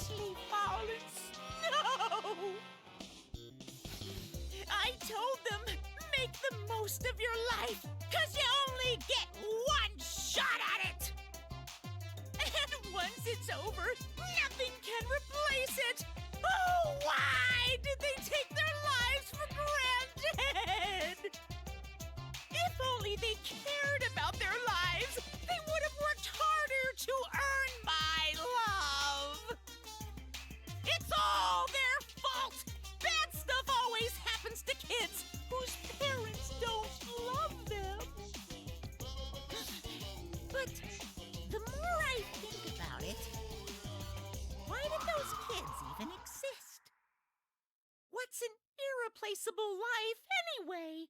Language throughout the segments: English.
freshly fallen snow! I told them, make the most of your life, 'cause you only get one shot at it! And once it's over, nothing can replace it! Oh, why did they take their lives for granted? If only they cared about their lives, they would have worked harder to earn my love! It's all their fault! Bad stuff always happens to kids whose parents don't love them. But the more I think about it, why did those kids even exist? What's an irreplaceable life anyway?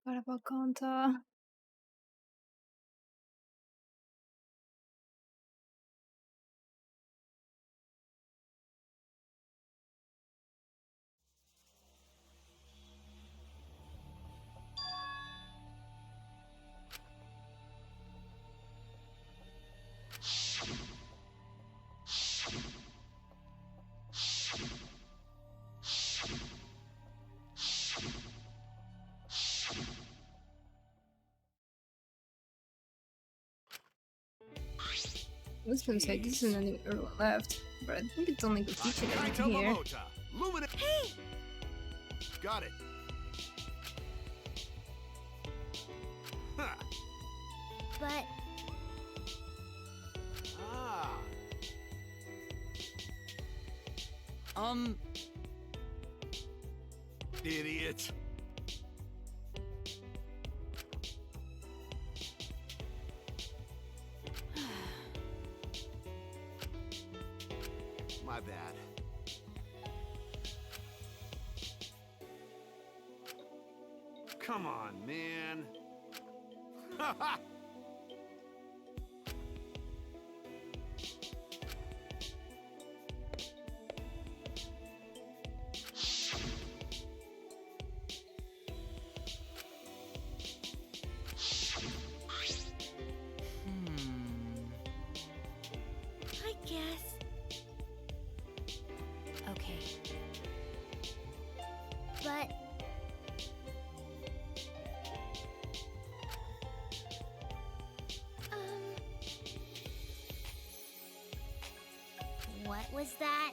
Para bara conta. I was gonna say this isn't anywhere left, but I think it's only the teacher that we can hear. Hey! Got it. Huh. But Ah. Idiot. My bad. Come on, man. Haha. I guess. Okay. But what was that?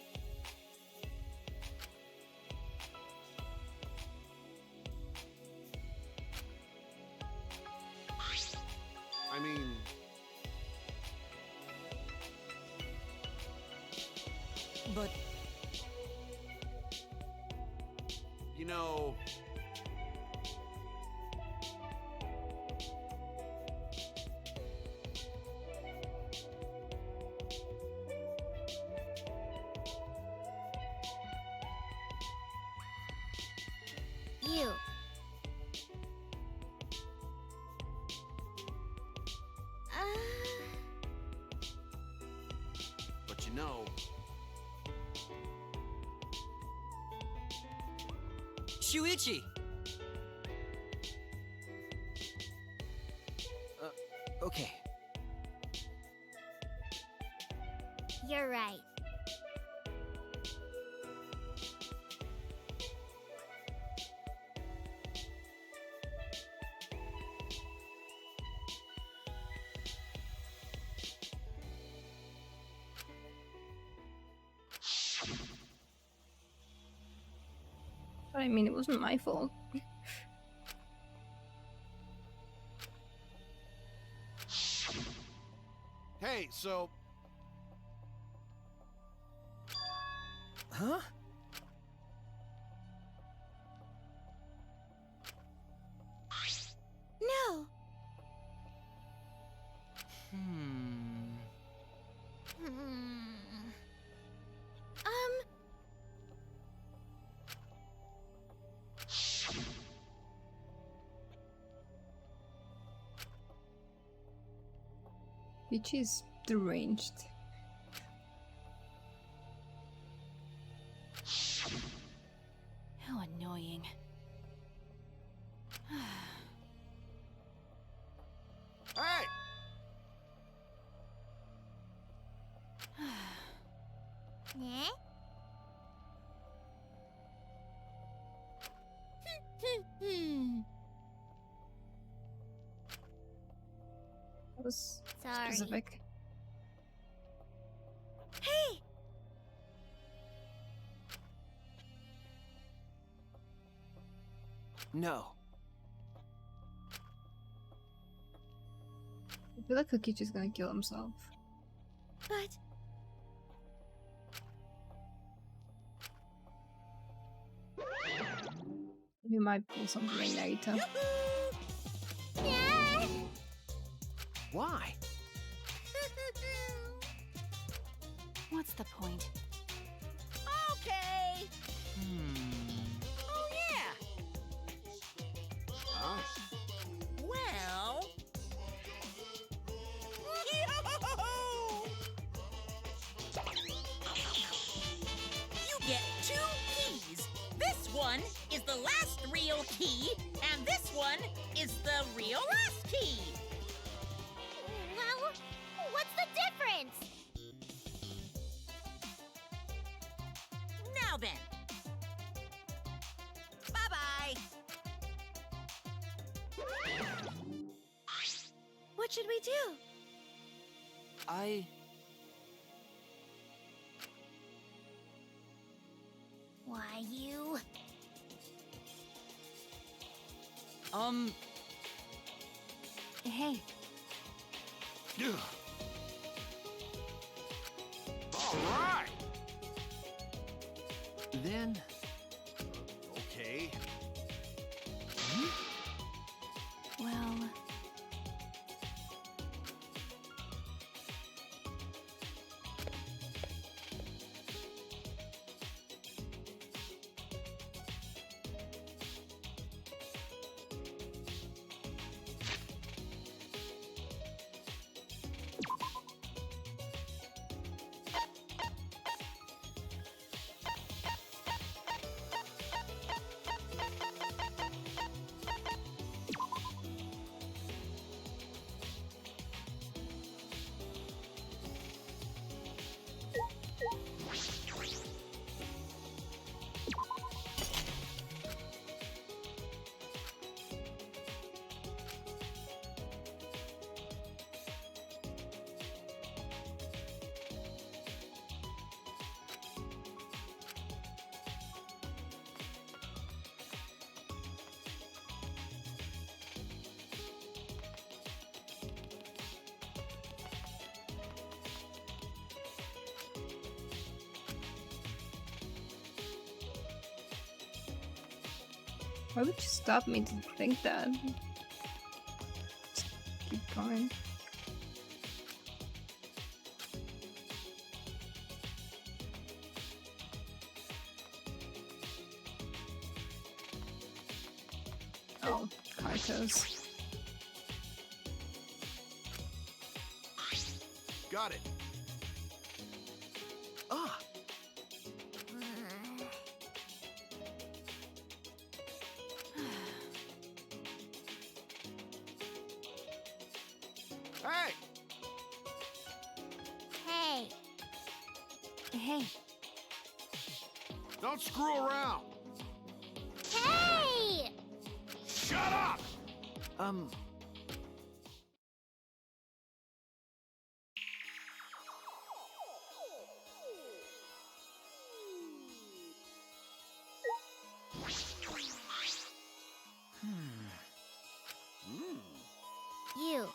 I mean... But You know... You. But you know... Shuichi! Okay. You're right. But I mean, it wasn't my fault. Hey, so... Huh? No. Hmm. Which is deranged. How annoying. Hey! Ne? That was Sorry. specific. Hey! No. I feel like Kokichi's gonna kill himself. But We might pull something later. Yeah. Why? what's the point? Okay. Oh yeah. Huh? Well. Yo-ho-ho-ho! You get 2 keys. This one is the last real key, and this one is the real last key. Well, what's the difference? Now then. Bye-bye. What should we do? Why, you? Hey, Ugh. All right. Then. Okay. well... Why would you stop me to think that? Just keep going. Oh, Kaito's. Got it. Ah! Hey! Hey. Hey, Don't screw around. Hey! Shut up! Hmm. You.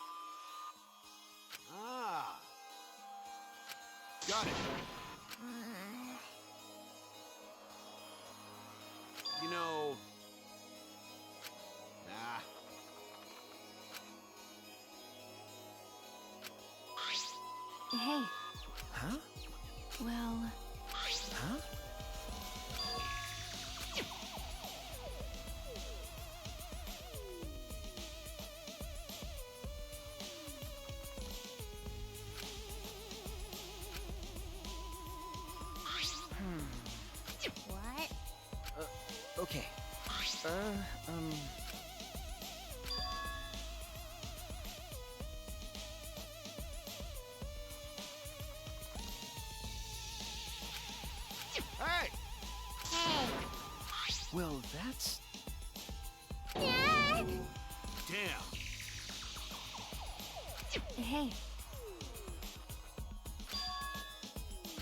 Ah. Got it. You know. Nah. hey, Huh? well... Huh? Um. Hey! Hey. Well, that's. Yeah. Damn. Hey,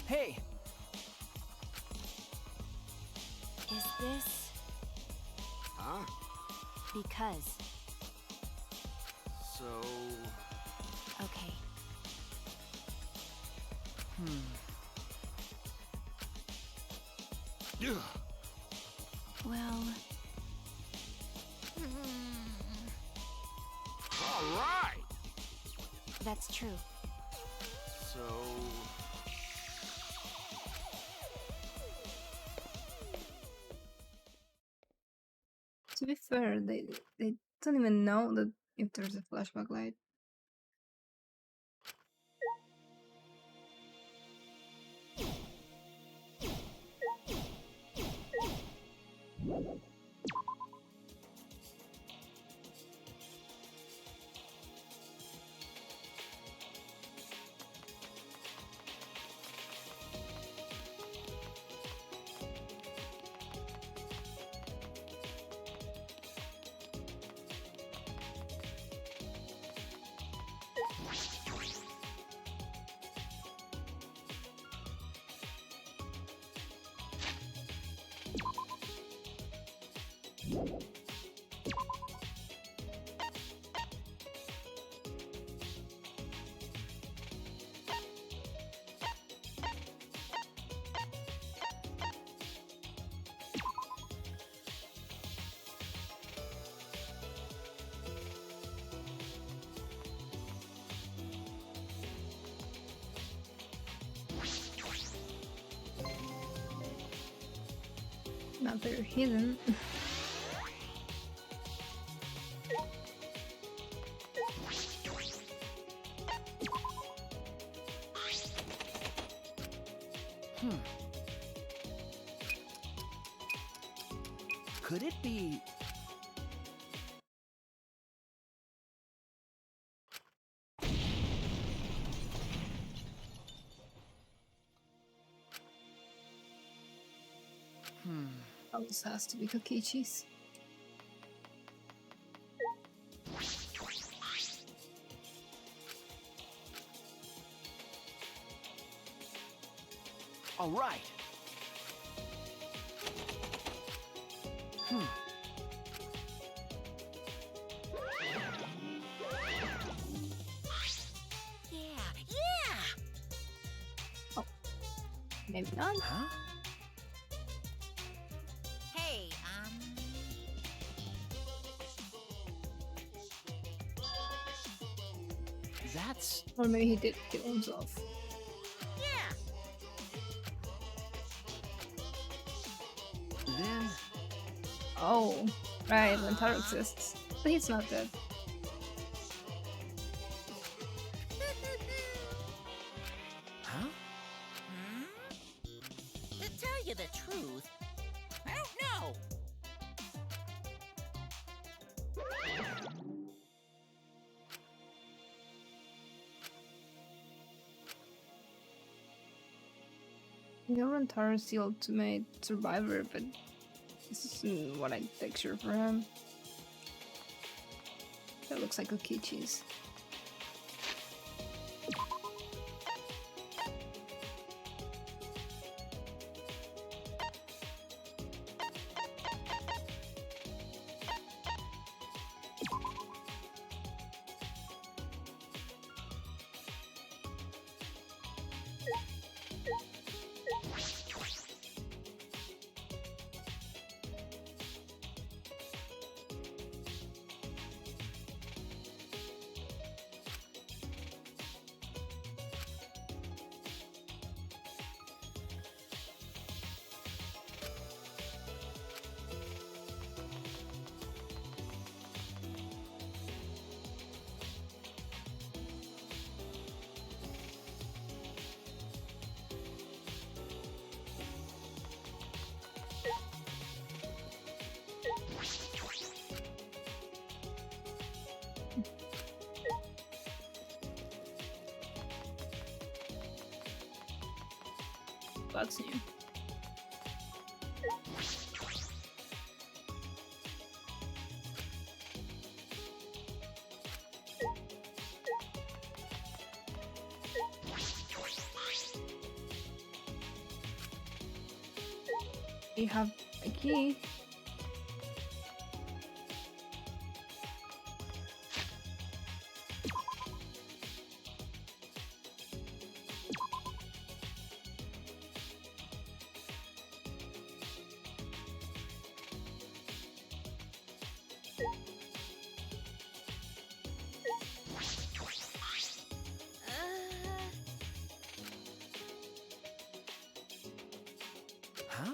Hey! Is this Huh? because? So... Okay. Ugh. Well, All right! that's true. So... to be fair, they don't even know that if there's a flashback light. Not very hidden. Could it be. Oh, this has to be Kokichi's. All right. Yeah! Maybe not. Huh? Hey, That's. Or maybe he did kill himself. yeah! Then. Oh, right, when Taro exists. But he's not dead. Huh? To tell you the truth, I don't know. Yoran Taro is the ultimate survivor, but this isn't what I picture for him. That looks like Kokichi's. That's new. You have a key. Huh?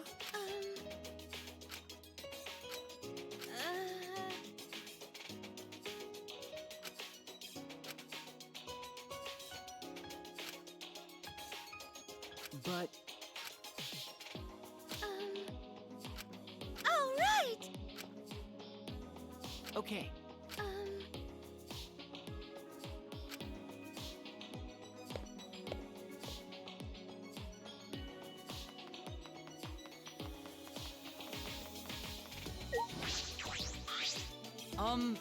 But All right. okay. Um.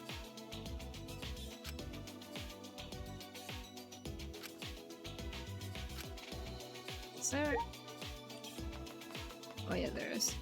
Is there? Oh yeah, there is.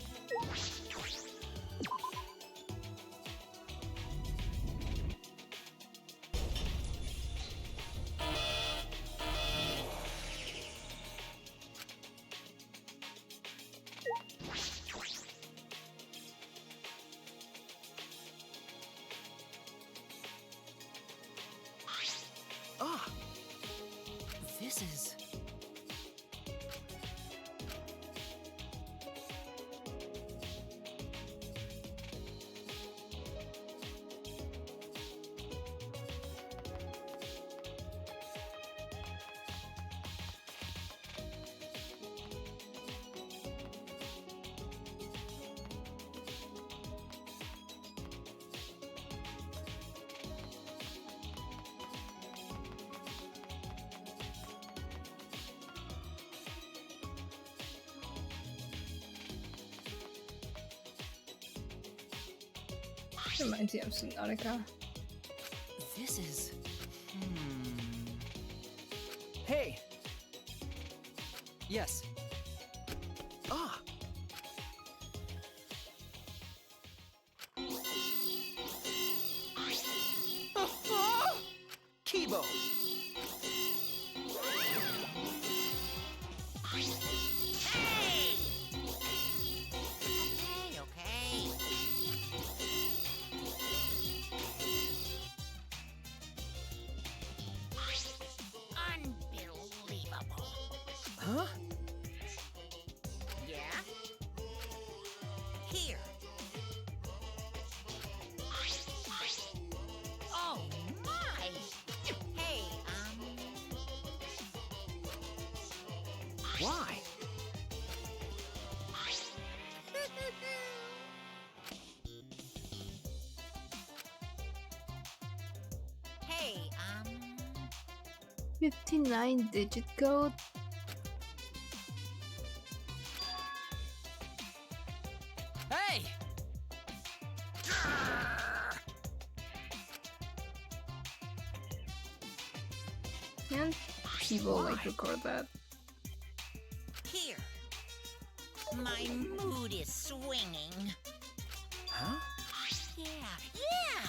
Ah. This is. Reminds me of Subnautica. This is. Hey. Yes. Ah. Kibo. Hey! Okay, okay. Unbelievable. Huh? Yeah? Here. Oh my! Hey, Why? Hey, 59-digit code. Hey! Can't people like record that? here. My mood is swinging. Huh? Yeah, yeah!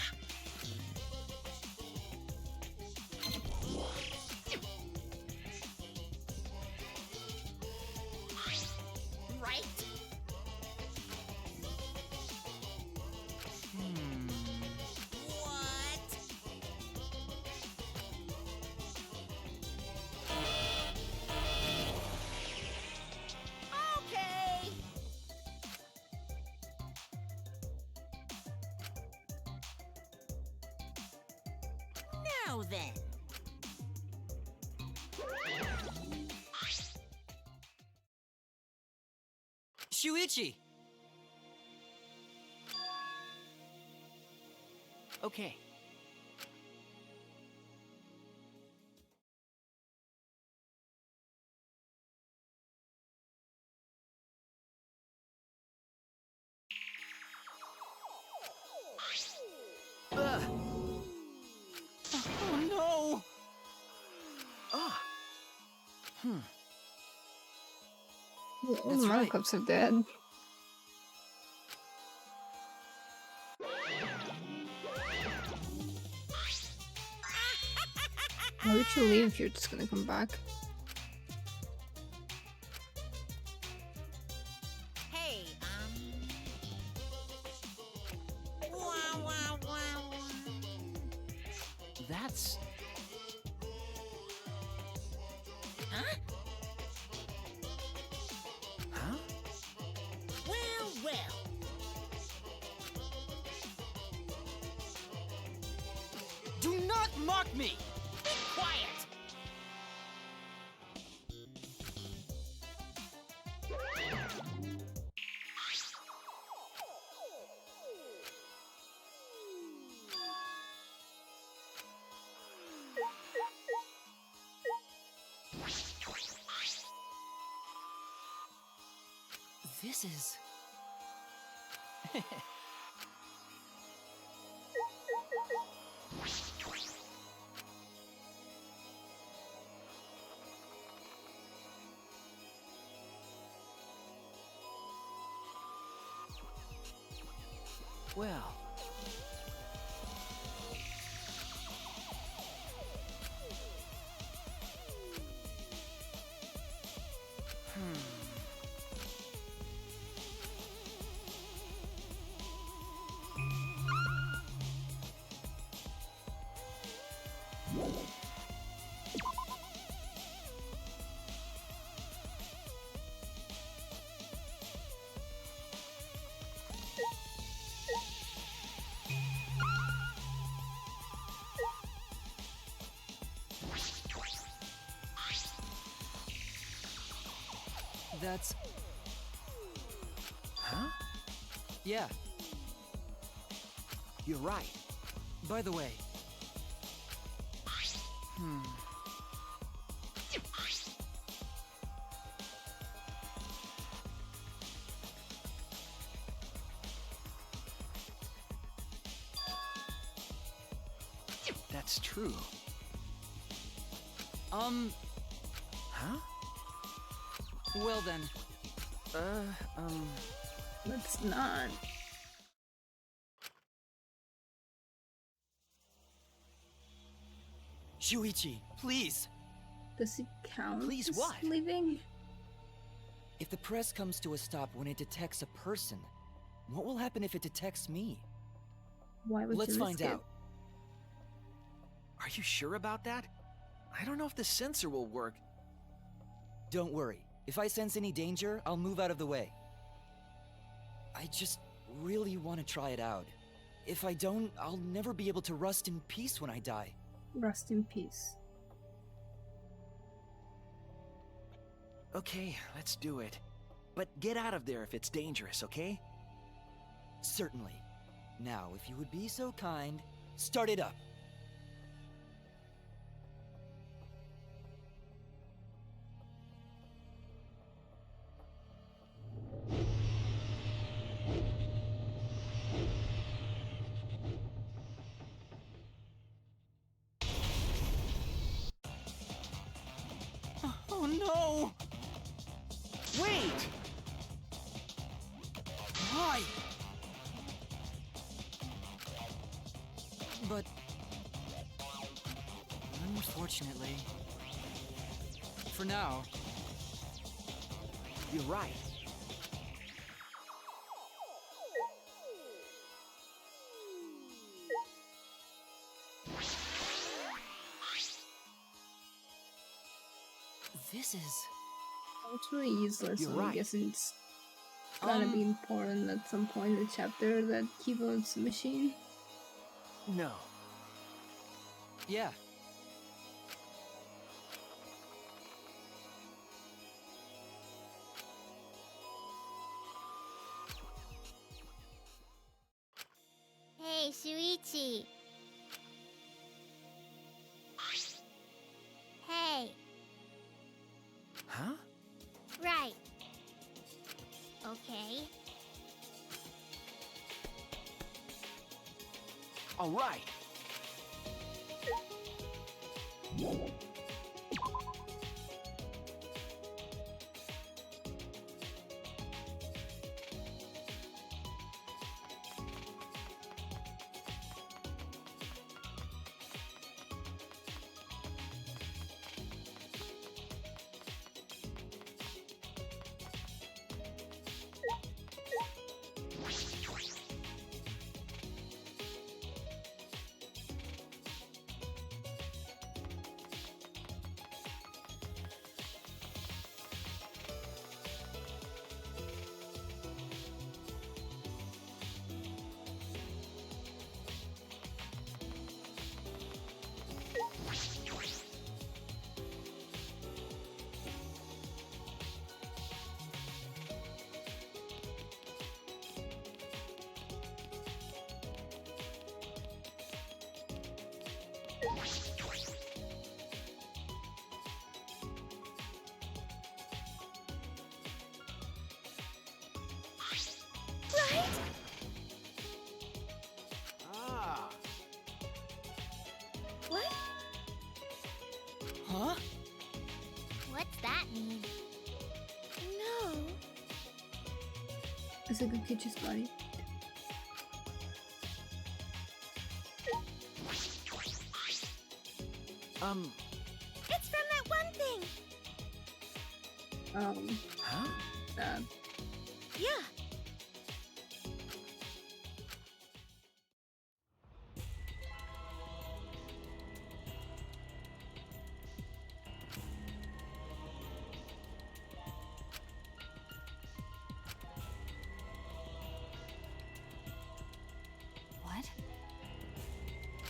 Right? What? Okay. Now then. Shuichi! Okay. Oh no! Ah. All the That's Mario right. Cups are dead. Why would you leave if you're just gonna come back? Hey, Wow, wow, wow. That's... Huh? Huh? Well, well. Do not mock me! Be quiet. This is... Well... That's... Huh? Yeah. You're right. By the way... That's true. Huh? Well then... Let's not. Shuichi, please! Does it count Please, as what? leaving? If the press comes to a stop when it detects a person, what will happen if it detects me? Why would Let's you find risk it? out. Are you sure about that? I don't know if the sensor will work. Don't worry. If I sense any danger, I'll move out of the way. I just really want to try it out. If I don't, I'll never be able to rest in peace when I die. Rest in peace. Okay, let's do it. But get out of there if it's dangerous, okay? Certainly. Now, if you would be so kind, start it up. Oh no! Wait! Why? But... unfortunately... for now... You're right. This is... It's really useless, You're so I right. guess it's gonna be important at some point in the chapter that keyboard's a machine. No. Yeah. Hey, Shuichi. Hey, Huh? right. Okay. All right. Ah. What? Huh? What's that mean? No. It's like a Kichi's body. It's from that one thing. Huh? Yeah. What?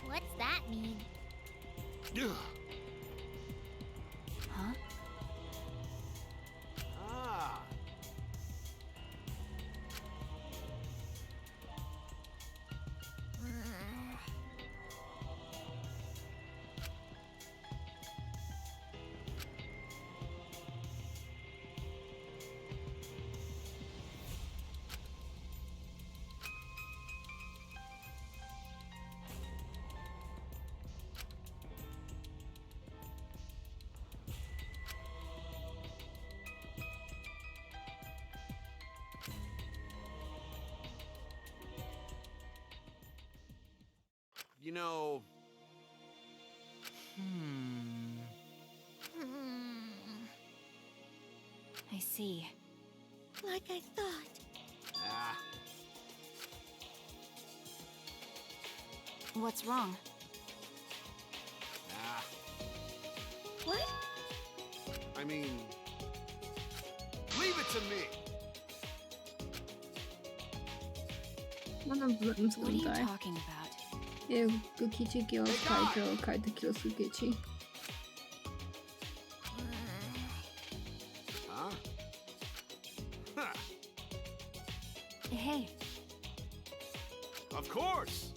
What's that mean? Ugh. Huh? Ah. You know, Hmm. I see. Like I thought. ah, What's wrong? ah. What? I mean, leave it to me. One of them's What are gonna you die. talking about? Yeah, Gukichi kills Kaito, Kaito kills Gukichi. Huh? Huh. Hey, Of course.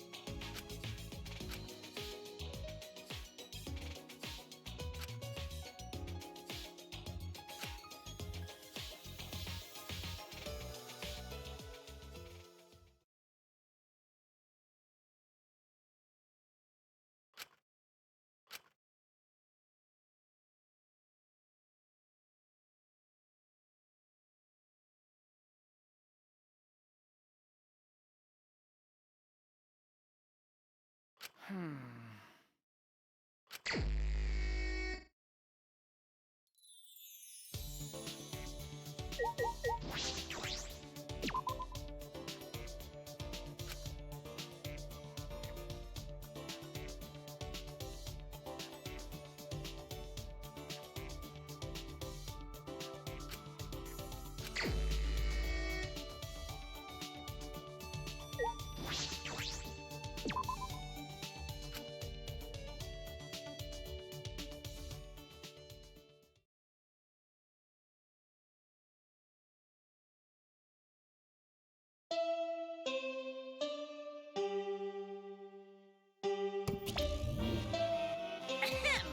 Ahem.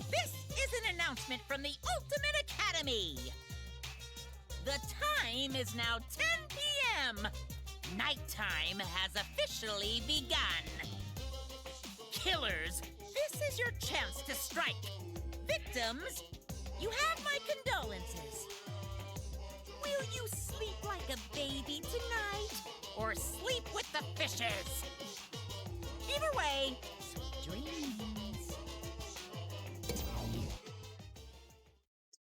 This is an announcement from the Ultimate Academy. The time is now 10 p.m. Nighttime has officially begun. killers, this is your chance to strike. Victims, you have my condolences. Will you sleep like a baby tonight, or sleep with the fishes? Either way, sweet dreams.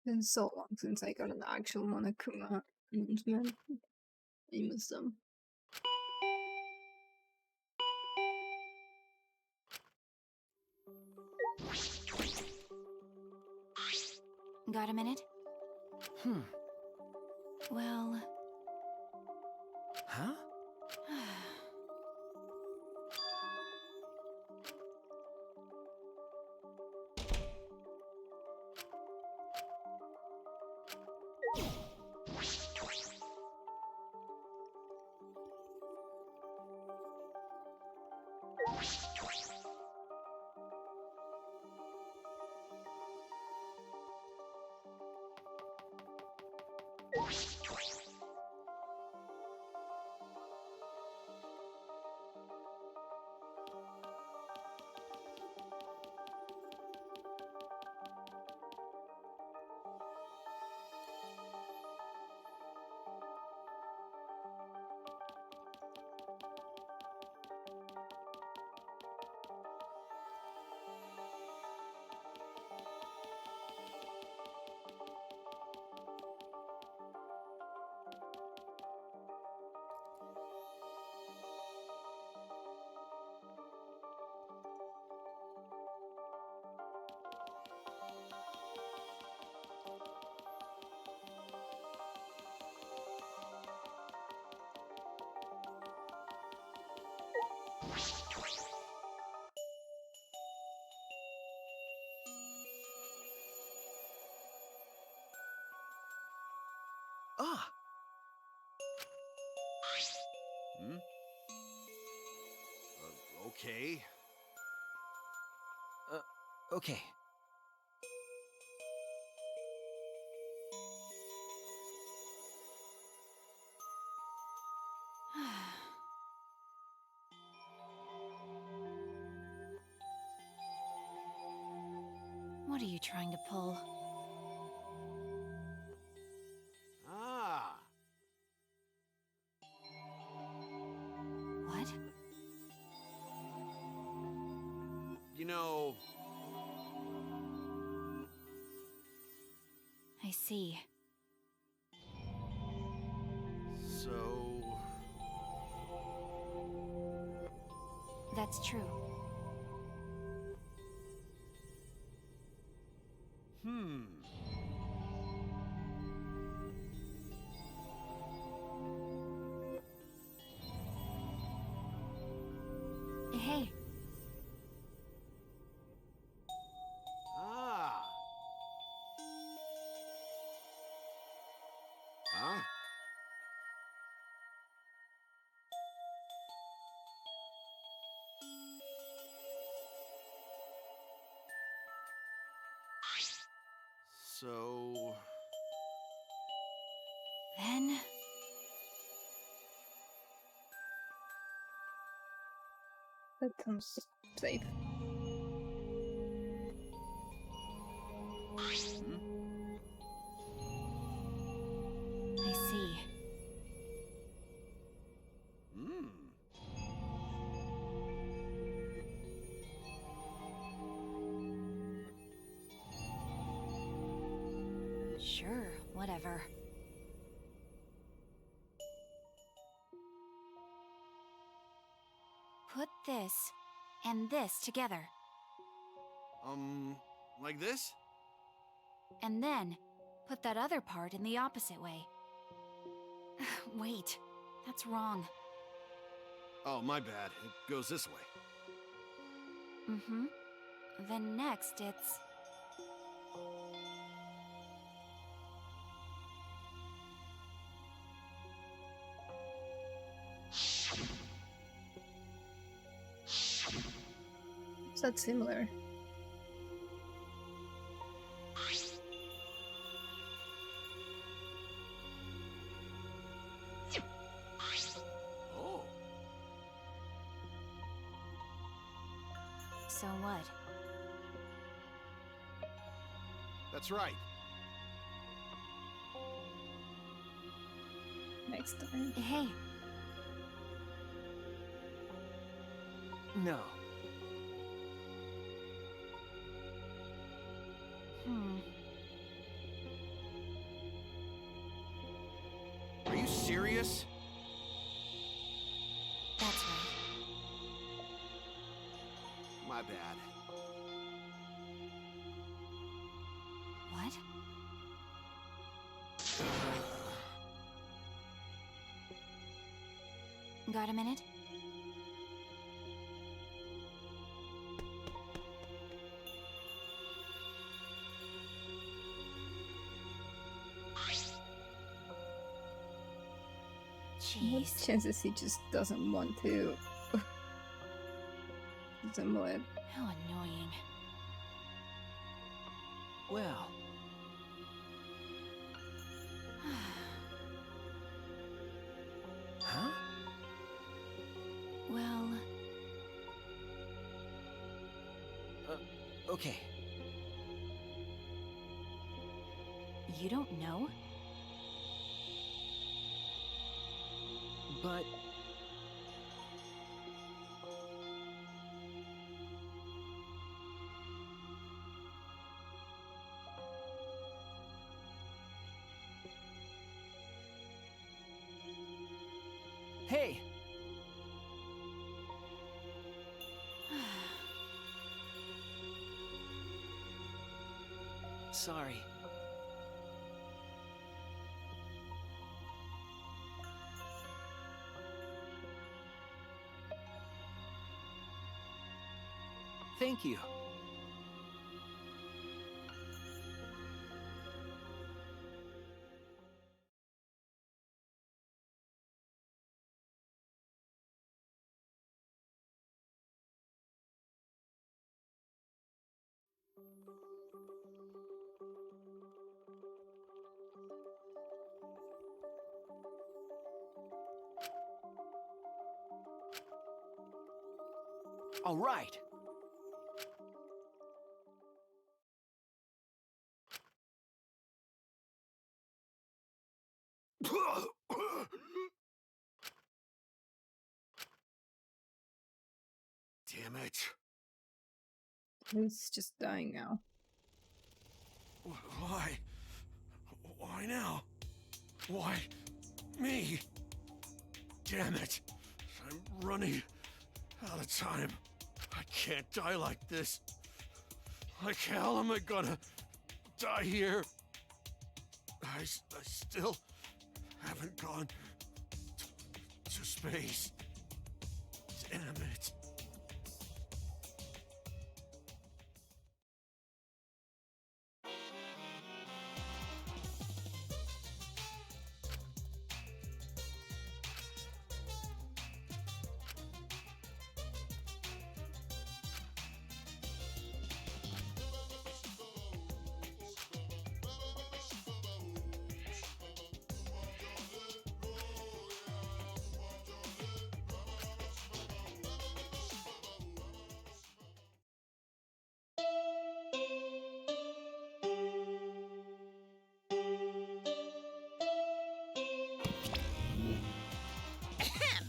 Been so long since I got an actual Monokuma announcement. I miss them. Got a minute? Well... Huh? Ah! Okay. Okay. What are you trying to pull? Ah! What? You know, I see. so... That's true. Hey, Ah! Huh? So... then... That sounds safe. I see. Sure, whatever. Put this and this together. Like this? And then, put that other part in the opposite way. Wait, that's wrong. Oh, my bad. It goes this way. Mm-hmm. Then next, it's... Is that similar? Oh. So what? That's right. Next time. Hey, No. Are you serious? that's right. My bad. What? Got a minute? What Jeez. chances he just doesn't want to assemble it? How annoying. Well, huh? Well, Okay. you don't know? But hey, sorry. Thank you. All right. Damn it. He's just dying now. Why? Why now? Why me? Damn it. I'm running out of time. I can't die like this. Like hell am I gonna die here? I still haven't gone to space. Damn it. Ahem.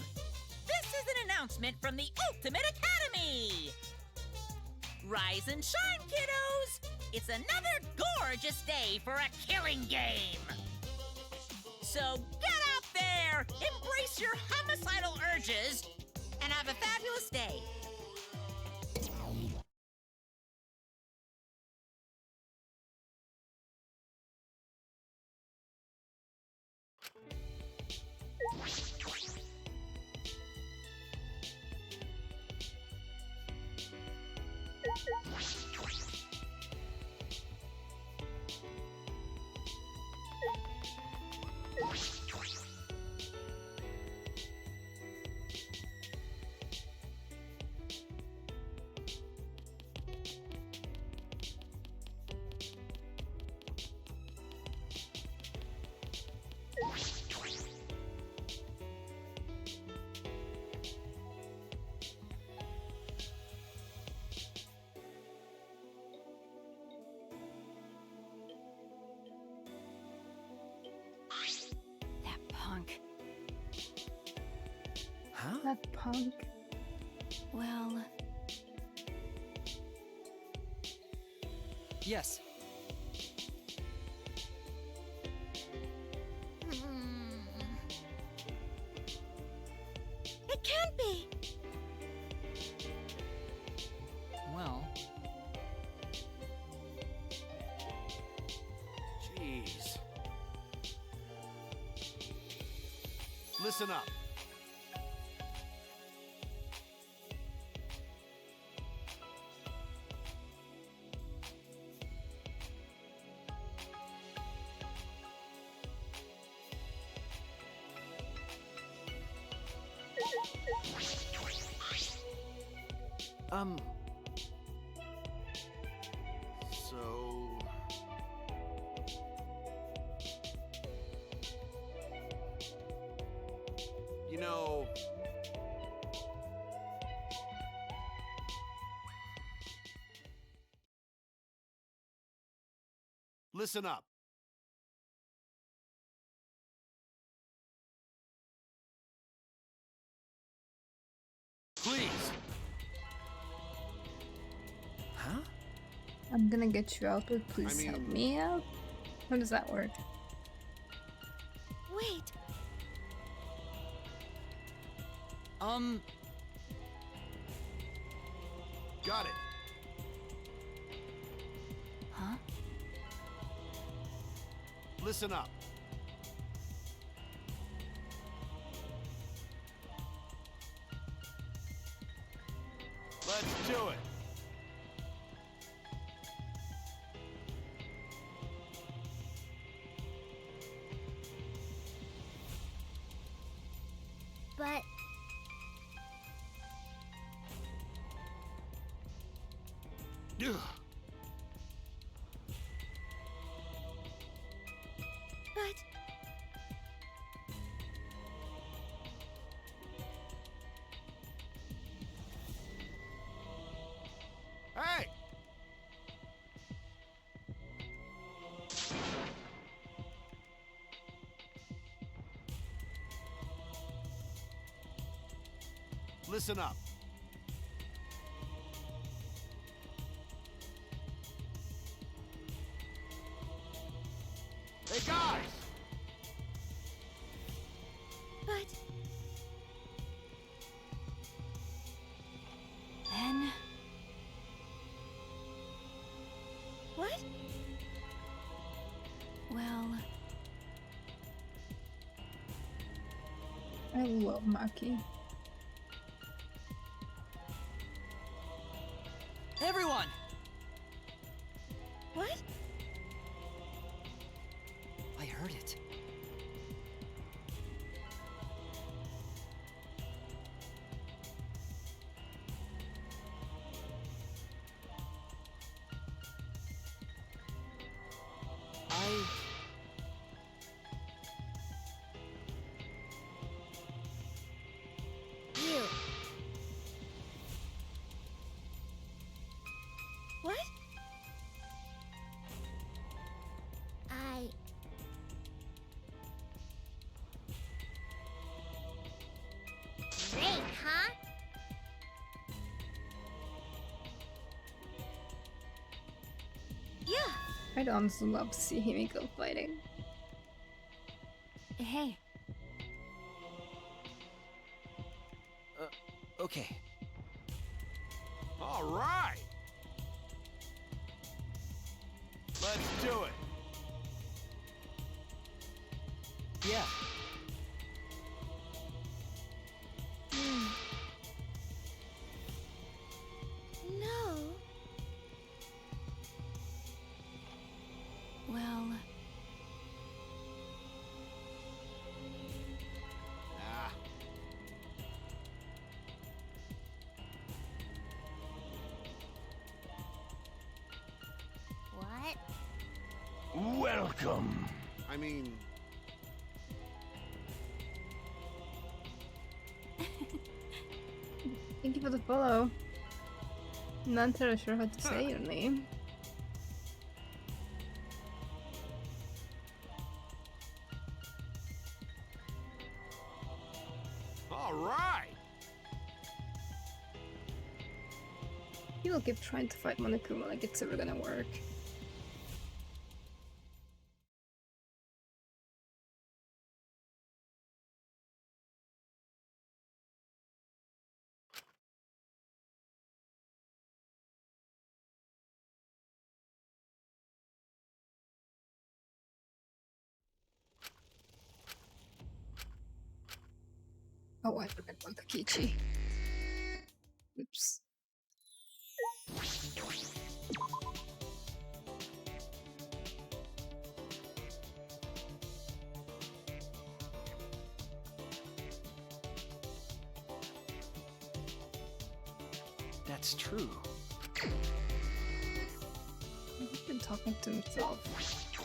This is an announcement from the Ultimate Academy! Rise and shine, kiddos! It's another gorgeous day for a killing game! So get out there, embrace your homicidal urges, and have a fabulous day! Huh? That punk. Well, Yes. It can't be. Well, Jeez. Listen up. So... You know... Listen up. Please. Huh? I'm gonna get you out, but please I help mean- me out. How does that work? Wait, Got it. huh? Listen up. Let's do it. but Ugh. but Hey! Listen up. Hey guys! but Then, what? well, I love Maki. everyone! What? I heard it. You. What? Great, huh? Yeah. I'd honestly love to see Himiko fighting. hey, Okay. All right. Let's do it. Yeah. No. well, Ah. What? Welcome. I mean, Thank you for the follow. Not entirely sure how to say your name. All right. People keep trying to fight Monokuma like it's ever gonna work. Oh, I forgot about Takichi. Oops. That's true. He's been talking to himself.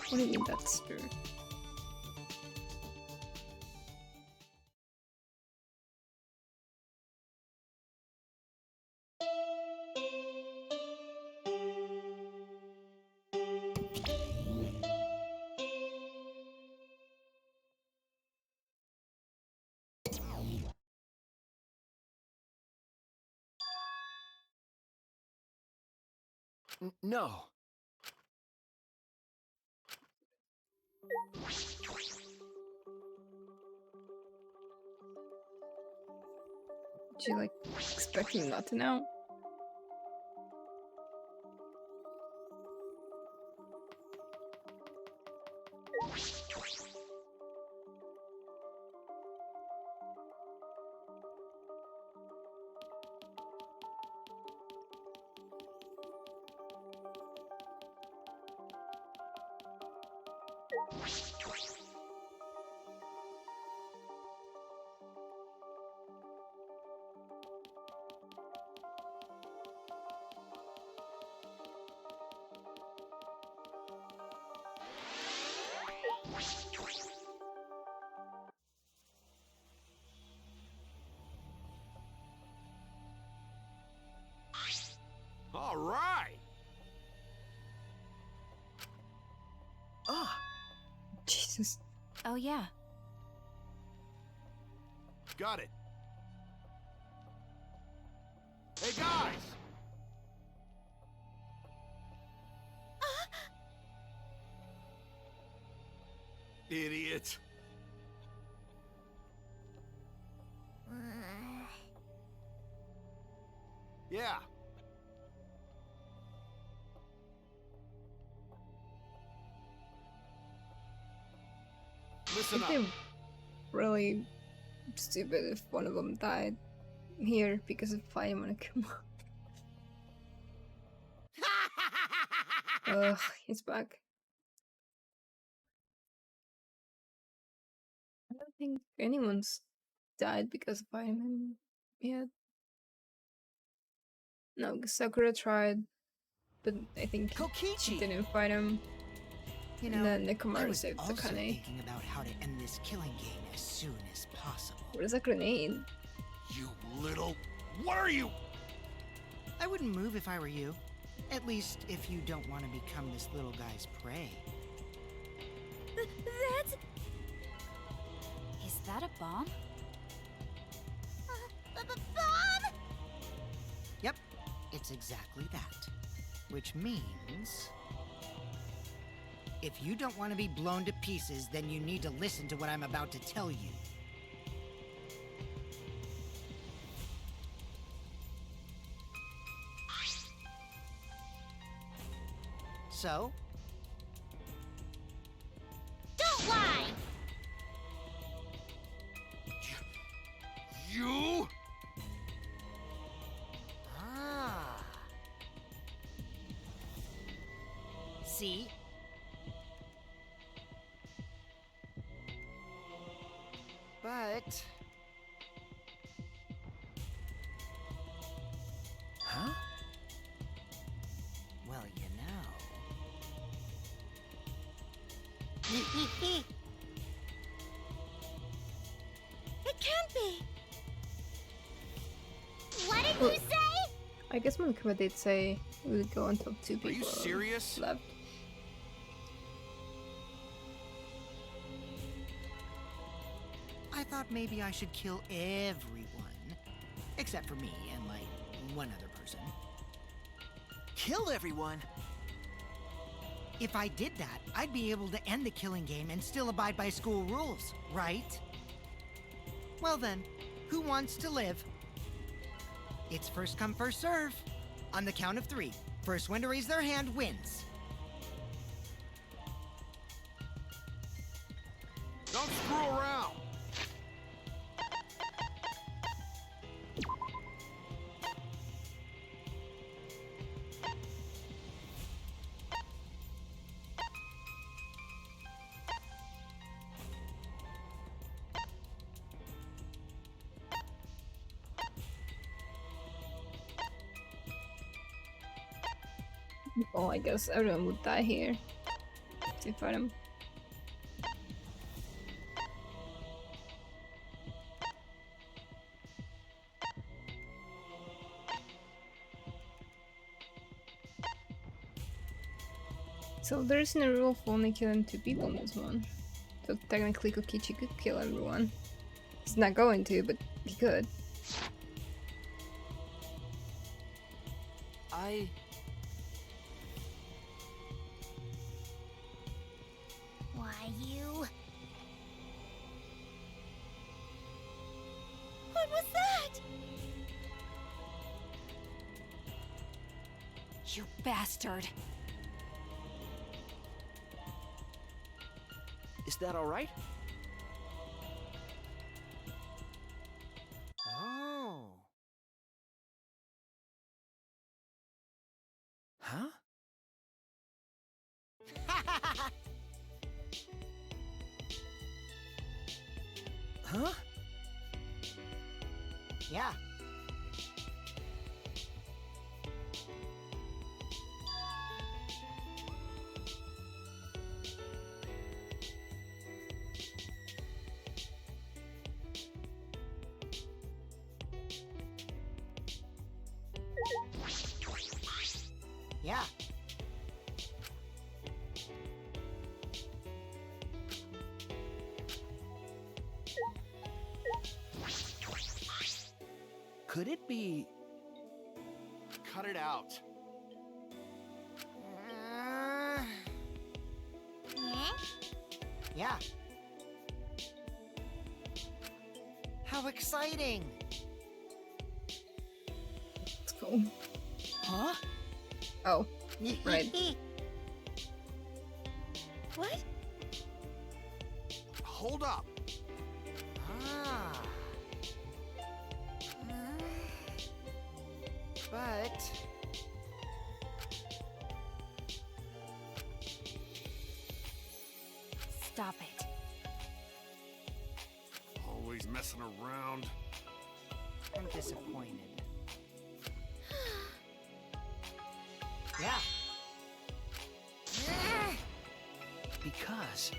What do you mean that's true? No. Did you like expect me not to know? All right. Ah, Jesus. Oh, yeah. Got it. Hey, guys! Idiot. Yeah. I Listen think up. they're really stupid if one of them died here because of fighting Monokuma. Ugh, he's back. I don't think anyone's died because of fighting him yet. No, Sakura tried, but I think she Kokichi! didn't fight him. You And know, then I Nekomaru was saved also Takane. thinking about how to end this killing game as soon as possible. What is a grenade? You little... What are you? I wouldn't move if I were you. At least if you don't want to become this little guy's prey. That's... Is that a bomb? Bomb? Yep, it's exactly that. Which means... if you don't want to be blown to pieces, then you need to listen to what I'm about to tell you. So, Don't lie! You? ah. See? But... Huh? well, you know... It can't be! What did Well, you say? I guess Monokuma did say it would go until two Are you people serious? left. I thought maybe I should kill everyone. Except for me and, like, one other person. Kill everyone? If I did that, I'd be able to end the killing game and still abide by school rules, right? Well then, who wants to live? It's first come, first serve. On the count of 3, first one to raise their hand wins. Don't screw around. Oh, I guess everyone would die here. To fight him. So there's no rule for only killing 2 people in this one. So technically Kokichi could kill everyone. He's not going to, but he could. Why, you... What was that? You bastard. Is that all right? Oh. Huh? Huh? Yeah. Yeah. Could it be... Cut it out. Yeah. How exciting! It's cool. Huh? Oh, right. What? Hold up. Ah. But... Stop it. Always messing around. I'm disappointed. Yeah. Because...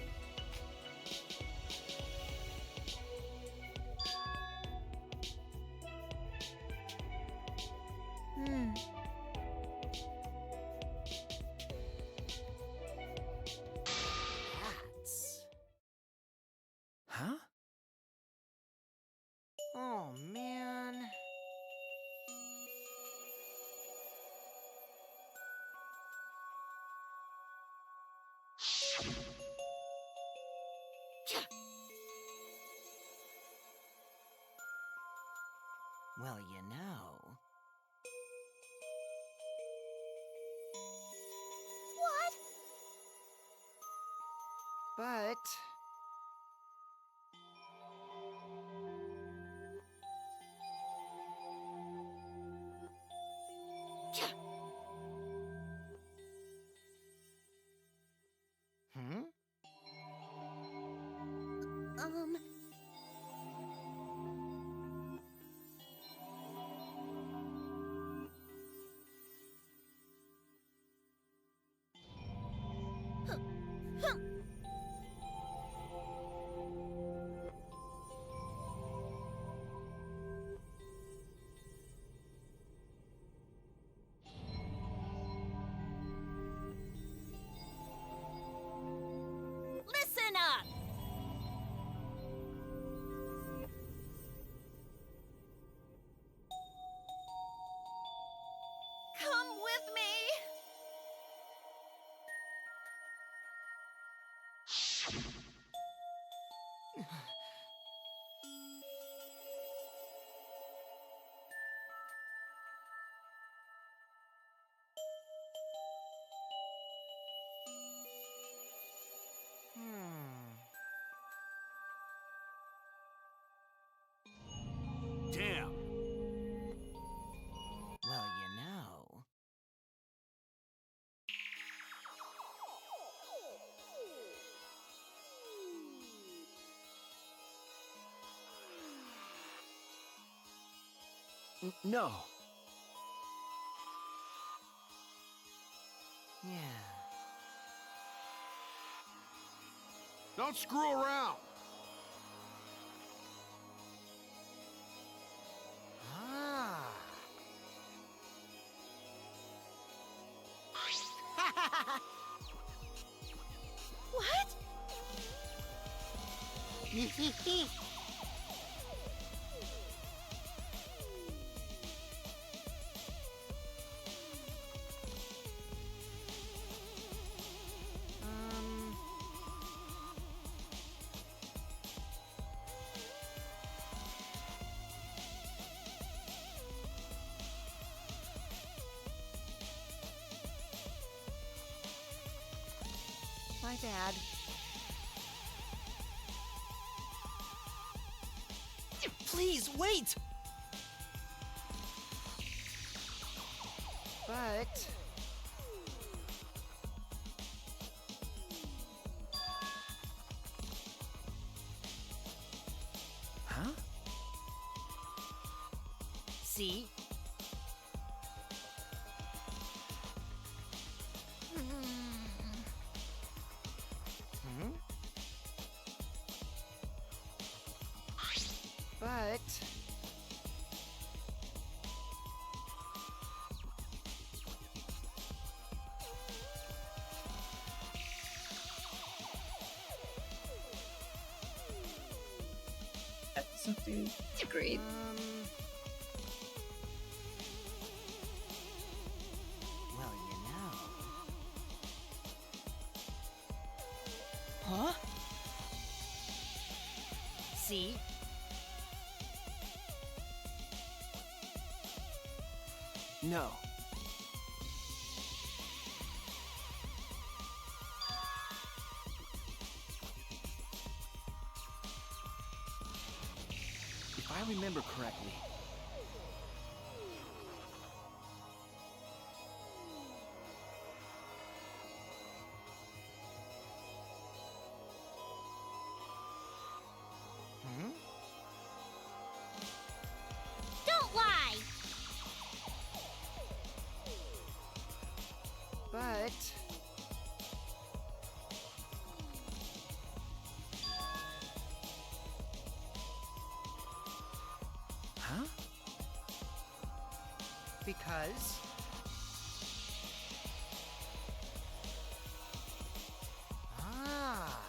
Cats. Huh? Oh, man. Well, you know. What? But... Hmm? No. Yeah. Don't screw around. Ah. What? My bad. Please, wait! But... Huh? See? Hmm? But... That's something great. Well, you know... Huh? See? No. If I remember correctly, Hmm? Don't lie! But... huh? Because... Ah...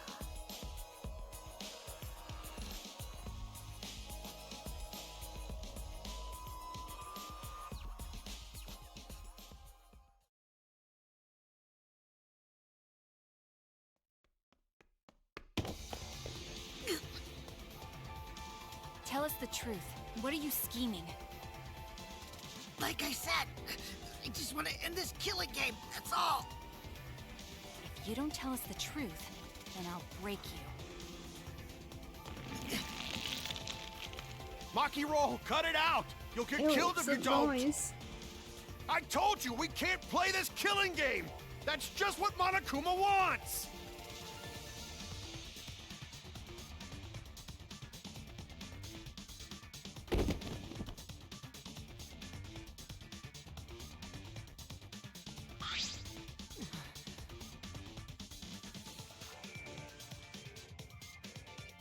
Tell us the truth. What are you scheming? Like I said, I just want to end this killing game, that's all! If you don't tell us the truth, then I'll break you. Maki roll, cut it out! You'll get Ew, killed if it's you a don't! voice. I told you, we can't play this killing game! That's just what Monokuma wants!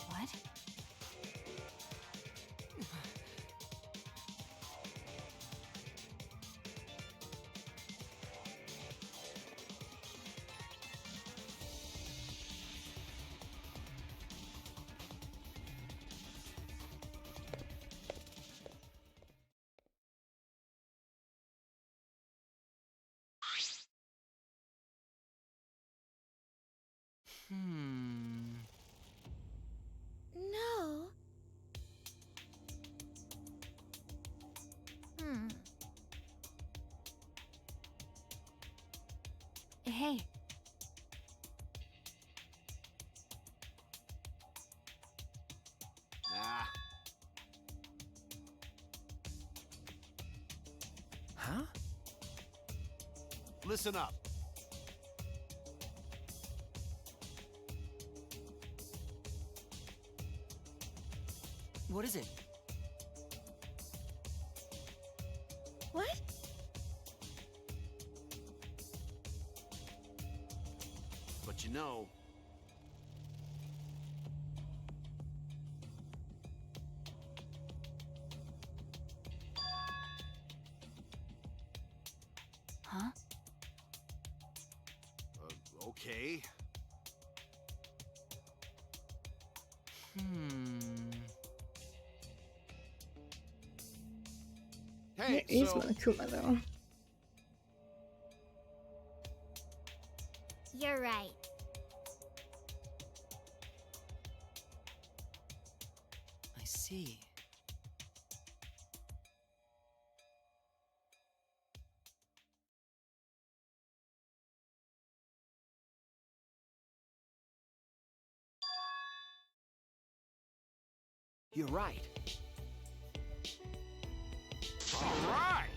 What? No. Hey, Nah. Huh? Listen up. What is it? What? But you know, Huh? okay. Hey, It is so Monokuma though. You're right. I see. You're right. all right.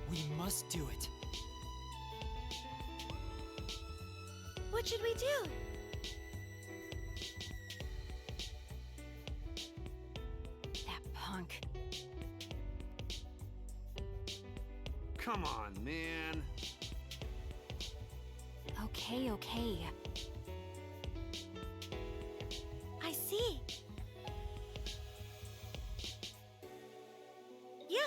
We must do it. What should we do? That punk. Come on, man. Okay, okay. I see. Yeah.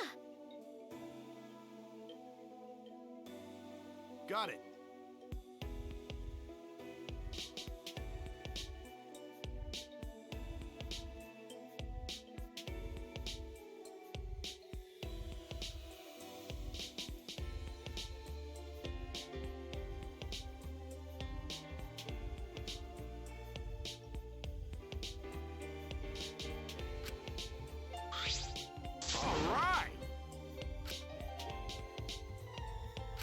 Got it. All right.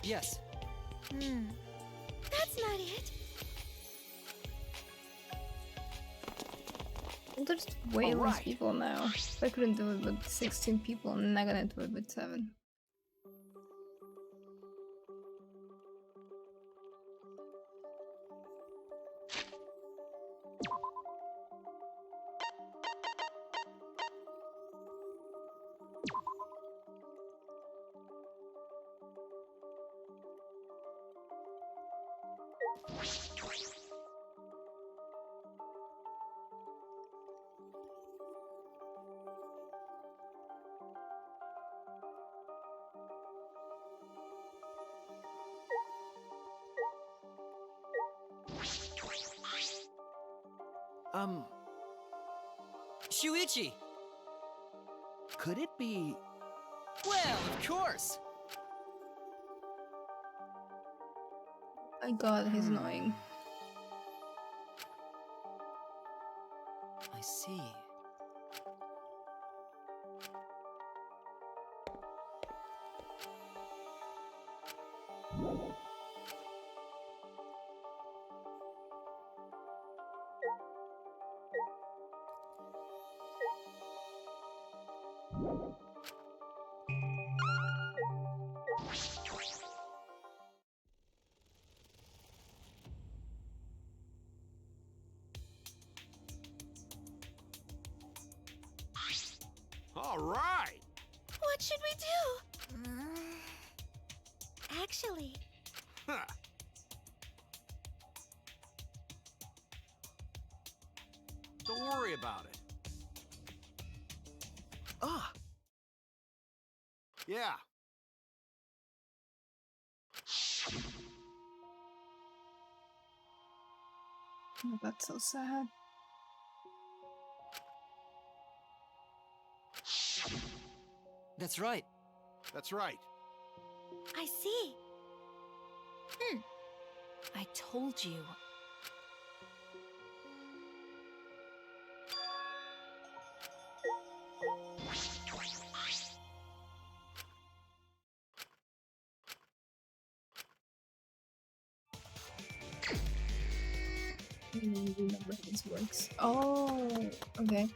Yes. That's not it. Well, there's way less Alright. people now. If I couldn't do it with 16 people, I'm not gonna do it with 7. Shuichi! Could it be... Well, of course! My god, he's annoying. I see. All right. What should we do? Actually, Huh. Don't worry about it. Ah! Yeah. Oh, that's so sad. That's right. That's right. I see. I told you. I don't remember how this works. Oh, okay.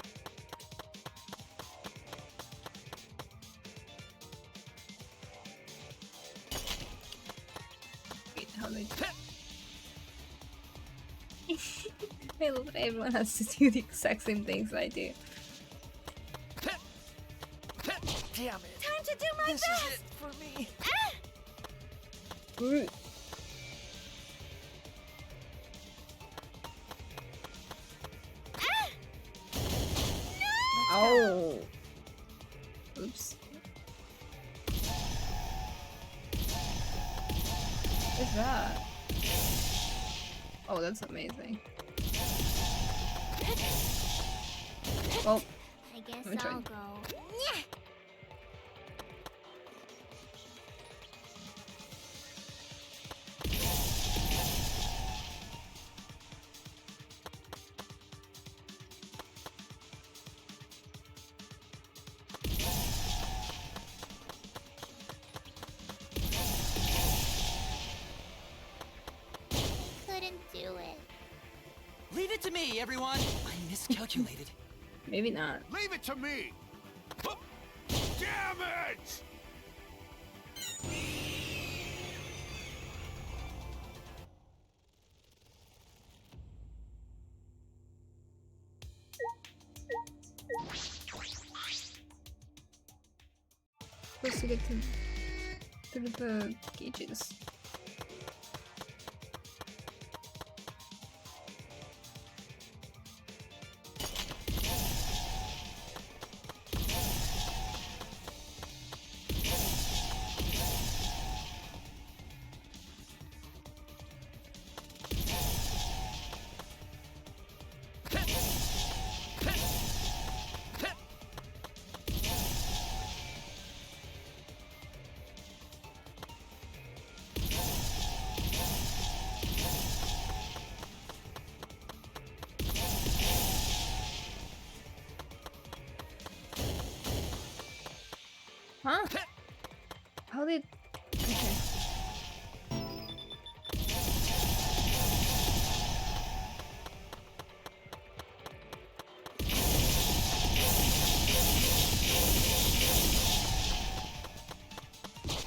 Wait, how do I... I love that everyone has to do the exact same things I do. Damn it. Time to do my This best! is it for me. Ooh. Oh. Oops. What's that? Oh, that's amazing. Well, I guess Let me try. I'll go. Couldn't do it. Leave it to me, everyone! I miscalculated. maybe not. Leave it to me! Huh. Damn it! Supposed to get through the cages. Huh? How did... Okay.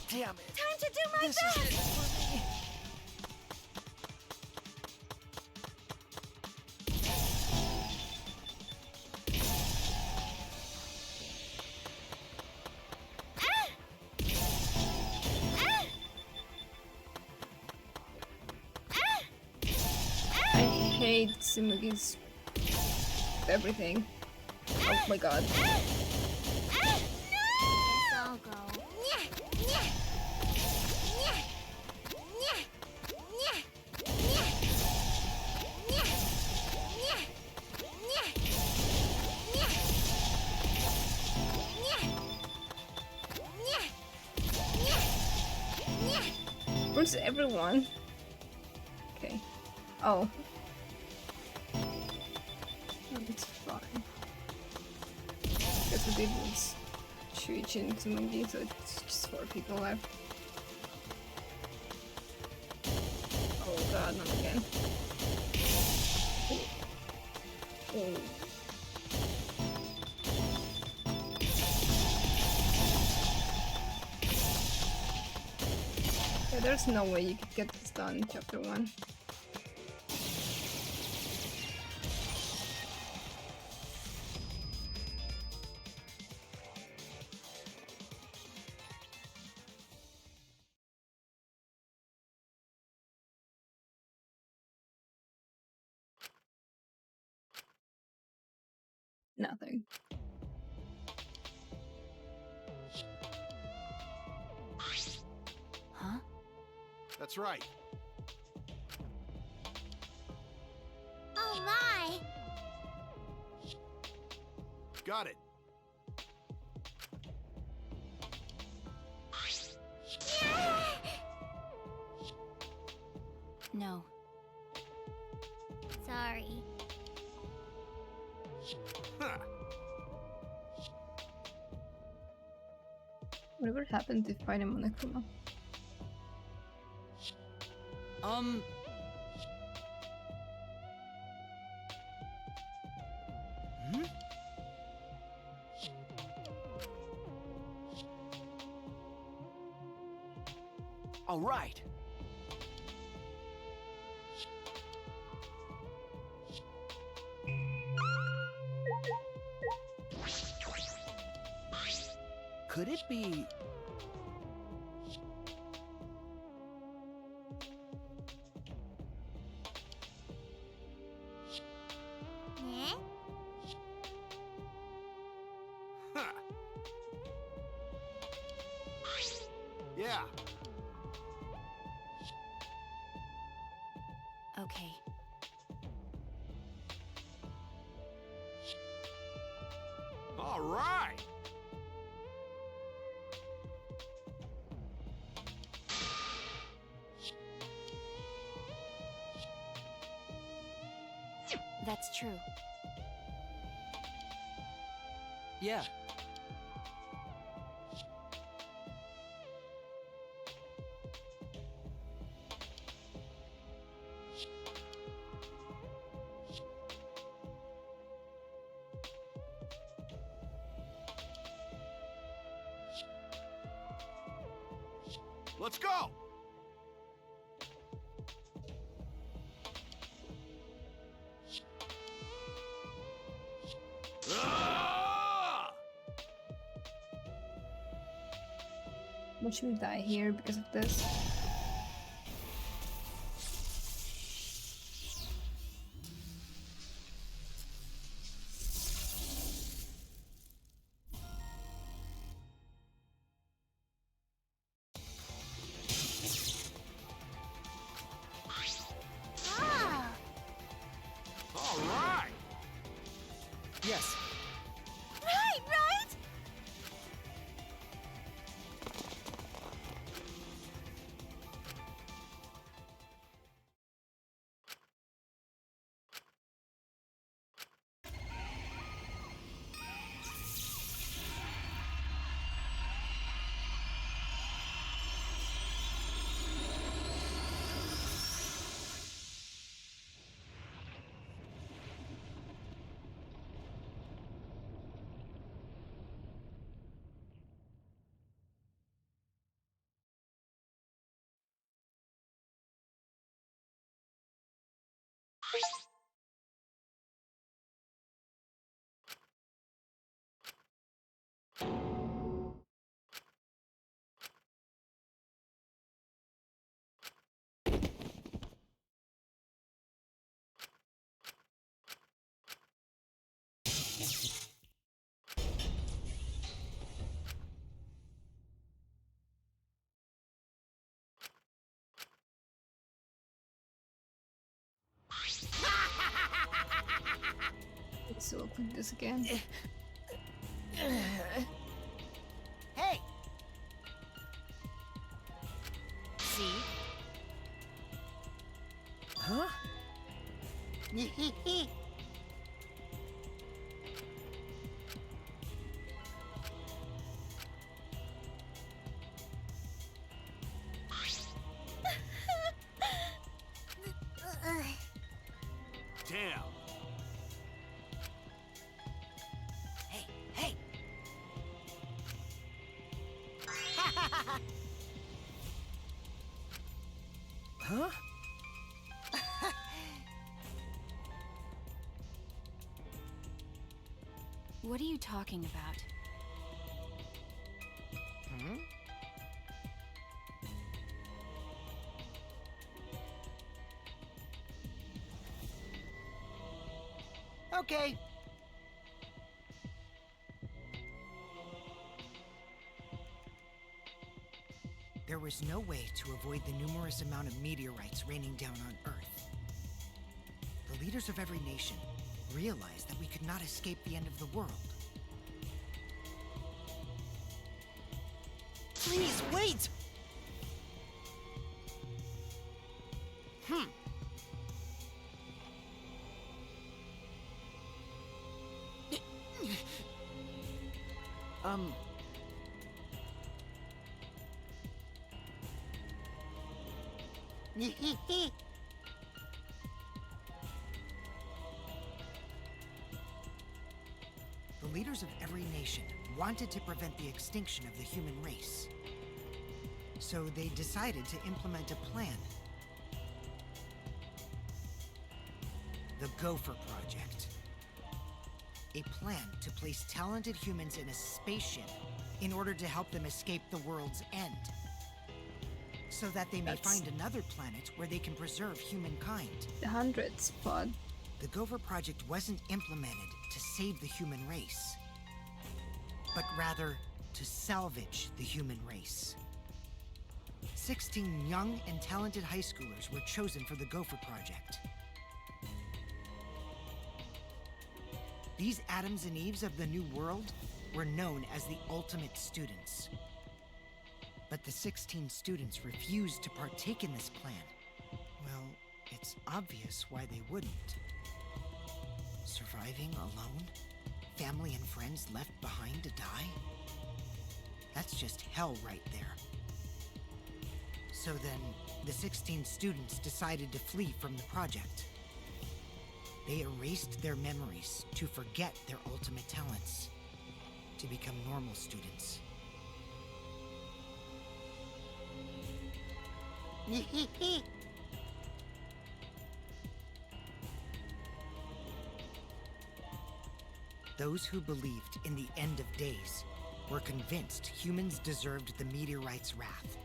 Damn it. Time to do my This best! is it for me. I hate Tsumugi's everything. Oh my god. Guess I'll go. Where's everyone? Okay. Oh. Oh, it's fine. Guess what they did was Shuichi and Tsumugi, so it's just 4 people left. Oh god, not again. Oh. Yeah, there's no way you could get this done in chapter 1. Nothing. Huh? That's right. Oh my! Got it. No. Sorry. Huh. Whatever happened to fight him on Akuma? Hmm? All right. Could it be... Eh? Huh. Yeah. Okay. All right. That's true. Yeah. Let's go. Ah! Watch me die here because of this. Ah! All right. Yes. Right, right? So I'll click this again. Hey! See? Huh? Damn. Hey, hey! Huh? What are you talking about? Hmm? Okay. There was no way to avoid the numerous amount of meteorites raining down on Earth. The leaders of every nation realized that we could not escape the end of the world. Please, wait! The leaders of every nation wanted to prevent the extinction of the human race. So they decided to implement a plan. The Gopher Project. A plan to place talented humans in a spaceship in order to help them escape the world's end. So that they may That's- find another planet where they can preserve humankind. The hundreds pod. The Gopher Project wasn't implemented to save the human race, but rather to salvage the human race. 16 young and talented high schoolers were chosen for the Gopher Project. These Adams and Eves of the New World were known as the ultimate students. But the 16 students refused to partake in this plan. Well, it's obvious why they wouldn't. Surviving alone? Family and friends left behind to die? That's just hell right there. So then, the 16 students decided to flee from the project. They erased their memories to forget their ultimate talents, to become normal students. Those who believed in the end of days were convinced humans deserved the meteorite's wrath.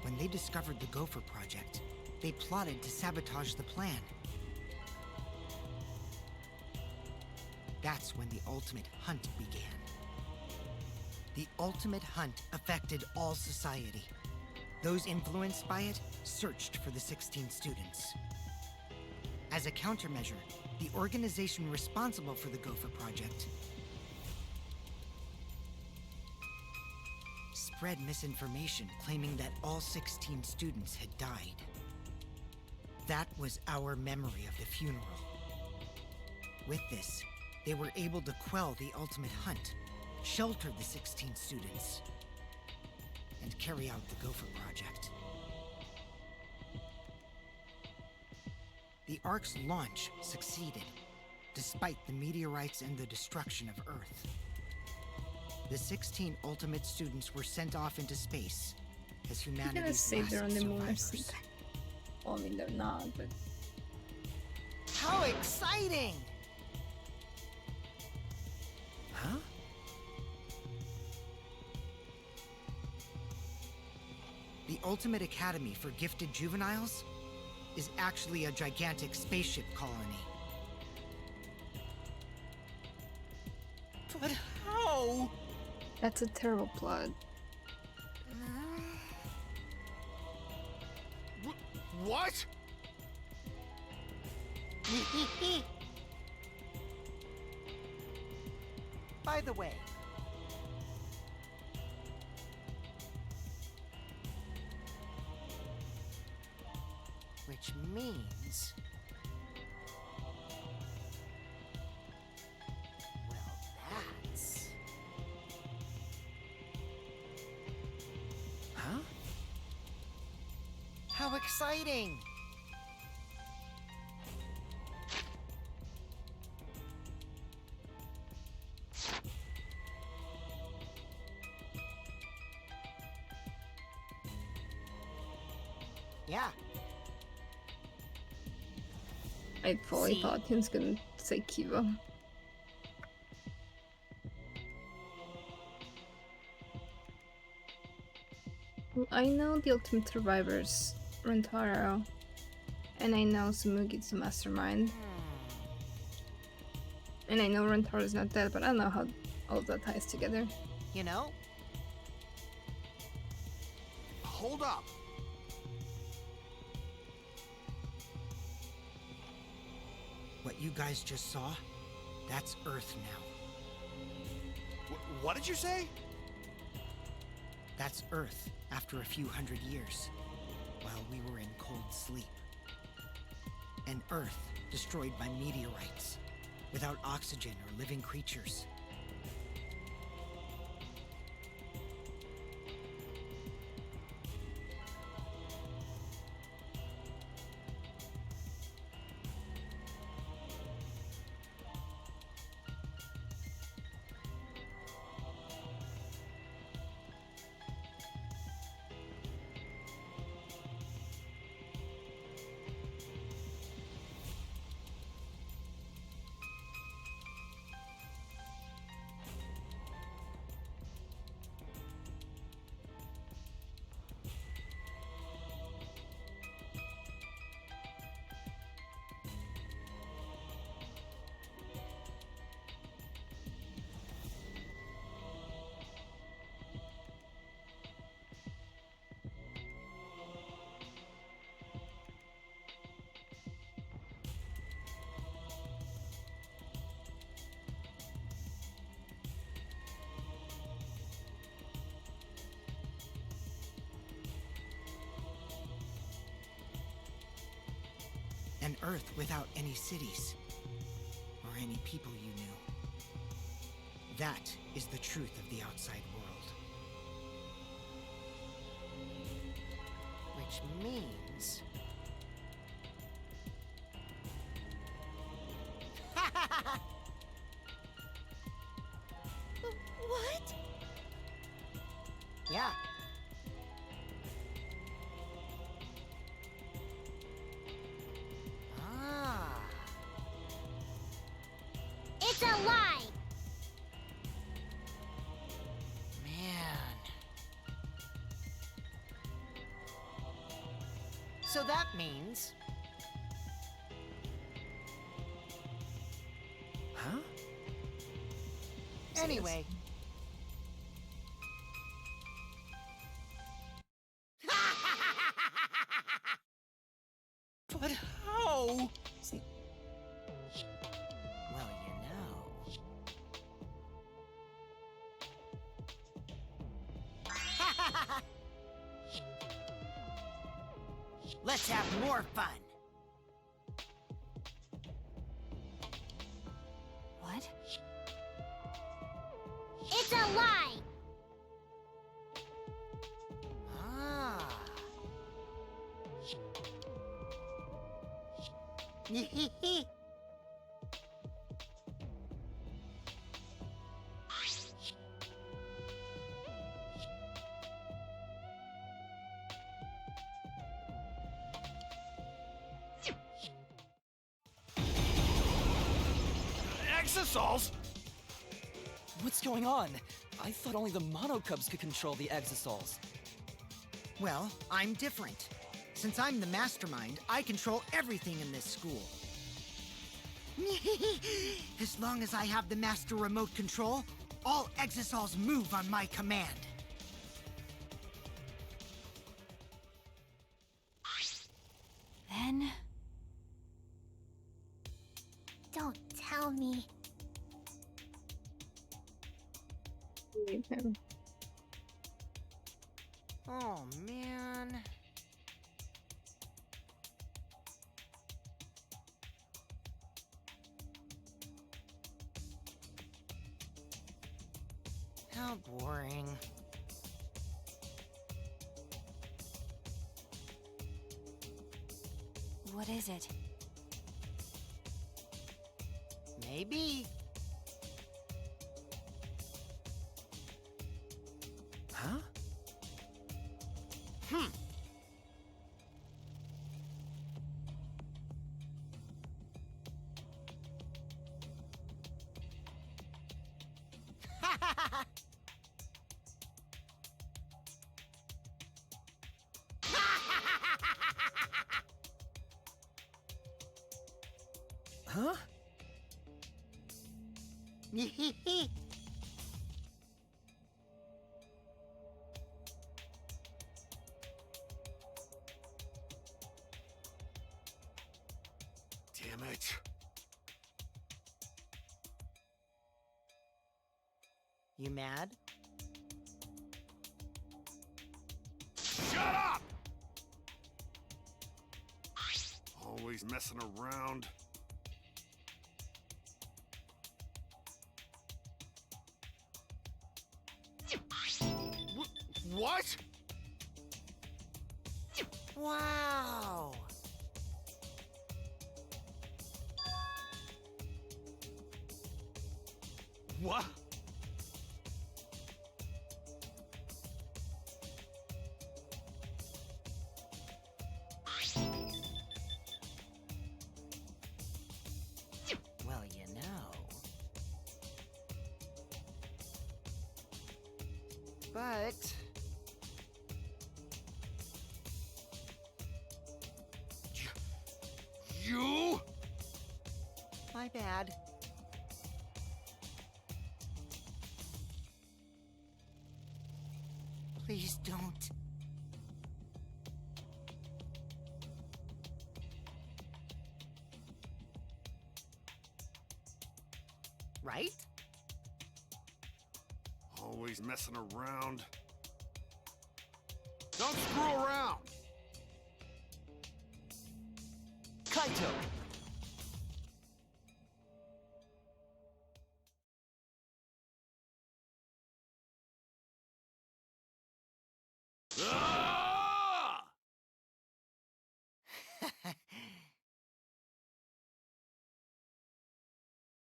When they discovered the Gopher Project, they plotted to sabotage the plan. That's when the ultimate hunt began. The ultimate hunt affected all society. Those influenced by it searched for the 16 students. As a countermeasure, the organization responsible for the Gopher Project spread misinformation claiming that all 16 students had died. That was our memory of the funeral. With this, they were able to quell the ultimate hunt, shelter the 16 students, and carry out the Gopher Project. The Ark's launch succeeded, despite the meteorites and the destruction of Earth. The 16 ultimate students were sent off into space as You're gonna humanity's say last they're on the moon or survivors. something. Well, I mean, they're not, but How exciting! Huh? The Ultimate Academy for Gifted Juveniles is actually a gigantic spaceship colony. But how? that's a terrible plot. What? By the way, Which means... Well, that's... Huh? How exciting! Yeah, I fully See? thought he was gonna say Kiva. Well, I know the Ultimate Survivors, Rentaro, and I know Sumugi's the mastermind, and I know Rentaro's not dead, but I don't know how all of that ties together. you know, Hold up. what you guys just saw, that's Earth now. What did you say? That's Earth after a few hundred years, while we were in cold sleep. An Earth destroyed by meteorites, without oxygen or living creatures. An Earth without any cities. Or any people you knew. That is the truth of the outside world. Which means... What? Yeah. Ah. It's a lie! Man. So that means... Huh? Anyway. But how? Well, you know. Let's have more fun. What? It's a lie! Ah. Exosols? What's going on? I thought only the Monocubs could control the Exosols. Well, I'm different. Since I'm the mastermind, I control everything in this school. As long as I have the master remote control, all Exosols move on my command. Then... Don't tell me. Leave him. Oh, man. How boring. what is it? Maybe. Huh? Huh? Damn it. You mad? Shut up! Always messing around. What? Wow! What? Well, you know. But... You? my bad. Please don't. Right? Always messing around. Don't screw around! Cut Kaito! Ah!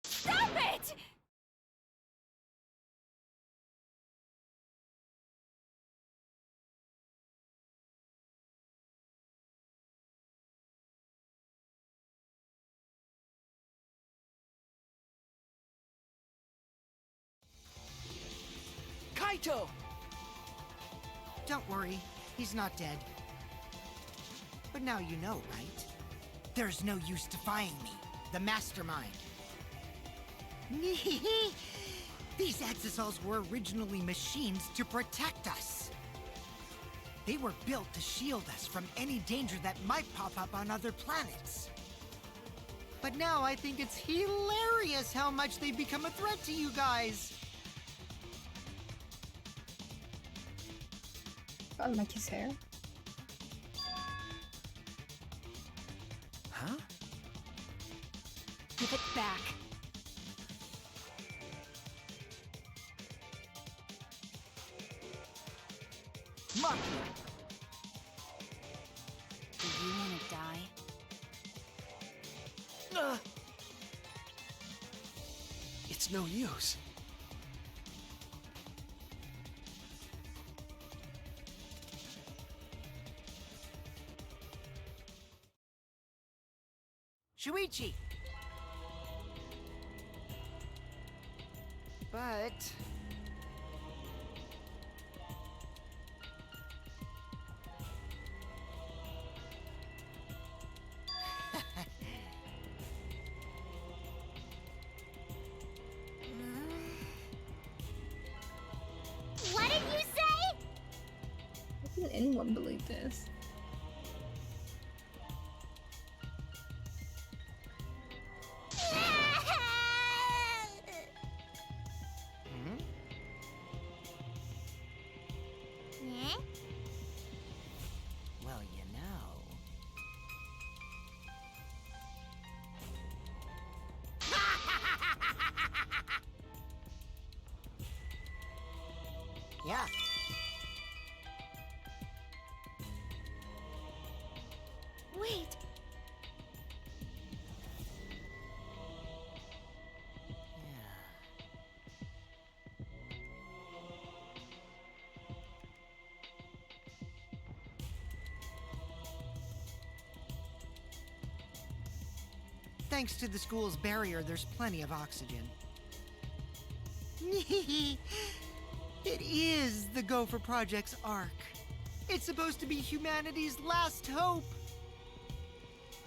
Stop it! Kaito! Don't worry, he's not dead. But now you know, right? There's no use defying me, the mastermind. These exosols were originally machines to protect us. They were built to shield us from any danger that might pop up on other planets. But now I think it's hilarious how much they've become a threat to you guys. I like his hair. Huh? Give it back. Maki! Do you want to die? It's no use. Shuichi! But... What did you say? How can anyone believe this? Eh? Well, you know... Yeah. Wait. Thanks to the school's barrier, there's plenty of oxygen. It is the Gopher Project's Ark. It's supposed to be humanity's last hope.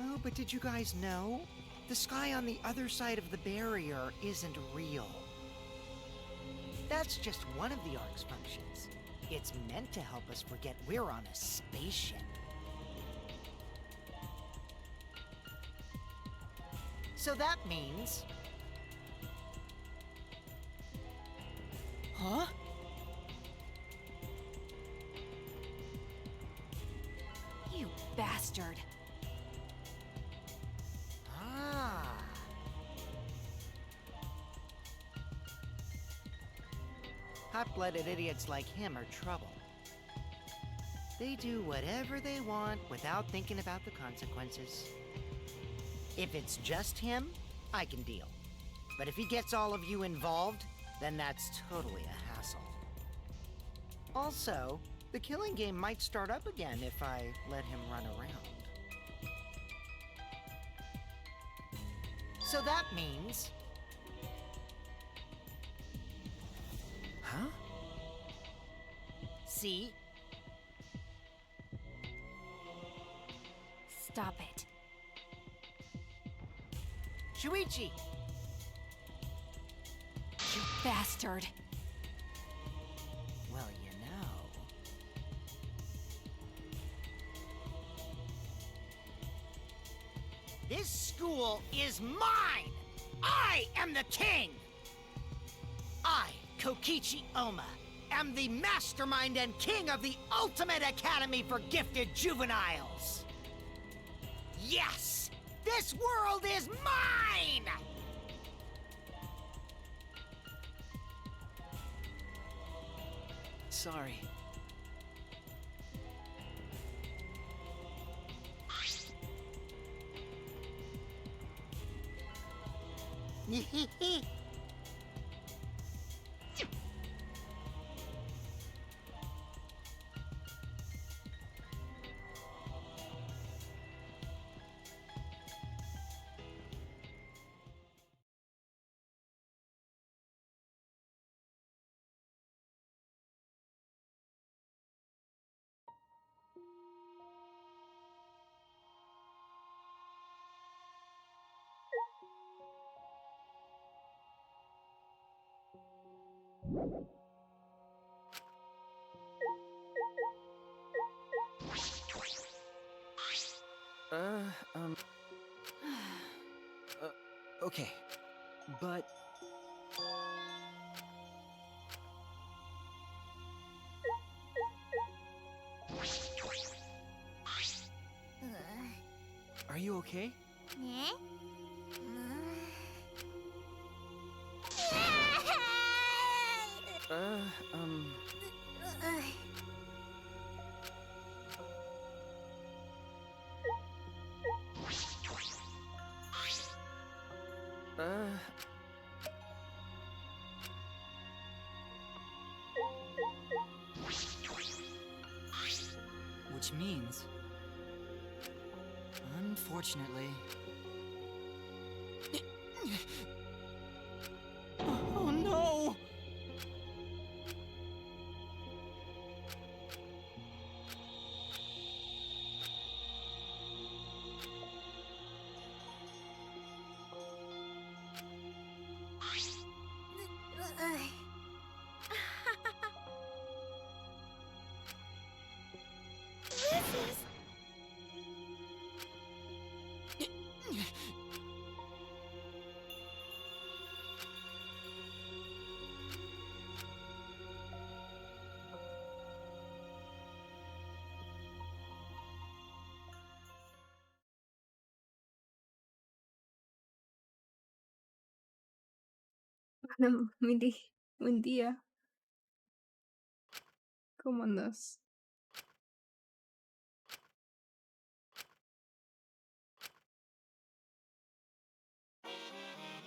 Oh, but did you guys know? The sky on the other side of the barrier isn't real. That's just one of the Ark's functions. It's meant to help us forget we're on a spaceship. So that means... Huh? You bastard. Ah. Hot-blooded idiots like him are trouble. They do whatever they want without thinking about the consequences. If it's just him, I can deal. But if he gets all of you involved, then that's totally a hassle. Also, the killing game might start up again if I let him run around. So that means... Huh? See? Stop it. Shuichi! You bastard. Well, you know... This school is mine! I am the king! I, Kokichi Oma, am the mastermind and king of the ultimate academy for gifted juveniles! Yes! This world is mine! Sorry. Okay. But... Are you okay? Eh? Which means... Unfortunately... Oh no! Bueno, buen día. ¿Cómo andas?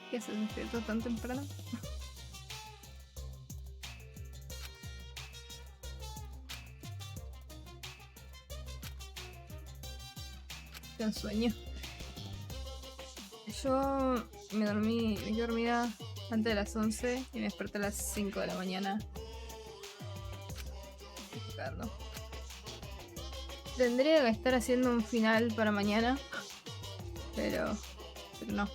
¿Qué haces despierto tan temprano? Qué sueño. Yo me quedé dormida antes de las 11 y me desperté a las 5 de la mañana. Buscarlo. Tendría que estar haciendo un final para mañana, pero no.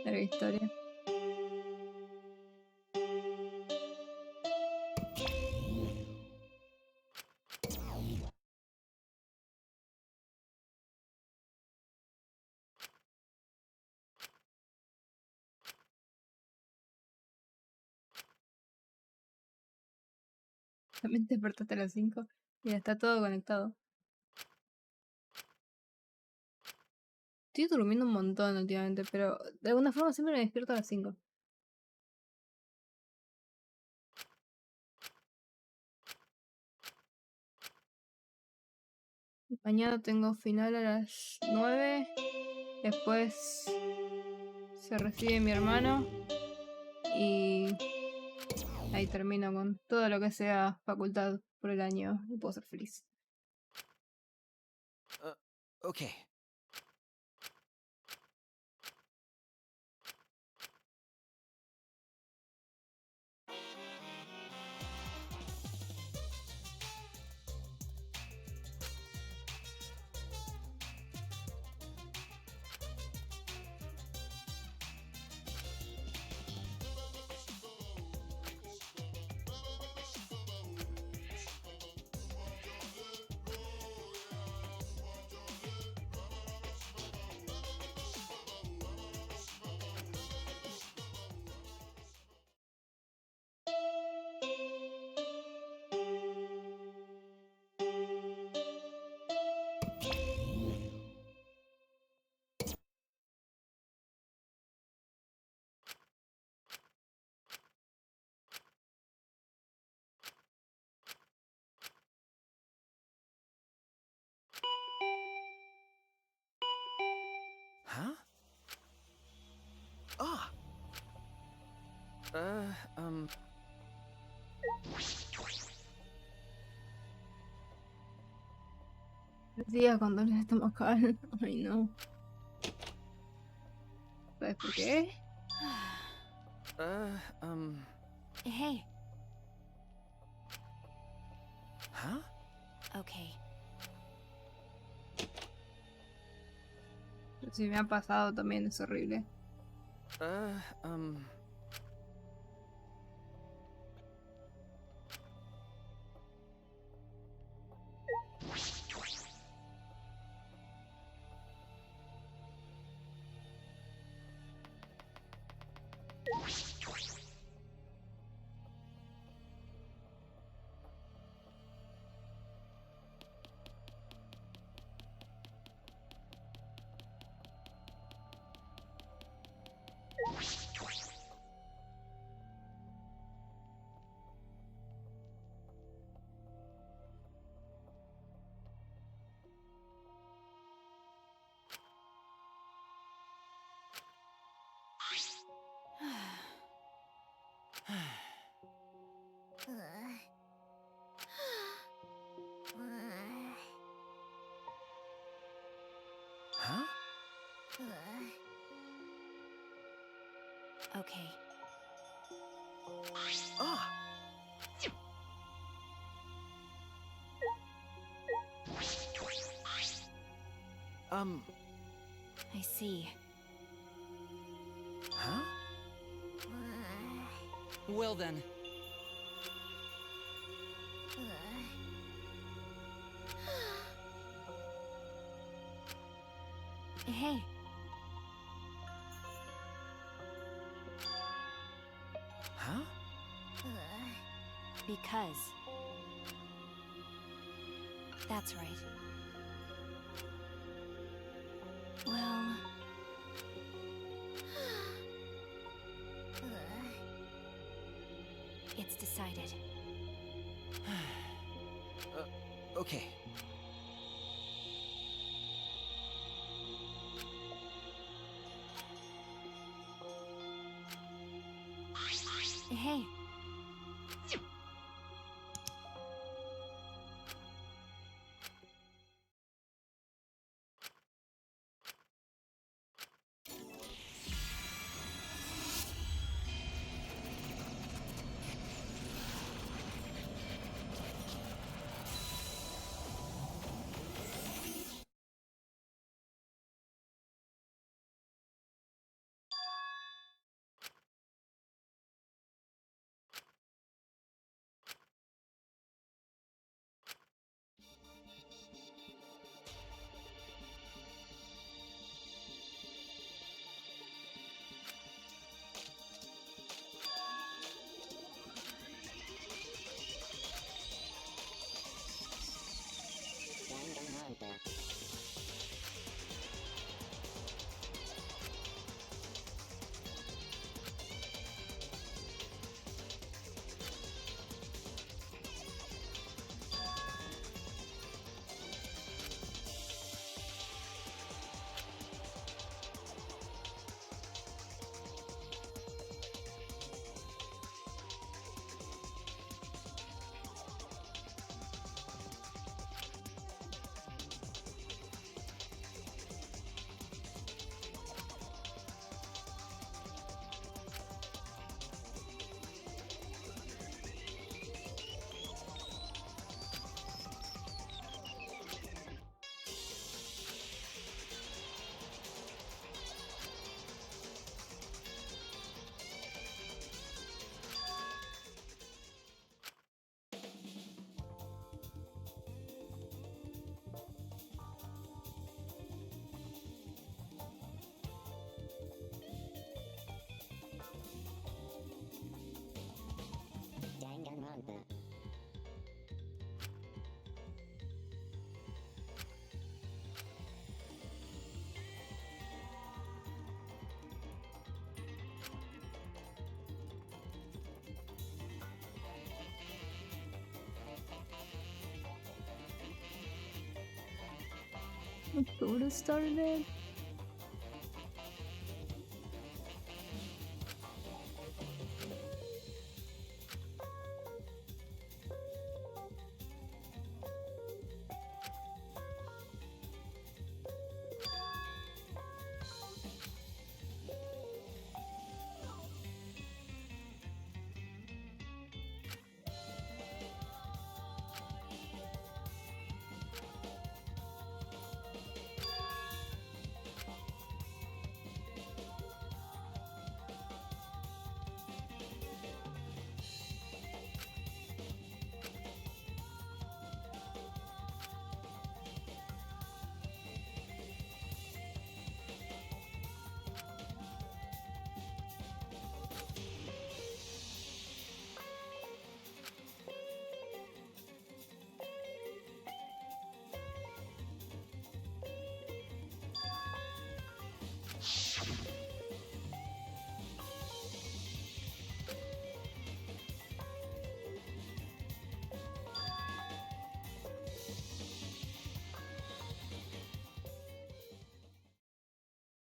Larga historia. También te despertaste a las 5. Mira, está todo conectado. Estoy durmiendo un montón últimamente, pero de alguna forma siempre me despierto a las 5. Mañana tengo final a las 9. Después se recibe mi hermano. Y ahí termino con todo lo que sea facultad por el año y puedo ser feliz. Okay. Decía con dolor estomacal. Ay, no. ¿Sabes por qué? Hey, Huh? okay. Si me ha pasado también, es horrible. Huh? Okay. Ah! I see. Huh? Well then. Hey, Huh? because. That's right. Well. It's decided. Okay. Hey. Danganronpa. October started.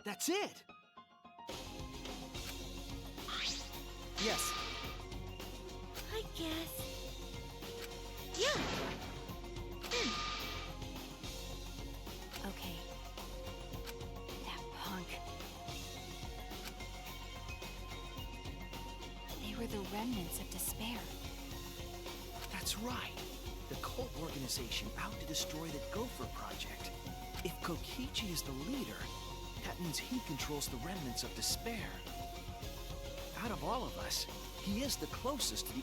That's it. Yes. I guess. Yeah. Okay. That punk. They were the remnants of despair. That's right. The cult organization out to destroy the Gopher Project. If Kokichi is the leader, that means he controls the remnants of despair. Out of all of us, he is the closest to the...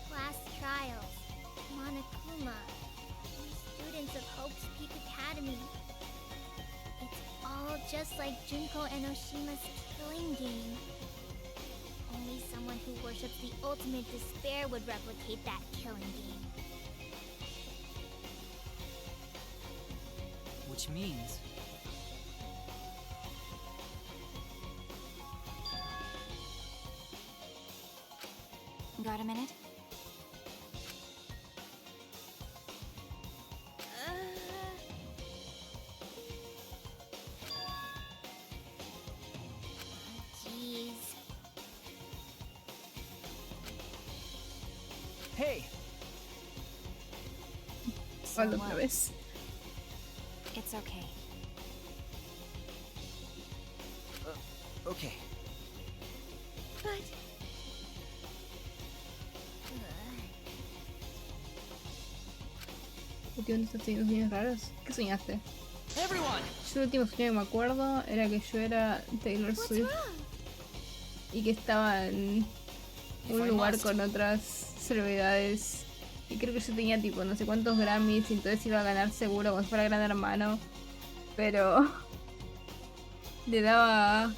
Class trials. Monokuma. Students of Hope's Peak Academy. It's all just like Junko Enoshima's killing game. Only someone who worships the ultimate despair would replicate that killing game. Which means... Got a minute? Jeez. Hey! Hola otra vez. It's okay. Okay. But... ¿Últimamente estás teniendo sueños raros? ¿Qué soñaste? Everyone! Yo el último sueño que me acuerdo era que yo era Taylor What's Swift wrong? y que estaba en un lugar con otras celebridades. Y creo que yo tenía tipo no sé cuántos Grammys y entonces iba a ganar seguro como si fuera Gran Hermano. Pero le daba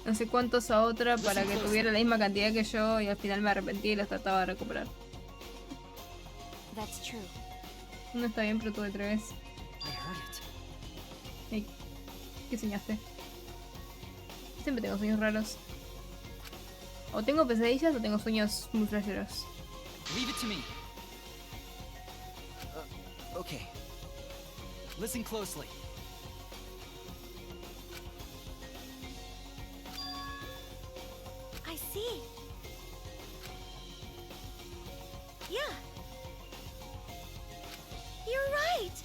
no sé cuántos a otra para que tuviera la misma cantidad que yo y al final me arrepentí y los trataba de recuperar. That's true. Uno está bien, pero tuve 3. I heard it. Hey, ¿qué soñaste? Siempre tengo sueños raros. O tengo pesadillas o tengo sueños muy flasheros. Leave it to me. Okay. Listen closely. I see. Yeah. You're right.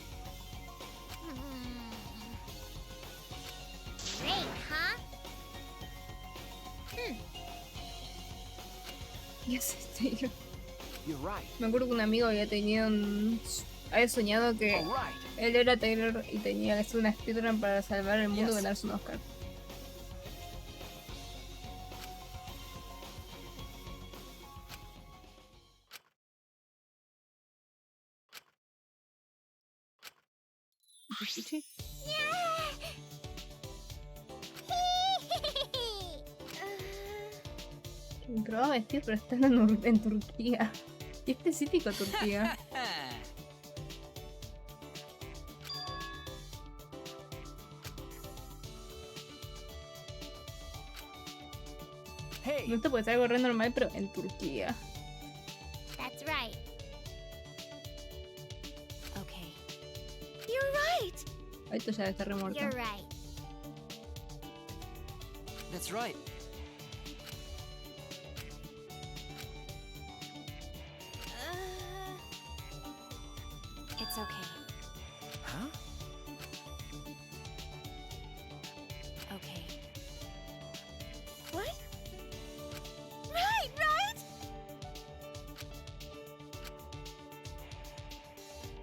Great, huh? Yes, Taylor. You're right. Me acuerdo que un amigo había tenido había soñado que All right. él era Taylor y tenía que hacer una speedrun para salvar el mundo y Yes. ganarse un Oscar. ¿Te escuché? Me probaba vestir, pero están en Turquía. Qué específico Turquía. Hey! No te puede ser algo re normal, pero en Turquía. That's right. Okay. You're right. Esto ya debe estar re muerto. You're right. That's right. It's okay. Huh? Okay. What? Right, right?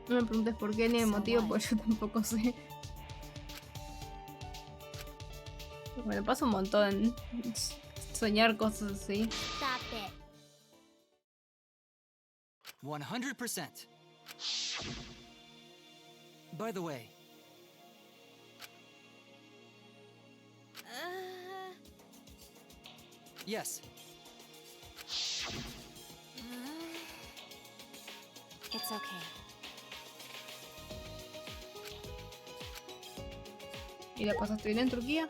No me preguntes por qué ni el So motivo, what? porque yo tampoco sé. Bueno, pasa un montón soñar cosas así. Stop it. 100%. By the way, yes, It's okay. ¿Y la pasaste bien en Turquía?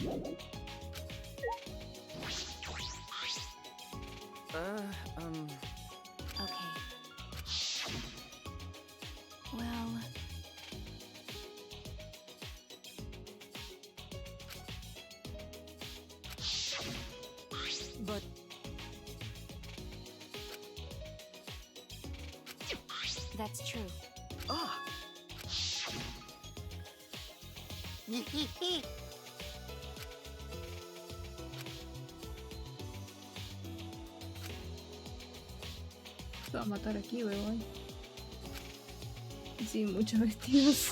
Okay. Well... But That's true. Ah, Te va a matar aquí, weón. Sí, muchos vestidos.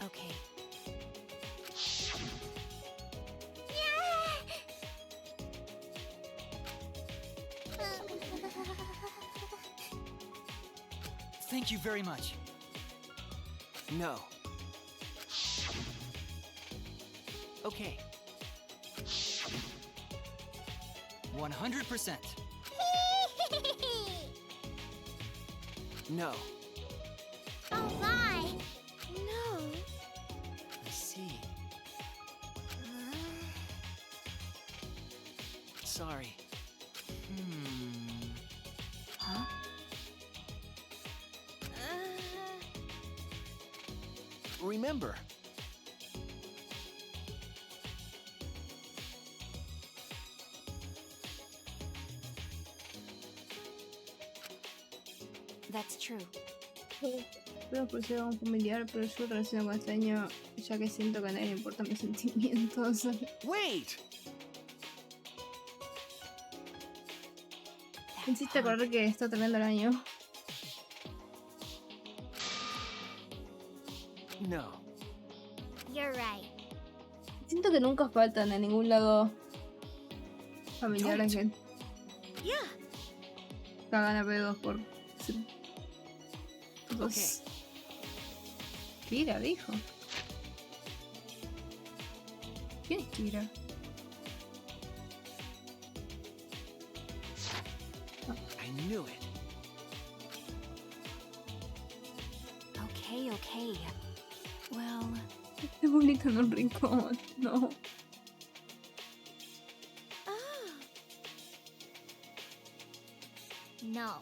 Okay. thank you very much. no. Okay. 100%. No. Oh my! No. I see. Sorry. Huh? Remember, That's true. Creo que sea un familiar, pero yo relaciono con este año ya que siento que a nadie le importan mis sentimientos. wait! That Insiste punk. acordar que está terminando el año. No. You're right. Siento que nunca faltan en ningún lado familiares que Yeah. cagan a pedos por ser todos. Kira dijo. ¿Quién es Kira? I knew it. Okay, okay. Well, Qué bonito en un rincón. No. Oh. No.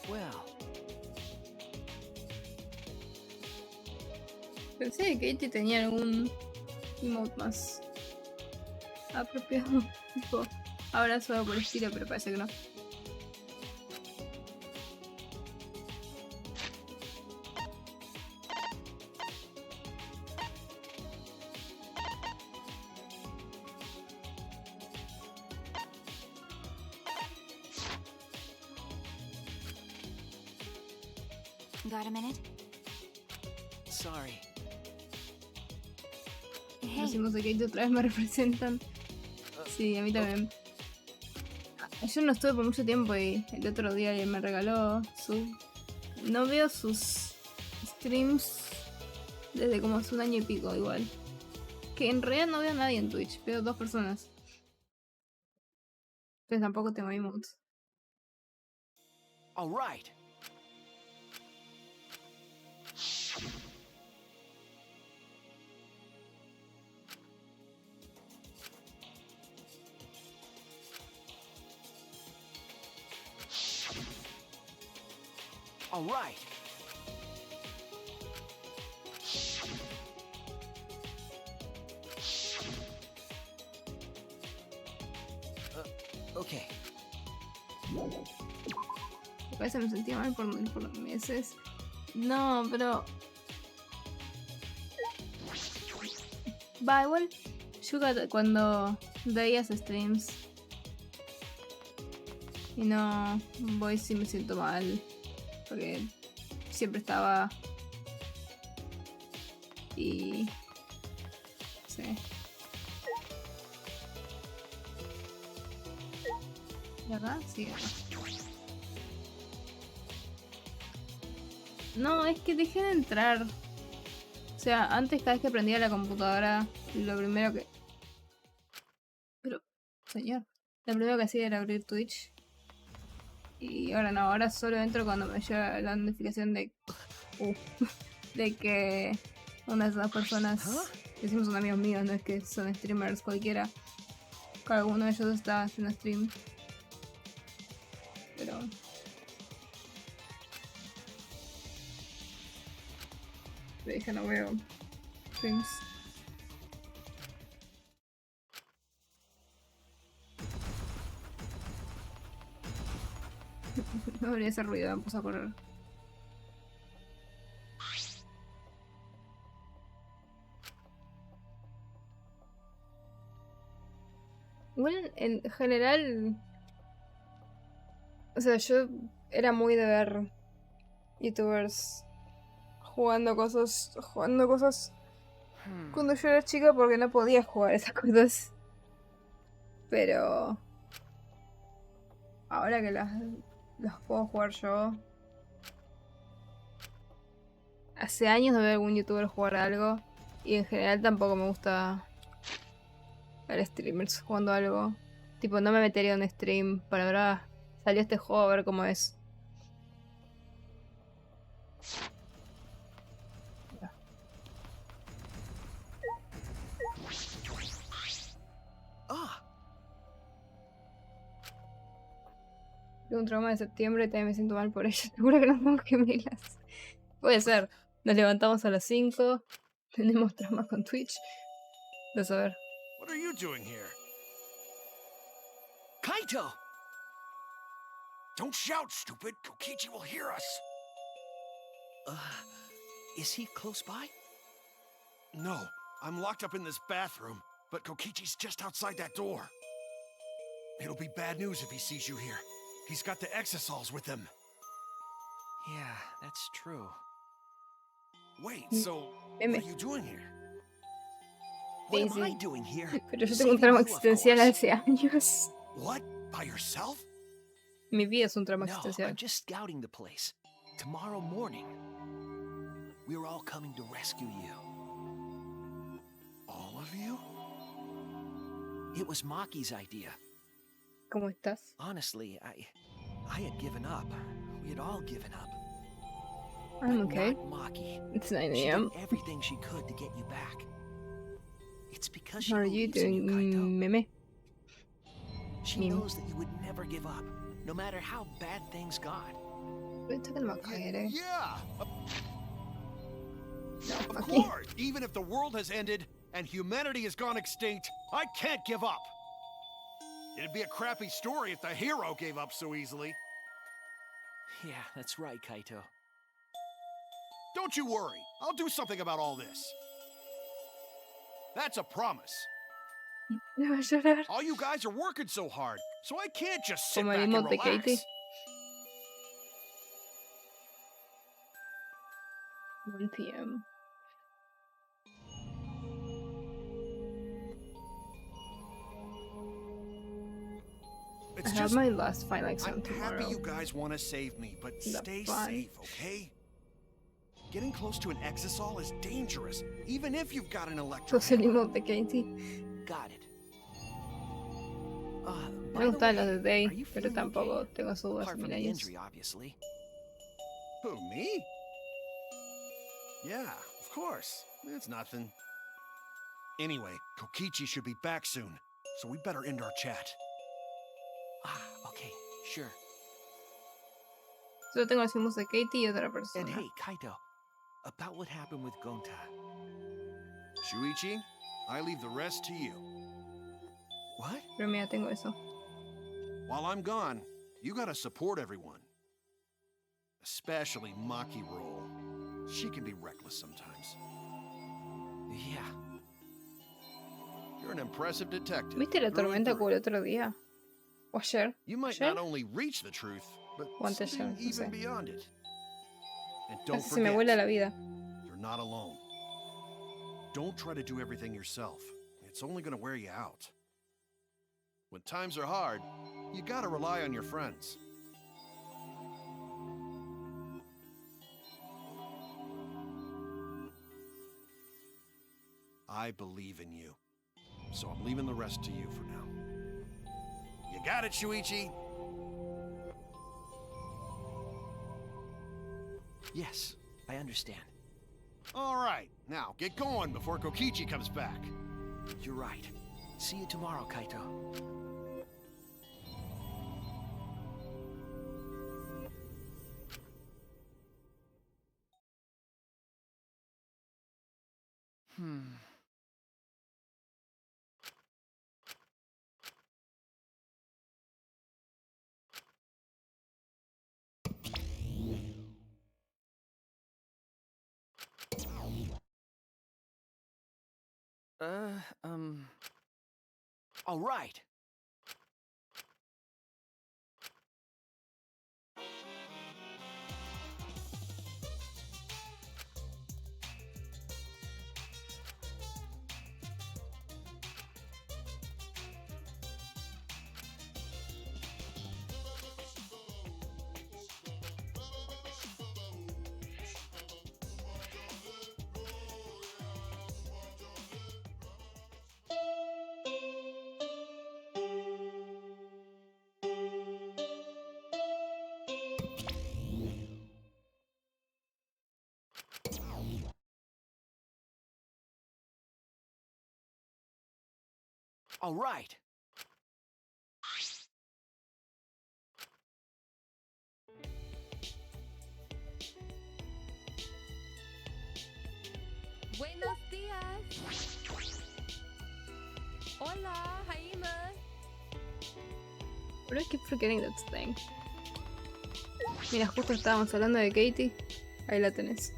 Well, Pensé que Katie tenía algún emote más apropiado. Tipo, abrazo por estilo, pero parece que no. got a minute? sorry. Hey, Decimos que Katie otra vez me representan. Sí, a mí también. Yo no estuve por mucho tiempo y el otro día alguien me regaló su... No veo sus streams desde como hace un año y pico igual. Que en realidad no veo a nadie en Twitch, veo 2 personas. Entonces tampoco tengo emotes. All right. All right. Okay. A veces me sentía mal por meses. No, pero... Va, igual yo cuando veías streams y no voy sí me siento mal porque siempre estaba y... sí. ¿Y acá? Sí, acá. No, es que dejé de entrar. O sea, antes cada vez que prendía la computadora, lo primero que... Pero, señor, lo primero que hacía era abrir Twitch. Y ahora no, ahora solo entro cuando me llega la notificación de... de que una de esas personas, decimos son amigos míos, no es que son streamers cualquiera. Cada uno de ellos está haciendo stream. Pero... le dije no veo streams. No debería hacer ruido, me puse a correr. Igual en general, o sea, yo era muy de ver youtubers jugando cosas cuando yo era chica porque no podía jugar esas cosas. Pero ahora que las puedo jugar yo, hace años no veo algún youtuber jugar algo y en general tampoco me gusta ver streamers jugando algo. Tipo, no me metería en un stream para ver, salió este juego a ver cómo es. Tengo un trauma de septiembre y también me siento mal por ella. Seguro que no somos gemelas. Puede ser. Nos levantamos a las 5. Tenemos traumas con Twitch. De saber. What are you doing here? Kaito! Don't shout, stupid. Kokichi will hear us. Is he close by? No, I'm locked up in this bathroom, but Kokichi's just outside that door. It'll be bad news if he sees you here. He's got the exosols with him. Yeah, that's true. Wait, so what are you doing here? What am I doing here? Pero yo tengo un trauma existencial hace años. What? By yourself? Mi vida es un trauma No, existencial. I'm just scouting the place. Tomorrow morning, we're all coming to rescue you. All of you? It was Maki's idea. ¿Cómo estás? Honestly, I had given up. We had all given up. I'm But okay. not Maki. It's 9 She a.m. did everything she could to get you back. It's because she How are you believes in you, doing, Kaito. meme? She Meme. knows that you would never give up, no matter how bad things got. We're talking about Kaede. Yeah, No, of fuck you. course. Even if the world has ended and humanity has gone extinct, I can't give up. It'd be a crappy story if the hero gave up so easily. Yeah, that's right, Kaito. Don't you worry. I'll do something about all this. That's a promise. Me va a llorar. All you guys are working so hard, so I can't just sit Como back el and emote de relax. Katie. One p.m. I It's have just, my last final I'm exam happy tomorrow. you guys want to save me, but That's stay fine. safe, okay? Getting close to an exisol is dangerous, even if you've got an electro. Sos el emote de Katie. Got it. Me gustan los de are Day, you pero feeling tampoco okay? tengo sus dudas Apart en from mil the años. injury, obviously. Who, me? Yeah, of course. It's nothing. Anyway, Kokichi should be back soon, so we better end our chat. Okay, sure. Solo tengo los emos de Katie y otra persona. And hey, Kaito, about what happened with Gonta. Shuichi, I leave the rest to you. What? Pero mira, tengo eso. While I'm gone, you gotta support everyone. Especially Maki Roll. She can be reckless sometimes. Yeah. You're an impressive detective. ¿Viste la through and tormenta que through. hubo el otro día? ¿O ayer? You might ¿Ayer? not only reach the truth, but O antes something ya, no even sé. beyond it. And don't Casi se me vuela la forget, vida. you're not alone. Don't try to do everything yourself. It's only gonna wear you out. When times are hard, you gotta rely on your friends. I believe in you. So I'm leaving the rest to you for now. You got it, Shuichi? Yes, I understand. All right, now get going before Kokichi comes back. You're right. See you tomorrow, Kaito. All right. All right. Buenos días. Hola, Jaime. Why do I keep forgetting that thing? Mira, justo estábamos hablando de Katie. Ahí la tenés.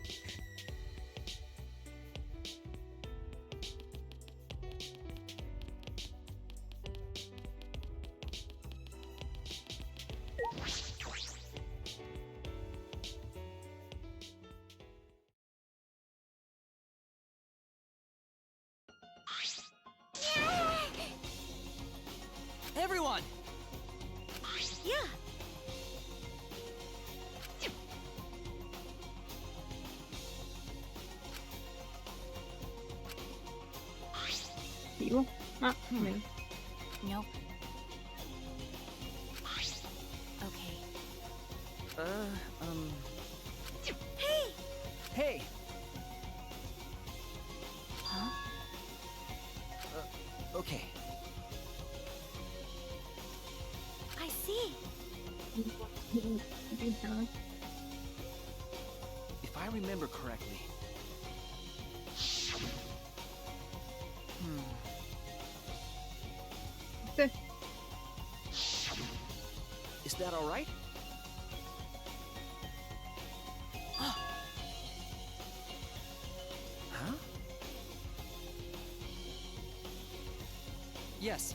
Everyone! Yeah. ¿Vivo? Ah, mira. Nope. Okay. Hey! Hey! Huh? Okay. I see. If I remember correctly... Okay. Is that all right? Huh? Yes.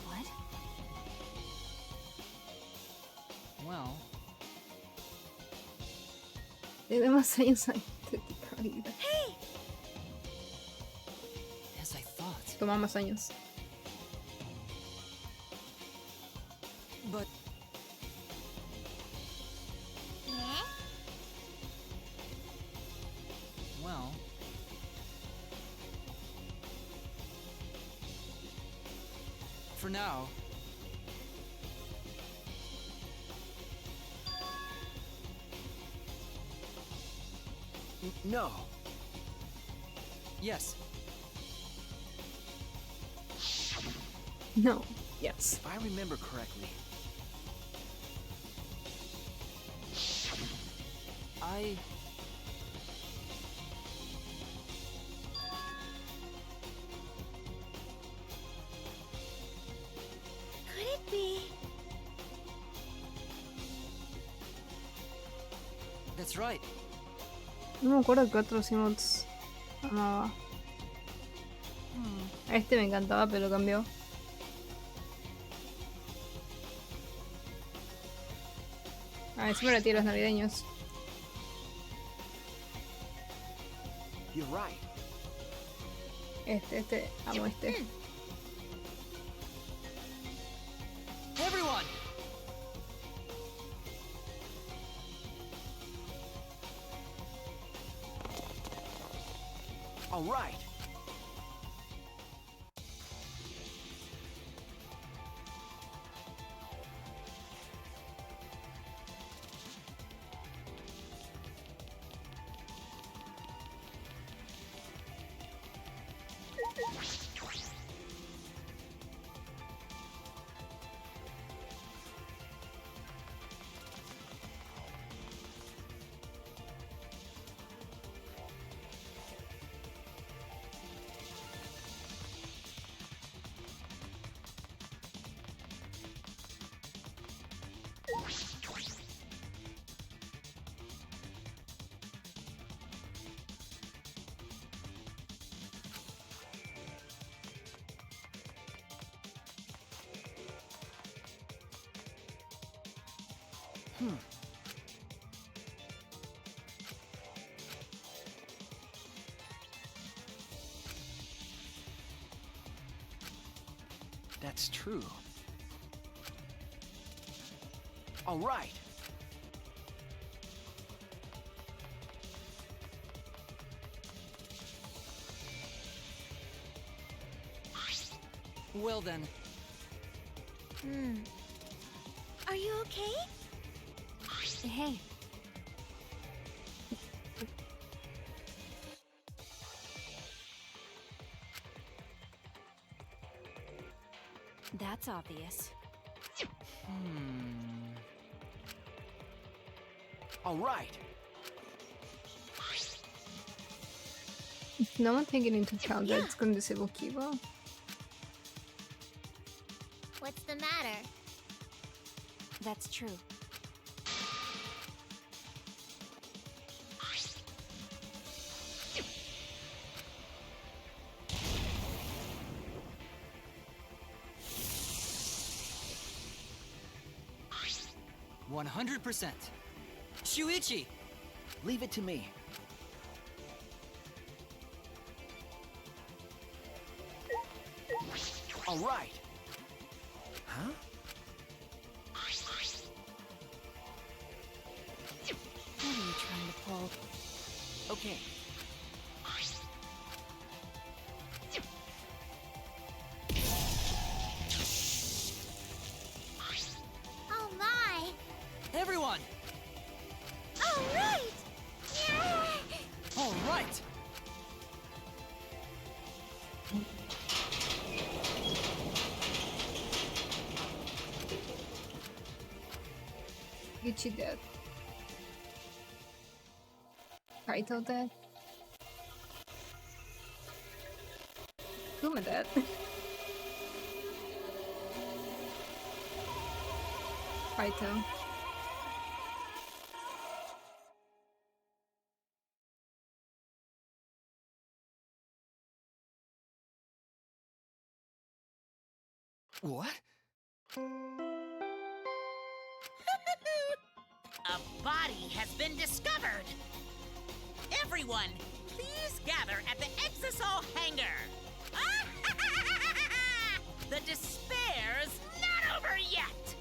What? Well... Tiene más años antes de tu vida. Hey! As I thought. Toma más años. But... Yeah? well... For now... No. Yes. No. Yes. If I remember correctly... I... Could it be? That's right. No me acuerdo qué otros emotes amaba. A este me encantaba, pero cambió. Ah, encima le tiro los navideños. You're right. Amo este. Everyone! All right. That's true. All right. Well then, Are you okay? Hey, that's obvious. All right. No one taking into account that it's going to disable Kibo. What's the matter? That's true. %100%. Shuichi! Leave it to me. All right. Huh? What are you trying to pull? Okay. Oh my! Everyone! All right! Yeah! All right! Ichi dead. Kaito dead. Kuma dead. Kaito. What? A body has been discovered! Everyone, please gather at the Exisol hangar! The despair's not over yet!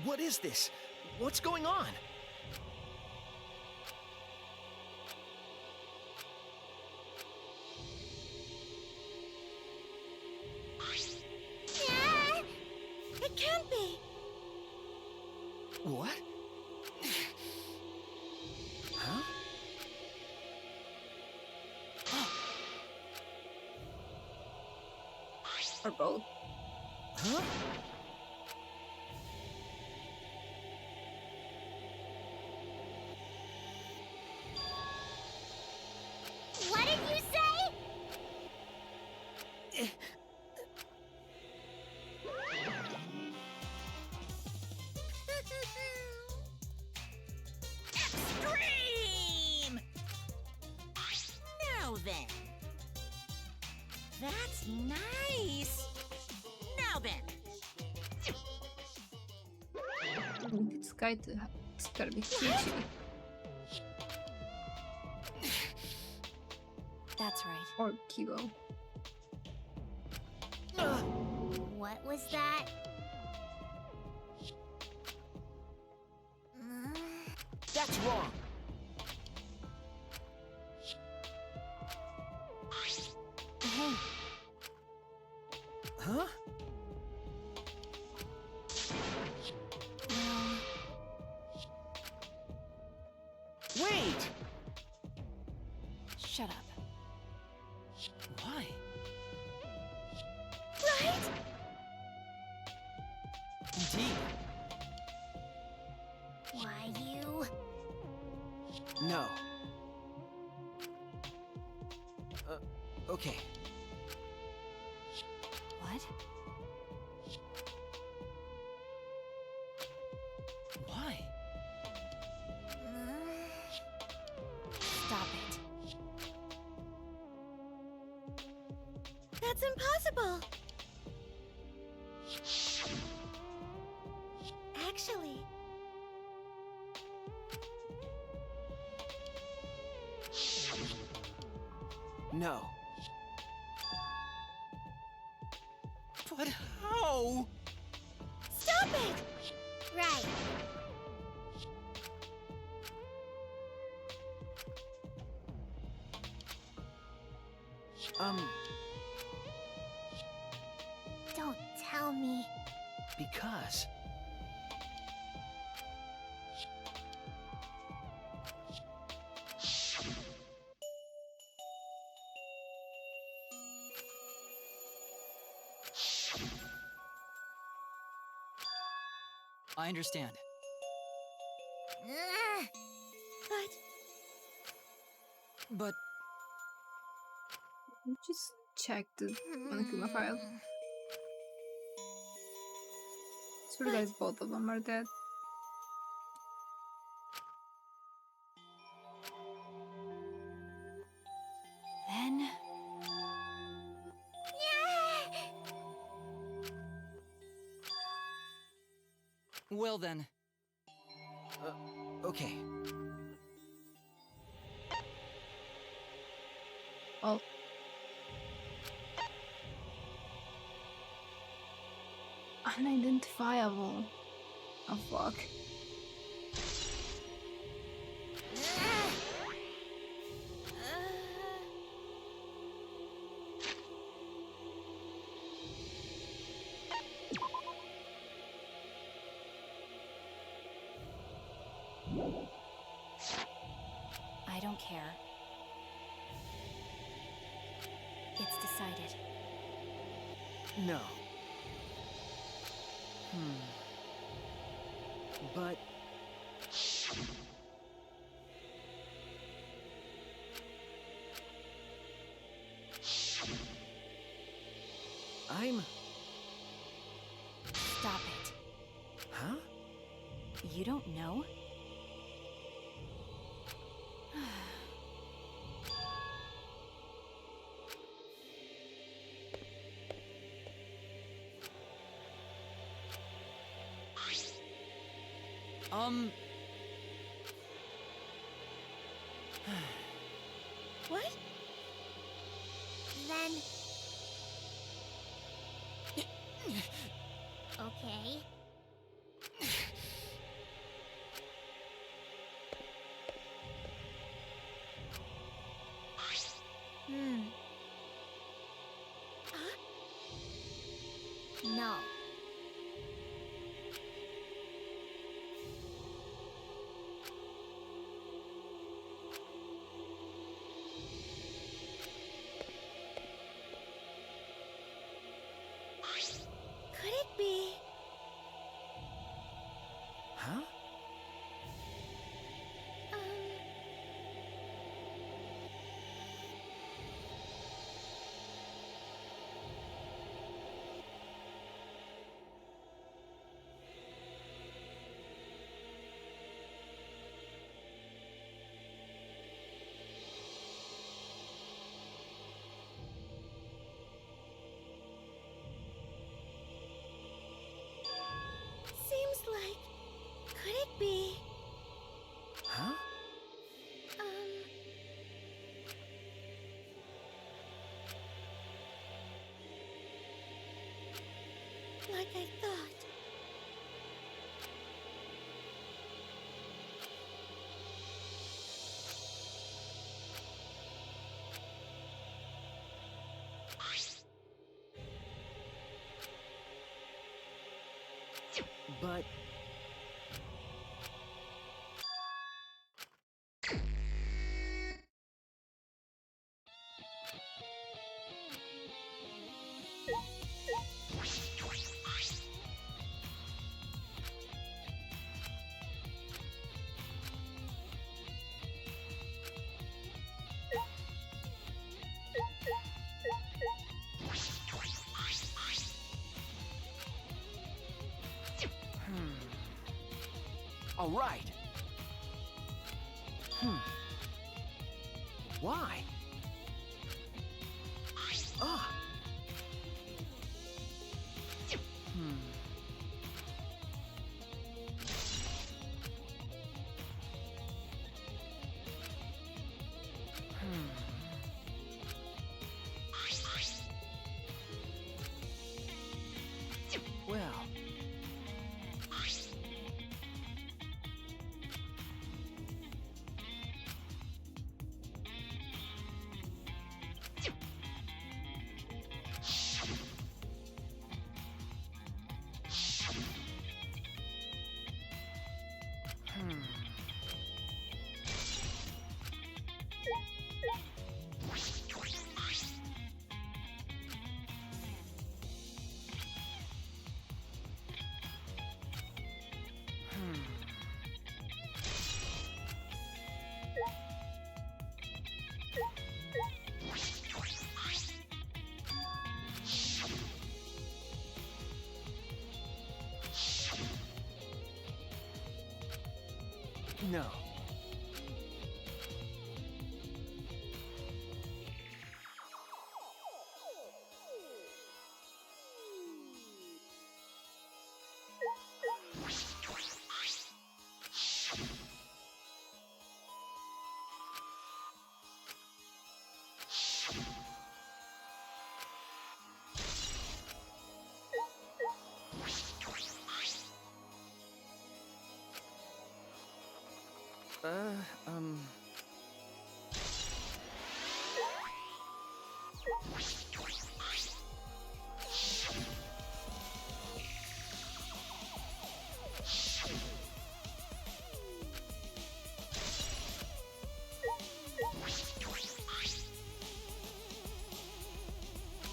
What is this? What's going on? Yeah! It can't be! What? Huh? Or both. Huh? What did you say? Extreme! Now then. That's nice. Now then. It's Kaito. It's gotta be Kichi. That's right. Or Kibo. What was that? That's wrong. Hey, Huh? well, Wait! shut up. Why? Right? Indeed. Why you? No. Okay. What? Why? Stop it. That's impossible. Actually, No. But how? stop it! Right. Don't tell me. Because. I understand. But But Just check the Monokuma file. Swear to guys, both of them are dead. Then, well then. Okay. Oh. Unidentifiable. Oh fuck. I don't care. It's decided. No. But. I'm. Stop it. Huh? You don't know? what? Then. Okay. No. Could it be? Huh? Seems like. Could it be? Huh? like I thought. But all right. Why? Ah. Well. No. Um...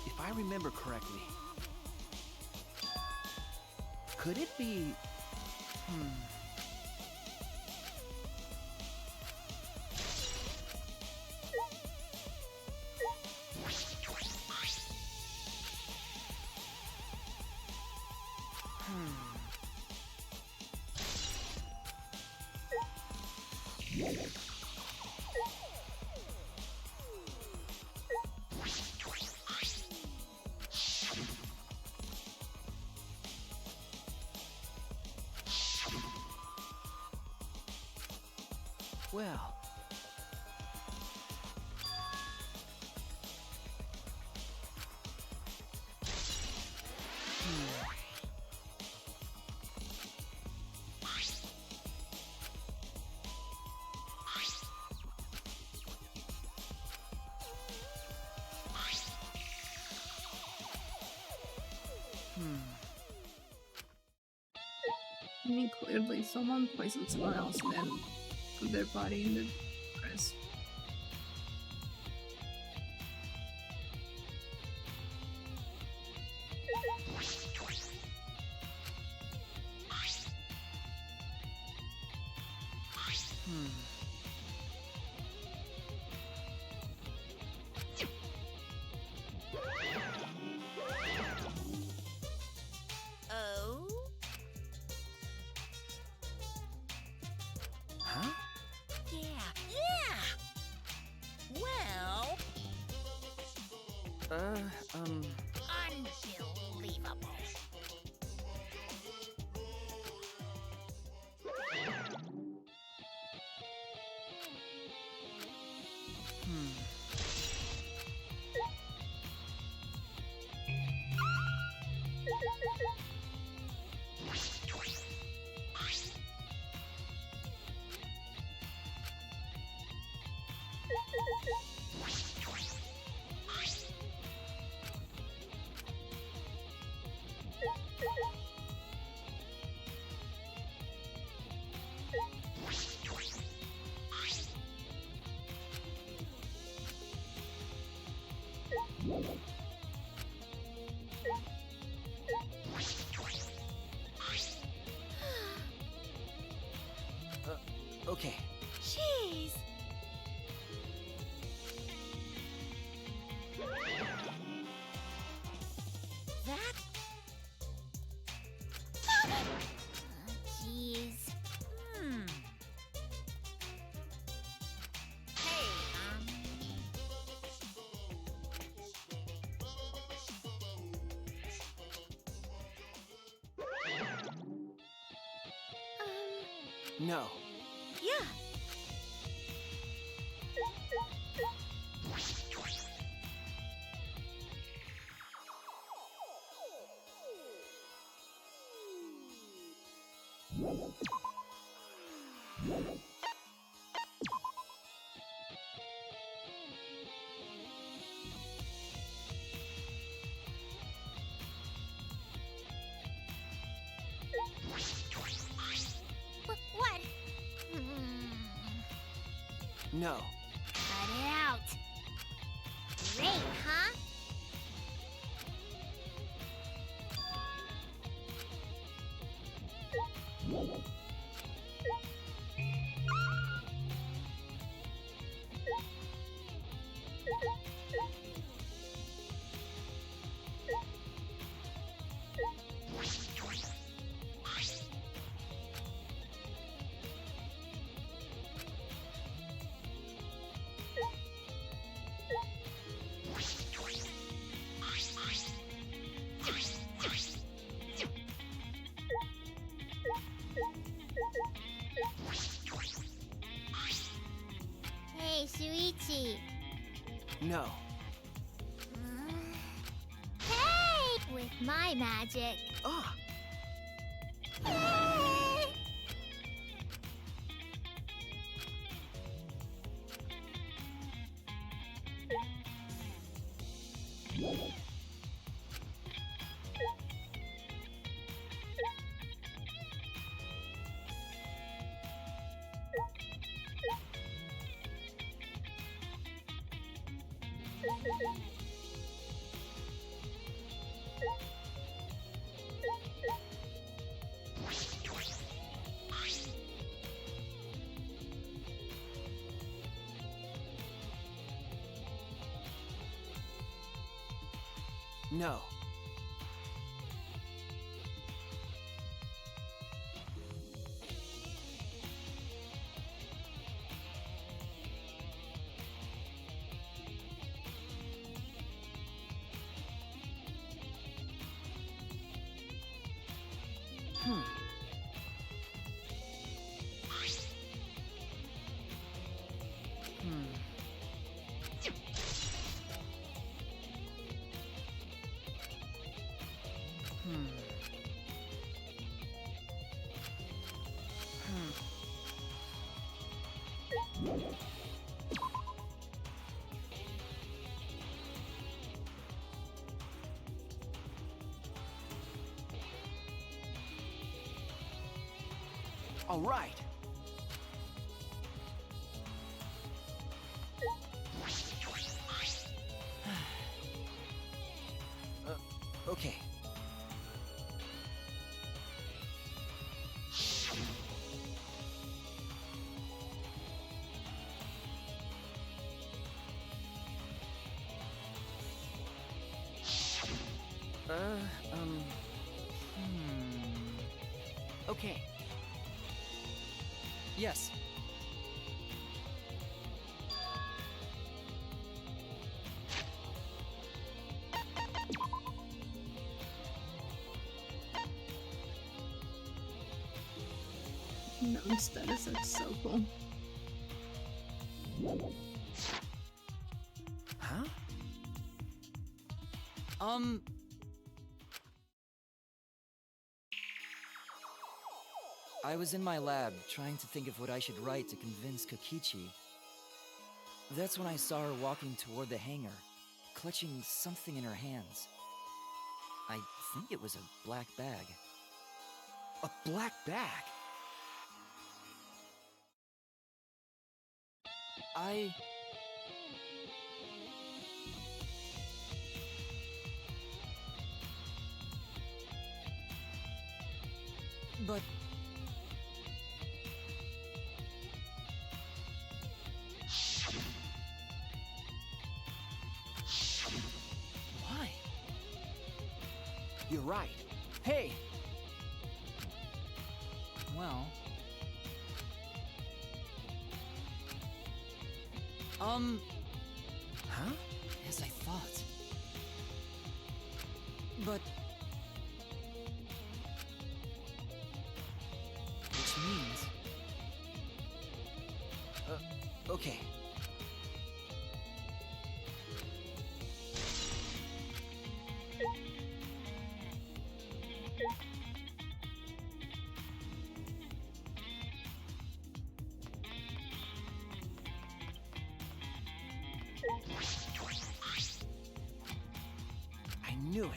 If I remember correctly, could it be... Well... I mean, clearly someone poisoned someone else and then put their body in the press. Oh? Huh? Yeah! Well, unbelievable. Okay. Jeez. That? Jeez. Hmm. Hey, No. yeah. What? No. Cut it out. Great, huh? Hey, Shuichi. No. Hey! With my magic. Ah! Hey! No. Hmm. Hmm. Hmm. All right. Okay. Okay. Yes. Non-stars, that's so cool. Huh? I was in my lab trying to think of what I should write to convince Kokichi. That's when I saw her walking toward the hangar, clutching something in her hands. I think it was a black bag. A black bag? But... Why? You're right. Hey! Well... Huh? As I thought. But... Which means... okay. I knew it.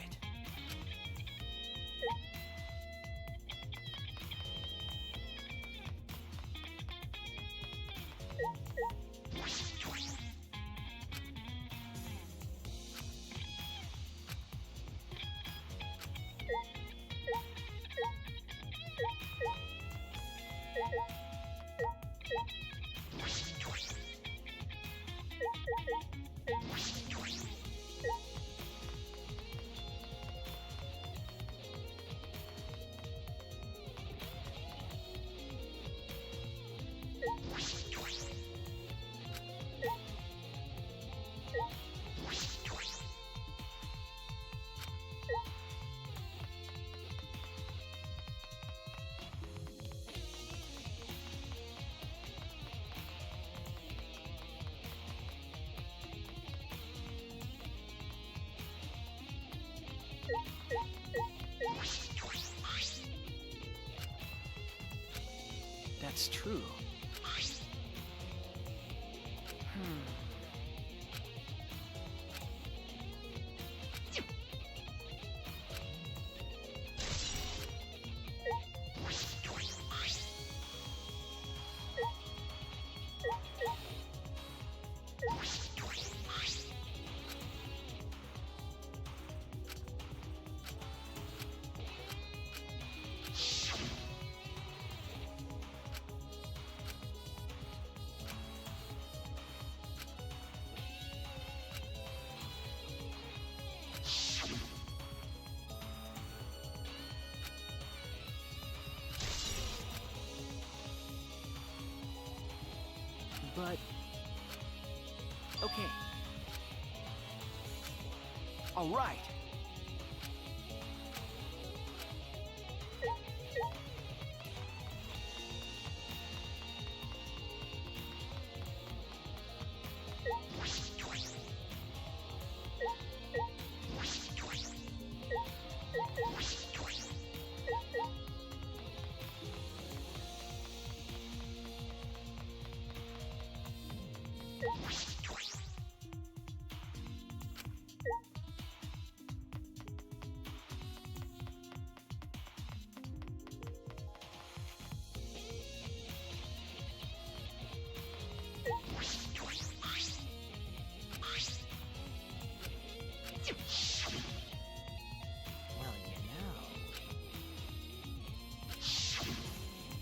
That's true. But... okay. All right. Well, you know.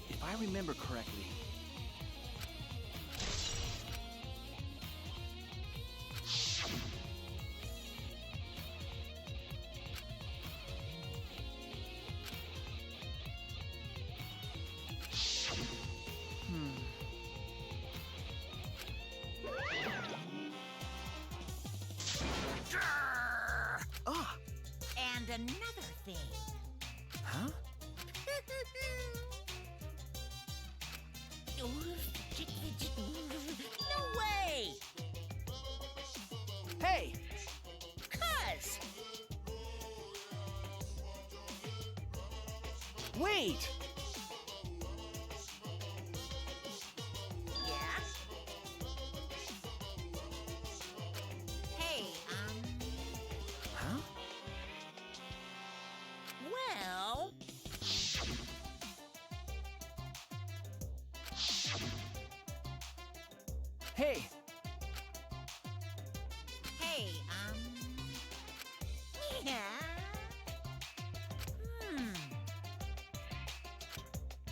If I remember correctly... Ah! And another thing. Huh? No way! Hey! 'Cause Wait! Hey, Hey, yeah.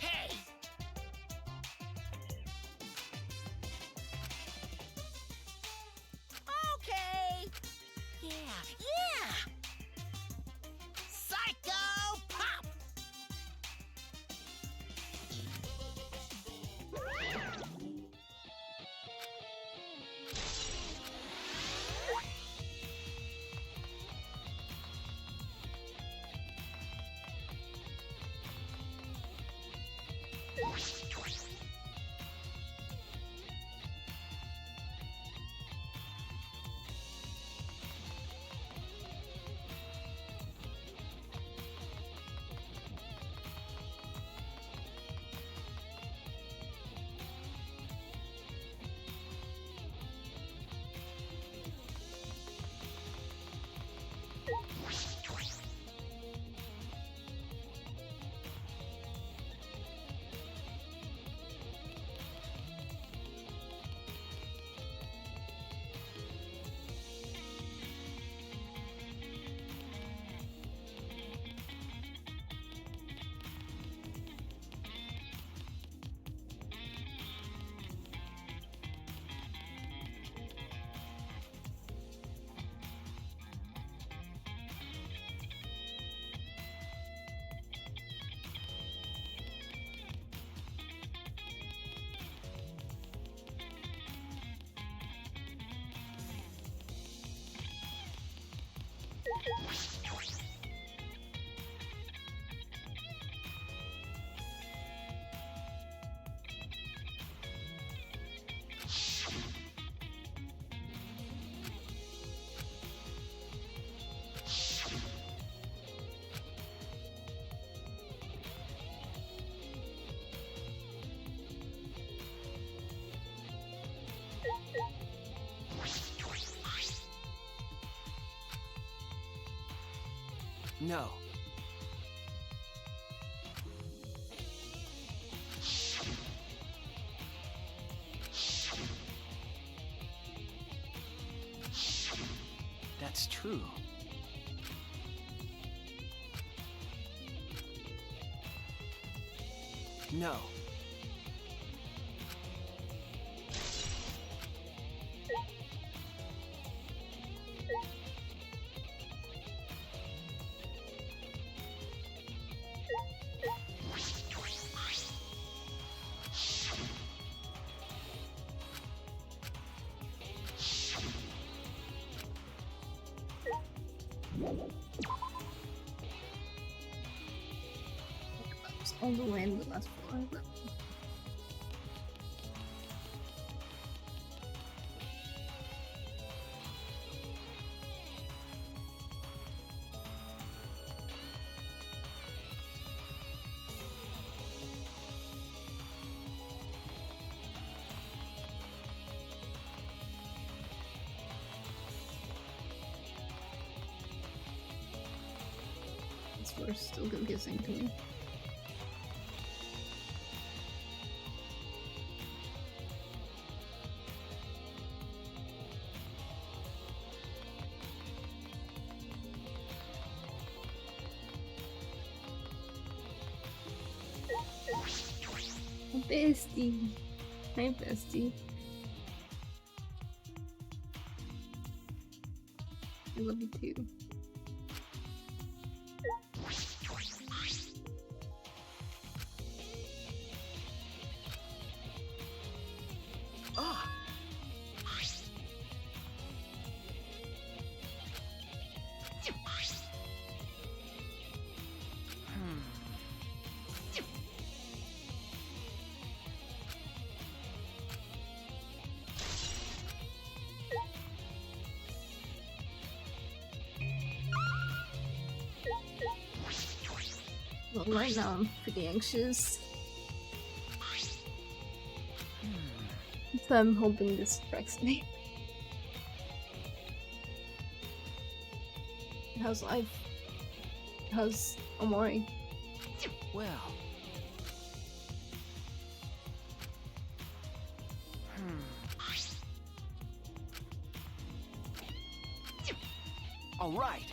Hey! Okay! Yeah! Psycho Pop! no. That's true. No. It's all the way in the last floor. This floor is still confusing to me. Bestie. Hi, bestie. I love you too. Ah! Well, right now I'm pretty anxious. So I'm hoping this strikes me. How's life? How's Omori? Well. All right.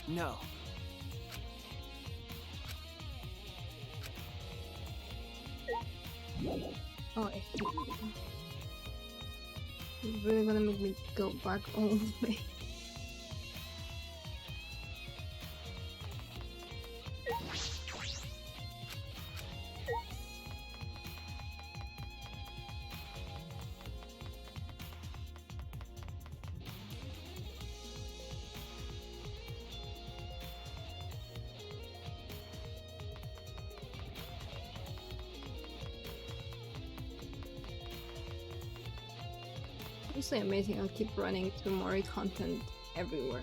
No. Oh, I hate you. You're really gonna make me go back all the way. It's so amazing. I'll keep running through more content everywhere.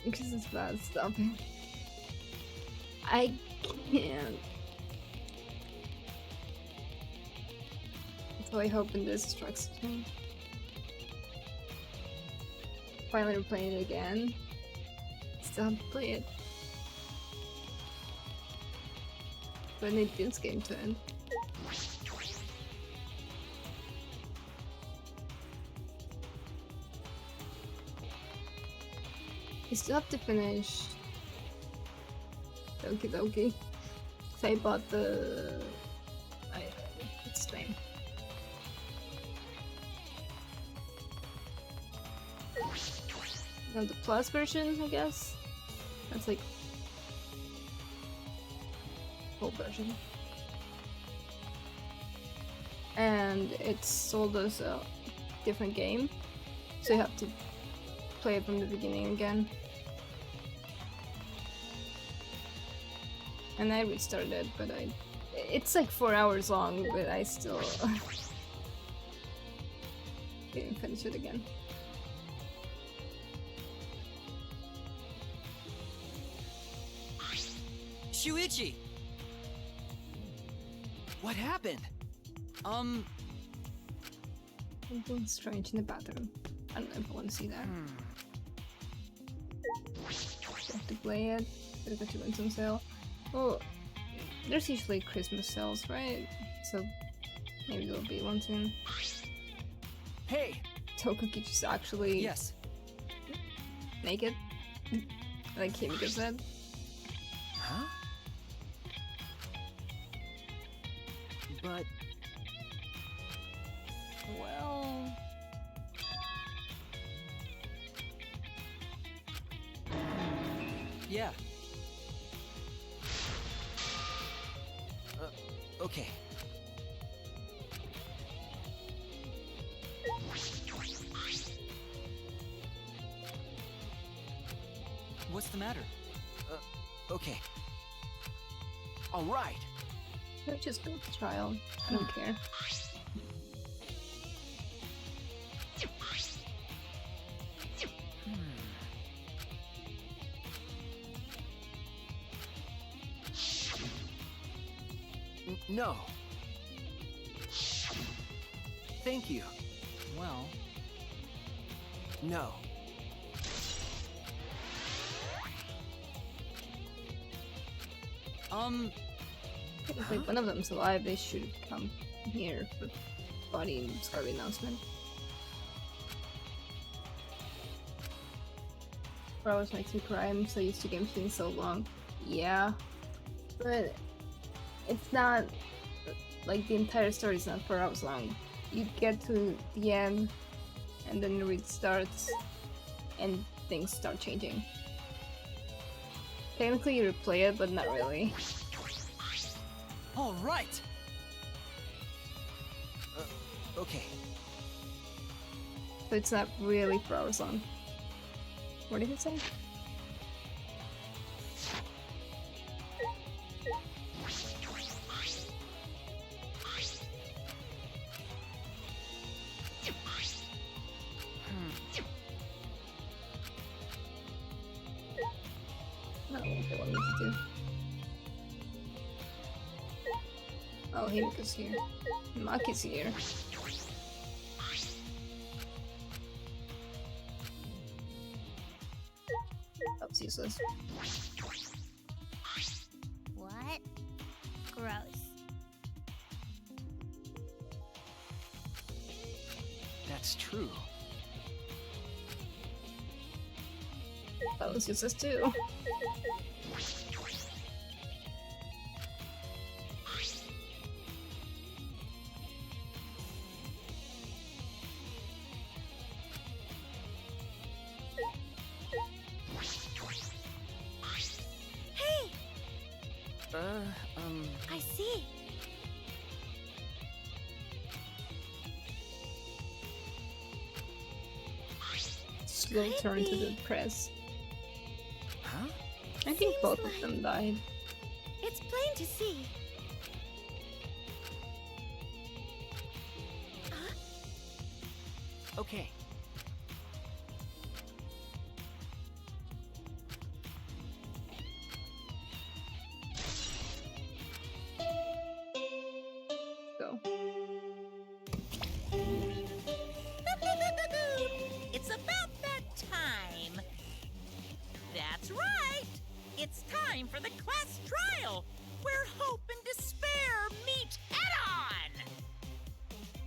Because it's bad stuff. I can't. So I hope in this strikes me. Finally replaying it again. Still have to play it. But I need this game to end. I still have to finish Doki Doki. So I bought the... what's the name? The plus version, I guess. That's like full version. And it's sold as a different game. So you have to play it from the beginning again. And I restarted it, but it's like 4 hours long, but I still didn't finish it again. Shuichi! What happened? Something strange in the bathroom. I don't know if I want to see that. Have to play it. Better go to win some sale. Oh, there's usually Christmas sales, right? So maybe there'll be one soon. Hey! Tokukichi's actually Yes. naked. Like Kimiko said. Huh? But... Well... Yeah. Okay. What's the matter? Okay. all right. Let's just go to trial. I don't care. No. Thank you. Well... No. If like one of them's alive, they should come here for body and Scarby announcement. 4 hours makes me cry. I'm so used to games being so long. Yeah, but it's not like the entire story is not 4 hours long. You get to the end, and then the read starts, and things start changing. Technically, you replay it, but not really. All right. Okay. So it's not really 4 hours long. What did it say? Not what they want me to do. Oh, Himiko's here. Maki's here. That was useless. What? Gross. That's true. That was useless too. Hey, Um, I see. Slow turn to the press. huh? I think Seems both like- of them died. It's plain to see. Okay. Go. It's about that time. That's right. It's time for the class trial, where hope and despair meet head-on.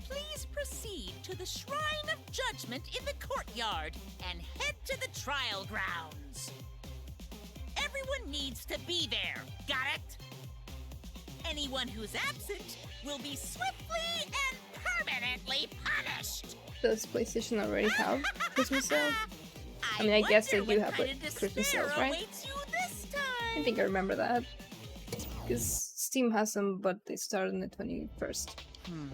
Please proceed to the Shrine of Judgment in the courtyard and head to the trial grounds. Everyone needs to be there. Got it? Anyone who's absent will be swiftly and permanently punished. Does PlayStation already have Christmas sales? I mean, I guess they wonder do what have, kind like, of Christmas despair sales, right? awaits you this I time. think I remember that. Because Steam has them, but they start on the 21st. Hmm.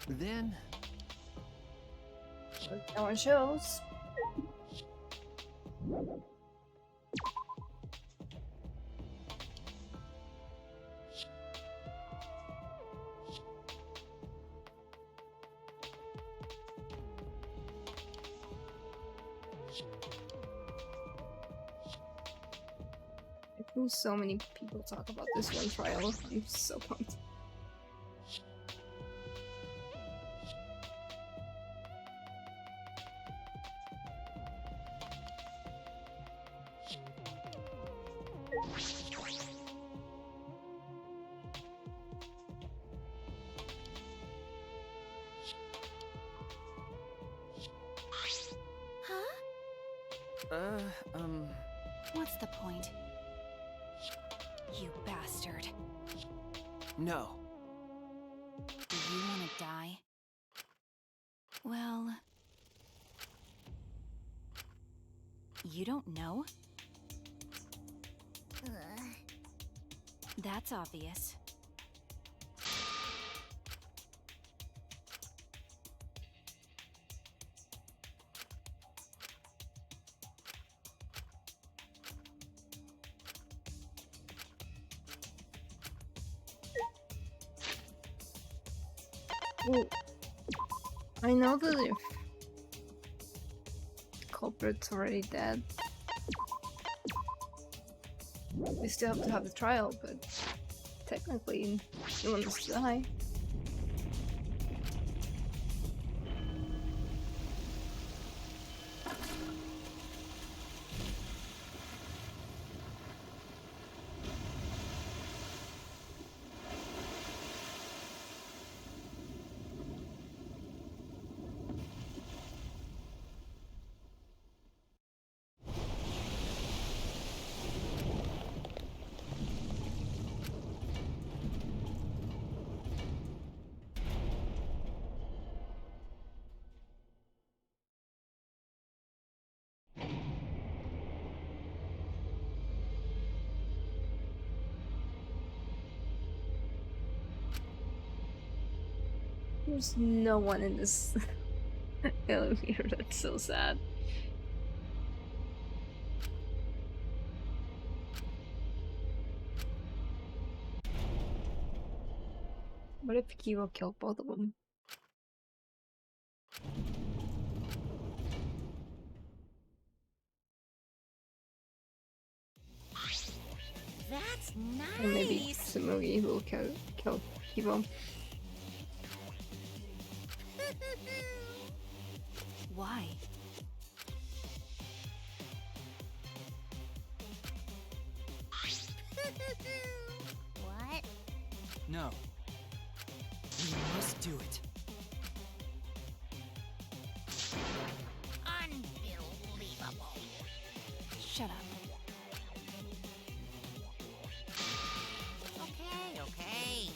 Then, No one shows. I feel so many people talk about this one trial. I'm so pumped. Huh? What's the point? You bastard. no. Do you want to die? Well... You don't know? Ugh. That's obvious. Ooh. I know that if the culprit's already dead, we still have to have the trial, but technically no one has to die. There's no one in this elevator. That's so sad. What if Kiwo killed both of them? Kogi will kill people. Why? What? No. We must do it. Unbelievable. Shut up. Okay, okay.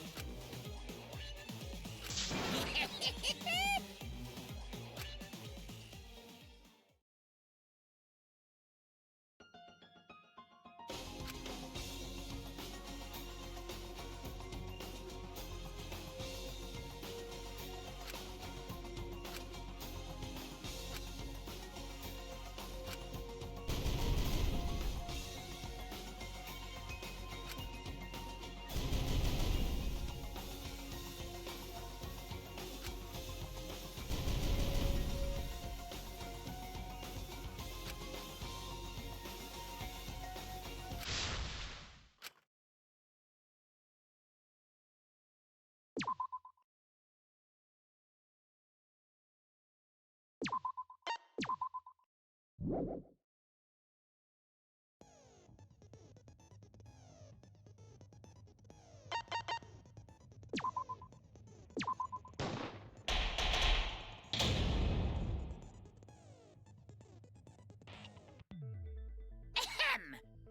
Ahem!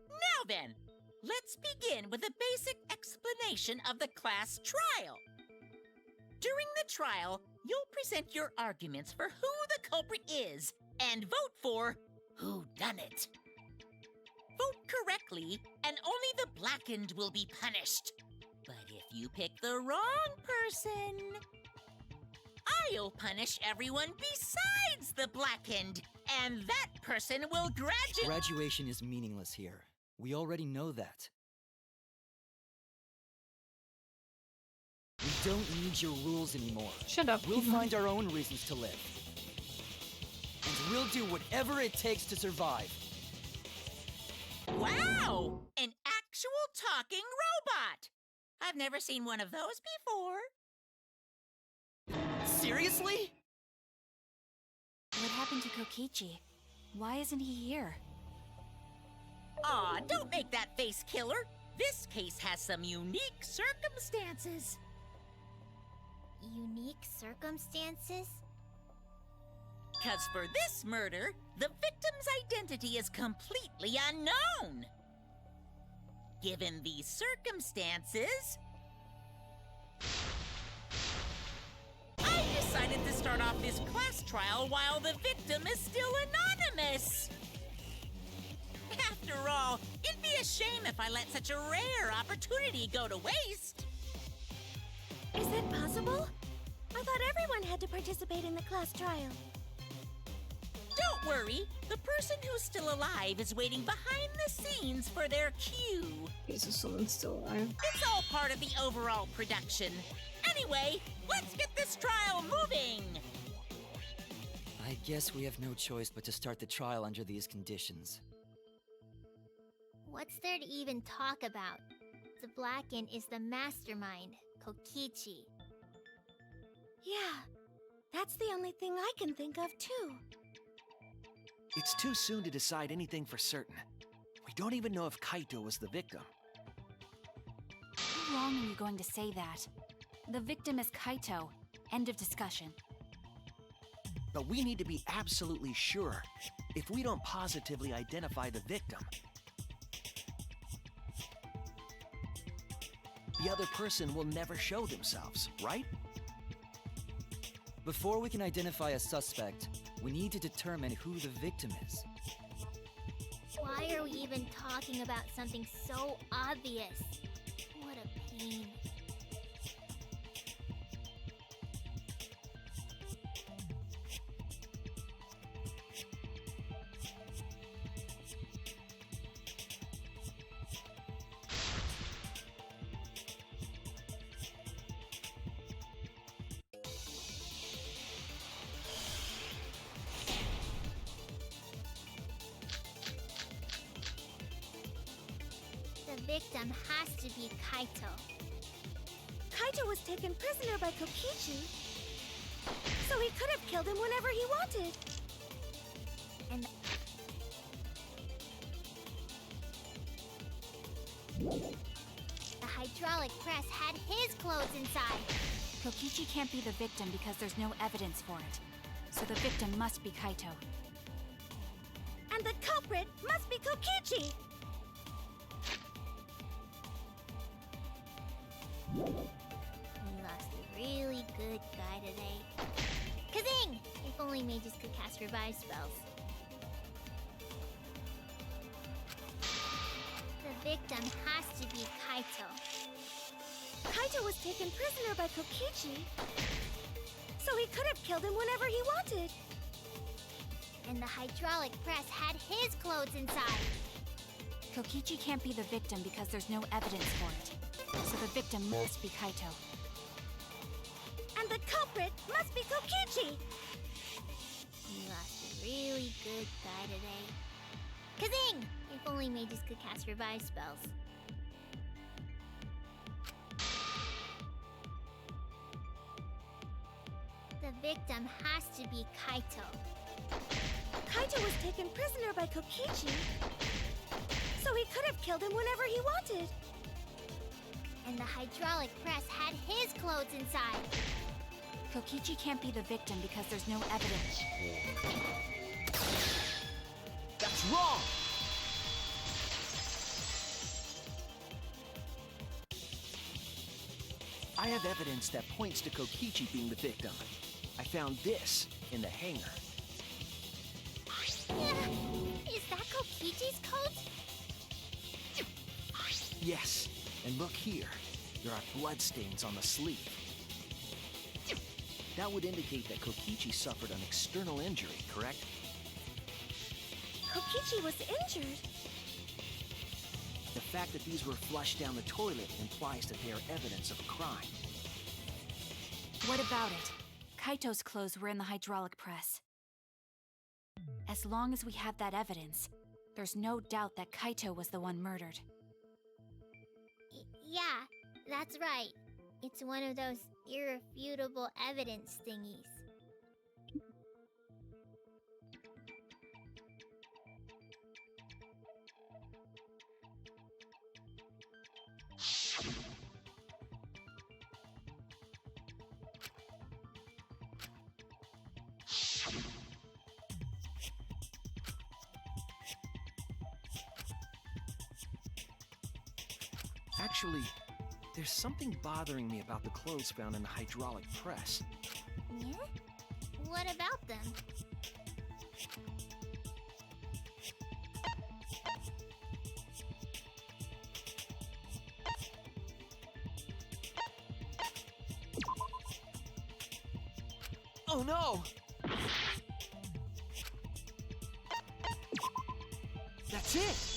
Now then, let's begin with a basic explanation of the class trial. During the trial, you'll present your arguments for who the culprit is and vote for who done it. Vote correctly, and only the blackened will be punished. But if you pick the wrong person, I'll punish everyone besides the blackened, and that person will graduate. Graduation is meaningless here. We already know that. We don't need your rules anymore. Shut up. We'll find our own reasons to live. And we'll do whatever it takes to survive. Wow! An actual talking robot! I've never seen one of those before. Seriously? What happened to Kokichi? Why isn't he here? Aw, don't make that face, killer. This case has some unique circumstances. Unique circumstances? 'Cause for this murder, the victim's identity is completely unknown. Given these circumstances, I decided to start off this class trial while the victim is still anonymous. After all, it'd be a shame if I let such a rare opportunity go to waste. Is that possible? I thought everyone had to participate in the class trial. Don't worry, the person who's still alive is waiting behind the scenes for their cue. Okay, so someone's still alive. It's all part of the overall production. Anyway, let's get this trial moving! I guess we have no choice but to start the trial under these conditions. What's there to even talk about? The Blacken is the mastermind, Kokichi. Yeah, that's the only thing I can think of too. It's too soon to decide anything for certain. We don't even know if Kaito was the victim. How long are you going to say that? The victim is Kaito. End of discussion. But we need to be absolutely sure. If we don't positively identify the victim, the other person will never show themselves, right? Before we can identify a suspect, we need to determine who the victim is. Why are we even talking about something so obvious? What a pain. The victim has to be Kaito. Kaito was taken prisoner by Kokichi, so he could have killed him whenever he wanted. And the hydraulic press had his clothes inside. Kokichi can't be the victim because there's no evidence for it. So the victim must be Kaito. And the culprit must be Kokichi! We lost a really good guy today. Kazing! If only mages could cast revive spells. The victim has to be Kaito. Kaito was taken prisoner by Kokichi, so he could have killed him whenever he wanted. And the hydraulic press had his clothes inside. Kokichi can't be the victim because there's no evidence for it. So the victim must be Kaito. And the culprit must be Kokichi! We lost a really good guy today. Kazing! If only mages could cast revive spells. The victim has to be Kaito. Kaito was taken prisoner by Kokichi, so he could have killed him whenever he wanted. And the hydraulic press had his clothes inside. Kokichi can't be the victim because there's no evidence. That's wrong! I have evidence that points to Kokichi being the victim. I found this in the hangar. Is that Kokichi's coat? Yes, and look here. There are bloodstains on the sleeve. That would indicate that Kokichi suffered an external injury, correct? Kokichi was injured. The fact that these were flushed down the toilet implies that they are evidence of a crime. What about it? Kaito's clothes were in the hydraulic press. As long as we have that evidence, there's no doubt that Kaito was the one murdered. Yeah, that's right. It's one of those irrefutable evidence thingies. Actually, there's something bothering me about the clothes found in the hydraulic press. Yeah? What about them? Oh no! That's it!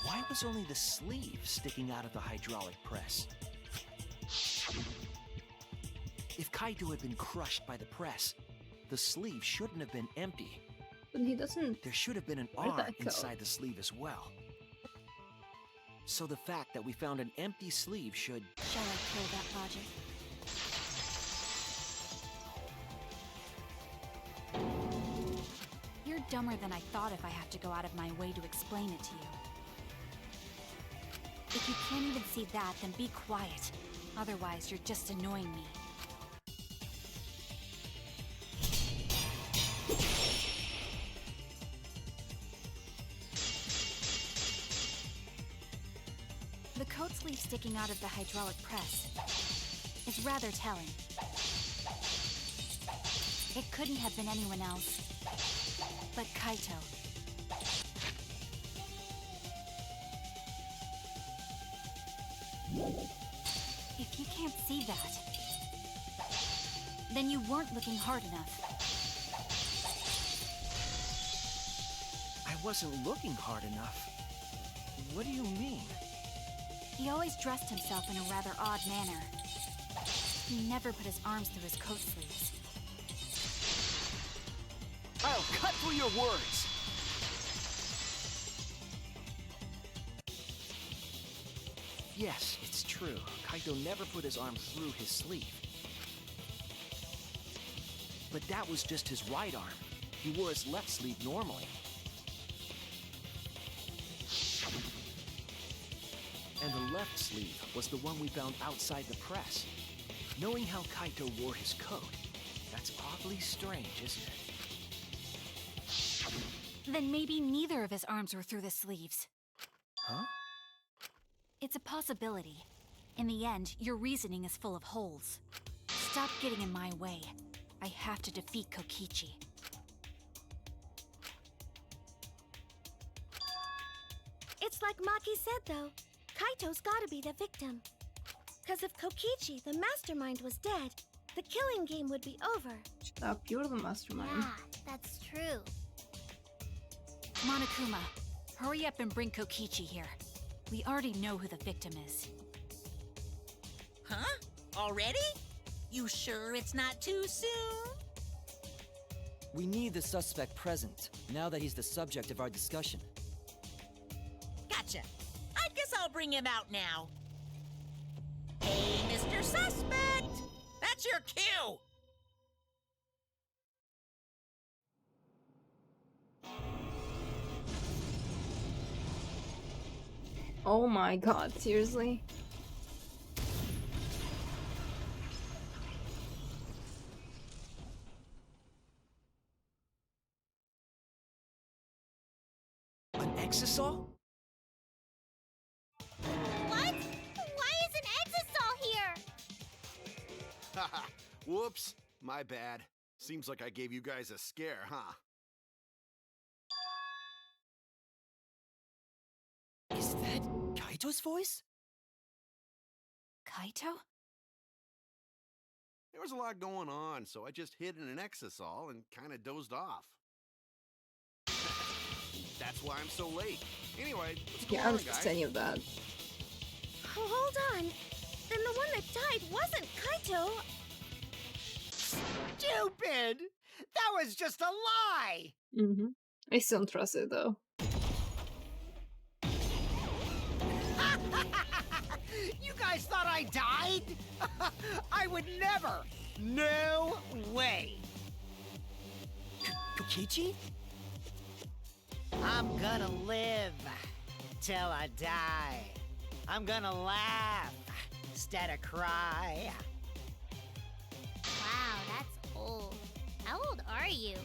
Why was only the sleeve sticking out of the hydraulic press? If Kaito had been crushed by the press, the sleeve shouldn't have been empty. But he doesn't. There should have been an Where'd arm that go? inside the sleeve as well. So the fact that we found an empty sleeve should... Shall I kill that logic? You're dumber than I thought if I have to go out of my way to explain it to you. If you can't even see that, then be quiet. Otherwise, you're just annoying me. The coat sleeve sticking out of the hydraulic press is rather telling. It couldn't have been anyone else but Kaito. If you can't see that, then you weren't looking hard enough. I wasn't looking hard enough. What do you mean? He always dressed himself in a rather odd manner. He never put his arms through his coat sleeves. I'll cut through your words! Yes, it's true. Kaito never put his arm through his sleeve. But that was just his right arm. He wore his left sleeve normally. And the left sleeve was the one we found outside the press. Knowing how Kaito wore his coat, that's awfully strange, isn't it? Then maybe neither of his arms were through the sleeves. Huh? It's a possibility. In the end, your reasoning is full of holes. Stop getting in my way. I have to defeat Kokichi. It's like Maki said, though. Kaito's gotta be the victim. Because if Kokichi, the mastermind, was dead, the killing game would be over. Shut up, you're the mastermind. Yeah, that's true. Monokuma, hurry up and bring Kokichi here. We already know who the victim is. Huh? Already? You sure it's not too soon? We need the suspect present, now that he's the subject of our discussion. Gotcha. I guess I'll bring him out now. Hey, Mr. Suspect! That's your cue! Oh my god, seriously? An exisal? What? Why is an exisal here? Haha, whoops. My bad. Seems like I gave you guys a scare, huh? Is that Kaito's voice? Kaito? There was a lot going on, so I just hid in an exisal and kind of dozed off. That's why I'm so late. Anyway, what's going Yeah, I on, don't guys? trust any of that. Oh, hold on. Then the one that died wasn't Kaito. Stupid! That was just a lie! Mm-hmm. I still don't trust it though. You guys thought I died? I would never! No way! Kokichi? I'm gonna live till I die. I'm gonna laugh instead of cry. Wow, that's old. How old are you?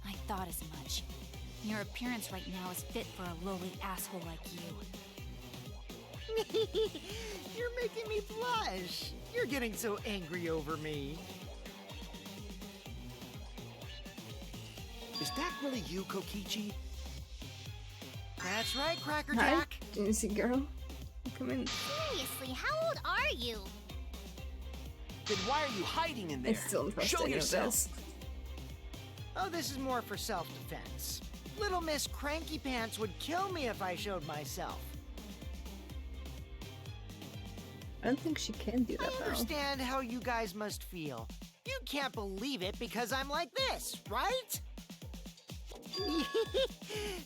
I thought as much. Your appearance right now is fit for a lowly asshole like you. You're making me blush. You're getting so angry over me. Is that really you, Kokichi? That's right, Hi, Crackerjack. Genesee girl. Come in. Seriously, how old are you? Then why are you hiding in I there? still don't trust Show any of yourself. this. Oh, this is more for self-defense. Little Miss Cranky Pants would kill me if I showed myself. I don't think she can do I that though. understand how you guys must feel. You can't believe it because I'm like this, right?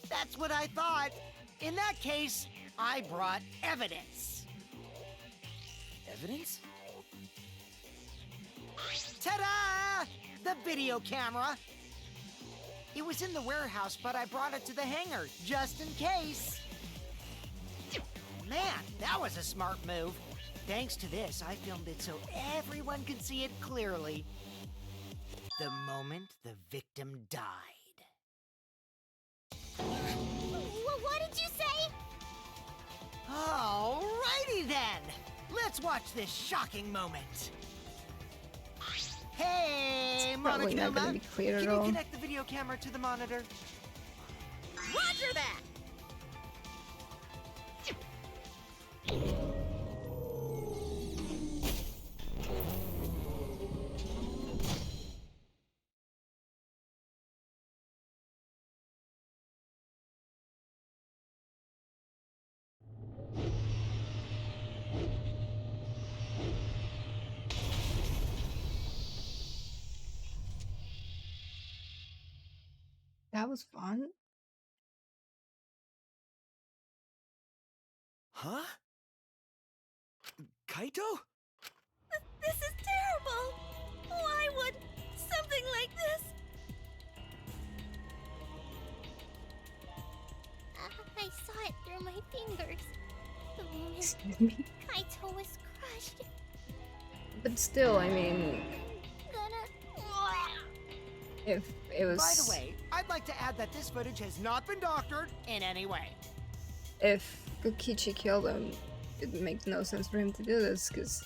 That's what I thought. In that case, I brought evidence. Evidence? Ta-da! The video camera. It was in the warehouse, but I brought it to the hangar, just in case. Man, that was a smart move. Thanks to this, I filmed it so everyone could see it clearly. The moment the victim died. What did you say? Alrighty then! Let's watch this shocking moment. Hey, It's probably not gonna Monokuma, be clear can at you all. connect the video camera to the monitor? Roger that! That was fun. Huh? Kaito? This is terrible! Why would something like this? I saw it through my fingers. The moment Excuse me. Kaito was crushed. But still, I mean, Gonna... if it was... By the way, I'd like to add that this footage has not been doctored in any way. If Kokichi killed him, it makes no sense for him to do this, because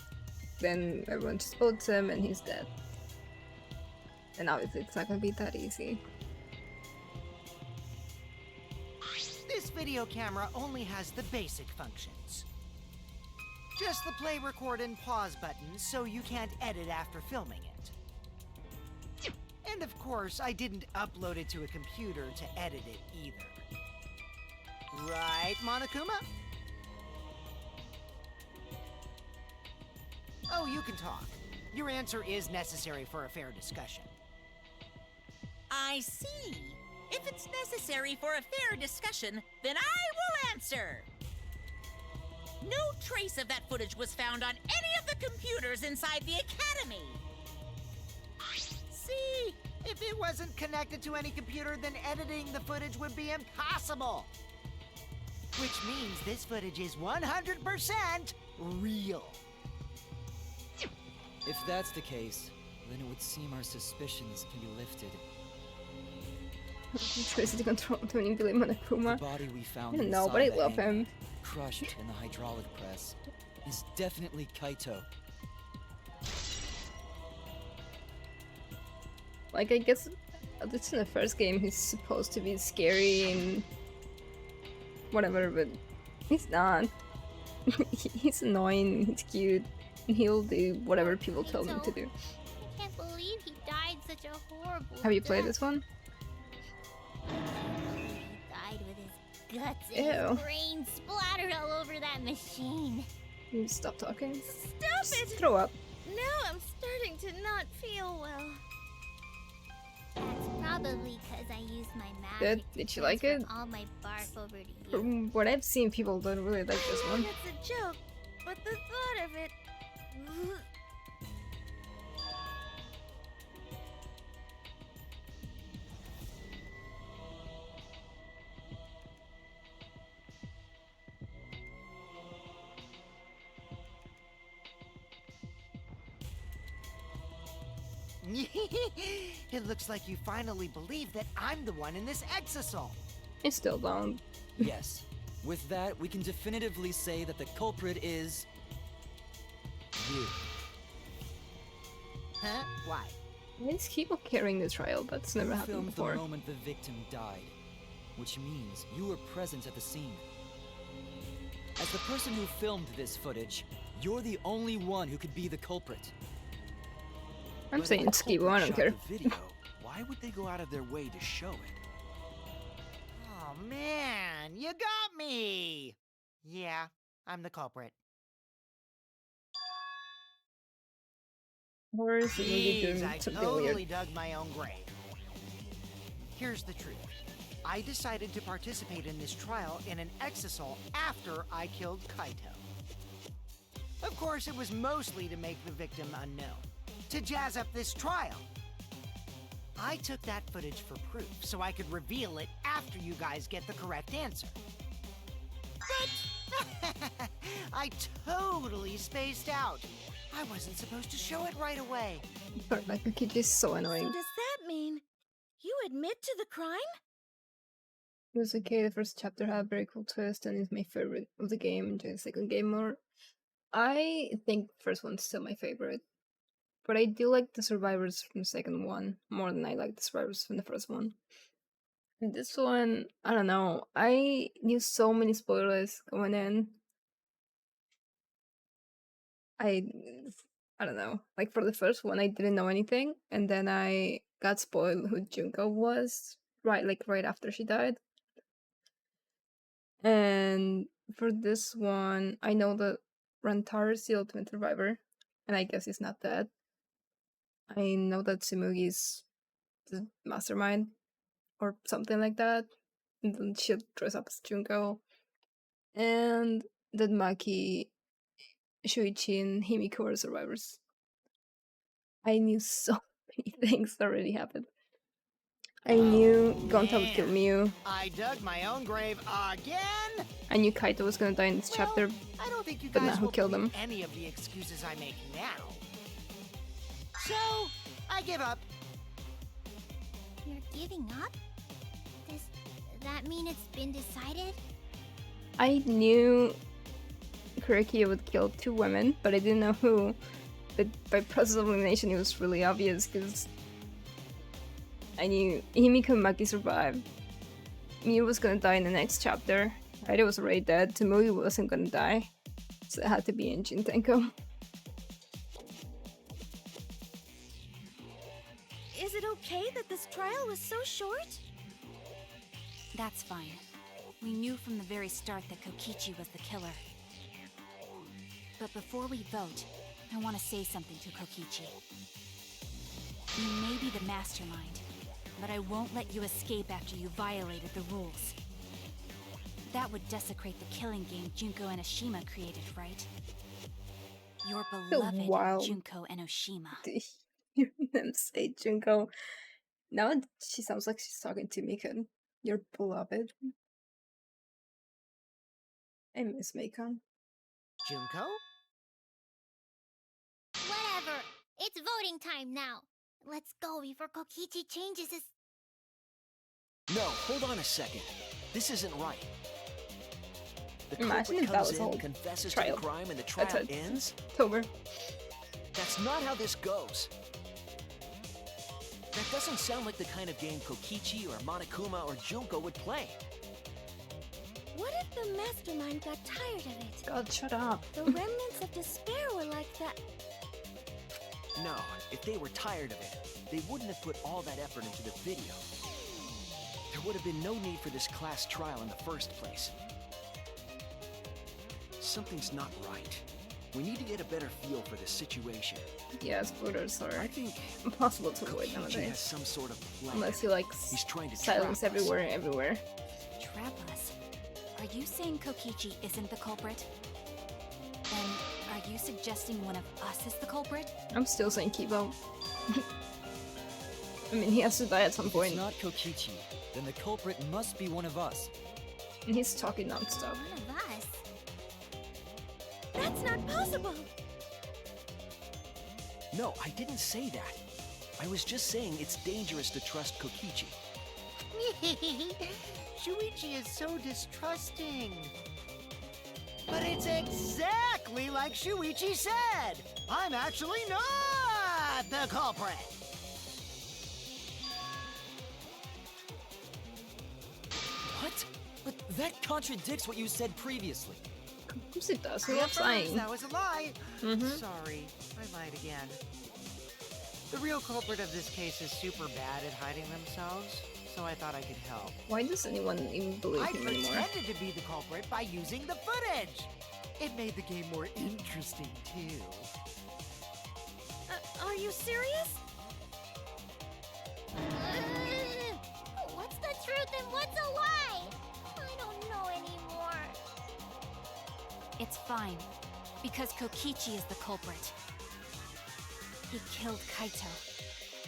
then everyone just votes him and he's dead. And obviously it's not gonna be that easy. This video camera only has the basic functions. Just the play, record, and pause buttons, so you can't edit after filming it. And of course, I didn't upload it to a computer to edit it either. Right, Monokuma? Oh, you can talk. Your answer is necessary for a fair discussion. I see. If it's necessary for a fair discussion, then I will answer. No trace of that footage was found on any of the computers inside the Academy. See? If it wasn't connected to any computer, then editing the footage would be impossible. Which means this footage is 100% real. If that's the case, then it would seem our suspicions can be lifted. Tries to control to manipulate Monokuma. The body we found No, but I inside the love hangar, him. crushed in the hydraulic press, is definitely Kaito. Like, I guess at least in the first game he's supposed to be scary and whatever, but he's not. He's annoying, he's cute, and he'll do whatever people tell him to do. I can't believe he died such a horrible Have you played death. this one? He died with his guts and Ew. his brains splattered all over that machine. You stop talking. Stop Just it! throw up. Now I'm starting to not feel well. That's probably because I used my magic Good. to Did you like transfer it? all my bark over to you. From what I've seen, people don't really like this one. It's a joke, but the thought of it... It looks like you finally believe that I'm the one in this exasol. I still don't. Yes. With that, we can definitively say that the culprit is... you. Huh? Why? I just keep on carrying the trial. That's never You happened filmed before. the moment the victim died, which means you were present at the scene. As the person who filmed this footage, you're the only one who could be the culprit. I'm But if saying the Skibo, culprit I don't shot care. the video, why would they go out of their way to show it? Oh man, you got me! Yeah, I'm the culprit. Or is the movie Jeez, doing I something totally weird? dug my own grave. Here's the truth. I decided to participate in this trial in an exasol after I killed Kaito. Of course, it was mostly to make the victim unknown, to jazz up this trial. I took that footage for proof, so I could reveal it after you guys get the correct answer. But I totally spaced out. I wasn't supposed to show it right away. But like the kid is so So annoying. does that mean you admit to the crime? It was okay, the first chapter had a very cool twist and is my favorite of the game. Enjoy the second game more. I think the first one's still my favorite. But I do like the survivors from the second one more than I like the survivors from the first one. And this one, I don't know. I knew so many spoilers going in. I don't know. Like for the first one, I didn't know anything, and then I got spoiled who Junko was right after she died. And for this one, I know that Rantar is the ultimate survivor, and I guess he's not dead. I know that Tsurugi's the mastermind, or something like that. And then she'll dress up as Junko. And that Maki, Shuichi, and Himiko are survivors. I knew so many things that already happened. I knew Gonta would kill Miu. I dug my own grave again. I knew Kaito was gonna die in this chapter, I don't think you but now guys who will killed believe him? any of the excuses I make now. So, I give up. You're giving up? Does that mean it's been decided? I knew Kurikia would kill 2 women, but I didn't know who. But by process of elimination, it was really obvious because I knew Himiko and Maki survived. Miu was gonna die in the next chapter. Kaito was already dead. Tomoe wasn't gonna die, so it had to be in Jintenko. Is it okay that this trial was so short? That's fine. We knew from the very start that Kokichi was the killer. But before we vote, I want to say something to Kokichi. You may be the mastermind, but I won't let you escape after you violated the rules. That would desecrate the killing game Junko Enoshima created, right? Your beloved wild. Junko Enoshima. Hear them say Junko. Now she sounds like she's talking to Mikan. Your beloved. I miss Mikan. Junko? Whatever. It's voting time now. Let's go before Kokichi changes his... No, hold on a second. This isn't right. The Imagine culprit if that comes was in, whole confesses trial. to the crime, and the trial That's ends? October. That's not how this goes. That doesn't sound like the kind of game Kokichi or Monokuma or Junko would play. What if the mastermind got tired of it? God, shut up. The remnants of despair were like that. No, if they were tired of it, they wouldn't have put all that effort into the video. There would have been no need for this class trial in the first place. Something's not right. We need to get a better feel for this situation. Yeah, spoilers are I think impossible to avoid Kokichi has nowadays. some sort of plan. Unless you like He's trying to silence trap us. everywhere. Trap us? Are you saying Kokichi isn't the culprit? Then, are you suggesting one of us is the culprit? I'm still saying keep out. I mean, he has to die at some If point. it's not Kokichi, then the culprit must be one of us. And he's talking non-stop. One of us? That's not possible. No, I didn't say that. I was just saying it's dangerous to trust Kokichi. Shuichi is so distrusting. But it's exactly like Shuichi said. I'm actually not the culprit. What? But that contradicts what you said previously. Of course it does. He I loves affirm lying. That was a lie. Mhm. Sorry, I lied again. The real culprit of this case is super bad at hiding themselves, so I thought I could help. Why does anyone even believe I him anymore? pretended to be the culprit by using the footage. It made the game more interesting, too. Are you serious? What's the truth and what's a lie? I don't know anymore. It's fine, because Kokichi is the culprit. He killed Kaito.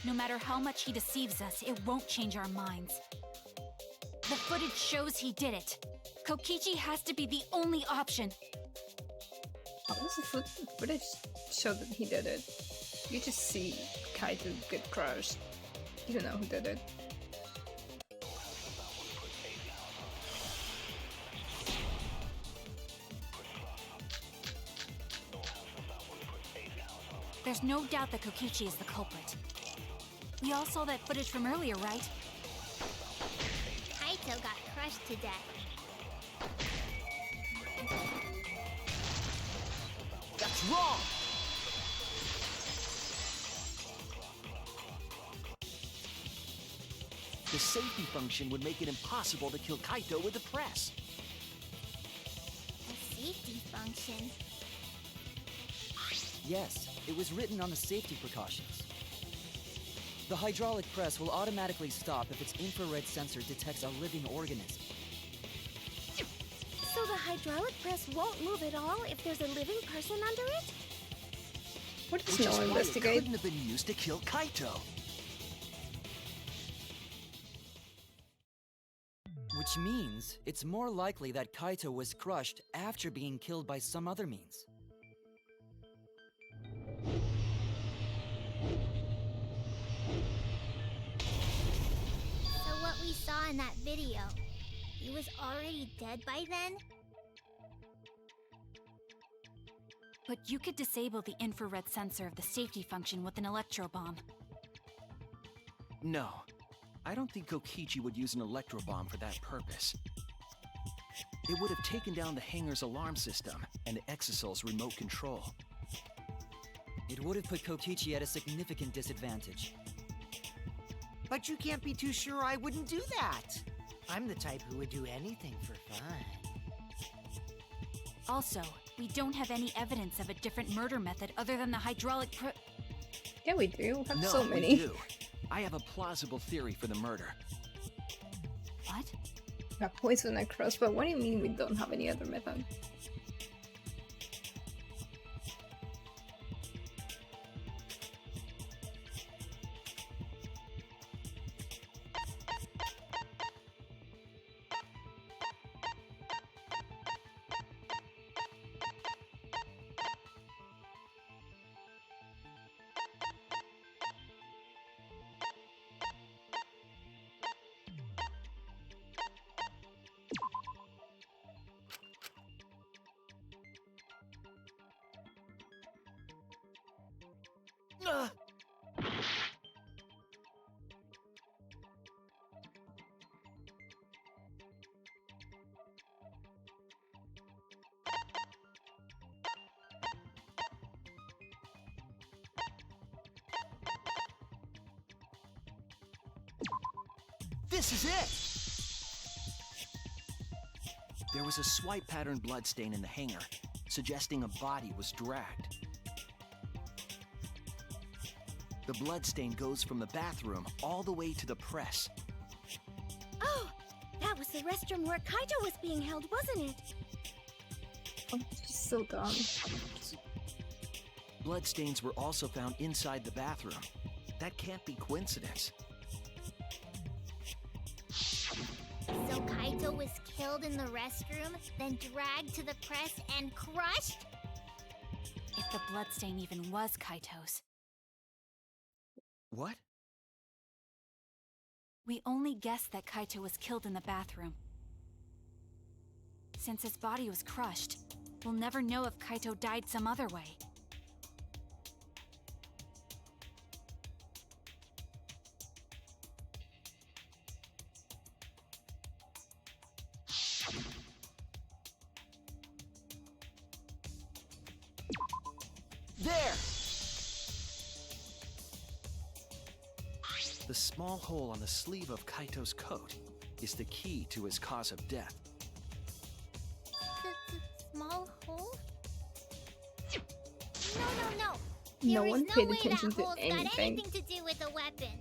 No matter how much he deceives us, it won't change our minds. The footage shows he did it. Kokichi has to be the only option. How does the footage show that he did it? You just see Kaito get crushed. You don't know who did it. There's no doubt that Kokichi is the culprit. We all saw that footage from earlier, right? Kaito got crushed to death. That's wrong! The safety function would make it impossible to kill Kaito with the press. A safety function. Yes, it was written on the safety precautions. The hydraulic press will automatically stop if its infrared sensor detects a living organism. So So the hydraulic press won't move at all if there's a living person under it? What does Which is no why it investigate? couldn't have been used to kill Kaito. Which means it's more likely that Kaito was crushed after being killed by some other means. So what we saw in that video, he was already dead by then? But you could disable the infrared sensor of the safety function with an electro bomb. No, I don't think Kokichi would use an electro bomb for that purpose. It would have taken down the hangar's alarm system and the Exosol's remote control. It would have put Kokichi at a significant disadvantage. But you can't be too sure I wouldn't do that. I'm the type who would do anything for fun. Also, we don't have any evidence of a different murder method other than the hydraulic Yeah, we do. We have No, so we many. do. I have a plausible theory for the murder. What? A poison and crossbow. What do you mean we don't have any other method? This is it! There was a swipe pattern bloodstain in the hangar, suggesting a body was dragged. The bloodstain goes from the bathroom all the way to the press. Oh, that was the restroom where Kaito was being held, wasn't it? Oh, she's so dumb. Bloodstains were also found inside the bathroom. That can't be coincidence. So Kaito was killed in the restroom, then dragged to the press and crushed? If the bloodstain even was Kaito's. What? We only guessed that Kaito was killed in the bathroom. Since his body was crushed, we'll never know if Kaito died some other way. There! The small hole on the sleeve of Kaito's coat is the key to his cause of death. The small hole? No. No There is one no paid way attention that to hole's got anything. anything to do with a weapon.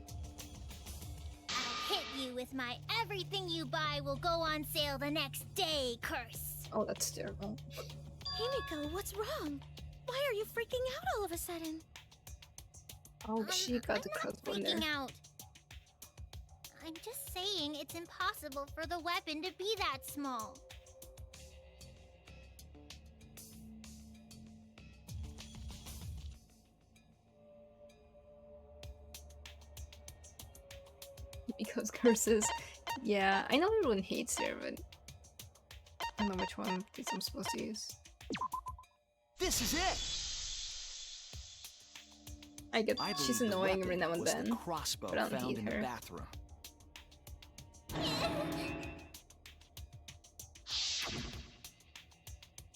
I'll hit you with my everything you buy will go on sale the next day curse. Oh, that's terrible. Himiko, what's wrong? Why are you freaking out all of a sudden? Oh, she got the I'm not crossbow in there. freaking out. I'm just saying it's impossible for the weapon to be that small. Because curses. Yeah, I know everyone hates her, but I don't know which one of these I'm supposed to use. This is it! I get I she's believe the annoying every weapon now and was then. the crossbow but I don't found hate in her. the bathroom.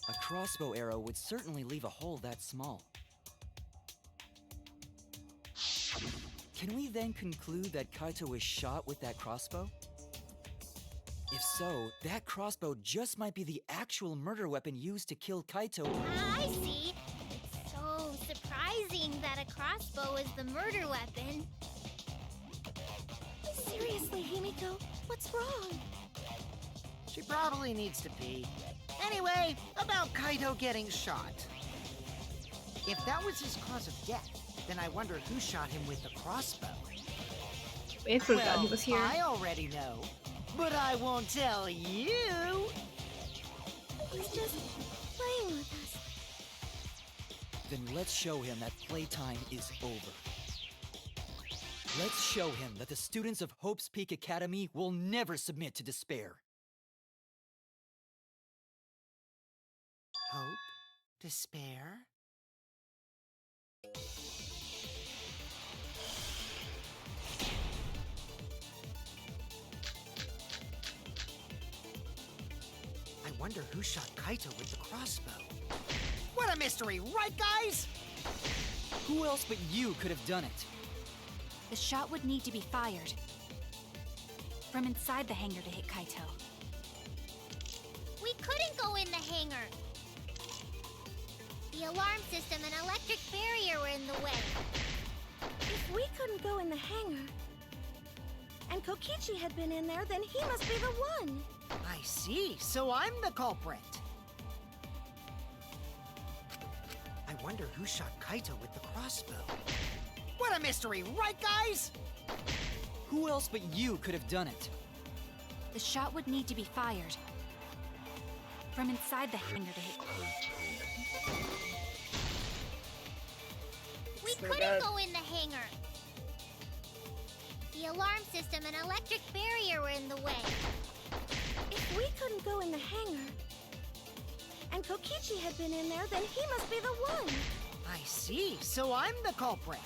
A crossbow arrow would certainly leave a hole that small. Can we then conclude that Kaito was shot with that crossbow? If so, that crossbow just might be the actual murder weapon used to kill Kaito. I see. It's so surprising that a crossbow is the murder weapon. Seriously, Himiko, what's wrong? She probably needs to pee. Anyway, about Kaito getting shot. If that was his cause of death, then I wonder who shot him with the crossbow. I forgot he was here. I already know, but I won't tell you. He's just playing with us. Then let's show him that playtime is over. Let's show him that the students of Hope's Peak Academy will never submit to despair. Hope? Despair? I wonder who shot Kaito with the crossbow. What a mystery, right, guys? Who else but you could have done it? The shot would need to be fired from inside the hangar to hit Kaito. We couldn't go in the hangar. The alarm system and electric barrier were in the way. If we couldn't go in the hangar, and Kokichi had been in there, then he must be the one. I see, so I'm the culprit. I wonder who shot Kaito with the crossbow. What a mystery, right, guys? Who else but you could have done it? The shot would need to be fired from inside the hangar to hit. We couldn't go in the hangar. The alarm system and electric barrier were in the way. If we couldn't go in the hangar, and Kokichi had been in there, then he must be the one. I see, so I'm the culprit.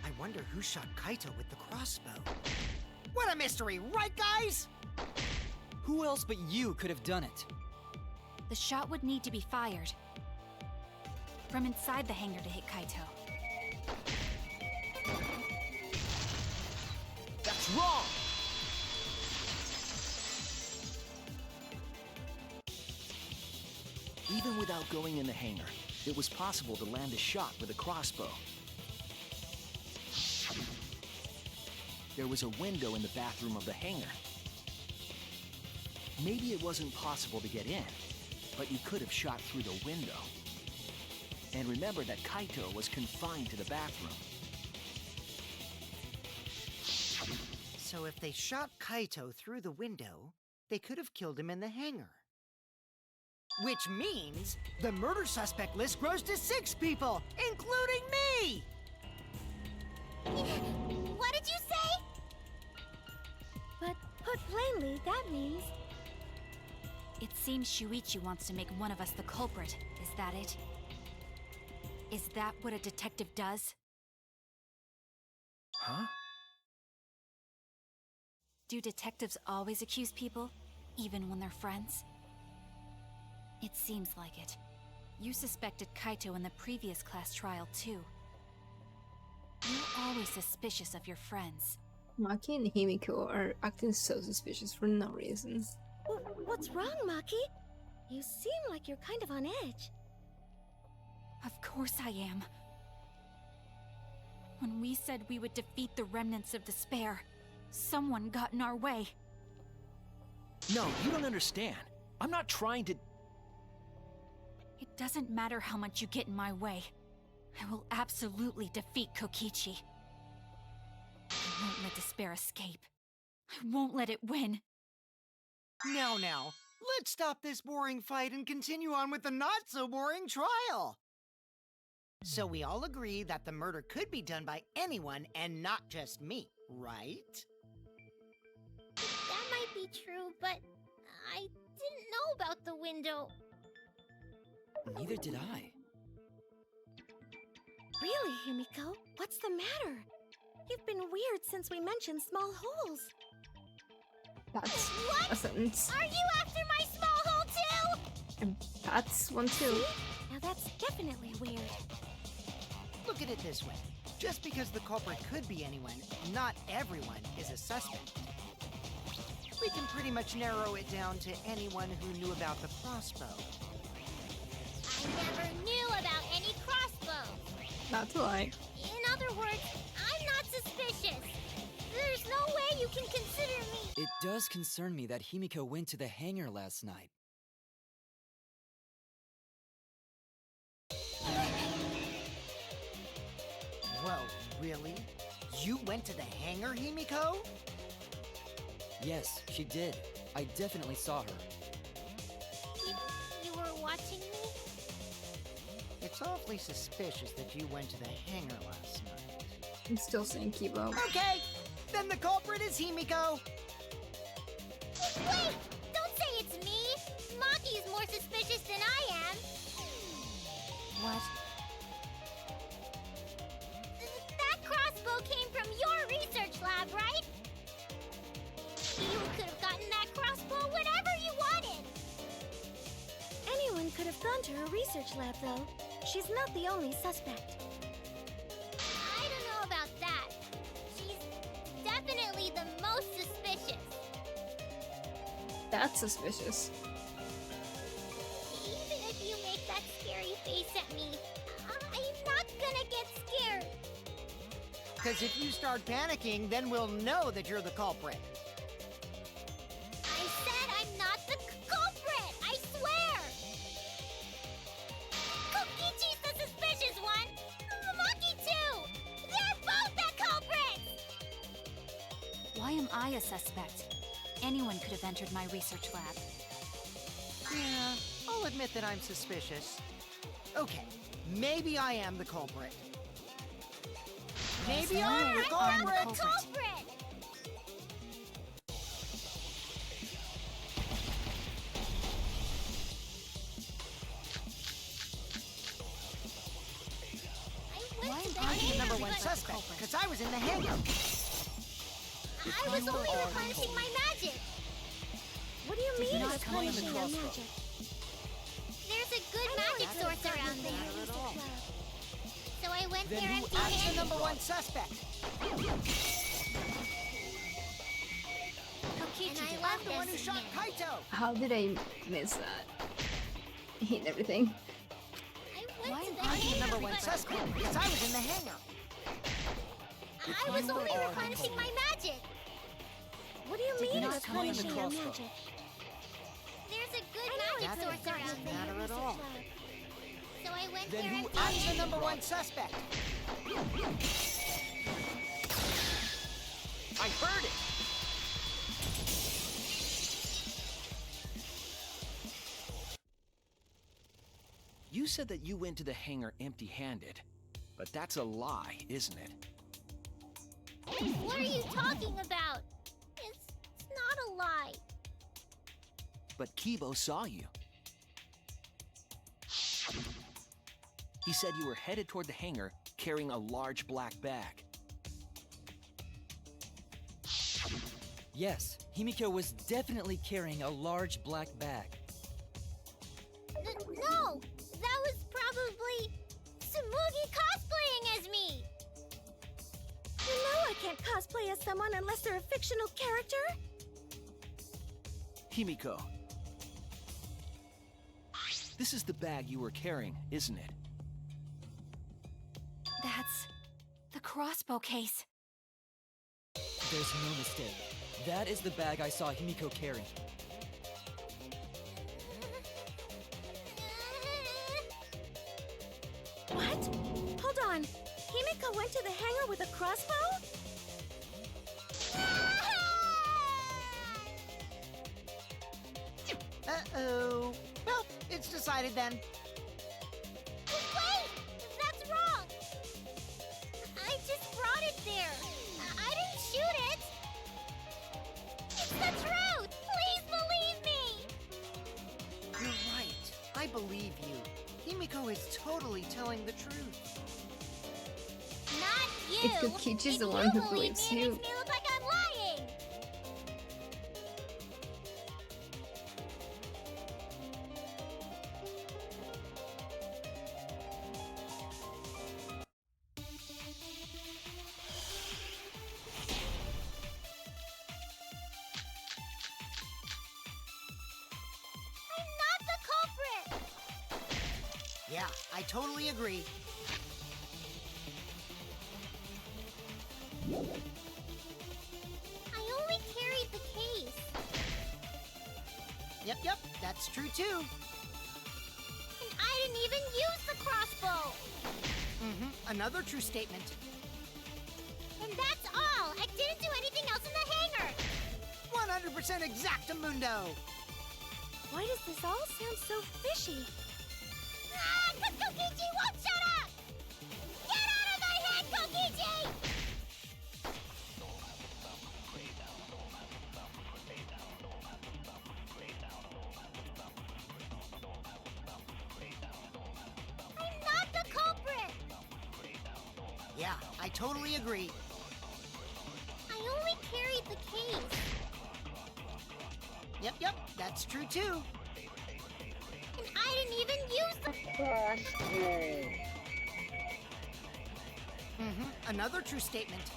I wonder who shot Kaito with the crossbow. What a mystery, right, guys? Who else but you could have done it? The shot would need to be fired from inside the hangar to hit Kaito. That's wrong! Even without going in the hangar, it was possible to land a shot with a crossbow. There was a window in the bathroom of the hangar. Maybe it wasn't possible to get in, but you could have shot through the window. And remember that Kaito was confined to the bathroom. So if they shot Kaito through the window, they could have killed him in the hangar. Which means the murder suspect list grows to 6 people, including me! What did you say? But put plainly, that means... It seems Shuichi wants to make one of us the culprit. Is that it? Is that what a detective does? Huh? Do detectives always accuse people, even when they're friends? It seems like it. You suspected Kaito in the previous class trial, too. You're always suspicious of your friends. Maki and Himiko are acting so suspicious for no reason. What's wrong, Maki? You seem like you're kind of on edge. Of course I am. When we said we would defeat the remnants of despair, someone got in our way. No, you don't understand. I'm not trying to... It doesn't matter how much you get in my way. I will absolutely defeat Kokichi. I won't let despair escape. I won't let it win. Now, let's stop this boring fight and continue on with the not-so-boring trial. So we all agree that the murder could be done by anyone and not just me, right? That might be true, but I didn't know about the window. Neither did I. Really, Himiko? What's the matter? You've been weird since we mentioned small holes. That's What? a sentence. Are you after my small hole too? And that's one too. See? Now that's definitely weird. Look at it this way. Just because the culprit could be anyone, not everyone is a suspect. We can pretty much narrow it down to anyone who knew about the crossbow. I never knew about any crossbows. Not to lie. In other words, I'm not suspicious. There's no way you can consider does concern me that Himiko went to the hangar last night. Whoa, really? You went to the hangar, Himiko? Yes, she did. I definitely saw her. You were watching me? It's awfully suspicious that you went to the hangar last night. I'm still saying Kibo. Okay, then the culprit is Himiko. Wait! Don't say it's me! Maki's more suspicious than I am! What? That crossbow came from your research lab, right? You could have gotten that crossbow whenever you wanted! Anyone could have gone to her research lab, though. She's not the only suspect. I don't know about that. She's definitely the most suspicious. That's suspicious. Even if you make that scary face at me, I'm not gonna get scared. Because if you start panicking, then we'll know that you're the culprit. I said I'm not the culprit! I swear! Kokichi's the suspicious one! Maki too! They're both the culprits! Why am I a suspect? Anyone could have entered my research lab. Yeah, I'll admit that I'm suspicious. Okay, maybe I am the culprit. Maybe I'm the I'm not culprit! the culprit! I went to the I'm the hangar, number one but suspect, because I was in the hangar. I was only replenishing my magic. What do you mean not replenishing claim your the magic? There's a good magic source around there. Not at all. So I went Then there who I'm the empty-handed. number one suspect. Kokichi And I did love I'm the one who this shot man. Kaito. How did I miss that? Hate everything. I went to the I'm the hangar, number one but suspect, because I was in the hangar. I was only replenishing my magic. What do you mean not claim the replenishing your crossbow. magic? There's a good That magic source around doesn't there. matter at all. So I went Then there who empty I'm the handed. number one suspect. I heard it! You said that you went to the hangar empty-handed, but that's a lie, isn't it? What are you talking about? It's not a lie. But Kibo saw you. He said you were headed toward the hangar carrying a large black bag. Yes, Himiko was definitely carrying a large black bag. No! That was probably Tsumugi cosplaying as me! You know I can't cosplay as someone unless they're a fictional character. Himiko. This is the bag you were carrying, isn't it? That's the crossbow case. There's no mistake. That is the bag I saw Himiko carrying. What? Hold on. Himiko went to the hangar with a crossbow? Uh-oh. Well, it's decided then. Wait! That's wrong! I just brought it there. I didn't shoot it! It's the truth! Please believe me! You're right. I believe you. Himiko is totally telling the truth. Not you! If Kokichi's the If one who believe believes me, it you. makes me look like I'm lying! I'm not the culprit! Yeah, I totally agree. I only carried the case. that's true too. And I didn't even use the crossbow! Another true statement. And that's all! I didn't do anything else in the hangar! 100% exactamundo! Why does this all sound so fishy? Ah! 'Cause Kokichi won't shut up! Get out of my head, Kokichi! I'm not the culprit! Yeah, I totally agree. I only carried the case. Yep, that's true too. And I didn't even use the... Another true statement.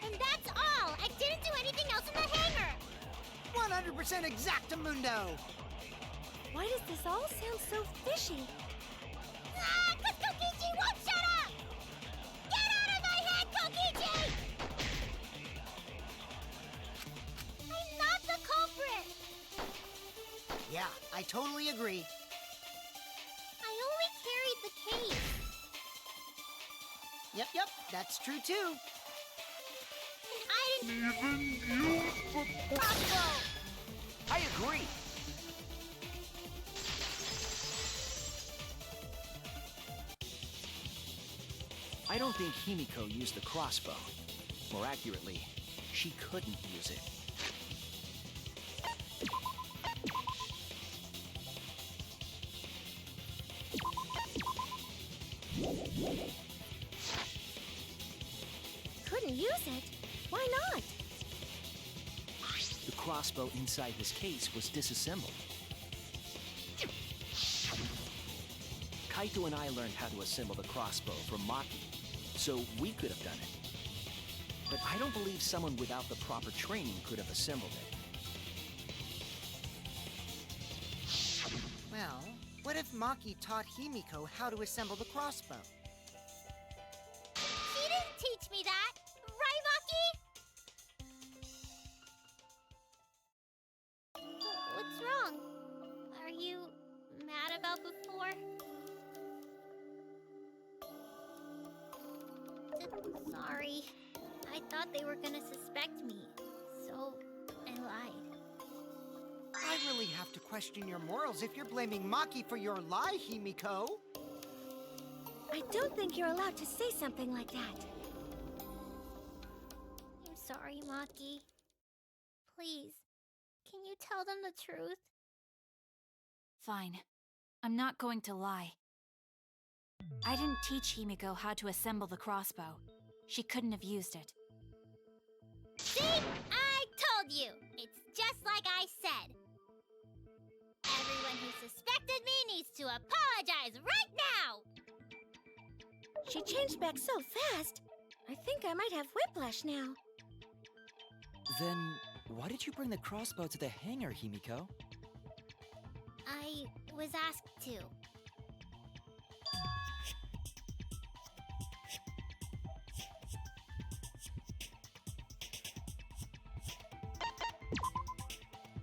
And that's all! I didn't do anything else in the hangar! 100% exactamundo! Why does this all sound so fishy? Ah! 'Cause Kokichi won't shut up! Get out of my head, Kokichi! I'm not the culprit! Yeah, I totally agree. I only carried the case. Yep, that's true too. And I didn't even use the crossbow! I agree. I don't think Himiko used the crossbow. More accurately, she couldn't use it. Couldn't use it? Why not? The crossbow inside this case was disassembled. Kaito and I learned how to assemble the crossbow from Maki, so we could have done it. But I don't believe someone without the proper training could have assembled it. Well, what if Maki taught Himiko how to assemble the crossbow? She didn't teach me that! Right, Maki? What's wrong? Are you mad about before? Sorry. I thought they were gonna suspect me, so I lied. I really have to question your morals if you're blaming Maki for your lie, Himiko. I don't think you're allowed to say something like that. I'm sorry, Maki. Please, can you tell them the truth? Fine. I'm not going to lie. I didn't teach Himiko how to assemble the crossbow. She couldn't have used it. See? I told you! It's just like I said. Everyone who suspected me needs to apologize right now! She changed back so fast. I think I might have whiplash now. Then, why did you bring the crossbow to the hangar, Himiko? I was asked to.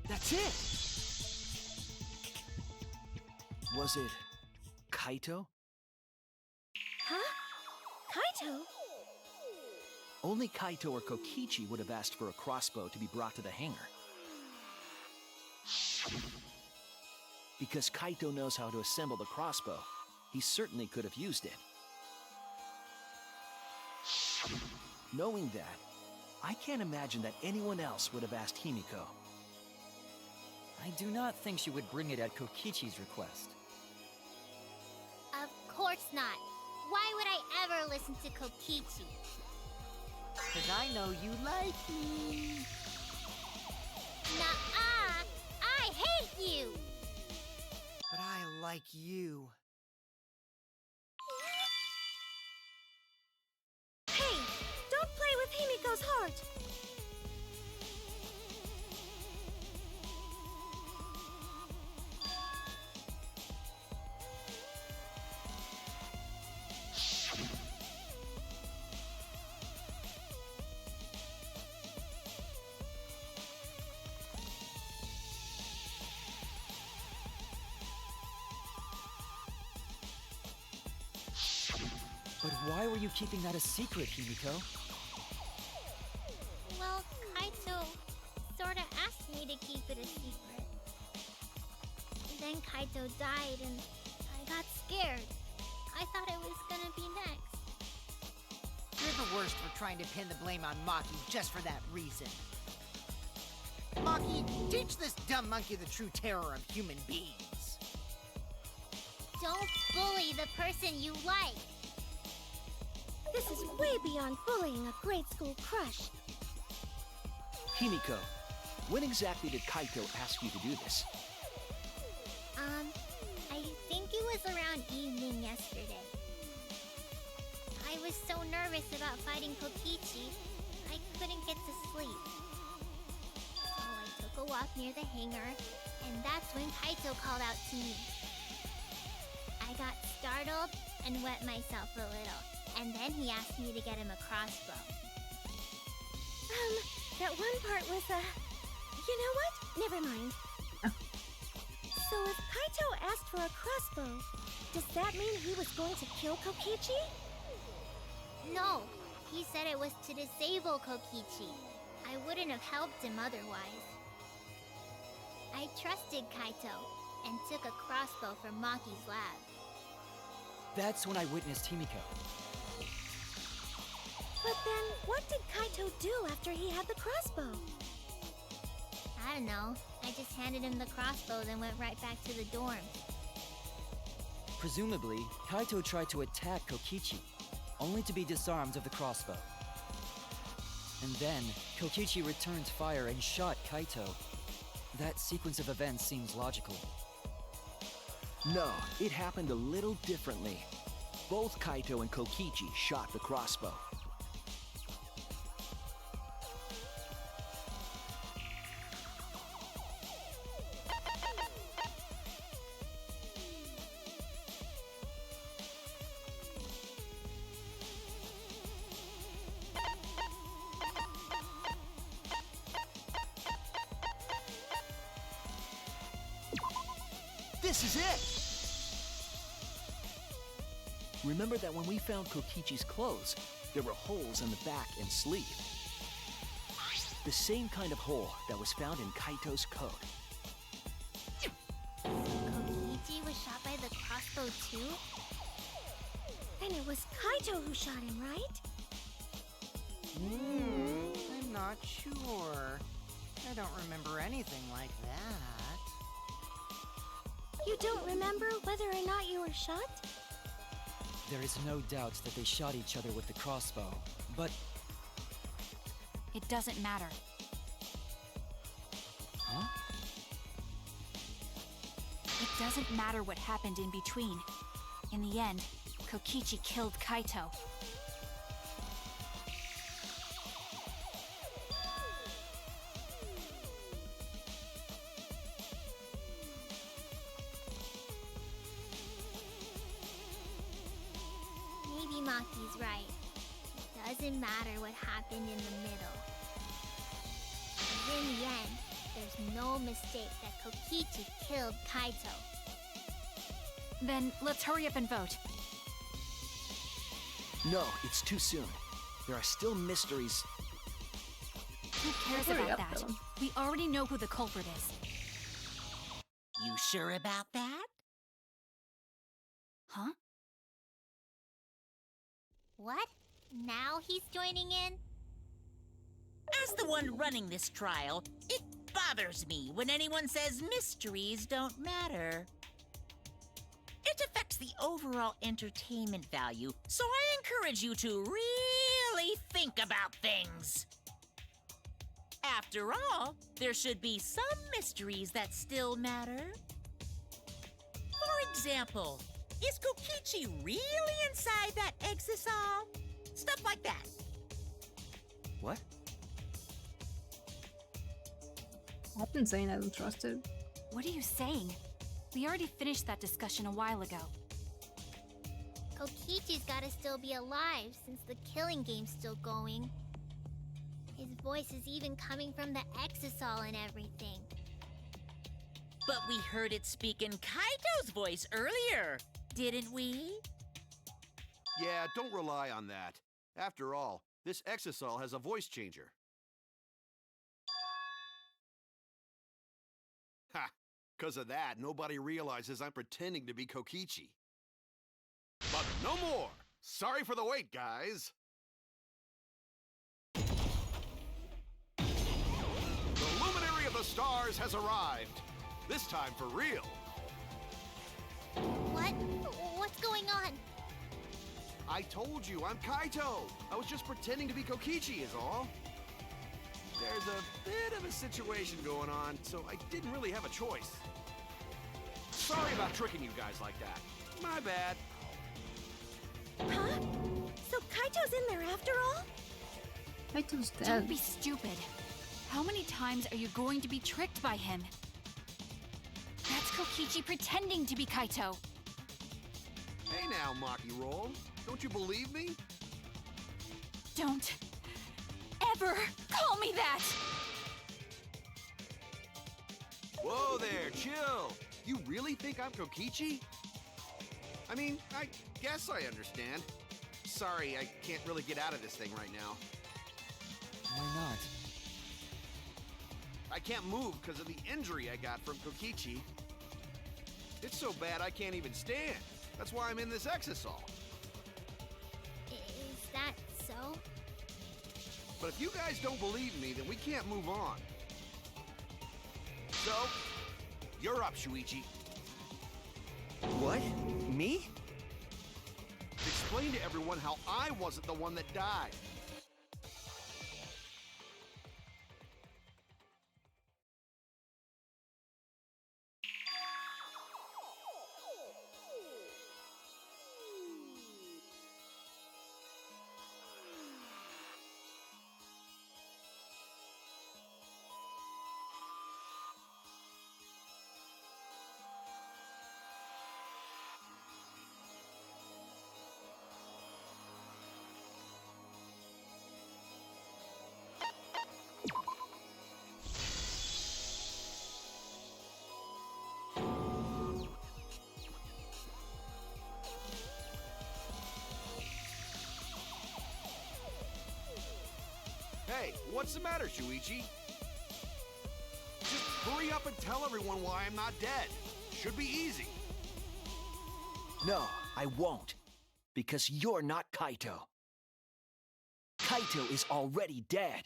That's it! Was it Kaito? Huh? Kaito? Only Kaito or Kokichi would have asked for a crossbow to be brought to the hangar. Because Kaito knows how to assemble the crossbow, he certainly could have used it. Knowing that, I can't imagine that anyone else would have asked Himiko. I do not think she would bring it at Kokichi's request. Of course not. Why would I ever listen to Kokichi? 'Cause I know you like me. Nuh-uh! I hate you! But I like you. Hey! Don't play with Himiko's heart! But why were you keeping that a secret, Himiko? Well, Kaito sorta asked me to keep it a secret. Then Kaito died and I got scared. I thought it was gonna be next. You're the worst for trying to pin the blame on Maki just for that reason. Maki, teach this dumb monkey the true terror of human beings. Don't bully the person you like. This is way beyond bullying a grade school crush. Himiko, when exactly did Kaito ask you to do this? I think it was around evening yesterday. I was so nervous about fighting Kokichi, I couldn't get to sleep. So I took a walk near the hangar, and that's when Kaito called out to me. I got startled and wet myself a little, and then he asked me to get him a crossbow. That one part was, you know what? Never mind. So if Kaito asked for a crossbow, does that mean he was going to kill Kokichi? No, he said it was to disable Kokichi. I wouldn't have helped him otherwise. I trusted Kaito and took a crossbow from Maki's lab. That's when I witnessed Himiko. But then, what did Kaito do after he had the crossbow? I don't know. I just handed him the crossbow, then went right back to the dorm. Presumably, Kaito tried to attack Kokichi, only to be disarmed of the crossbow. And then, Kokichi returned fire and shot Kaito. That sequence of events seems logical. No, it happened a little differently. Both Kaito and Kokichi shot the crossbow. This is it! Remember that when we found Kokichi's clothes, there were holes in the back and sleeve. The same kind of hole that was found in Kaito's coat. Kokichi was shot by the crossbow too? And it was Kaito who shot him, right? I'm not sure. I don't remember anything like that. You don't remember whether or not you were shot? There is no doubt that they shot each other with the crossbow, but It doesn't matter. huh? It doesn't matter what happened in between. In the end, Kokichi killed Kaito. Maybe Maki's right. It doesn't matter what happened in the middle. But in the end, there's no mistake that Kokichi killed Kaito. Then let's hurry up and vote. No, it's too soon. There are still mysteries. Who cares Hurry about up, that? though. We already know who the culprit is. You sure about that? Huh? What? Now he's joining in? As the one running this trial, it bothers me when anyone says mysteries don't matter. It affects the overall entertainment value, so I encourage you to really think about things. After all, there should be some mysteries that still matter. For example, is Kokichi really inside that exisal? Stuff like that. What? I've been saying I don't trust it. What are you saying? We already finished that discussion a while ago. Kokichi's gotta still be alive since the killing game's still going. His voice is even coming from the exisal and everything. But we heard it speak in Kaito's voice earlier, didn't we? Yeah, don't rely on that. After all, this exisal has a voice changer. Ha! 'Cause of that, nobody realizes I'm pretending to be Kokichi. But no more! Sorry for the wait, guys! The luminary of the stars has arrived. This time for real. What? What's going on? I told you, I'm Kaito. I was just pretending to be Kokichi is all. There's a bit of a situation going on, so I didn't really have a choice. Sorry about tricking you guys like that. My bad. Huh? So Kaito's in there after all? Kaito's dead. Don't be stupid. How many times are you going to be tricked by him? That's Kokichi pretending to be Kaito. Hey now, Maki Roll. Don't you believe me? Don't ever call me that! Whoa there, chill. You really think I'm Kokichi? I mean, I guess I understand. Sorry, I can't really get out of this thing right now. Why not? I can't move because of the injury I got from Kokichi. It's so bad I can't even stand. That's why I'm in this exisal. Is that so? But if you guys don't believe me, then we can't move on. So, you're up, Shuichi. What? Me? Explain to everyone how I wasn't the one that died. Hey, what's the matter, Shuichi? Just hurry up and tell everyone why I'm not dead. Should be easy. No, I won't. Because you're not Kaito. Kaito is already dead.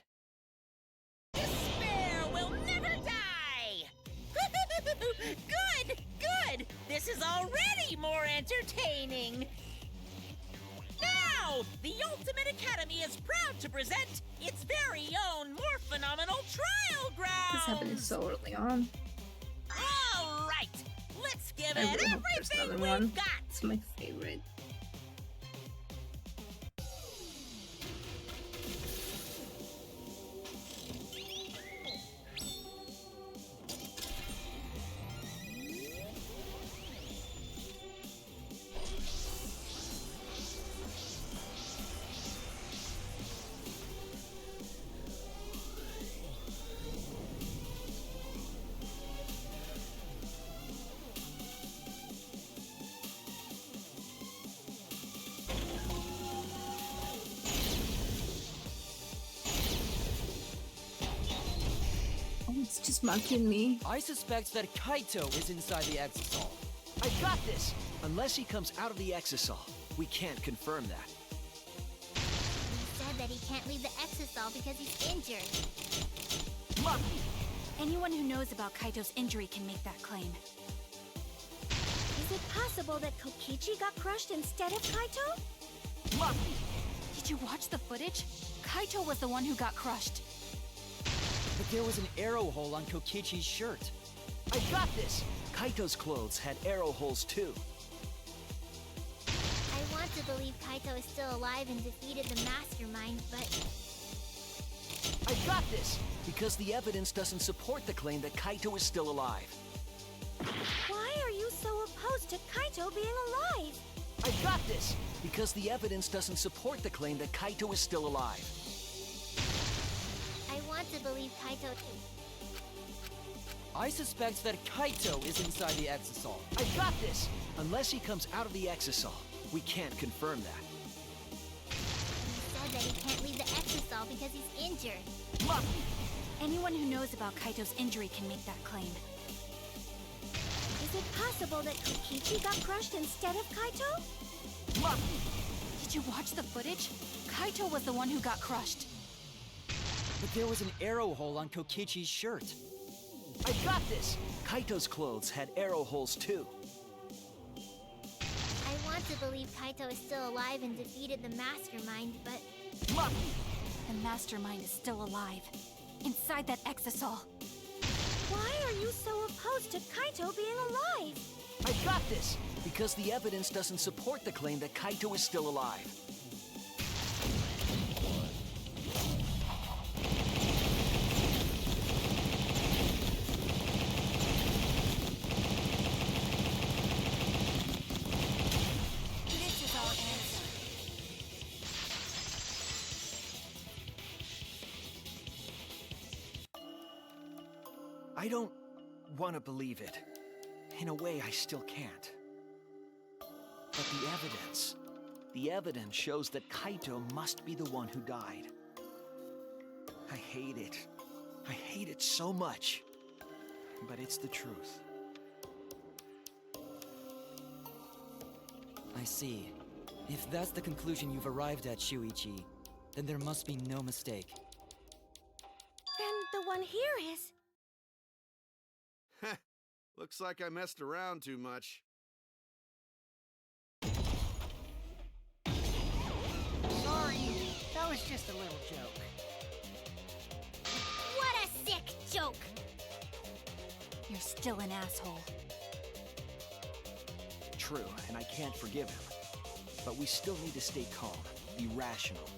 Despair will never die! Good! Good! This is already more entertaining! Now, the Ultimate Academy is proud to present its very own more phenomenal trial This happened grounds! so early on. All right, let's give I it really hope there's everything another one. we've got! It's my favorite. Oh, it's just mocking me. I suspect that Kaito is inside the exisal. I got this! Unless he comes out of the exisal, we can't confirm that. He said that he can't leave the exisal because he's injured. Lucky! Anyone who knows about Kaito's injury can make that claim. Is it possible that Kokichi got crushed instead of Kaito? Lucky! Did you watch the footage? Kaito was the one who got crushed. But there was an arrow hole on Kokichi's shirt. I got this! Kaito's clothes had arrow holes too. I want to believe Kaito is still alive and defeated the mastermind, but I got this! Because the evidence doesn't support the claim that Kaito is still alive. Why are you so opposed to Kaito being alive? I got this! Because the evidence doesn't support the claim that Kaito is still alive. I want to believe Kaito too. I suspect that Kaito is inside the exisal. I got this! Unless he comes out of the exisal, we can't confirm that. all because he's injured. Anyone who knows about Kaito's injury can make that claim. Is it possible that Kokichi got crushed instead of Kaito? Did you watch the footage? Kaito was the one who got crushed. But there was an arrow hole on Kokichi's shirt. I got this! Kaito's clothes had arrow holes too. I want to believe Kaito is still alive and defeated the Mastermind, but The Mastermind is still alive. Inside that exisal. Why are you so opposed to Kaito being alive? I got this! Because the evidence doesn't support the claim that Kaito is still alive. This is our answer. I don't want to believe it. In a way, I still can't. But the evidence shows that Kaito must be the one who died. I hate it. I hate it so much. But it's the truth. I see. If that's the conclusion you've arrived at, Shuichi, then there must be no mistake. Then the one here is... Looks like I messed around too much. Sorry, that was just a little joke. what a sick joke! You're still an asshole. True, and I can't forgive him. But we still need to stay calm, be rational.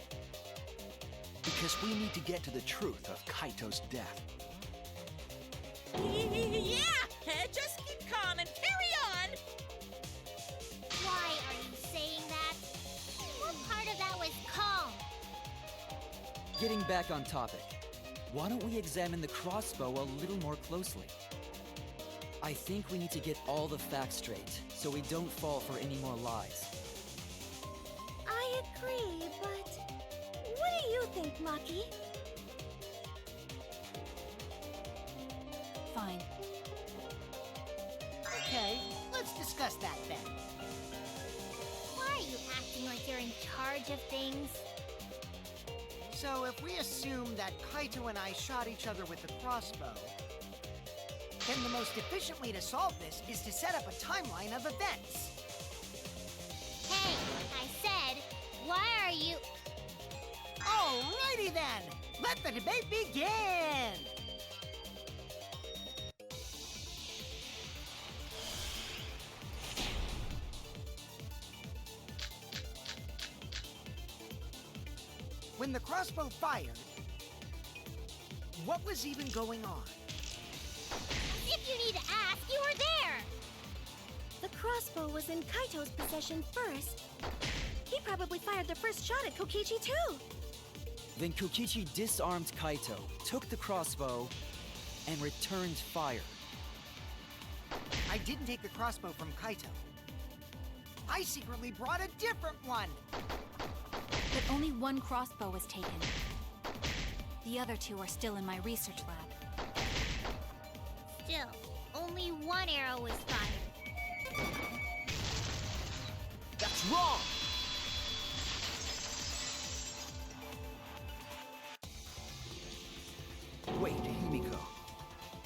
Because we need to get to the truth of Kaito's death. Yeah! Just keep calm and carry on! Why are you saying that? What part of that was calm? Getting back on topic, why don't we examine the crossbow a little more closely? I think we need to get all the facts straight, so we don't fall for any more lies. I agree, but... What do you think, Maki? Fine. Okay, let's discuss that then. Why are you acting like you're in charge of things? So if we assume that Kaito and I shot each other with the crossbow, then the most efficient way to solve this is to set up a timeline of events. Hey, I said, why are you... Alrighty then! Let the debate begin! When the crossbow fired, what was even going on? If you need to ask, you were there! The crossbow was in Kaito's possession first. He probably fired the first shot at Kokichi too. Then Kokichi disarmed Kaito, took the crossbow, and returned fire. I didn't take the crossbow from Kaito. I secretly brought a different one! But only one crossbow was taken. The other two are still in my research lab. Still, only one arrow was fired. That's wrong! Wait, Himiko.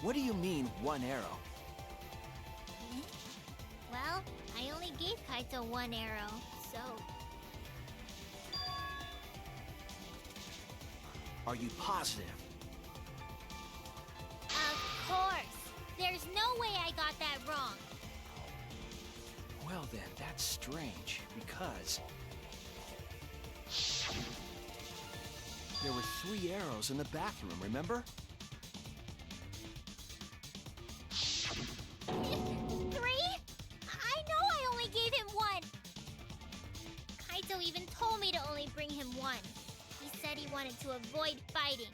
What do you mean, one arrow? Well, I only gave Kaito one arrow, so... Are you positive? Of course! There's no way I got that wrong. Well then, that's strange, because... there were 3 arrows in the bathroom, remember? 3? I know I only gave him one! Kaito even told me to only bring him one. He said he wanted to avoid fighting.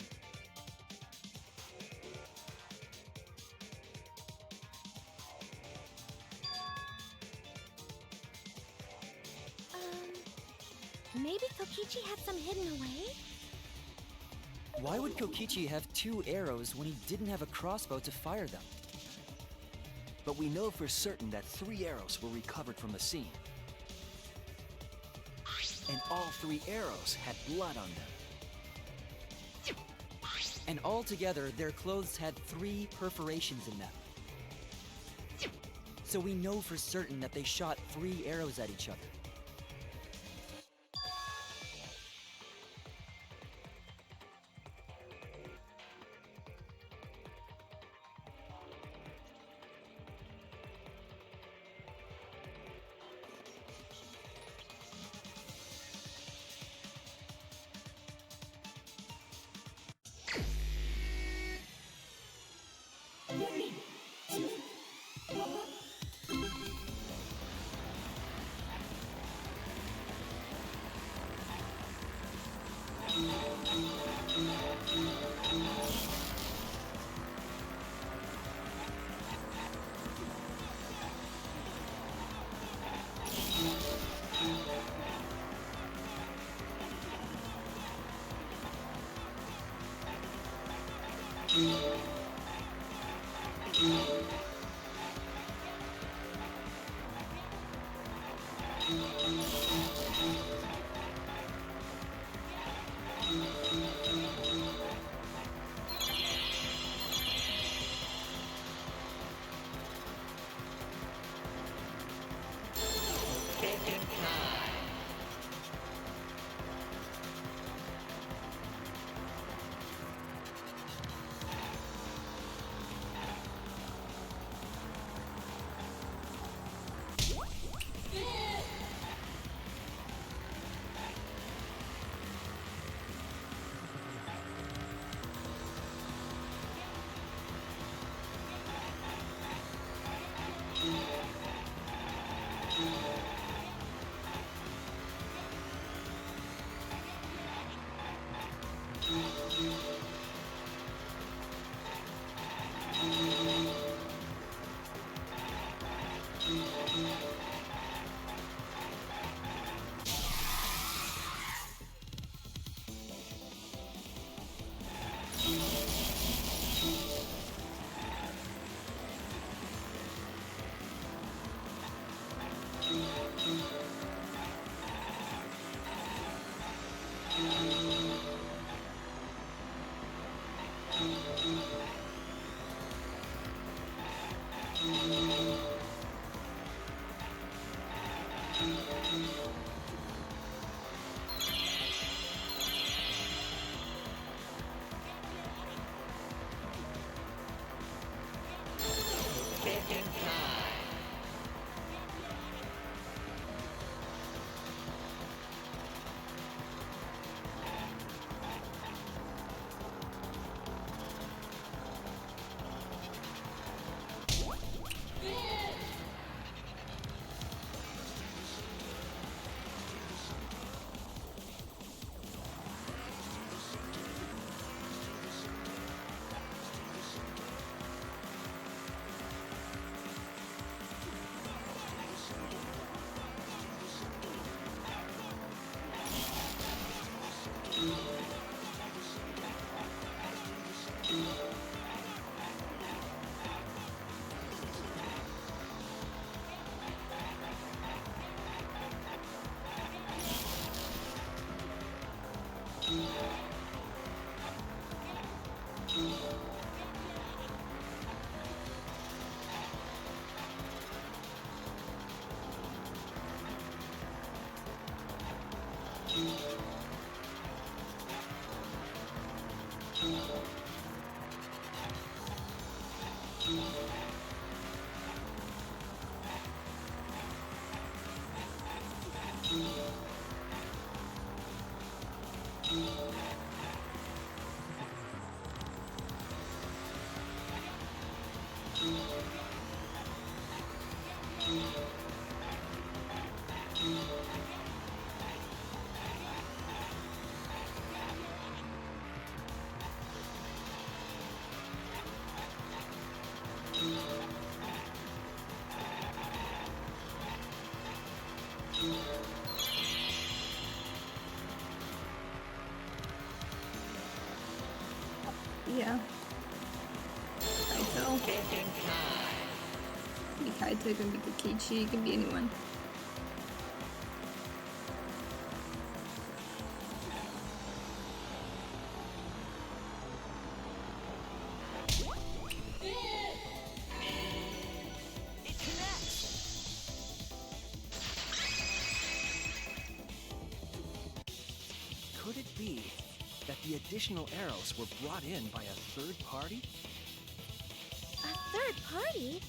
Maybe Kokichi had some hidden away? Why would Kokichi have 2 arrows when he didn't have a crossbow to fire them? But we know for certain that 3 arrows were recovered from the scene. And all 3 arrows had blood on them. And altogether, their clothes had 3 perforations in them. So we know for certain that they shot 3 arrows at each other. Yeah. Kaito. Can be Kaito, it can be Kokichi, it can be anyone. It connects! Could it be that the additional arrows were brought in by a third party? A third party?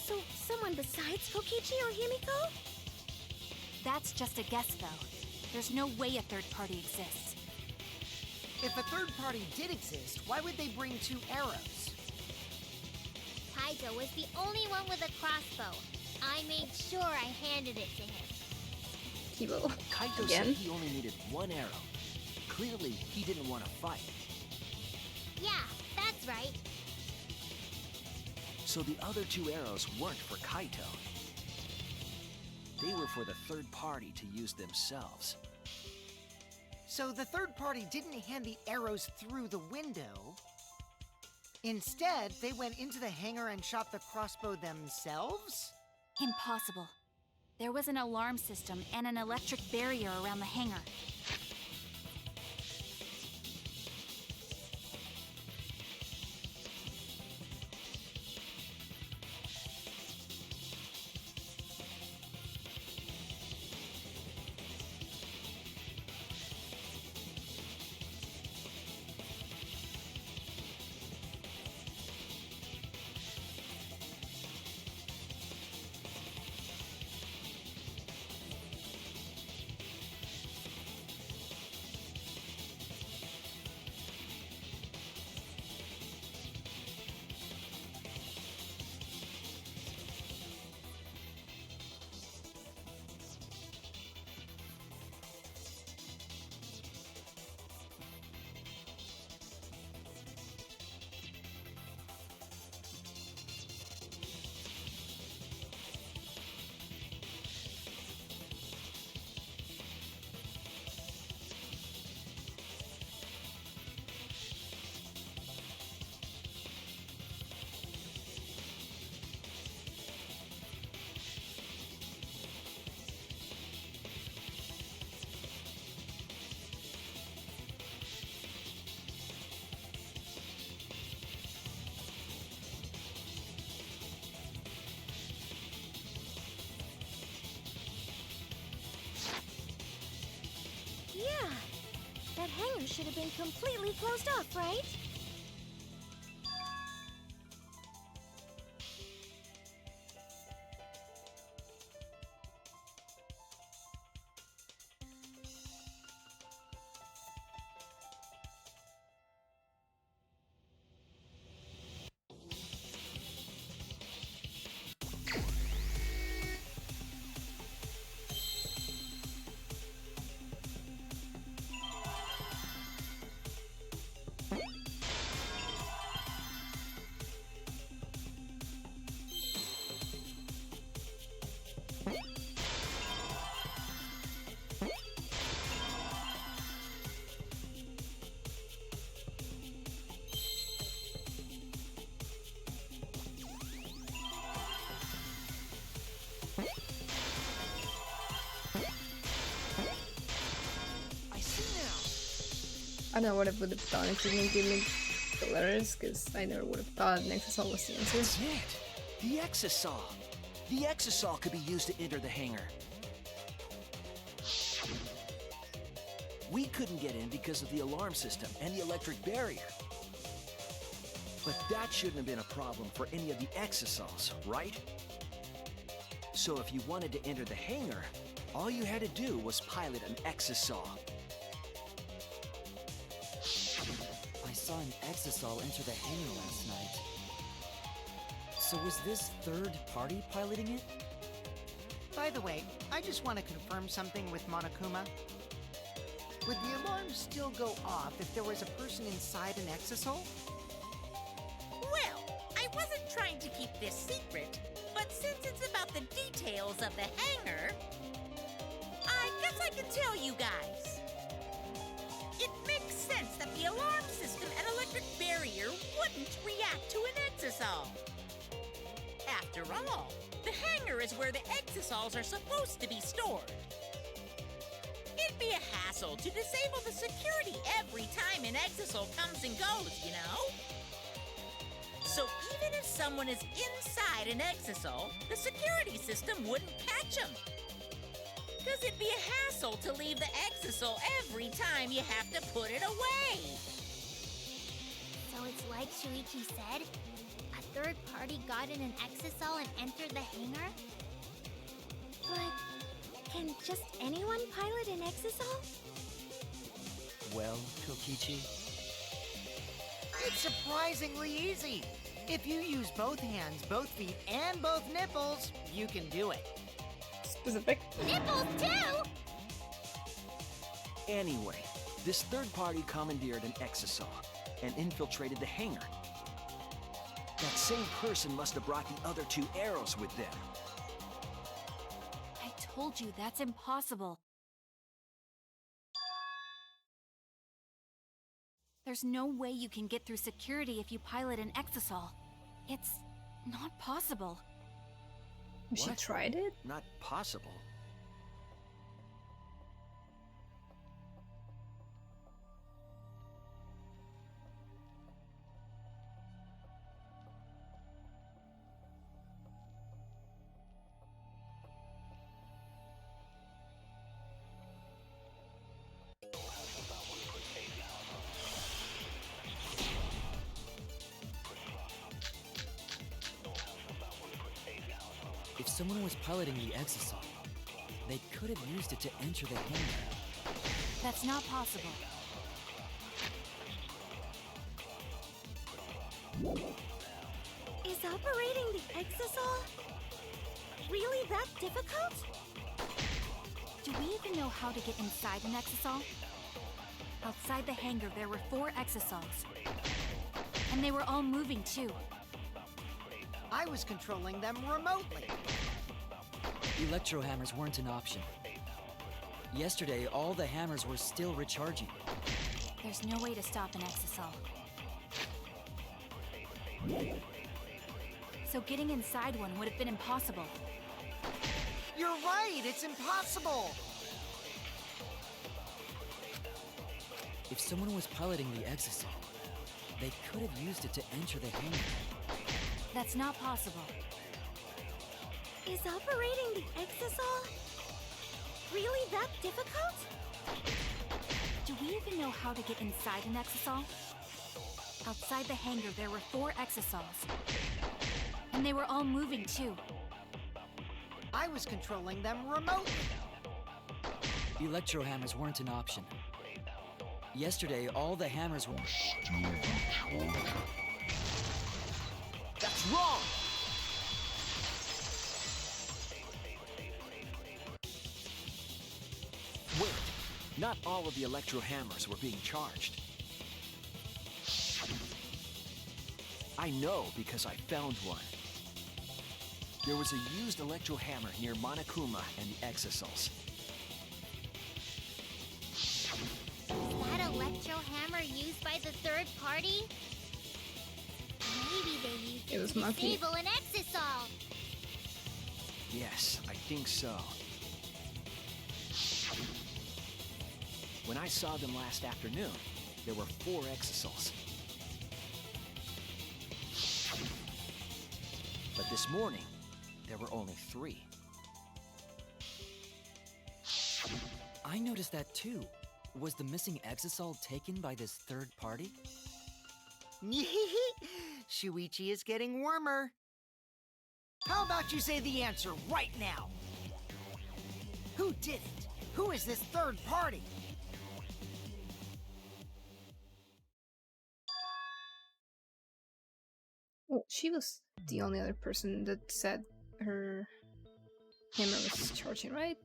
So someone besides Kokichi or Himiko? That's just a guess, though. There's no way a third party exists. If a third party did exist, why would they bring 2 arrows? Kaito was the only one with a crossbow. I made sure I handed it to him. Kibo. Kaito Again? said he only needed 1 arrow. Clearly, he didn't want to fight. Yeah, that's right. So the other 2 arrows weren't for Kaito. They were for the third party to use themselves. So the third party didn't hand the arrows through the window. Instead, they went into the hangar and shot the crossbow themselves? Impossible. There was an alarm system and an electric barrier around the hangar. Yeah. That hangar should have been completely closed off, right? I see now. I don't know what I would have done if you didn't give me the letters, because I never would have thought Nexusol was the answer. That's it! The Exisol! The Exisol could be used to enter the hangar. We couldn't get in because of the alarm system and the electric barrier. But that shouldn't have been a problem for any of the Exisols, right? So if you wanted to enter the hangar, all you had to do was pilot an Exisol. I saw an Exisol enter the hangar last night. So was this third party piloting it? By the way, I just want to confirm something with Monokuma. Would the alarm still go off if there was a person inside an Exisol? Well, I wasn't trying to keep this secret, but since it's about the details of the hangar, I guess I can tell you guys. It makes sense that the alarm system and electric barrier back to an exisal. After all, the hangar is where the exisals are supposed to be stored. It'd be a hassle to disable the security every time an exisal comes and goes, you know? So even if someone is inside an exisal, the security system wouldn't catch them. Because it'd be a hassle to leave the exisal every time you have to put it away. So it's like Shuichi said? A third party got in an exisal and entered the hangar? But can just anyone pilot an exisal? Well, Kokichi, It's surprisingly easy. If you use both hands, both feet, and both nipples, you can do it. Specific. Nipples too! Anyway, this third party commandeered an exisal and infiltrated the hangar. That same person must have brought the other two arrows with them. I told you that's impossible. There's no way you can get through security if you pilot an exisal. It's not possible. She What? tried it? Not possible. if someone was piloting the exisal, they could have used it to enter the hangar. That's not possible. Is operating the exisal really that difficult? Do we even know how to get inside an exisal? Outside the hangar, there were 4 exisals. And they were all moving, too. I was controlling them remotely. Electro hammers weren't an option. Yesterday, all the hammers were still recharging. There's no way to stop an exisal. So getting inside one would have been impossible. You're right, it's impossible. If someone was piloting the exisal, they could have used it to enter the hangar. That's not possible. Is operating the exisal really that difficult? Do we even know how to get inside an exisal? Outside the hangar, there were 4 exisals. And they were all moving, too. I was controlling them remotely. Electro hammers weren't an option. Yesterday, all the hammers were still recharging. That's wrong! Wait, not all of the electro hammers were being charged. I know because I found one. There was a used electro hammer near Monokuma and the exisals. That electro hammer used by the third party? Maybe they used It was to Monkey. disable an exisal. Yes, I think so. When I saw them last afternoon, there were 4 exisals. But this morning, there were only 3. I noticed that too. Was the missing exisal taken by this third party? Shuichi is getting warmer. How about you say the answer right now? Who did it? Who is this third party? Well, she was the only other person that said her hammer was charging, right?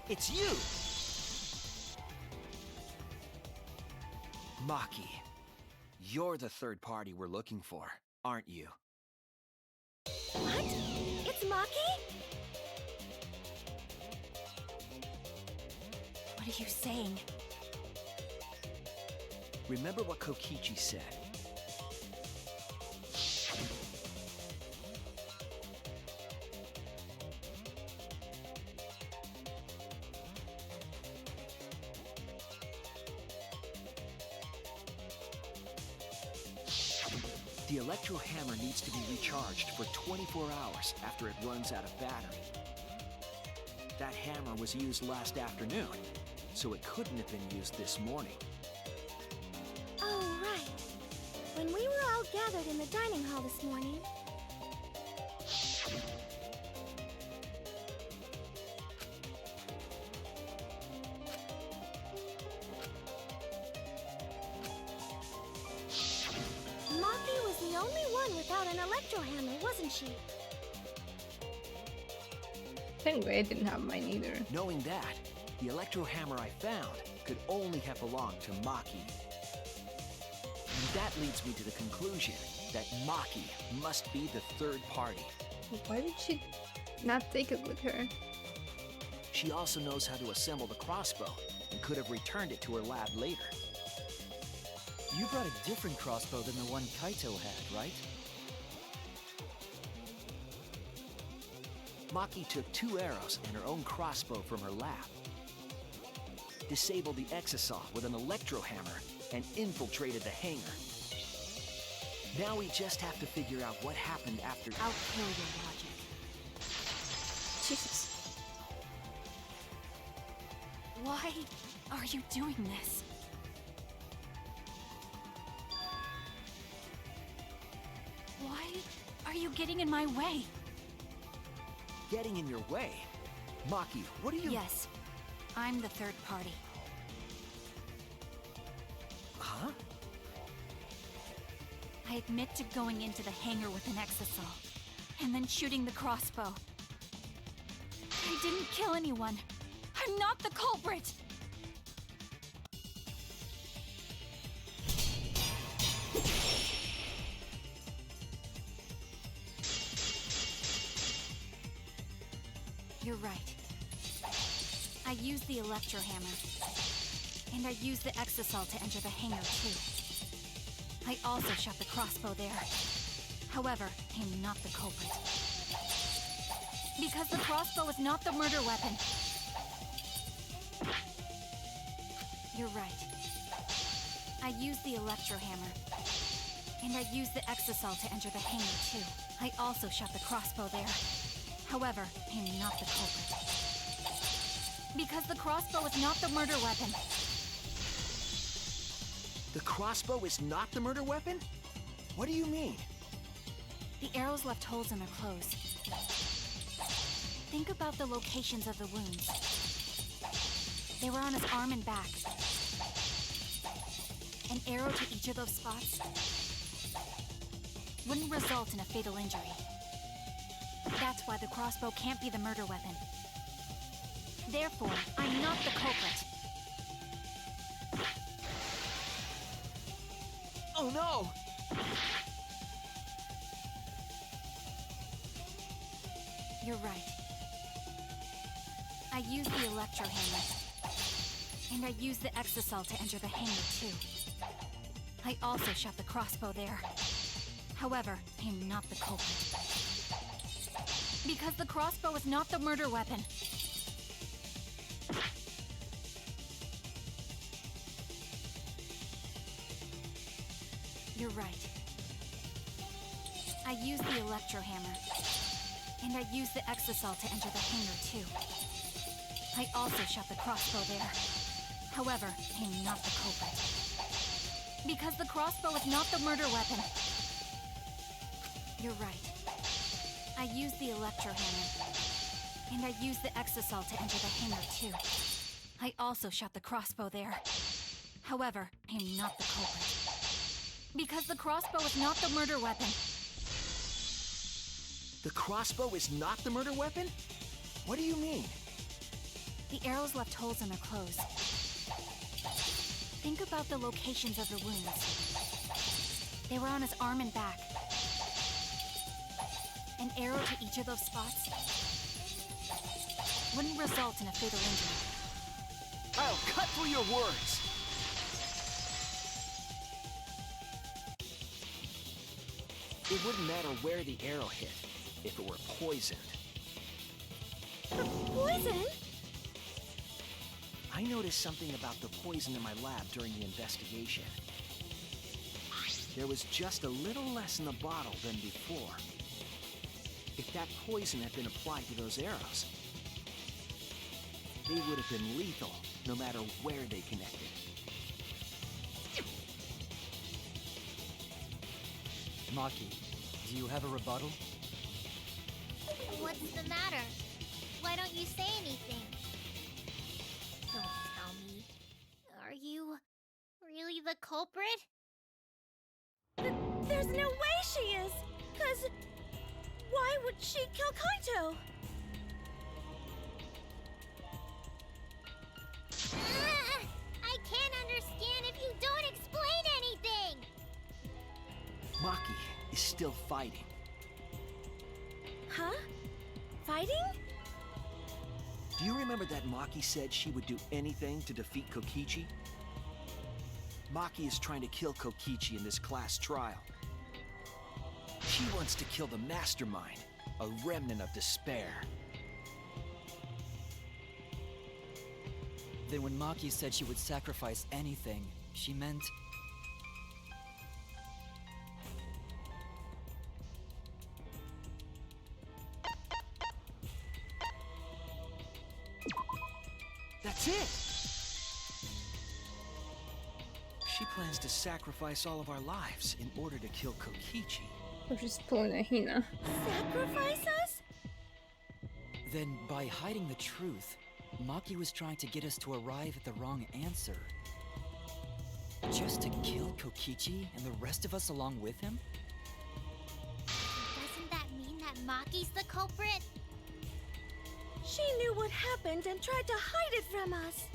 It's you! Maki, you're the third party we're looking for, aren't you? What? It's Maki? What are you saying? Remember what Kokichi said. The electro hammer needs to be recharged for 24 hours after it runs out of battery. That hammer was used last afternoon, so it couldn't have been used this morning. Oh, right. When we were all gathered in the dining hall this morning, Maki was the only one without an electro hammer, wasn't she? Same way, I didn't have mine either. Knowing that, the electro hammer I found could only have belonged to Maki. And that leads me to the conclusion that Maki must be the third party. Why did she not take it with her? She also knows how to assemble the crossbow and could have returned it to her lab later. You brought a different crossbow than the one Kaito had, right? Maki took 2 arrows and her own crossbow from her lab, disabled the exosaw with an electro hammer, and infiltrated the hangar. Now we just have to figure out what happened after. I'll kill your logic. Jesus. Why are you doing this? Why are you getting in my way? Getting in your way? Maki, what are you— Yes, I'm the third party. Huh? I admit to going into the hangar with an exosaw, and then shooting the crossbow. I didn't kill anyone. I'm not the culprit! You're right. I used the electro hammer. And I used the exosol to enter the hangar, too. I also shot the crossbow there. However, I'm not the culprit. Because the crossbow is not the murder weapon. You're right. I used the electro hammer. And I used the exosol to enter the hangar, too. I also shot the crossbow there. However, I'm not the culprit. Because the crossbow is not the murder weapon. The crossbow is not the murder weapon? What do you mean? The arrows left holes in their clothes. Think about the locations of the wounds. They were on his arm and back. An arrow to each of those spots wouldn't result in a fatal injury. That's why the crossbow can't be the murder weapon. Therefore, I'm not the culprit. Oh no! You're right. I used the electro hammer. And I used the exosol to enter the hangar, too. I also shot the crossbow there. However, I'm not the culprit. Because the crossbow is not the murder weapon. You're right. I used the electro hammer. And I used the exosol to enter the hangar, too. I also shot the crossbow there. However, I'm not the culprit. Because the crossbow is not the murder weapon. You're right. I used the electro hammer. And I used the exosol to enter the hangar, too. I also shot the crossbow there. However, I'm not the culprit. Because the crossbow is not the murder weapon. The crossbow is not the murder weapon? What do you mean? The arrows left holes in their clothes. Think about the locations of the wounds. They were on his arm and back. An arrow to each of those spots wouldn't result in a fatal injury. I'll cut through your words! It wouldn't matter where the arrow hit, if it were poisoned. Poison? I noticed something about the poison in my lab during the investigation. There was just a little less in the bottle than before. If that poison had been applied to those arrows, they would have been lethal, no matter where they connected. Maki, do you have a rebuttal? What's the matter? Why don't you say anything? Don't tell me. Are you really the culprit? There's no way she is! 'Cause why would she kill Kaito? I can't understand if you don't explain anything! Maki is still fighting. Huh? Fighting? Do you remember that Maki said she would do anything to defeat Kokichi? Maki is trying to kill Kokichi in this class trial. She wants to kill the mastermind, a remnant of despair. Then when Maki said she would sacrifice anything, she meant... That's it! She plans to sacrifice all of our lives in order to kill Kokichi. To już jest pełna Hina. Sacrifice us? Then, by hiding the truth, Maki was trying to get us to arrive at the wrong answer. Just to kill Kokichi and the rest of us along with him? Doesn't that mean that Maki's the culprit? She knew what happened and tried to hide it from us.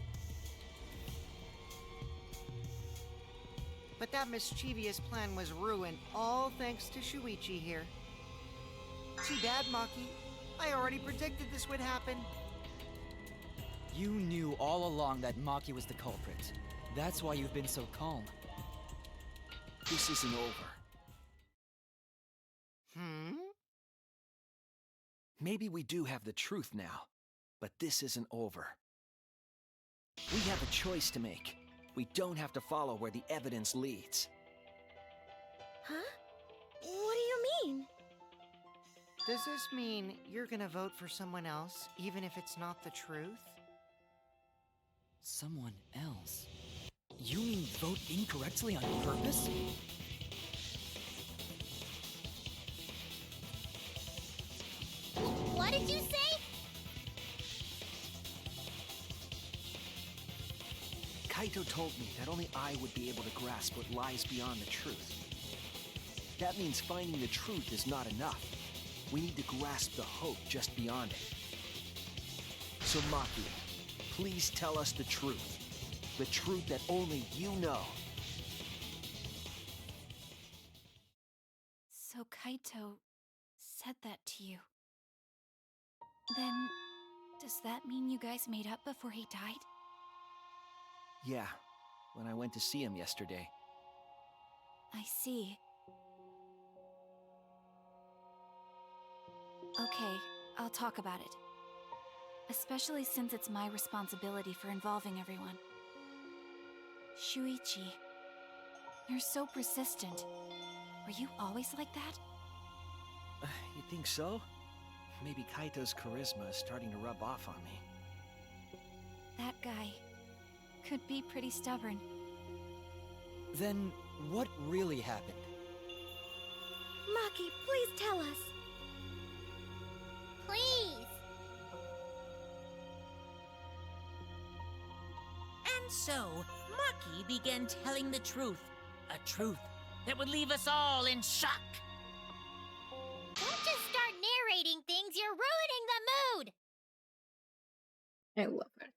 But that mischievous plan was ruined, all thanks to Shuichi here. Too bad, Maki. I already predicted this would happen. You knew all along that Maki was the culprit. That's why you've been so calm. This isn't over. Maybe we do have the truth now, but this isn't over. We have a choice to make. We don't have to follow where the evidence leads. Huh? What do you mean? Does this mean you're gonna vote for someone else, even if it's not the truth? Someone else? You mean vote incorrectly on purpose? What did you say? Kaito told me that only I would be able to grasp what lies beyond the truth. That means finding the truth is not enough. We need to grasp the hope just beyond it. So Maki, please tell us the truth. The truth that only you know. So Kaito said that to you. Then, does that mean you guys made up before he died? Yeah, when I went to see him yesterday. I see. Okay, I'll talk about it. Especially since it's my responsibility for involving everyone. Shuichi, you're so persistent. Were you always like that? You think so? Maybe Kaito's charisma is starting to rub off on me. That guy could be pretty stubborn. Then, what really happened? Maki, please tell us. Please! And so, Maki began telling the truth. A truth that would leave us all in shock. Don't just start narrating things, you're ruining the mood! I love it.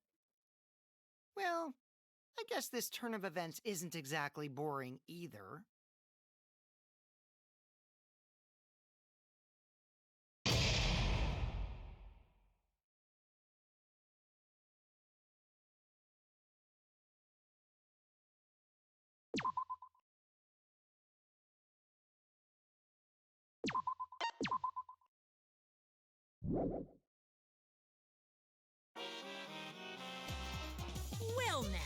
Well, I guess this turn of events isn't exactly boring either. Well, now.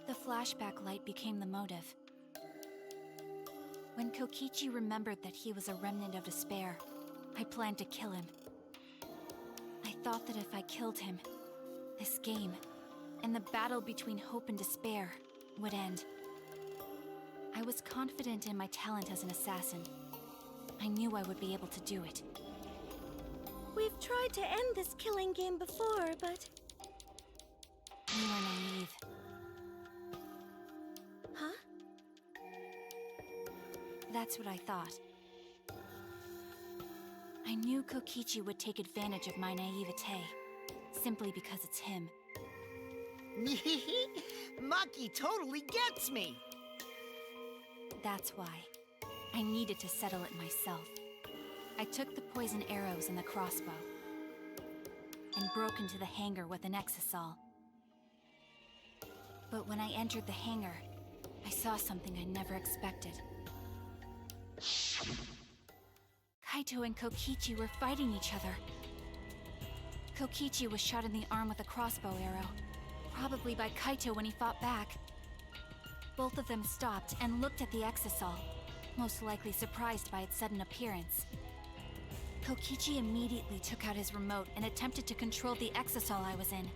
The flashback light became the motive. When Kokichi remembered that he was a remnant of despair, I planned to kill him. I thought that if I killed him, this game, and the battle between hope and despair, would end. I was confident in my talent as an assassin. I knew I would be able to do it. We've tried to end this killing game before, but... You were naive. Huh? That's what I thought. I knew Kokichi would take advantage of my naivete, simply because it's him. Maki totally gets me! That's why. I needed to settle it myself. I took the poison arrows and the crossbow, and broke into the hangar with an exisal. But when I entered the hangar, I saw something I never expected. Kaito and Kokichi were fighting each other. Kokichi was shot in the arm with a crossbow arrow, probably by Kaito when he fought back. Both of them stopped and looked at the exisal, most likely surprised by its sudden appearance. Kokichi immediately took out his remote and attempted to control the exisal I was in.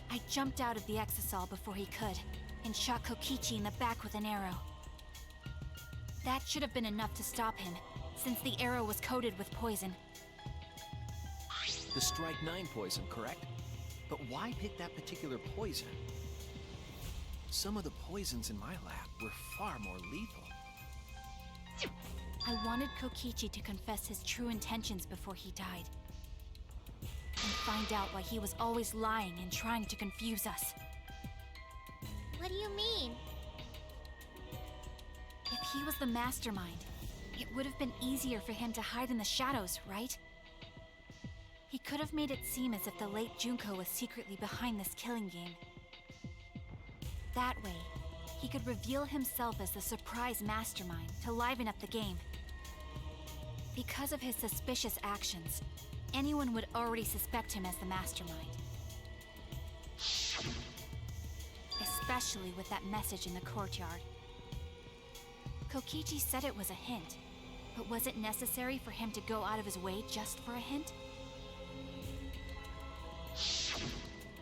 I jumped out of the exisal before he could, and shot Kokichi in the back with an arrow. That should have been enough to stop him, since the arrow was coated with poison. The Strike 9 poison, correct? But why pick that particular poison? Some of the poisons in my lab were far more lethal. I wanted Kokichi to confess his true intentions before he died. And find out why he was always lying and trying to confuse us. What do you mean? If he was the mastermind, it would have been easier for him to hide in the shadows, right? He could have made it seem as if the late Junko was secretly behind this killing game. That way, he could reveal himself as the surprise mastermind to liven up the game. Because of his suspicious actions, anyone would already suspect him as the mastermind. Especially with that message in the courtyard. Kokichi said it was a hint, but was it necessary for him to go out of his way just for a hint?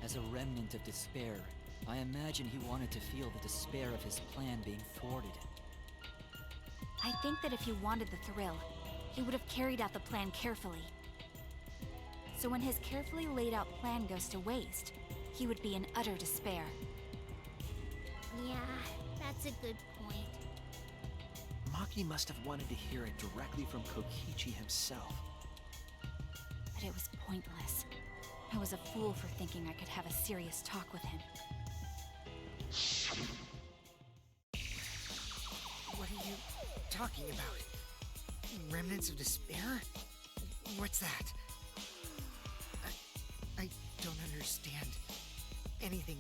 As a remnant of despair, I imagine he wanted to feel the despair of his plan being thwarted. I think that if he wanted the thrill, he would have carried out the plan carefully. So when his carefully laid out plan goes to waste, he would be in utter despair. Yeah, that's a good point. Maki must have wanted to hear it directly from Kokichi himself. But it was pointless. I was a fool for thinking I could have a serious talk with him. What are you talking about? Remnants of despair? What's that? I don't understand anything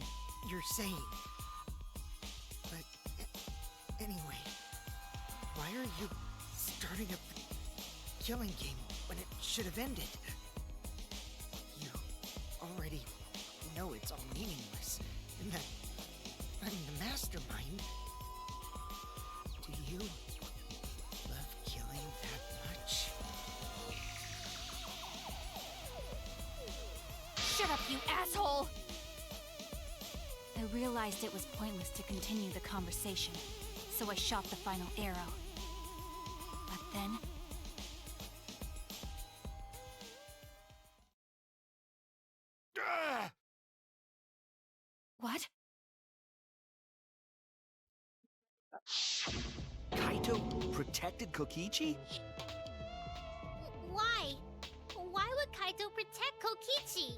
you're saying. But anyway, why are you starting up the killing game when it should have ended? You already know it's all meaningless, and that I'm the mastermind. Do you love killing that much? Shut up, you asshole! I realized it was pointless to continue the conversation, so I shot the final arrow. But then... Ah! What? Kaito protected Kokichi? Why? Why would Kaito protect Kokichi?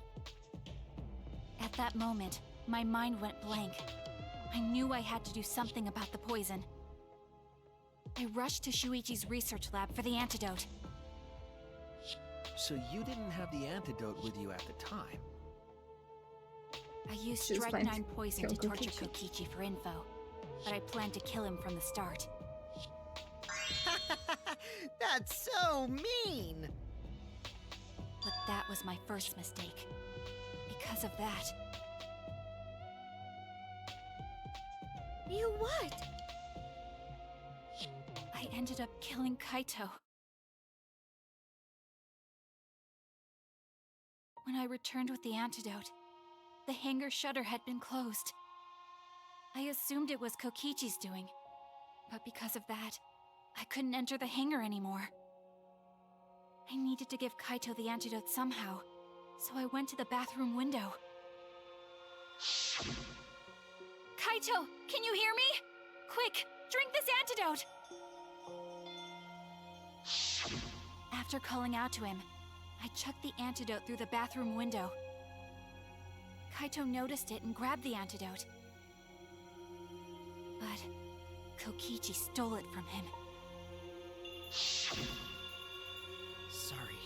At that moment, my mind went blank. I knew I had to do something about the poison. I rushed to Shuichi's research lab for the antidote. So you didn't have the antidote with you at the time? I used She was planning to strychnine poison kill to torture Kokichi. Kokichi for info, but I planned to kill him from the start. That's so mean! But that was my first mistake. Because of that, You what? I ended up killing Kaito. When I returned with the antidote, the hangar shutter had been closed. I assumed it was Kokichi's doing, but because of that, I couldn't enter the hangar anymore. I needed to give Kaito the antidote somehow, so I went to the bathroom window. Kaito, can you hear me? Quick, drink this antidote! After calling out to him, I chucked the antidote through the bathroom window. Kaito noticed it and grabbed the antidote. But Kokichi stole it from him. Sorry,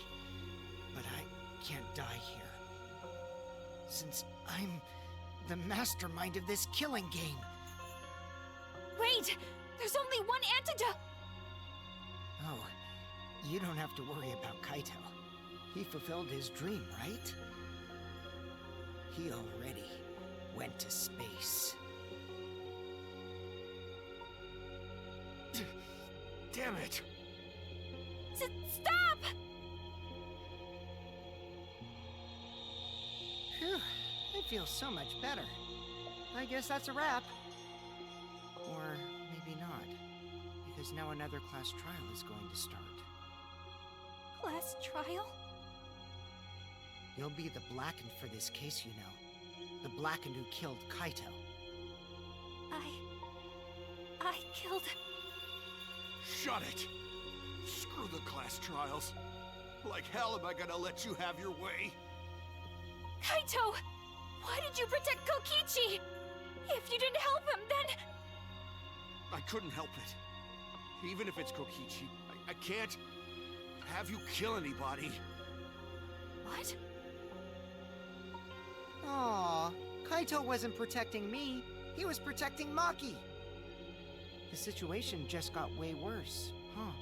but I can't die here. Since I'm the mastermind of this killing game. Wait! There's only one antidote! Oh, you don't have to worry about Kaito. He fulfilled his dream, right? He already went to space. Damn it! Stop! Phew, I feel so much better. I guess that's a wrap. Or maybe not, because now another class trial is going to start. Class trial? You'll be the Blackened for this case, you know. The Blackened who killed Kaito. I killed... Shut it! Screw the class trials. Like hell am I gonna let you have your way? Kaito! Why did you protect Kokichi? If you didn't help him, then... I couldn't help it. Even if it's Kokichi, I can't have you kill anybody. What? Aw, Kaito wasn't protecting me. He was protecting Maki. The situation just got way worse, huh?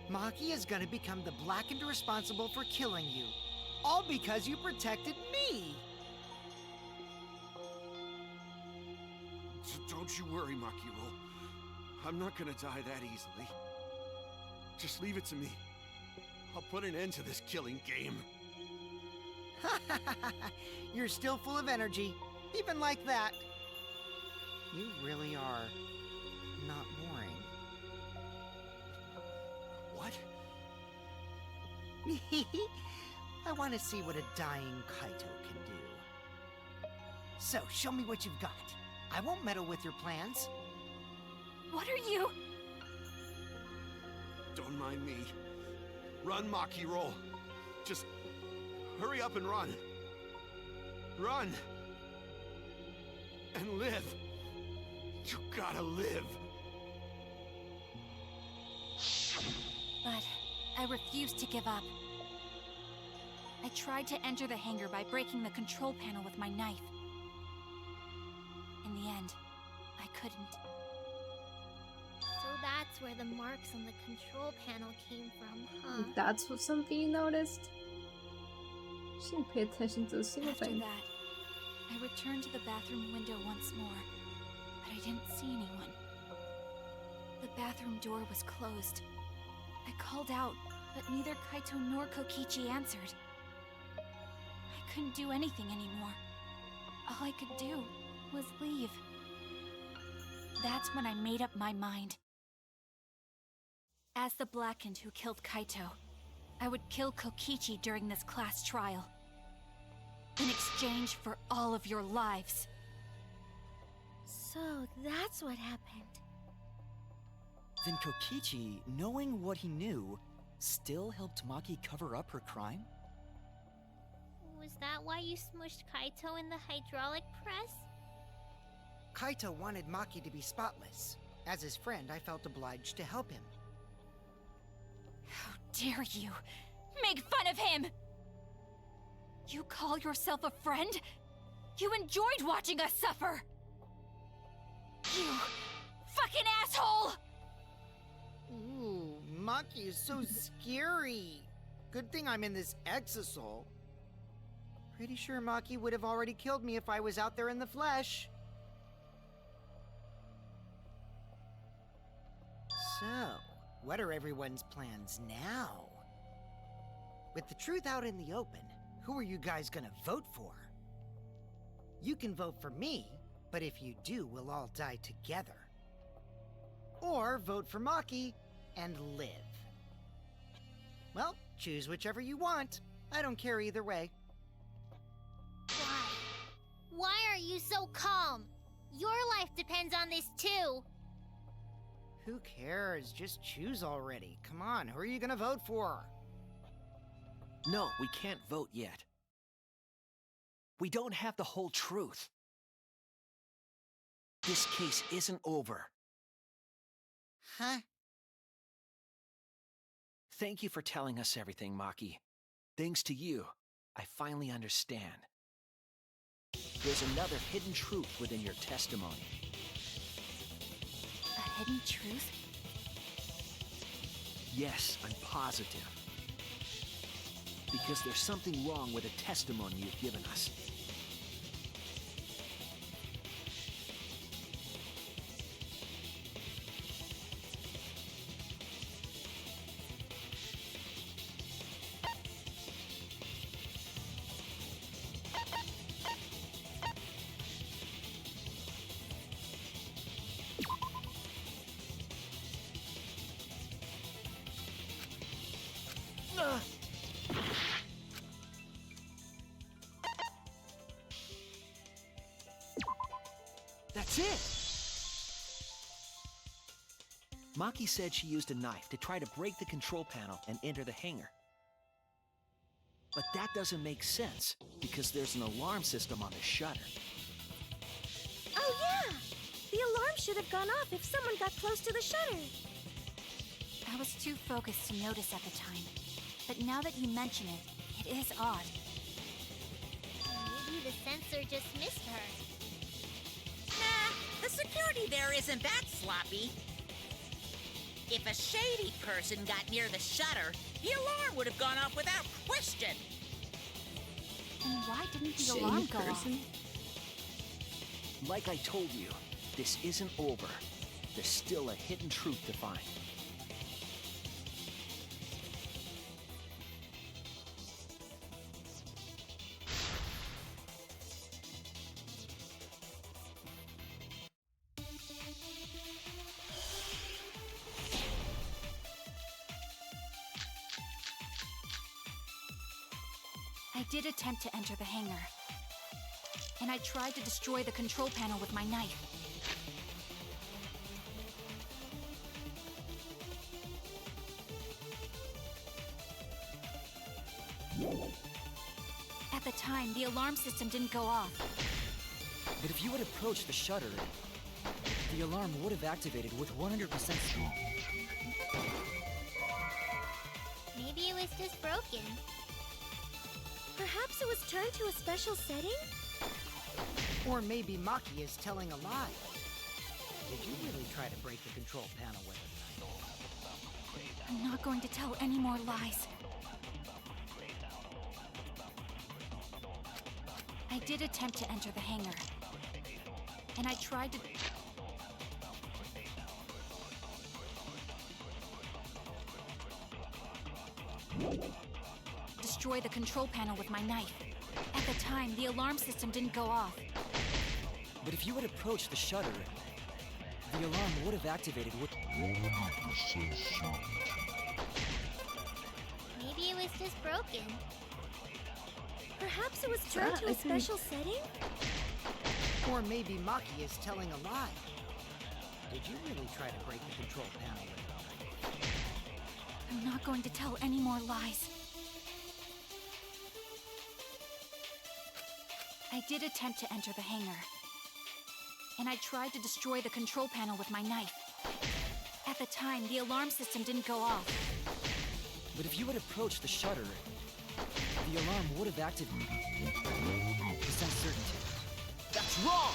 Maki is gonna become the Blackened responsible for killing you. All because you protected me! Don't you worry, Makiro. I'm not gonna die that easily. Just leave it to me. I'll put an end to this killing game. You're still full of energy, even like that. You really are not boring. What? I want to see what a dying Kaito can do. So, show me what you've got. I won't meddle with your plans. What are you... Don't mind me. Run, Makiro. Just hurry up and run. Run! And live. You gotta live. But I refused to give up. I tried to enter the hangar by breaking the control panel with my knife. In the end, I couldn't. So that's where the marks on the control panel came from, huh? That's what something you noticed? She didn't pay attention to a single After thing. that, I returned to the bathroom window once more, but I didn't see anyone. The bathroom door was closed. I called out, but neither Kaito nor Kokichi answered. I couldn't do anything anymore. All I could do was leave. That's when I made up my mind. As the Blackened who killed Kaito, I would kill Kokichi during this class trial. In exchange for all of your lives. So that's what happened. Then Kokichi, knowing what he knew, still helped Maki cover up her crime? Was that why you smushed Kaito in the hydraulic press? Kaito wanted Maki to be spotless. As his friend, I felt obliged to help him. How dare you make fun of him! You call yourself a friend? You enjoyed watching us suffer! You fucking asshole! Ooh, Maki is so scary. Good thing I'm in this exasol. Pretty sure Maki would have already killed me if I was out there in the flesh. So, what are everyone's plans now? With the truth out in the open, who are you guys gonna vote for? You can vote for me, but if you do, we'll all die together. Or vote for Maki and live. Well, choose whichever you want. I don't care either way. Why? Why are you so calm? Your life depends on this too. Who cares? Just choose already. Come on, who are you gonna vote for? No, we can't vote yet. We don't have the whole truth. This case isn't over. Huh? Thank you for telling us everything, Maki. Thanks to you, I finally understand. There's another hidden truth within your testimony. A hidden truth? Yes, I'm positive. Because there's something wrong with the testimony you've given us. That's it! Maki said she used a knife to try to break the control panel and enter the hangar. But that doesn't make sense, because there's an alarm system on the shutter. Oh yeah! The alarm should have gone off if someone got close to the shutter. I was too focused to notice at the time. But now that you mention it, it is odd. Maybe the sensor just missed her. Nah, the security there isn't that sloppy. If a shady person got near the shutter, the alarm would have gone off without question. Then why didn't the Shady alarm go person? off? Like I told you, this isn't over. There's still a hidden truth to find. I did attempt to enter the hangar. And I tried to destroy the control panel with my knife. At the time, the alarm system didn't go off. But if you had approached the shutter, the alarm would have activated with 100% speed. Maybe it was just broken. Perhaps it was turned to a special setting? Or maybe Maki is telling a lie. Did you really try to break the control panel with a knife? I'm not going to tell any more lies. I did attempt to enter the hangar. And I tried to... destroy the control panel with my knife. At the time, the alarm system didn't go off. But if you had approached the shutter, The alarm would have activated with... Maybe it was just broken. Perhaps it was turned to a special setting? Or maybe Maki is telling a lie. Did you really try to break the control panel? I'm not going to tell any more lies. I did attempt to enter the hangar. And I tried to destroy the control panel with my knife. At the time, the alarm system didn't go off. But if you had approached the shutter, the alarm would have activated with some certainty. That's wrong!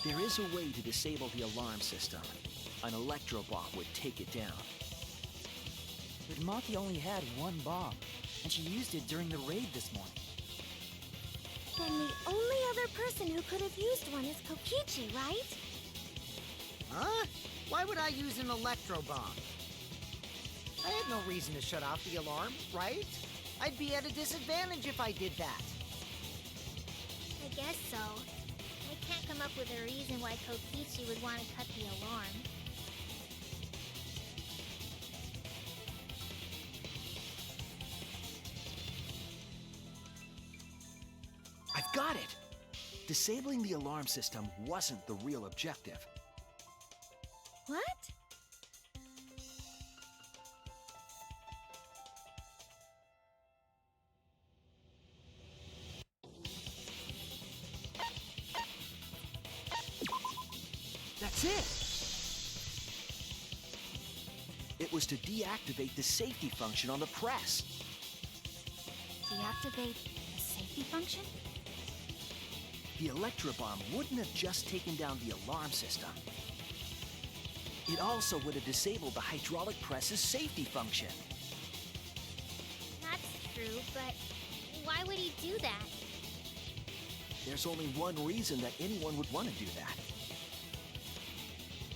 There is a way to disable the alarm system. An electro bomb would take it down. But Maki only had one bomb, and she used it during the raid this morning. Then the only other person who could have used one is Kokichi, right? Huh? Why would I use an electro bomb? I had no reason to shut off the alarm, right? I'd be at a disadvantage if I did that. I guess so. I can't come up with a reason why Kokichi would want to cut the alarm. I've got it! Disabling the alarm system wasn't the real objective. What? That's it! It was to deactivate the safety function on the press. Deactivate the safety function? The electro bomb wouldn't have just taken down the alarm system. It also would have disabled the hydraulic press's safety function. That's true, but why would he do that? There's only one reason that anyone would want to do that.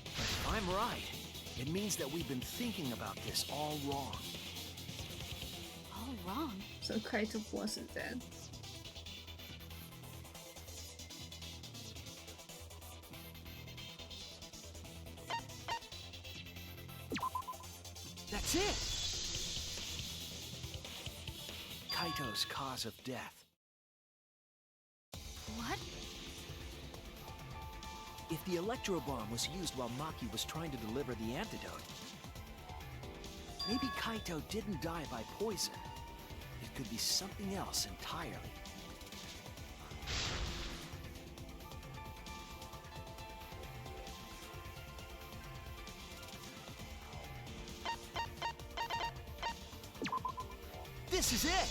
But if I'm right, it means that we've been thinking about this all wrong. All wrong. So Kaito wasn't dead. That's it! Kaito's cause of death. What? If the electro bomb was used while Maki was trying to deliver the antidote, maybe Kaito didn't die by poison. It could be something else entirely. This is it!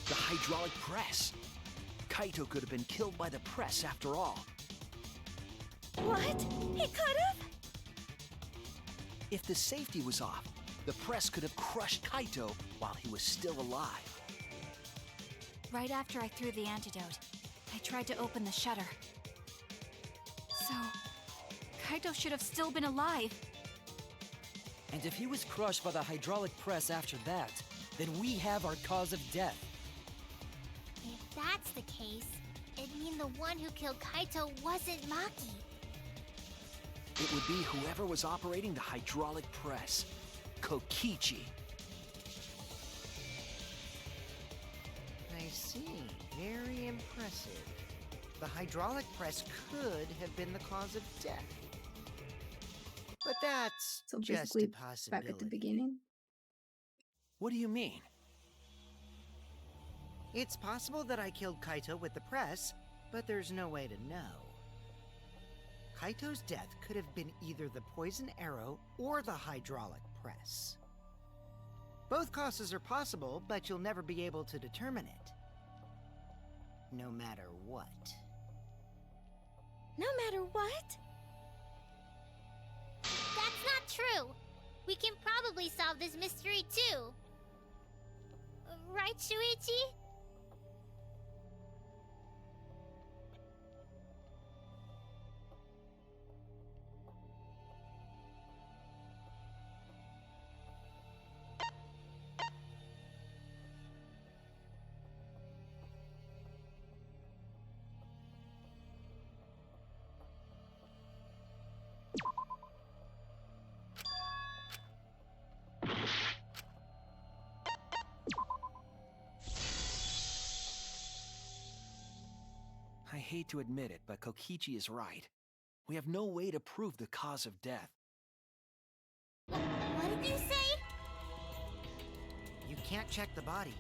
The hydraulic press. Kaito could have been killed by the press after all. What? He could have? If the safety was off, the press could have crushed Kaito while he was still alive. Right after I threw the antidote, I tried to open the shutter. So, Kaito should have still been alive. And if he was crushed by the hydraulic press after that, then we have our cause of death. If that's the case, it'd mean the one who killed Kaito wasn't Maki. It would be whoever was operating the hydraulic press. Kokichi. I see. Very impressive. The hydraulic press could have been the cause of death. But that's So just a basically, possibility. back at the beginning. What do you mean? It's possible that I killed Kaito with the press, but there's no way to know. Kaito's death could have been either the poison arrow or the hydraulic press. Both causes are possible, but you'll never be able to determine it. No matter what. No matter what? That's not true. We can probably solve this mystery too. Right, Shuichi? hate to admit it, but Kokichi is right. We have no way to prove the cause of death. What did you say? You can't check the body,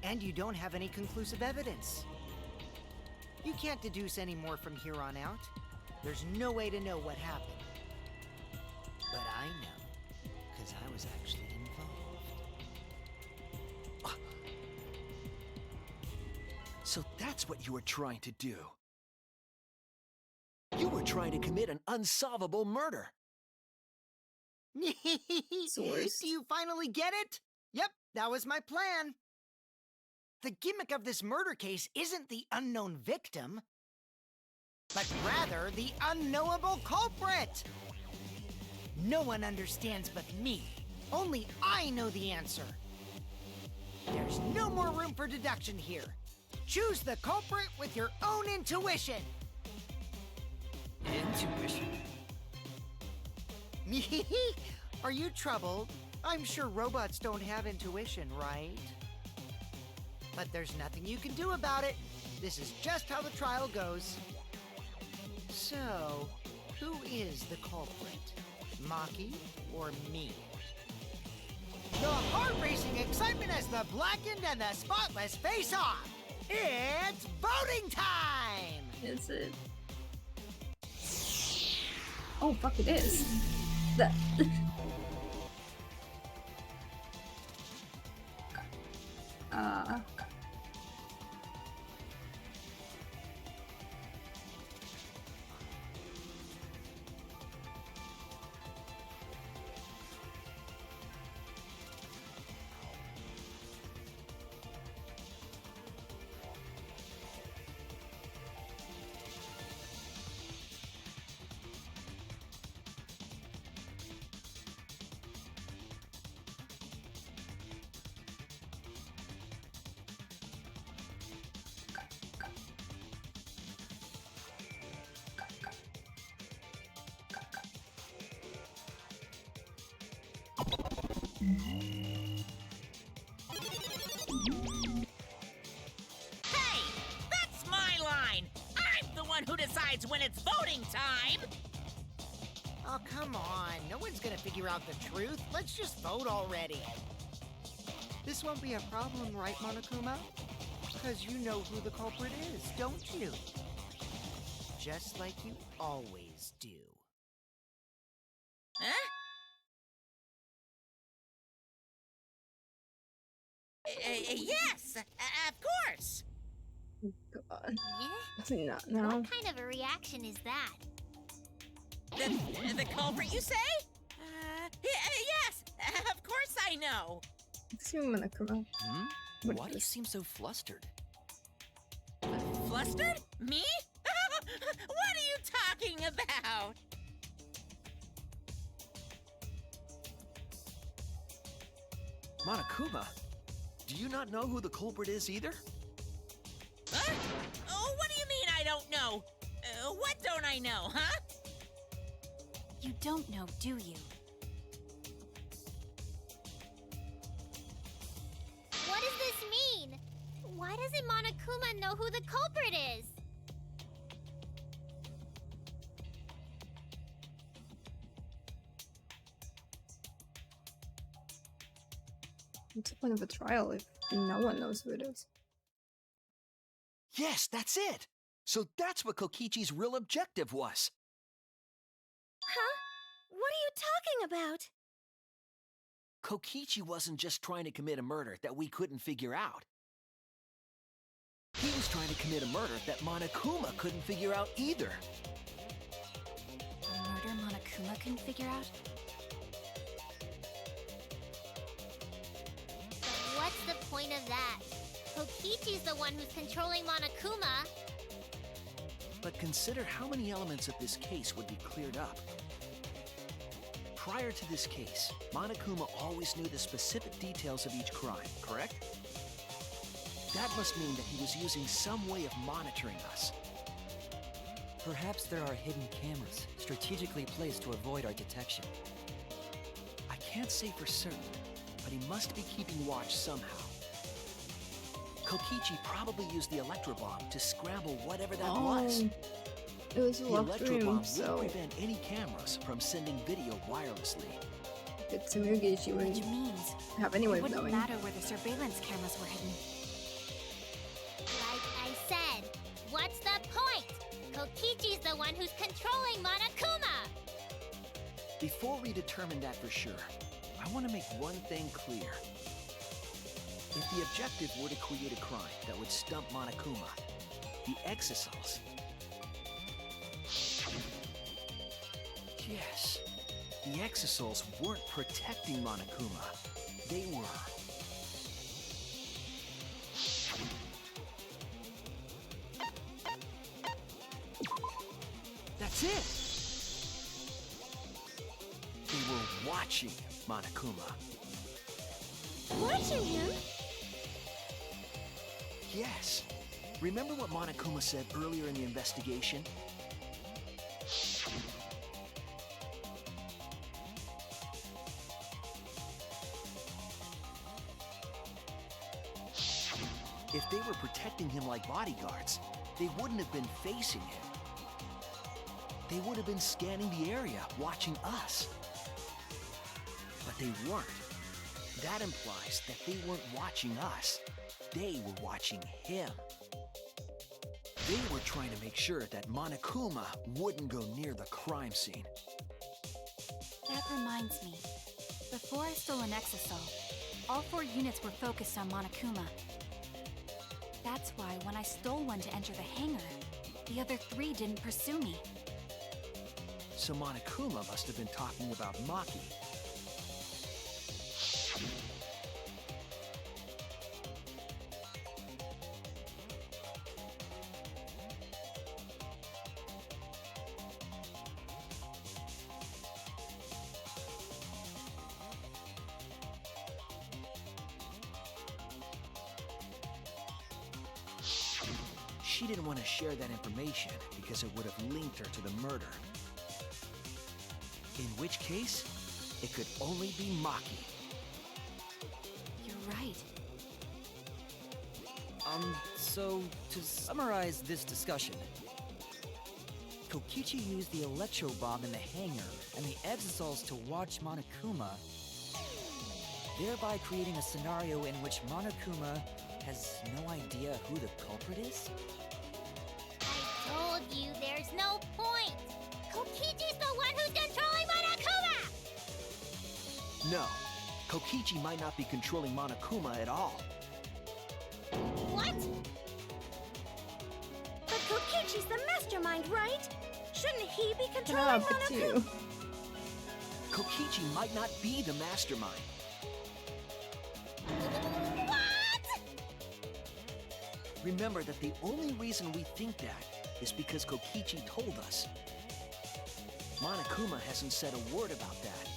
and you don't have any conclusive evidence. You can't deduce any more from here on out. There's no way to know what happened. But I know, because I was actually involved. So that's what you were trying to do. You were trying to commit an unsolvable murder. Source. Do you finally get it? Yep, that was my plan. The gimmick of this murder case isn't the unknown victim, but rather the unknowable culprit. No one understands but me. Only I know the answer. There's no more room for deduction here. Choose the culprit with your own intuition. Intuition? Are you troubled? I'm sure robots don't have intuition, right? But there's nothing you can do about it. This is just how the trial goes. So, who is the culprit? Maki or me? The heart-racing excitement as the blackened and the spotless face off. It's voting time! Is it? Oh, fuck, it is. That. Hey! That's my line! I'm the one who decides when it's voting time! Oh, come on. No one's gonna figure out the truth. Let's just vote already. This won't be a problem, right, Monokuma? Because you know who the culprit is, don't you? Just like you always do. Huh? Yes, of course. God. Eh? Does he not know? What kind of a reaction is that? The culprit, you say? Yes, of course I know. Excuse me, Monokuma. What Why do you is- seem so flustered? Flustered? Me? What are you talking about? Monokuma, do you not know who the culprit is either? Huh? Oh, what do you mean I don't know? What don't I know, huh? You don't know, do you? What does this mean? Why doesn't Monokuma know who the culprit is? What's the point of a trial if no one knows who it is? Yes, that's it! So that's what Kokichi's real objective was. Huh? What are you talking about? Kokichi wasn't just trying to commit a murder that we couldn't figure out. He was trying to commit a murder that Monokuma couldn't figure out either. A murder Monokuma couldn't figure out? But what's the point of that? Kokichi's the one who's controlling Monokuma. But consider how many elements of this case would be cleared up. Prior to this case, Monokuma always knew the specific details of each crime, correct? That must mean that he was using some way of monitoring us. Perhaps there are hidden cameras, strategically placed to avoid our detection. I can't say for certain, but he must be keeping watch somehow. Kokichi probably used the electro bomb to scramble whatever that was. It was The locked electro room, bomb so would prevent any cameras from sending video wirelessly. Tsurugi, she Which wouldn't means have any way it of wouldn't knowing. matter where the surveillance cameras were hidden. Like I said, what's the point? Kokichi's the one who's controlling Monokuma! Before we determine that for sure, I want to make one thing clear. If the objective were to create a crime that would stump Monokuma, the Exisals... Yes, the Exisals weren't protecting Monokuma. They were... That's it! They were watching Monokuma. Watching him? Yes. Remember what Monokuma said earlier in the investigation? If they were protecting him like bodyguards, they wouldn't have been facing him. They would have been scanning the area, watching us. But they weren't. That implies that they weren't watching us. They were watching him. They were trying to make sure that Monokuma wouldn't go near the crime scene. That reminds me. Before I stole an Exisal, all 4 units were focused on Monokuma. That's why when I stole one to enter the hangar, the other 3 didn't pursue me. So Monokuma must have been talking about Maki. She didn't want to share that information because it would have linked her to the murder. In which case, it could only be Maki. You're right. So to summarize this discussion, Kokichi used the electro bomb in the hangar and the Exisals to watch Monokuma, thereby creating a scenario in which Monokuma has no idea who the culprit is? I told you there's no point! Kokichi's the one who's controlling Monokuma! No, Kokichi might not be controlling Monokuma at all. What? But Kokichi's the mastermind, right? Shouldn't he be Ah, controlling but Monokuma? too. Kokichi might not be the mastermind. What? Remember that the only reason we think that is because Kokichi told us. Monokuma hasn't said a word about that.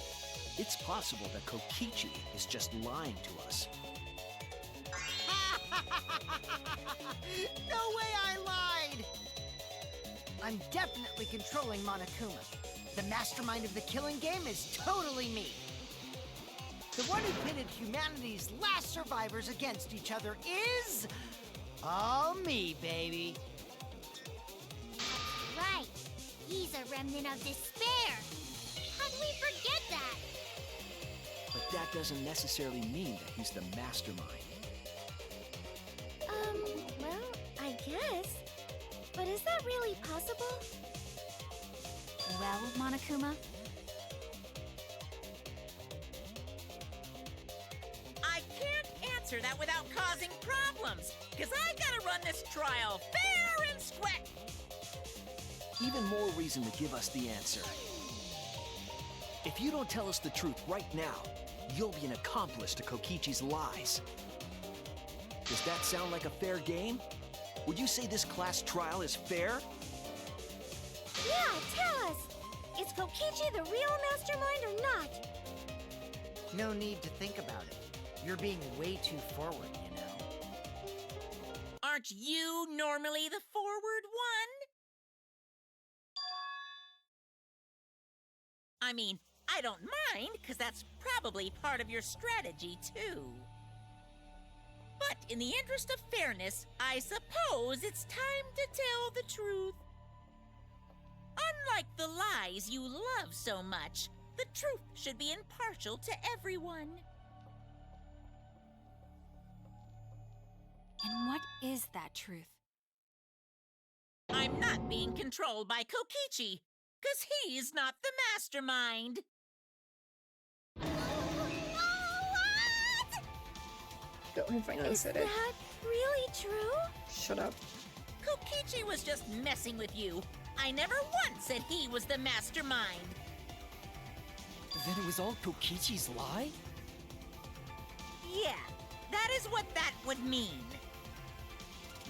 It's possible that Kokichi is just lying to us. No way I lied! I'm definitely controlling Monokuma. The mastermind of the killing game is totally me. The one who pitted humanity's last survivors against each other is... all me, baby. That's right. He's a remnant of despair. How'd we forget that? But that doesn't necessarily mean that he's the mastermind. Well, I guess. But is that really possible? Well, Monokuma, I can't answer that without causing problems, because I gotta run this trial fair and square. Even more reason to give us the answer. If you don't tell us the truth right now, you'll be an accomplice to Kokichi's lies. Does that sound like a fair game? Would you say this class trial is fair? Yeah, tell us! Is Kokichi the real mastermind or not? No need to think about it. You're being way too forward, you know. Aren't you normally the forward one? I mean, I don't mind, because that's probably part of your strategy, too. But in the interest of fairness, I suppose it's time to tell the truth. Unlike the lies you love so much, the truth should be impartial to everyone. And what is that truth? I'm not being controlled by Kokichi, 'cause he's not the mastermind. Go, I finally Is said it. that really true? Shut up. Kokichi was just messing with you. I never once said he was the mastermind. Then it was all Kokichi's lie? Yeah, that is what that would mean.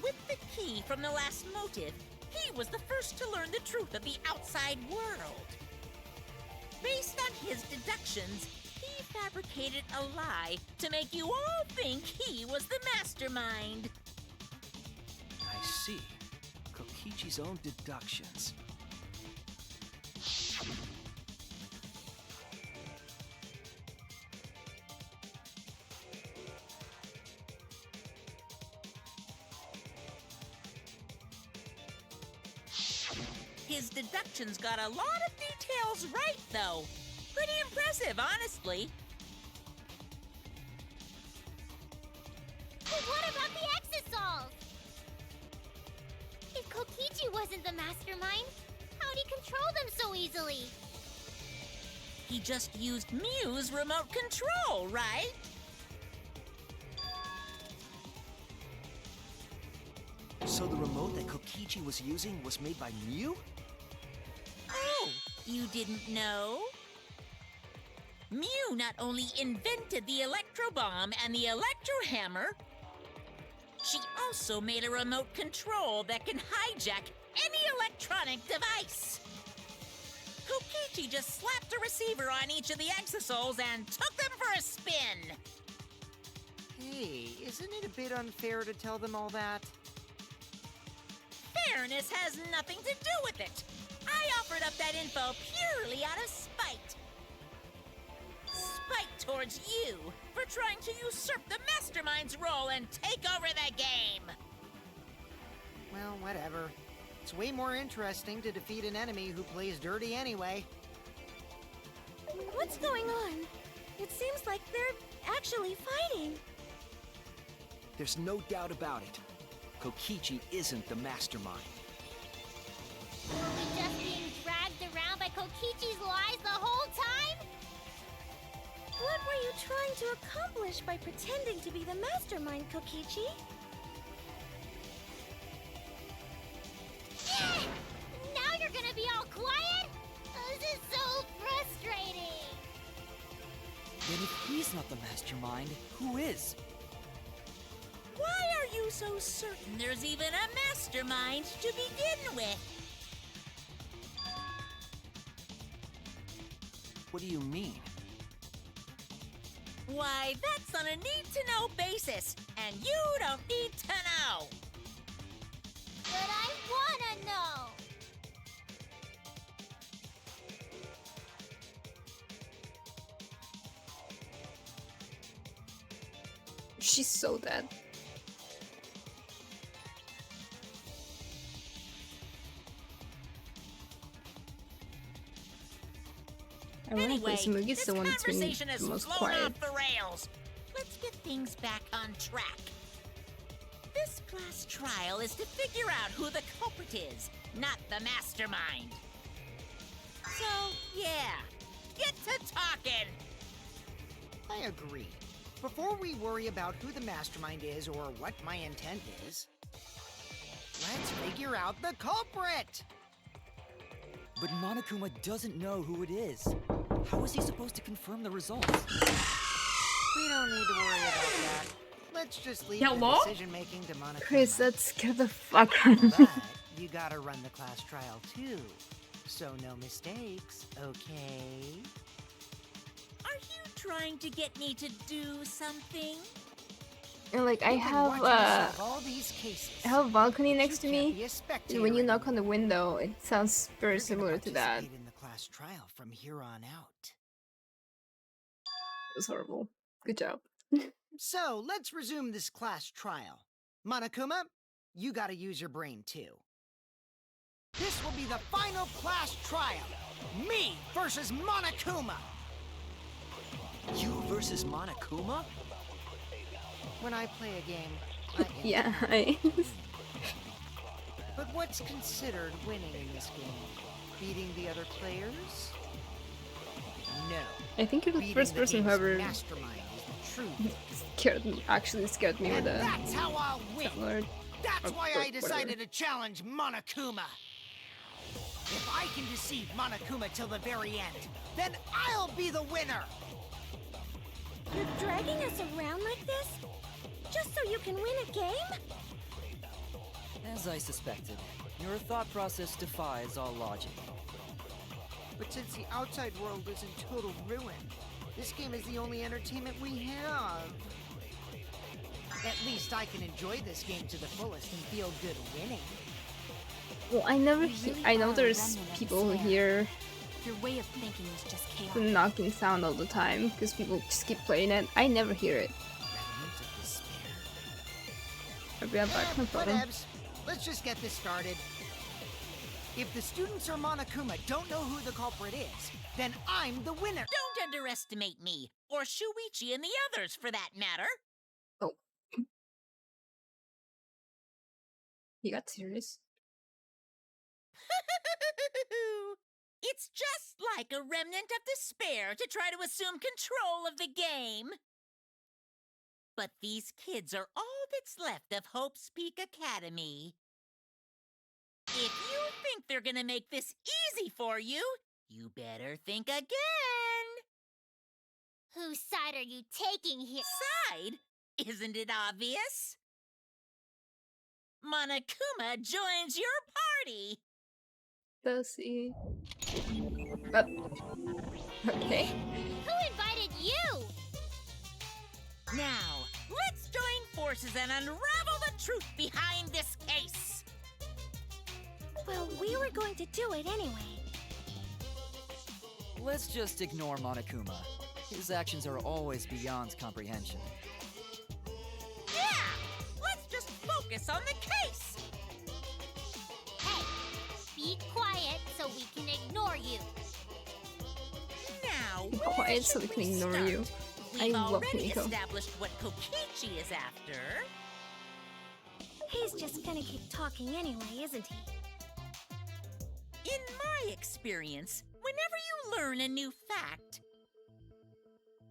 With the key from the last motive, he was the first to learn the truth of the outside world. Based on his deductions, he fabricated a lie to make you all think he was the mastermind. I see. Kokichi's own deductions. His deductions got a lot of details right, though. Pretty impressive, honestly. But what about the Exosols? If Kokichi wasn't the mastermind, how'd he control them so easily? He just used Mew's remote control, right? So the remote that Kokichi was using was made by Mew? Oh, you didn't know? Mew not only invented the electro bomb and the electro hammer, she also made a remote control that can hijack any electronic device. Kokichi just slapped a receiver on each of the Exosols and took them for a spin. Hey, isn't it a bit unfair to tell them all that? Fairness has nothing to do with it. I offered up that info purely out of spite. Spite towards you for trying to usurp the mastermind's role and take over the game. Well, whatever. It's way more interesting to defeat an enemy who plays dirty anyway. What's going on? It seems like they're actually fighting. There's no doubt about it. Kokichi isn't the mastermind. Were we just being dragged around by Kokichi's lies the whole time? What were you trying to accomplish by pretending to be the mastermind, Kokichi? Now you're gonna be all quiet? This is so frustrating. Then if he's not the mastermind, who is? Why are you so certain there's even a mastermind to begin with? What do you mean? Why, that's on a need-to-know basis, and you don't need to know. But I wanna know. She's so dead. Ironically, Anyway, Sumugi's this the one that's been conversation has the most flown quiet. off the rails. Let's get things back on track. This class trial is to figure out who the culprit is, not the mastermind. So, yeah, get to talking. I agree. Before we worry about who the mastermind is or what my intent is, let's figure out the culprit! But Monokuma doesn't know who it is. How is he supposed to confirm the results? We don't need to worry about that. Let's just leave Hello? the decision-making to Monokuma. Chris, that scared the fuck out of me. But you gotta run the class trial too. So no mistakes, okay? Are you trying to get me to do something? And like, I You can watch me have solve all these cases. I have a balcony But next to you can't me. be a spectator And when you knock anymore. on the window, it sounds very You're gonna similar to that. participate in the class trial from here on out. It was horrible. Good job. So, let's resume this class trial. Monokuma, you gotta use your brain too. This will be the final class trial. Me versus Monokuma. You versus Monokuma? When I play a game, I am Yeah, But what's considered winning in this game? Beating the other players? No. I think you're the Beating first the person who game's ever mastermind is the truth. scared me with And a that's how I'll win. Lord. That's Or why I whatever. decided to challenge Monokuma. If I can deceive Monokuma till the very end, then I'll be the winner. You're dragging us around like this? Just so you can win a game? As I suspected, your thought process defies all logic. But since the outside world is in total ruin, this game is the only entertainment we have. At least I can enjoy this game to the fullest and feel good winning. Well, I never. You really I know are a there's remnant of people who despair. hear Your way of thinking is just the chaotic. knocking sound all the time because people just keep playing it. I never hear it. Remnant of despair. I'll be right back. No problem. Whatevs. Let's just get this started. If the students or Monokuma don't know who the culprit is, then I'm the winner. Don't underestimate me, or Shuichi and the others for that matter. Oh. He got serious. It's just like a remnant of despair to try to assume control of the game. But these kids are all that's left of Hope's Peak Academy. If you think they're gonna make this easy for you, you better think again. Whose side are you taking here? Side? Isn't it obvious? Monokuma joins your party. Does he? Oh. Okay. Who invited you? Now, let's join forces and unravel the truth behind this case. Well, we were going to do it anyway. Let's just ignore Monokuma. His actions are always beyond comprehension. Yeah! Let's just focus on the case. Hey, be quiet so we can ignore you. Now, Be where quiet so should we can we ignore start? you. We've I love already Kumiko. established what Kokichi is after. He's just gonna keep talking anyway, isn't he? In my experience, whenever you learn a new fact,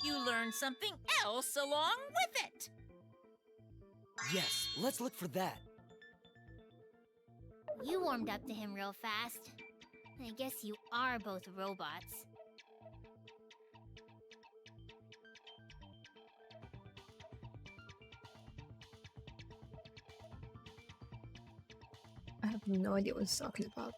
you learn something else along with it. Yes, let's look for that. You warmed up to him real fast. I guess you are both robots. I have no idea what he's talking about.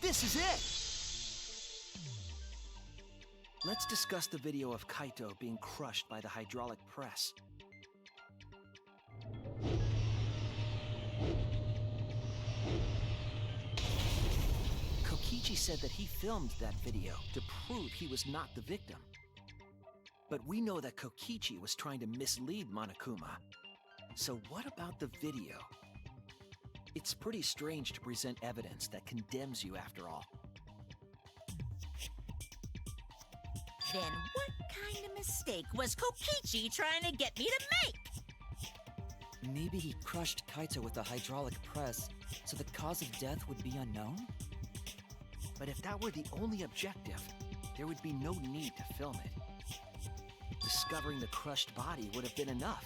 This is it! Let's discuss the video of Kaito being crushed by the hydraulic press. Kokichi said that he filmed that video to prove he was not the victim. But we know that Kokichi was trying to mislead Monokuma. So what about the video? It's pretty strange to present evidence that condemns you after all. Then what kind of mistake was Kokichi trying to get me to make? Maybe he crushed Kaito with a hydraulic press, so the cause of death would be unknown? But if that were the only objective, there would be no need to film it. Discovering the crushed body would have been enough.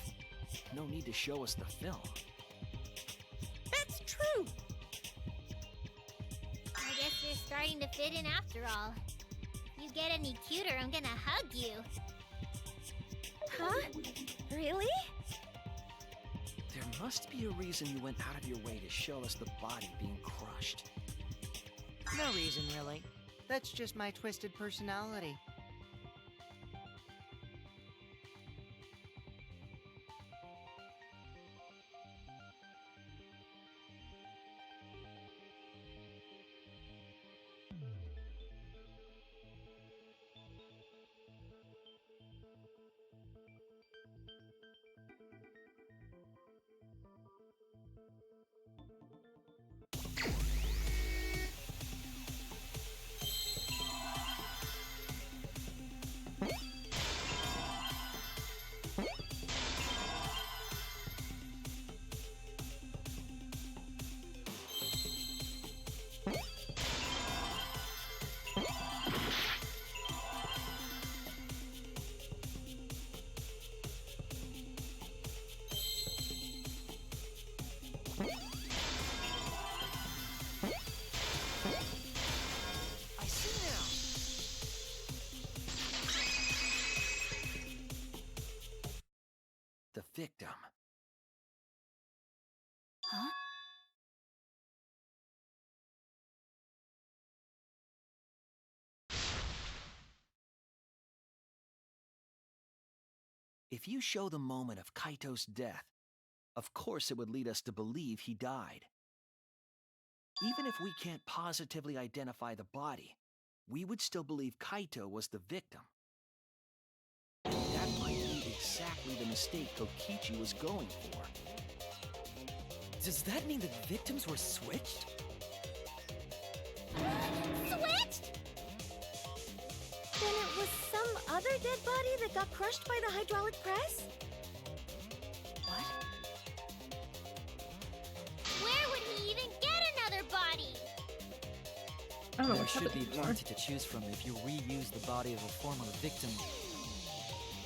No need to show us the film. That's true. I guess you're starting to fit in after all. If you get any cuter, I'm gonna hug you. Huh? Really? There must be a reason you went out of your way to show us the body being crushed. No reason, really. That's just my twisted personality. I see now! The victim. Huh? If you show the moment of Kaito's death, of course it would lead us to believe he died. Even if we can't positively identify the body, we would still believe Kaito was the victim. That might be exactly the mistake Kokichi was going for. Does that mean the victims were switched? Switched? Then it was some other dead body that got crushed by the hydraulic press? What? Where would he even get another body? I don't know There what should be happened anymore. plenty to choose from if you reuse the body of a former victim.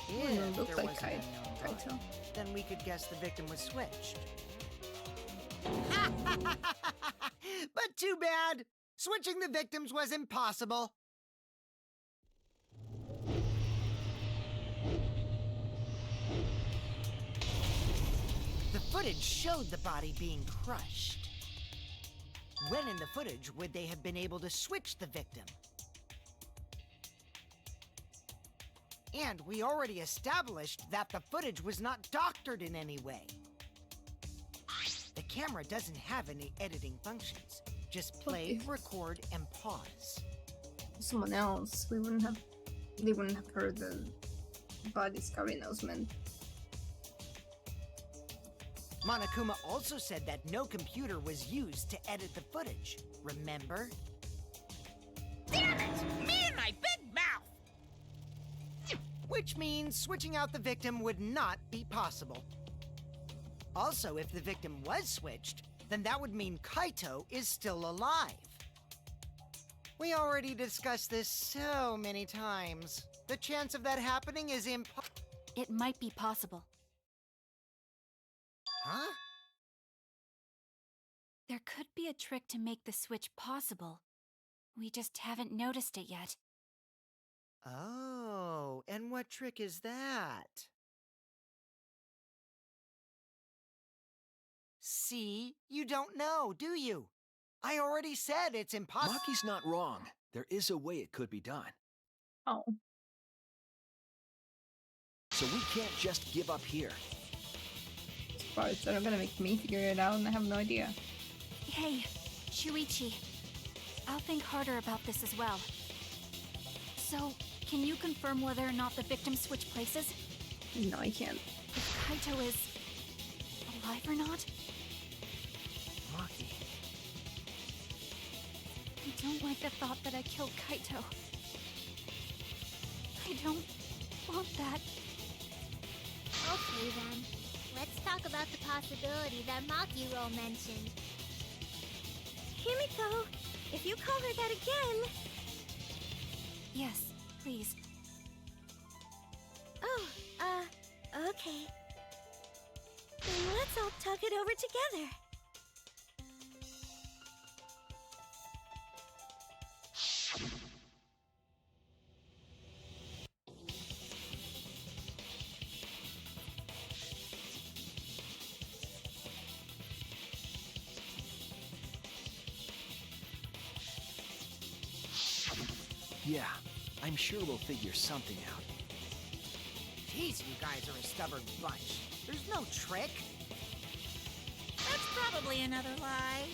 If look there like wasn't any known body, Kaito. then we could guess the victim was switched. But too bad! Switching the victims was impossible. The footage showed the body being crushed. When in the footage would they have been able to switch the victim? And we already established that the footage was not doctored in any way. The camera doesn't have any editing functions. Just play, Okay. record, and pause. Someone else, they wouldn't have heard the body's carrying announcement. Monokuma also said that no computer was used to edit the footage. Remember? Damn it! Me and my big mouth! Which means switching out the victim would not be possible. Also, if the victim was switched, then that would mean Kaito is still alive. We already discussed this so many times. The chance of that happening is It might be possible. Huh? There could be a trick to make the switch possible. We just haven't noticed it yet. Oh, and what trick is that? See, you don't know, do you? I already said it's impossible. Maki's not wrong. There is a way it could be done. Oh. So we can't just give up here. Parts that are gonna make me figure it out and I have no idea. Hey, Shuichi. I'll think harder about this as well. So, can you confirm whether or not the victims switch places? No, I can't. If Kaito is alive or not? Maki. I don't like the thought that I killed Kaito. I don't want that. Okay then. Let's talk about the possibility that Makiro mentioned. Himiko, if you call her that again... Yes, please. Oh, okay. Then let's all talk it over together. Yeah, I'm sure we'll figure something out. Jeez, you guys are a stubborn bunch. There's no trick. That's probably another lie.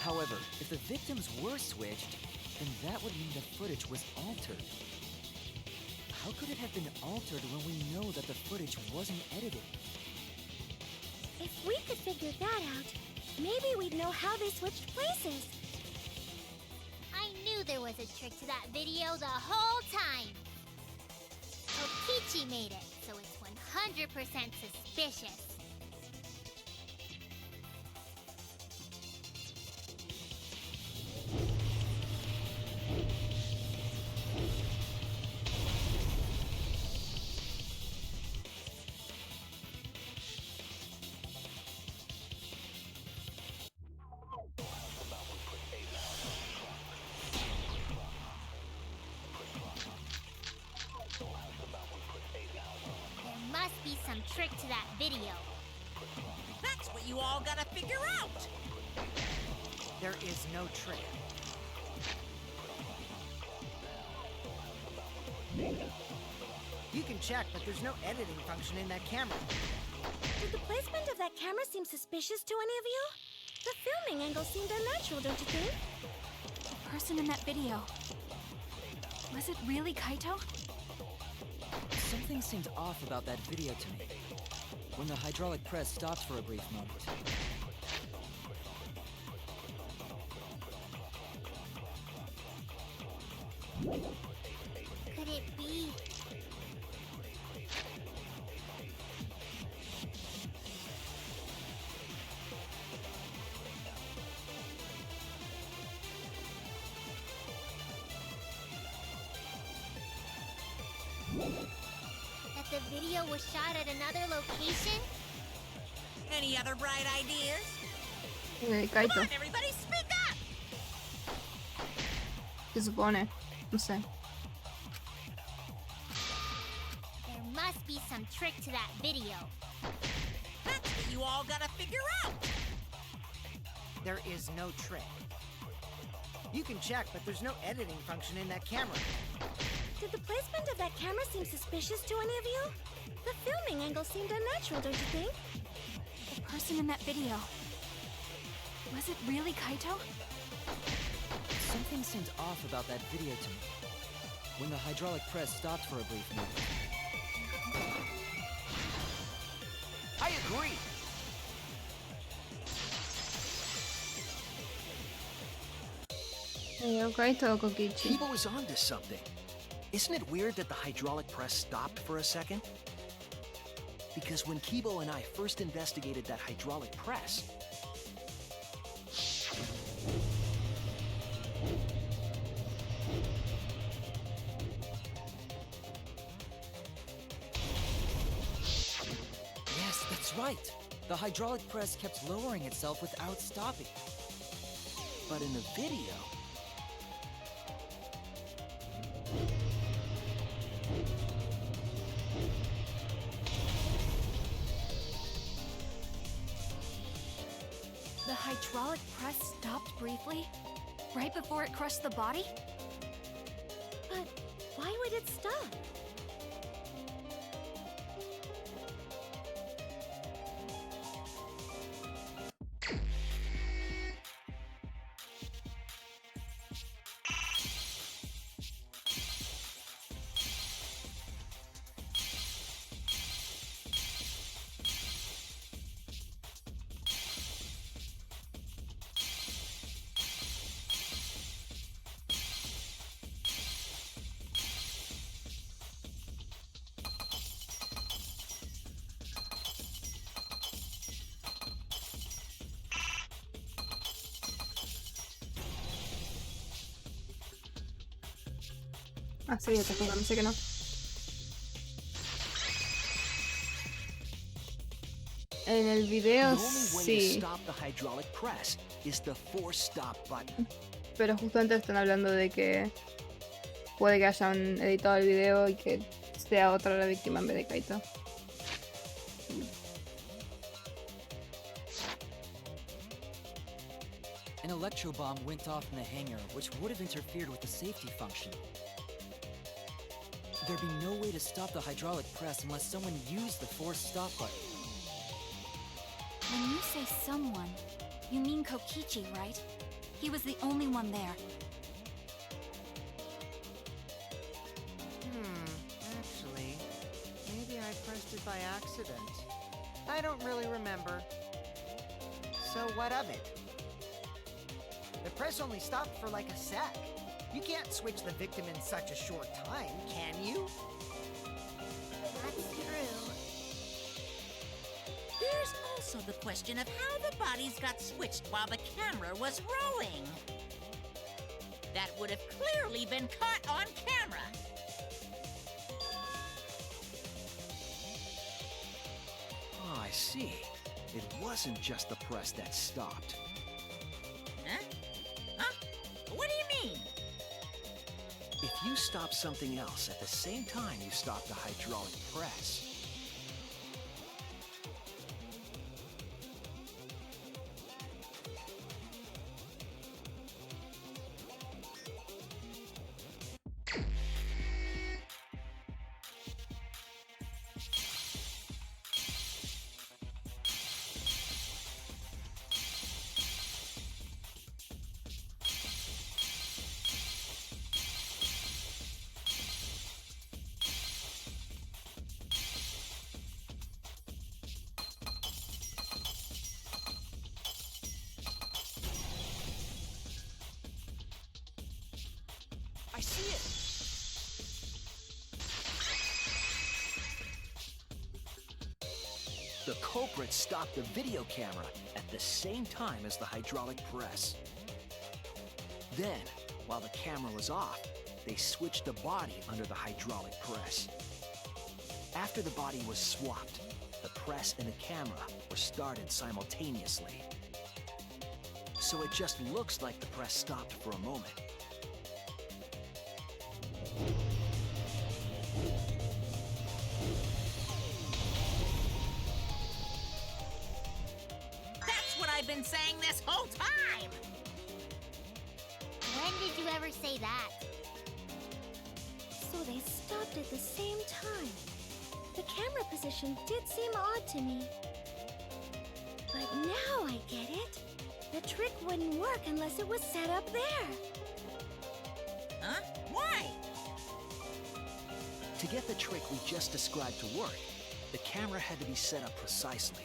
However, if the victims were switched, then that would mean the footage was altered. How could it have been altered when we know that the footage wasn't edited? If we could figure that out, maybe we'd know how they switched places. I knew there was a trick to that video the whole time. Kokichi made it, so it's 100% suspicious. There must be some trick to that video. That's what you all gotta figure out. There is no trick. You can check, but there's no editing function in that camera. Did the placement of that camera seem suspicious to any of you? The filming angle seemed unnatural, don't you think? The person in that video. Was it really Kaito? Something seemed off about that video to me. When the hydraulic press stopped for a brief moment. Could it be? That the video was shot at another location? Any other bright ideas? Come Come on, everybody, speak up! Se supone. No sé. There must be some trick to that video. That's what you all gotta figure out. There is no trick. You can check, but there's no editing function in that camera. Did the placement of that camera seem suspicious to any of you? The filming angle seemed unnatural, don't you think? The person in that video. Was it really Kaito? Something seemed off about that video to me. When the hydraulic press stopped for a brief moment. I agree. Kaito o Kokichi. Kibo is onto something. Isn't it weird that the hydraulic press stopped for a second? Because when Kibo and I first investigated that hydraulic press, Yes, that's right. The hydraulic press kept lowering itself without stopping. but in the video, The hydraulic press stopped briefly, right before it crushed the body? But why would it stop? Ah, sí, esta cosa, pensé que no. En el The video only way to sí, stop the hydraulic press is the force stop button. pero justamente están hablando de que puede que hayan editado el video y que sea otra la víctima en vez de Kaito. An electro bomb went off in the hangar, which would have interfered with the safety function. There'd be no way to stop the hydraulic press unless someone used the force stop button. When you say someone, you mean Kokichi, right? He was the only one there. Actually, maybe I pressed it by accident. I don't really remember. So what of it? The press only stopped for like a sec. You can't switch the victim in such a short time, can you? That's true. There's also the question of how the bodies got switched while the camera was rolling. That would have clearly been caught on camera. Oh, I see. It wasn't just the press that stopped. Huh? Huh? What do you mean? If you stop something else at the same time you stop the hydraulic press, I see it! The culprit stopped the video camera at the same time as the hydraulic press. Then, while the camera was off, they switched the body under the hydraulic press. After the body was swapped, the press and the camera were started simultaneously. So it just looks like the press stopped for a moment. That's what I've been saying this whole time! When did you ever say that? So they stopped at the same time. The camera position did seem odd to me. But now I get it. The trick wouldn't work unless it was set up there. Huh? Why? To get the trick we just described to work, the camera had to be set up precisely.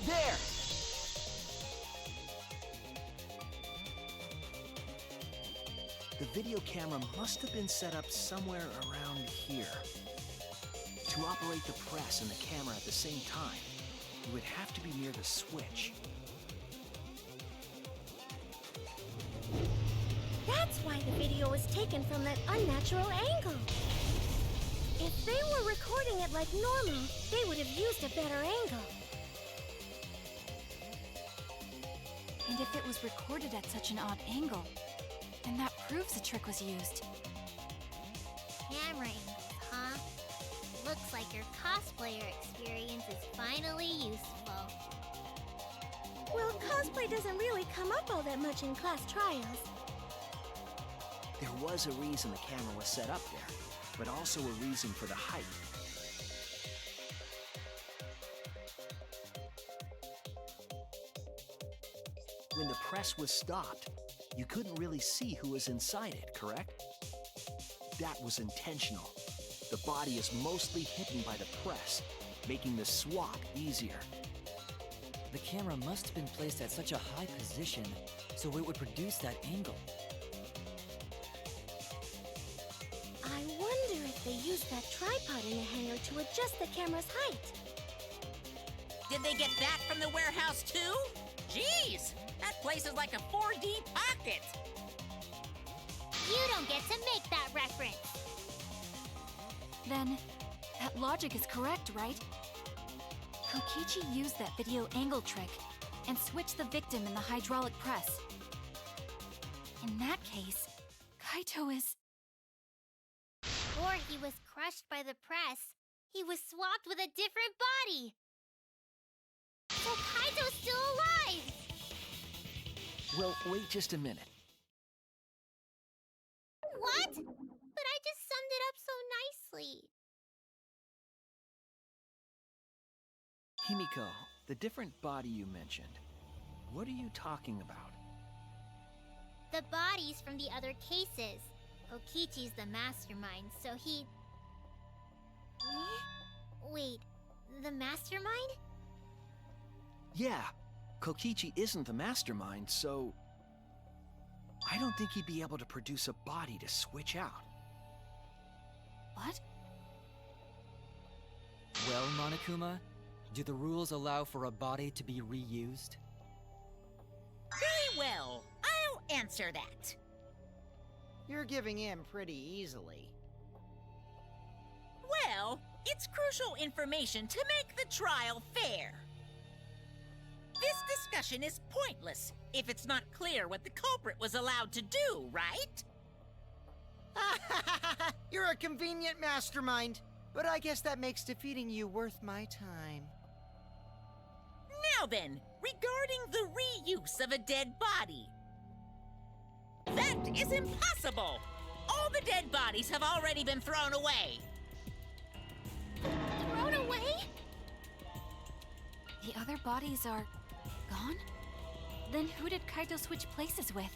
There! The video camera must have been set up somewhere around here. To operate the press and the camera at the same time, you would have to be near the switch. That's why the video was taken from that unnatural angle. If they were recording it like normal, they would have used a better angle. And if it was recorded at such an odd angle, then that proves the trick was used. Camera angles, huh? Looks like your cosplayer experience is finally useful. Well, cosplay doesn't really come up all that much in class trials. There was a reason the camera was set up there, but also a reason for the height. When the press was stopped, you couldn't really see who was inside it, correct? That was intentional. The body is mostly hidden by the press, making the swap easier. The camera must have been placed at such a high position, so it would produce that angle. I wonder if They used that tripod in the hangar to adjust the camera's height. Did they get that from the warehouse too? Jeez, that place is like a 4D pocket. You don't get to make that reference. Then, that logic is correct, right? Kokichi used that video angle trick and switched the victim in the hydraulic press. In that case, Kaito is... Or he was crushed by the press. He was swapped with a different body. So Kaito's still alive! Well, wait just a minute. What? But I just summed it up so nicely. Himiko, the different body you mentioned, what are you talking about? The bodies from the other cases. Kokichi's the mastermind, so he... Wait, the mastermind? Yeah, Kokichi isn't the mastermind, so... I don't think he'd be able to produce a body to switch out. What? Well, Monokuma, do the rules allow for a body to be reused? Very well, I'll answer that. You're giving in pretty easily. Well, it's crucial information to make the trial fair. This discussion is pointless if it's not clear what the culprit was allowed to do, right? You're a convenient mastermind, but I guess that makes defeating you worth my time. Now then, regarding the reuse of a dead body. That is impossible! All the dead bodies have already been thrown away. Thrown away? The other bodies are... gone? Then who did Kaito switch places with?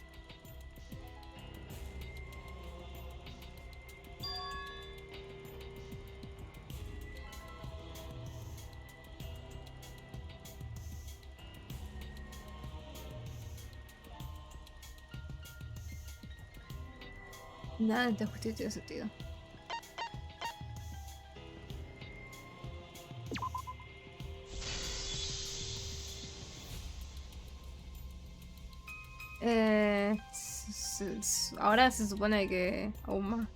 Nada de justicia tiene sentido. Ahora se supone que aún más.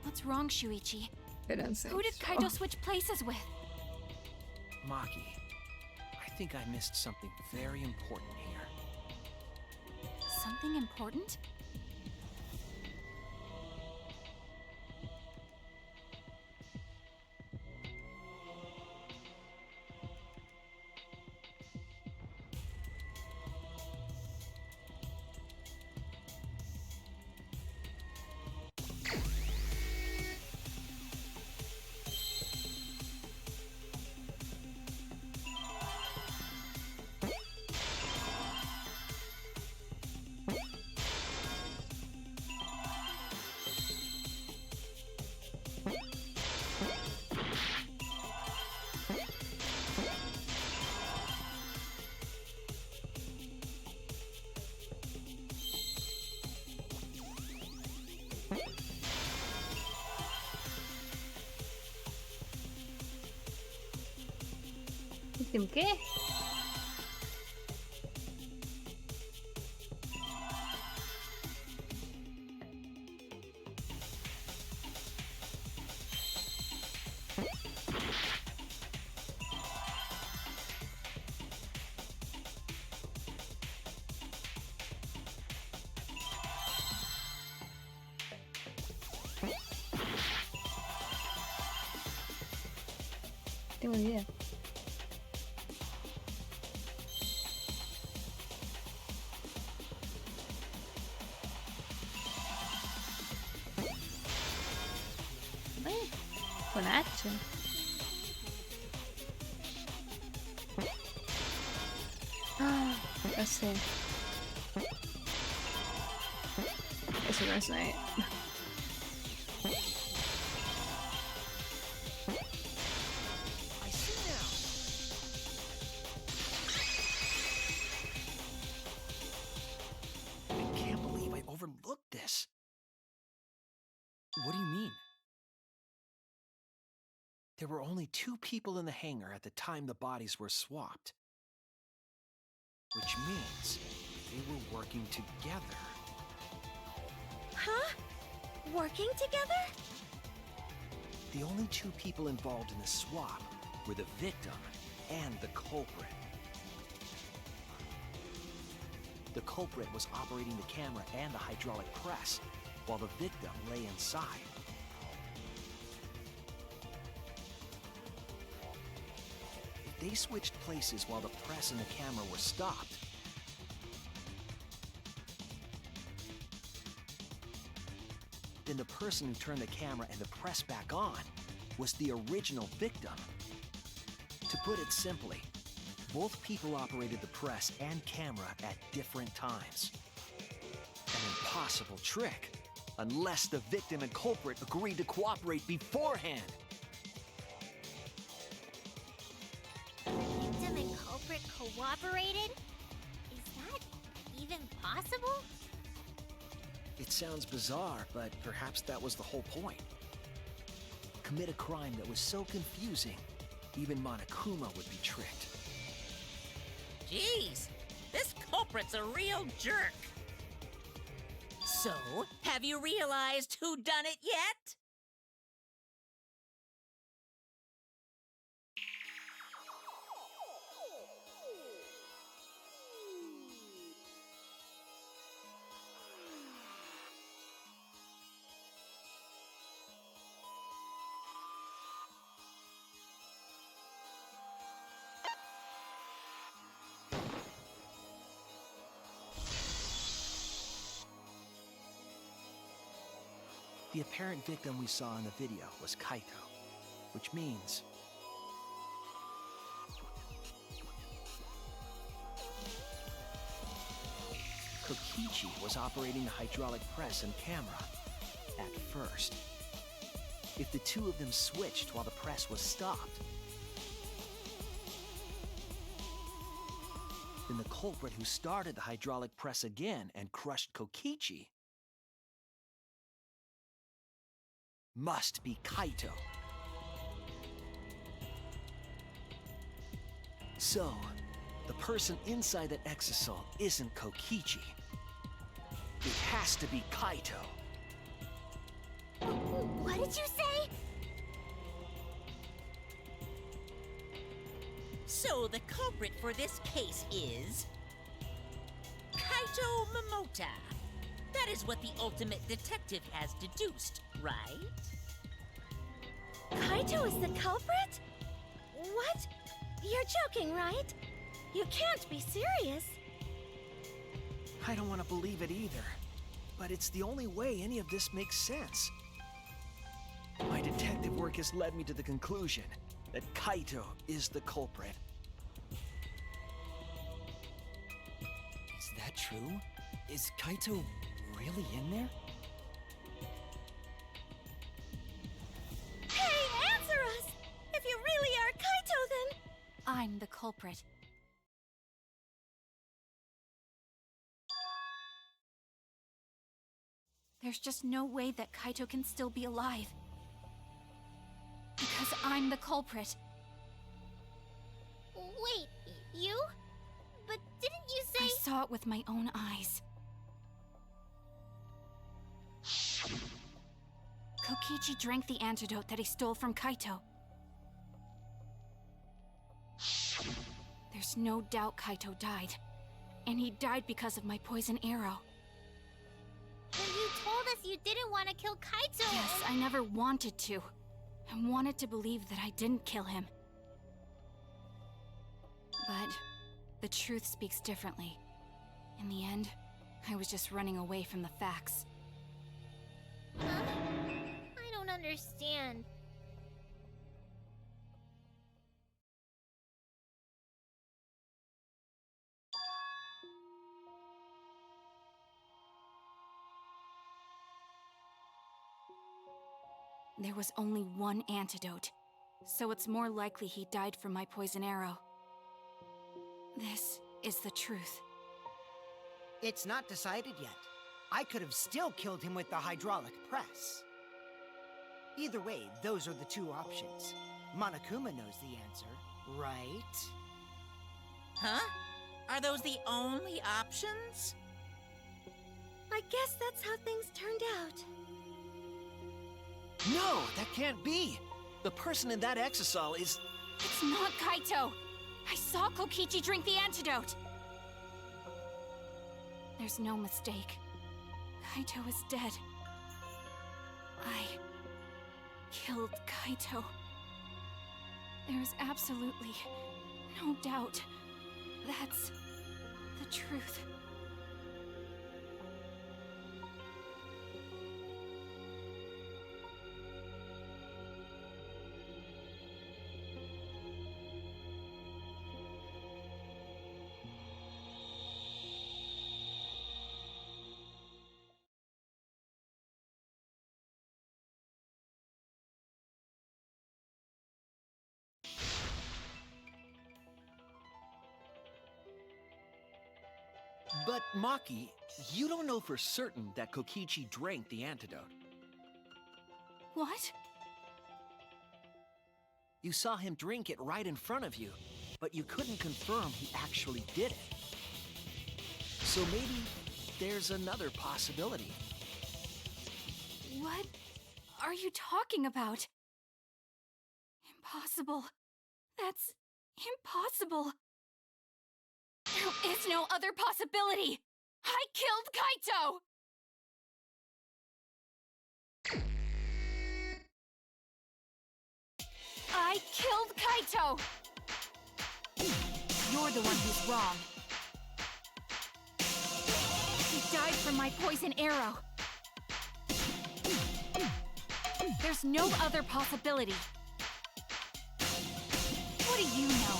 What's wrong, Shuichi? Espérense. Who did Kaito switch places with? Maki, I think I missed something very important here. Something important? ¿Qué? Tengo ni idea. Con H. Ah, ya sé. Eso no es nada. I see now. I can't believe I overlooked this. What do you mean? there were only 2 people in the hangar at the time the bodies were swapped. Which means they were working together. Huh? Working together? The only 2 people involved in the swap were the victim and the culprit. The culprit was operating the camera and the hydraulic press, while the victim lay inside. If they switched places while the press and the camera were stopped, then the person who turned the camera and the press back on was the original victim. To put it simply, both people operated the press and camera at different times. An impossible trick, unless the victim and culprit agreed to cooperate beforehand. Victim and culprit cooperated? Is that even possible? It sounds bizarre, but perhaps that was the whole point. Commit a crime that was so confusing, even Monokuma would be tricked. Jeez, this culprit's a real jerk. So, have you realized who done it yet? The apparent victim we saw in the video was Kaito, which means Kokichi was operating the hydraulic press and camera at first. If the 2 of them switched while the press was stopped, then the culprit who started the hydraulic press again and crushed Kokichi must be Kaito. So, the person inside that exisal isn't Kokichi. It has to be Kaito. What did you say? So the culprit for this case is Kaito Momota. That is what the ultimate detective has deduced, right? Kaito is the culprit? What? You're joking, right? You can't be serious. I don't want to believe it either, but it's the only way any of this makes sense. My detective work has led me to the conclusion that Kaito is the culprit. Is that true? Is Kaito really in there? Hey, answer us! If you really are Kaito, then... I'm the culprit. There's just no way that Kaito can still be alive. Because I'm the culprit. Wait, you? But didn't you say... I saw it with my own eyes. Kokichi drank the antidote that he stole from Kaito. There's no doubt Kaito died. And he died because of my poison arrow. But you told us you didn't want to kill Kaito! Yes, I never wanted to. I wanted to believe that I didn't kill him. But the truth speaks differently. In the end, I was just running away from the facts. Huh? I don't understand. There was only one antidote, so it's more likely he died from my poison arrow. This is the truth. It's not decided yet. I could have still killed him with the hydraulic press. Either way, those are the 2 options. Monokuma knows the answer, right? Huh? Are those the only options? I guess that's how things turned out. No, that can't be. The person in that exisal is... It's not Kaito! I saw Kokichi drink the antidote! There's no mistake. Kaito is dead. I killed Kaito. There is absolutely no doubt. That's the truth. But, Maki, you don't know for certain that Kokichi drank the antidote. What? You saw him drink it right in front of you, but you couldn't confirm he actually did it. So maybe there's another possibility. What are you talking about? Impossible. That's impossible. There is no other possibility! I killed Kaito! I killed Kaito! You're the one who's wrong. He died from my poison arrow. There's no other possibility. What do you know?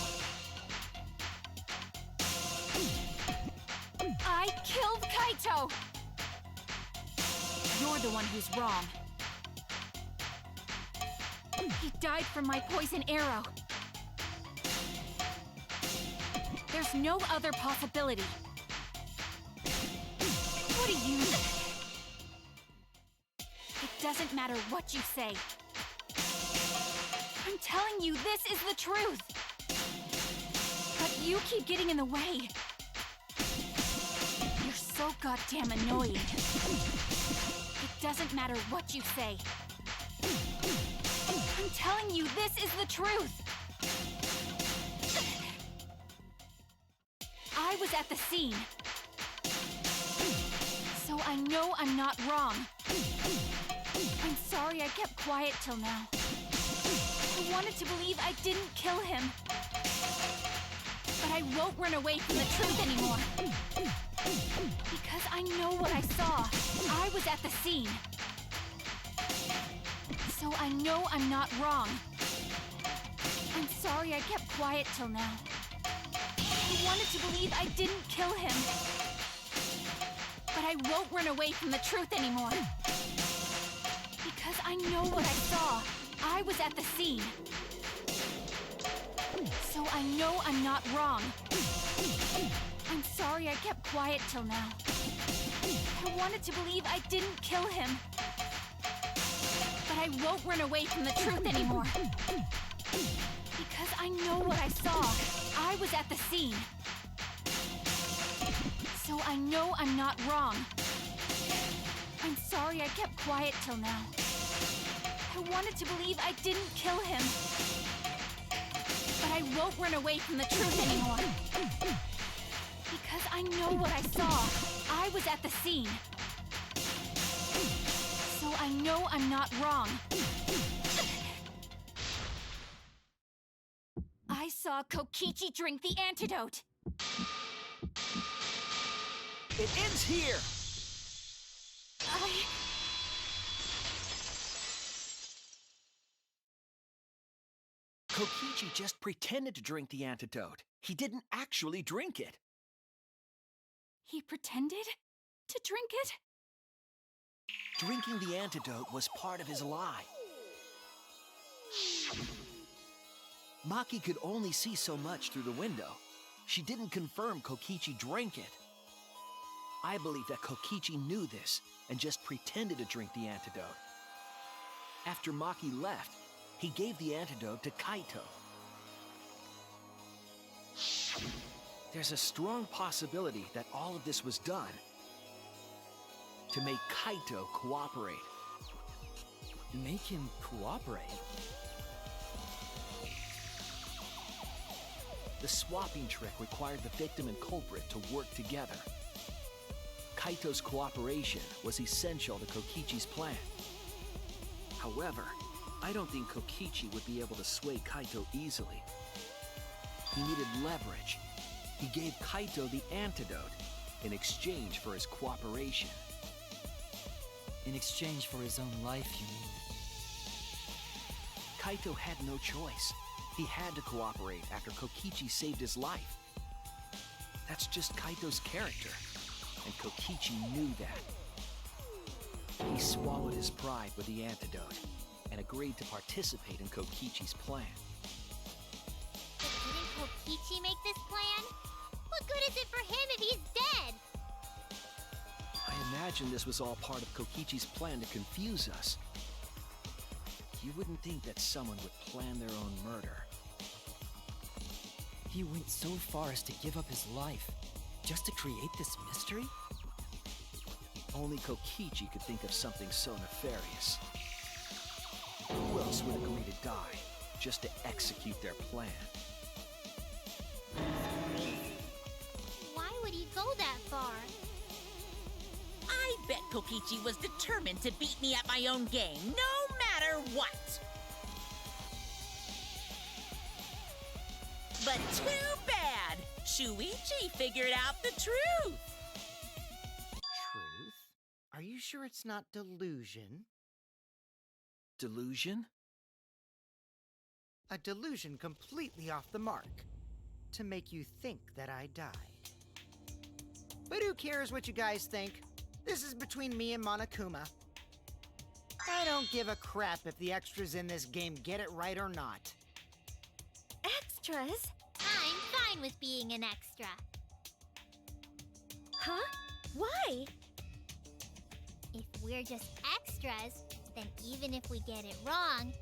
I killed Kaito! You're the one who's wrong. He died from my poison arrow. There's no other possibility. What do you know? It doesn't matter what you say. I'm telling you, this is the truth. But you keep getting in the way. You're so goddamn annoying. It doesn't matter what you say. I'm telling you, this is the truth. I was at the scene. So I know I'm not wrong. I'm sorry I kept quiet till now. I wanted to believe I didn't kill him. But I won't run away from the truth anymore. Because I know what I saw. I was at the scene. So I know I'm not wrong. I'm sorry I kept quiet till now. I wanted to believe I didn't kill him. But I won't run away from the truth anymore. Because I know what I saw. I was at the scene. So I know I'm not wrong. I'm sorry I kept quiet till now. I wanted to believe I didn't kill him. But I won't run away from the truth anymore. Because I know what I saw. I was at the scene. So I know I'm not wrong. I'm sorry I kept quiet till now. I wanted to believe I didn't kill him. But I won't run away from the truth anymore. Because I know what I saw. I was at the scene. So I know I'm not wrong. I saw Kokichi drink the antidote. It ends here! Kokichi just pretended to drink the antidote. He didn't actually drink it. He pretended to drink it? Drinking the antidote was part of his lie. Maki could only see so much through the window. She didn't confirm Kokichi drank it. I believe that Kokichi knew this and just pretended to drink the antidote. After Maki left, He gave the antidote to Kaito. There's a strong possibility that all of this was done to make Kaito cooperate. Make him cooperate? The swapping trick required the victim and culprit to work together. Kaito's cooperation was essential to Kokichi's plan. However, I don't think Kokichi would be able to sway Kaito easily. He needed leverage. He gave Kaito the antidote in exchange for his cooperation. In exchange for his own life, you mean? Kaito had no choice. He had to cooperate after Kokichi saved his life. That's just Kaito's character, and Kokichi knew that. He swallowed his pride with the antidote and agreed to participate in Kokichi's plan. But didn't Kokichi make this plan? What good is it for him if he's dead? I imagine this was all part of Kokichi's plan to confuse us. You wouldn't think that someone would plan their own murder. He went so far as to give up his life, just to create this mystery? Only Kokichi could think of something so nefarious. Who else would agree to die just to execute their plan? Why would he go that far? I bet Kokichi was determined to beat me at my own game, no matter what. But too bad! Shuichi figured out the truth! Truth? Are you sure it's not delusion? Delusion? A delusion completely off the mark. To make you think that I died. But who cares what you guys think? This is between me and Monokuma. I don't give a crap if the extras in this game get it right or not. Extras? I'm fine with being an extra. Huh? Why? If we're just extras, then even if we get it wrong,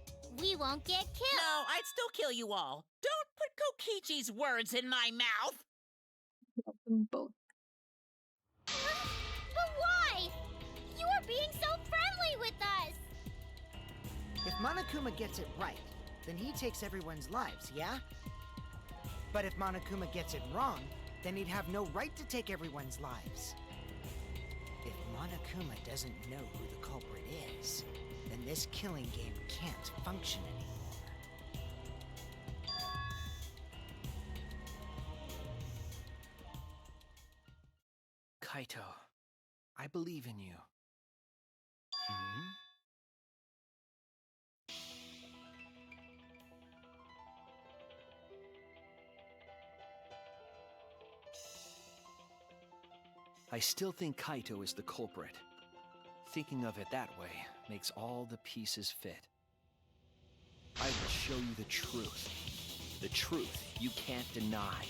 we won't get killed. No, I'd still kill you all. Don't put Kokichi's words in my mouth! Them both. But why? You are being so friendly with us! If Monokuma gets it right, then he takes everyone's lives, yeah? But if Monokuma gets it wrong, then he'd have no right to take everyone's lives. If Monokuma doesn't know who the culprit is, then this killing game can't function anymore. Kaito, I believe in you. Hmm? I still think Kaito is the culprit. Thinking of it that way makes all the pieces fit. I will show you the truth. The truth you can't deny.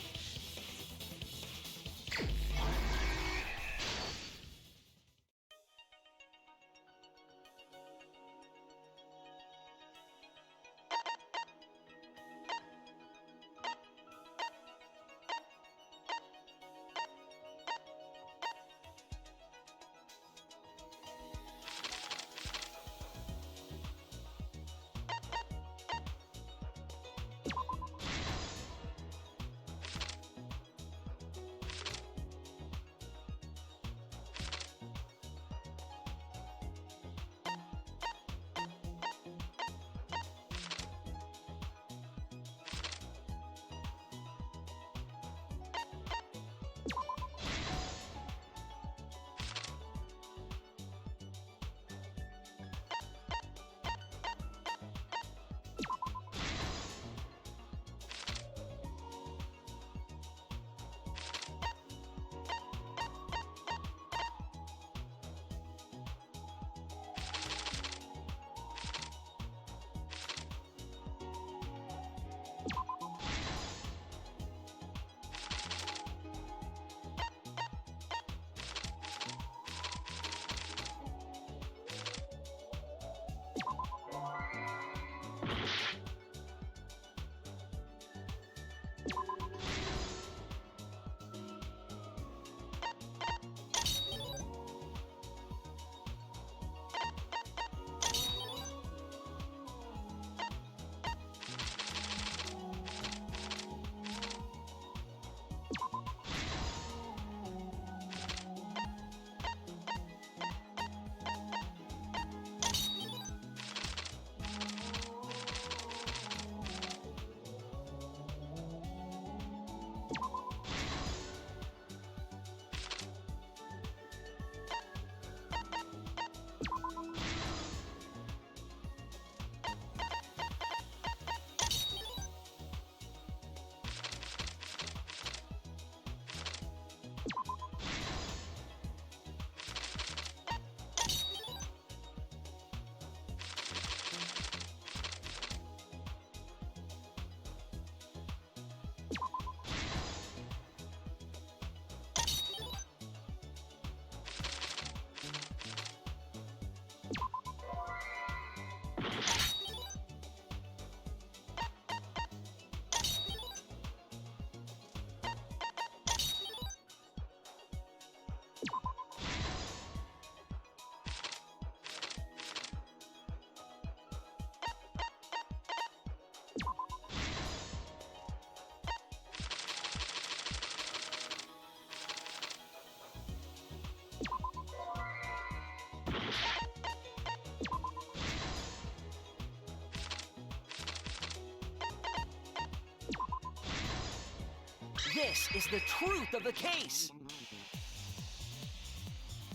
This is the truth of the case!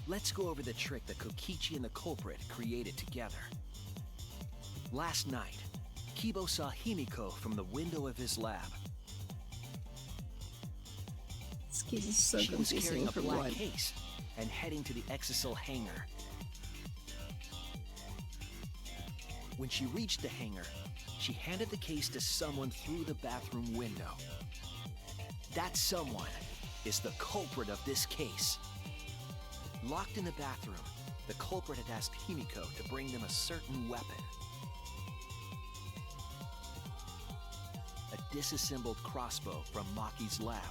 Let's go over the trick that Kokichi and the culprit created together. Last night, Kibo saw Himiko from the window of his lab. This case is so She was confusing carrying a for black what? case and heading to the Exisal hangar. When she reached the hangar, she handed the case to someone through the bathroom window. That someone is the culprit of this case. Locked in the bathroom, the culprit had asked Himiko to bring them a certain weapon. A disassembled crossbow from Maki's lab.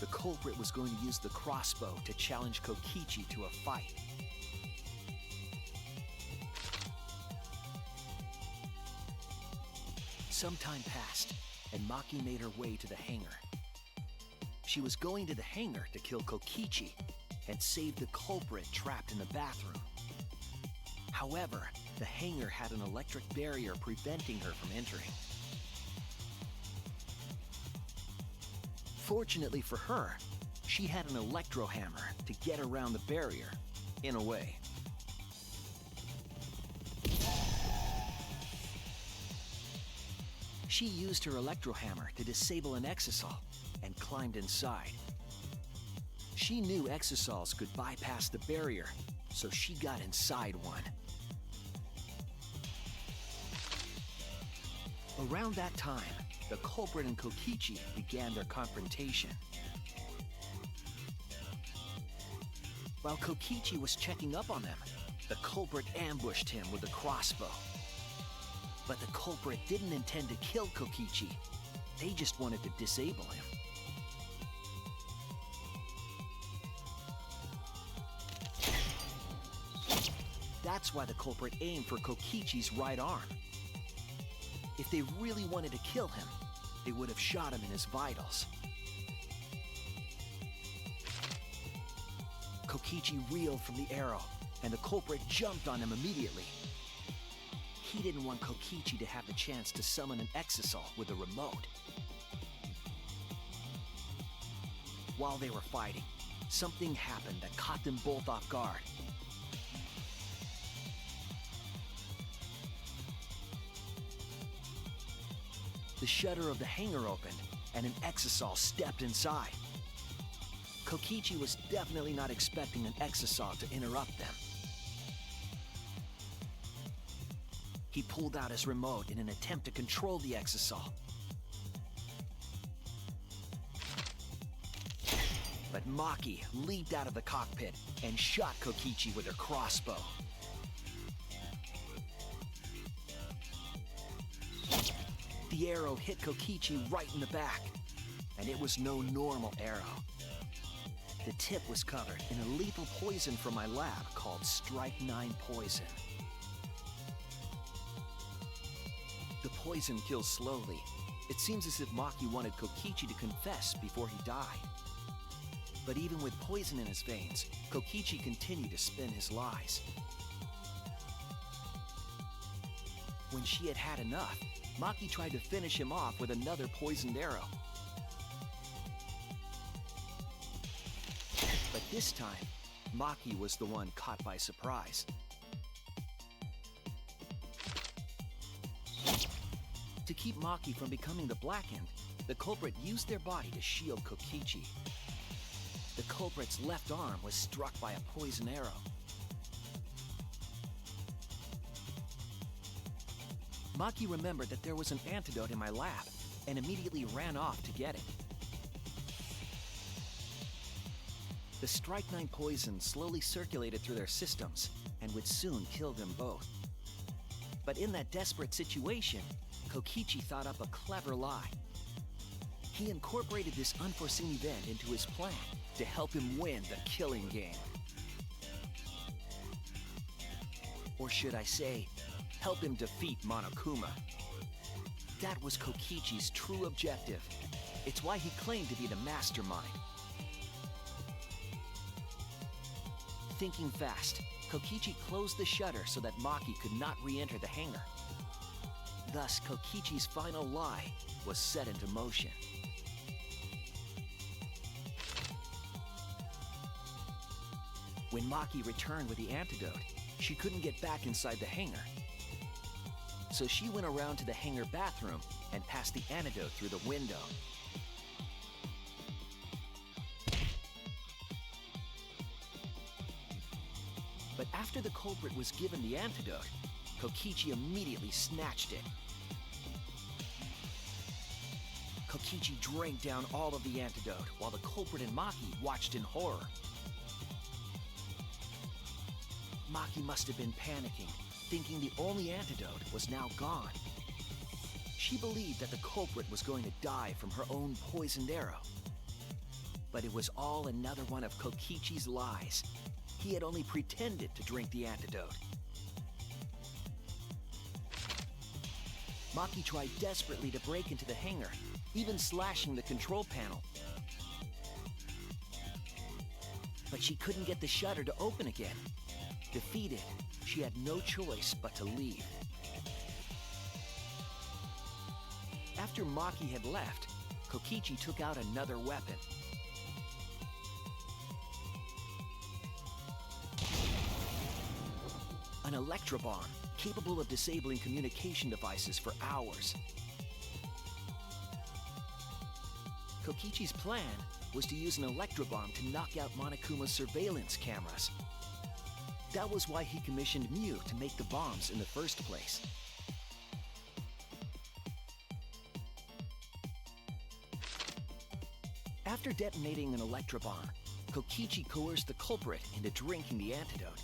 The culprit was going to use the crossbow to challenge Kokichi to a fight. Some time passed, and Maki made her way to the hangar. She was going to the hangar to kill Kokichi and save the culprit trapped in the bathroom. However, the hangar had an electric barrier preventing her from entering. Fortunately for her, she had an electro hammer to get around the barrier, in a way. She used her electro hammer to disable an exisal and climbed inside. She knew exisals could bypass the barrier, so she got inside one. Around that time, the culprit and Kokichi began their confrontation. While Kokichi was checking up on them, the culprit ambushed him with a crossbow. But the culprit didn't intend to kill Kokichi. They just wanted to disable him. That's why the culprit aimed for Kokichi's right arm. If they really wanted to kill him, they would have shot him in his vitals. Kokichi reeled from the arrow, and the culprit jumped on him immediately. He didn't want Kokichi to have the chance to summon an exisal with a remote. While they were fighting, something happened that caught them both off guard. The shutter of the hangar opened, and an exisal stepped inside. Kokichi was definitely not expecting an exisal to interrupt them. He pulled out his remote in an attempt to control the exisal. But Maki leaped out of the cockpit and shot Kokichi with her crossbow. The arrow hit Kokichi right in the back, and it was no normal arrow. The tip was covered in a lethal poison from my lab called Strike 9 poison. The poison kills slowly. It seems as if Maki wanted Kokichi to confess before he died. But even with poison in his veins, Kokichi continued to spin his lies. When she had had enough, Maki tried to finish him off with another poisoned arrow. But this time, Maki was the one caught by surprise. To keep Maki from becoming the Blackened, the culprit used their body to shield Kokichi. The culprit's left arm was struck by a poison arrow. Maki remembered that there was an antidote in my lab and immediately ran off to get it. The Strike 9 poison slowly circulated through their systems and would soon kill them both. But in that desperate situation, Kokichi thought up a clever lie. He incorporated this unforeseen event into his plan to help him win the killing game. Or should I say, help him defeat Monokuma. That was Kokichi's true objective. It's why he claimed to be the mastermind. Thinking fast, Kokichi closed the shutter so that Maki could not re-enter the hangar. Thus, Kokichi's final lie was set into motion. When Maki returned with the antidote, she couldn't get back inside the hangar. So she went around to the hangar bathroom and passed the antidote through the window. But after the culprit was given the antidote, Kokichi immediately snatched it. Kokichi drank down all of the antidote while the culprit and Maki watched in horror. Maki must have been panicking, thinking the only antidote was now gone. She believed that the culprit was going to die from her own poisoned arrow. But it was all another one of Kokichi's lies. He had only pretended to drink the antidote. Maki tried desperately to break into the hangar, even slashing the control panel. But she couldn't get the shutter to open again. Defeated, she had no choice but to leave. After Maki had left, Kokichi took out another weapon. An electrobomb, capable of disabling communication devices for hours. Kokichi's plan was to use an electrobomb to knock out Monokuma's surveillance cameras. That was why he commissioned Mew to make the bombs in the first place. After detonating an electrobomb, Kokichi coerced the culprit into drinking the antidote.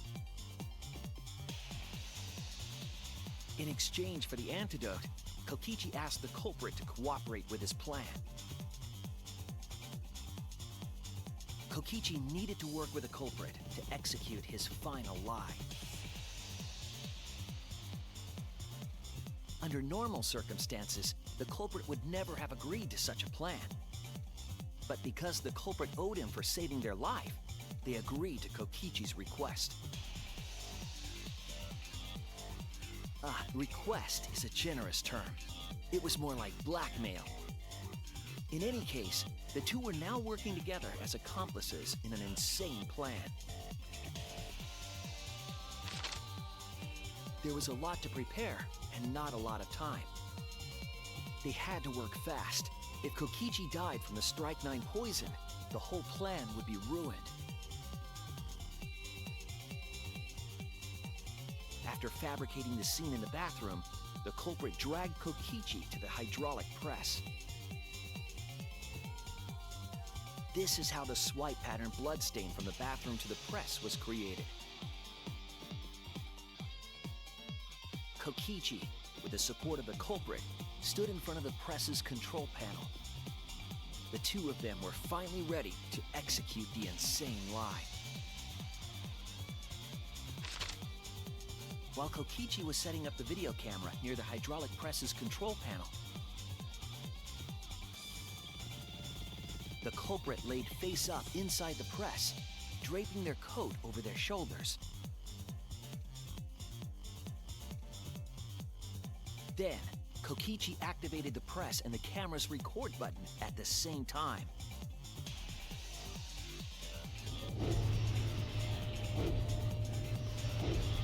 In exchange for the antidote, Kokichi asked the culprit to cooperate with his plan. Kokichi needed to work with the culprit to execute his final lie. Under normal circumstances, the culprit would never have agreed to such a plan. But because the culprit owed him for saving their life, they agreed to Kokichi's request. Request is a generous term. It was more like blackmail. In any case, the two were now working together as accomplices in an insane plan. There was a lot to prepare and not a lot of time. They had to work fast. If Kokichi died from the Strike 9 poison, the whole plan would be ruined. After fabricating the scene in the bathroom, the culprit dragged Kokichi to the hydraulic press. This is how the swipe pattern bloodstain from the bathroom to the press was created. Kokichi, with the support of the culprit, stood in front of the press's control panel. The two of them were finally ready to execute the insane lie. While Kokichi was setting up the video camera near the hydraulic press's control panel, the culprit laid face up inside the press, draping their coat over their shoulders. Then, Kokichi activated the press and the camera's record button at the same time.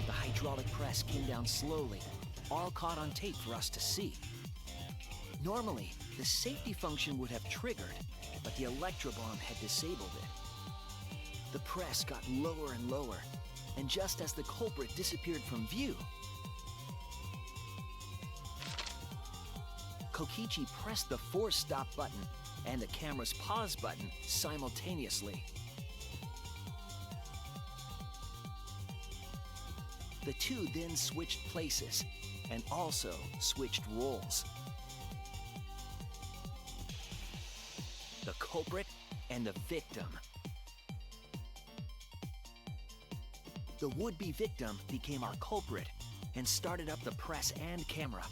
The hydraulic press came down slowly, all caught on tape for us to see. Normally, the safety function would have triggered, but the electrobomb had disabled it. The press got lower and lower, and just as the culprit disappeared from view, Kokichi pressed the force stop button and the camera's pause button simultaneously. The two then switched places and also switched roles. The culprit and the victim. The would-be victim became our culprit and started up the press and camera.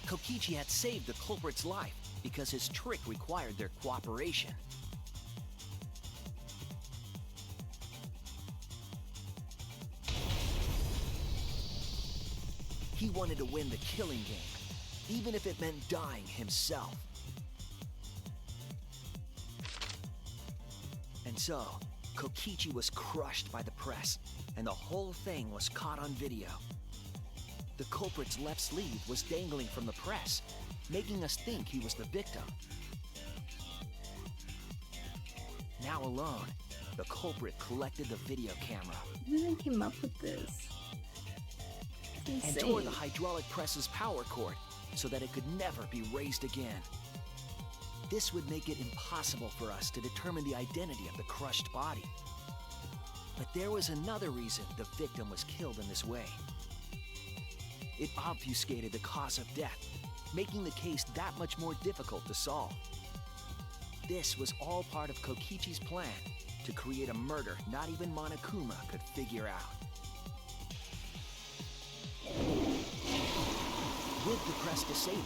Kokichi had saved the culprit's life because his trick required their cooperation. He wanted to win the killing game, even if it meant dying himself. And so, Kokichi was crushed by the press, and the whole thing was caught on video. The culprit's left sleeve was dangling from the press, making us think he was the victim. Now alone, the culprit collected the video camera Who even came up with this? It's and tore insane. the hydraulic press's power cord so that it could never be raised again. This would make it impossible for us to determine the identity of the crushed body. But there was another reason the victim was killed in this way. It obfuscated the cause of death, making the case that much more difficult to solve. This was all part of Kokichi's plan to create a murder not even Monokuma could figure out. With the press disabled,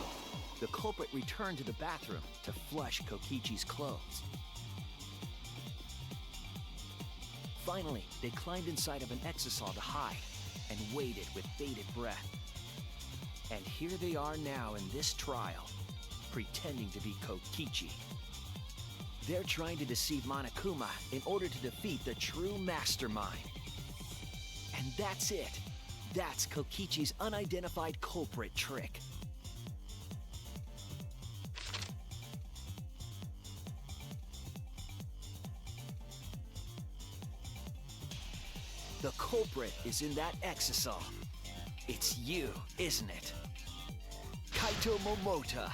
the culprit returned to the bathroom to flush Kokichi's clothes. Finally, they climbed inside of an exisal to hide and waited with bated breath. And here they are now in this trial, pretending to be Kokichi. They're trying to deceive Monokuma in order to defeat the true mastermind. And that's it. That's Kokichi's unidentified culprit trick. The culprit is in that exisal. It's you, isn't it? Kaito Momota,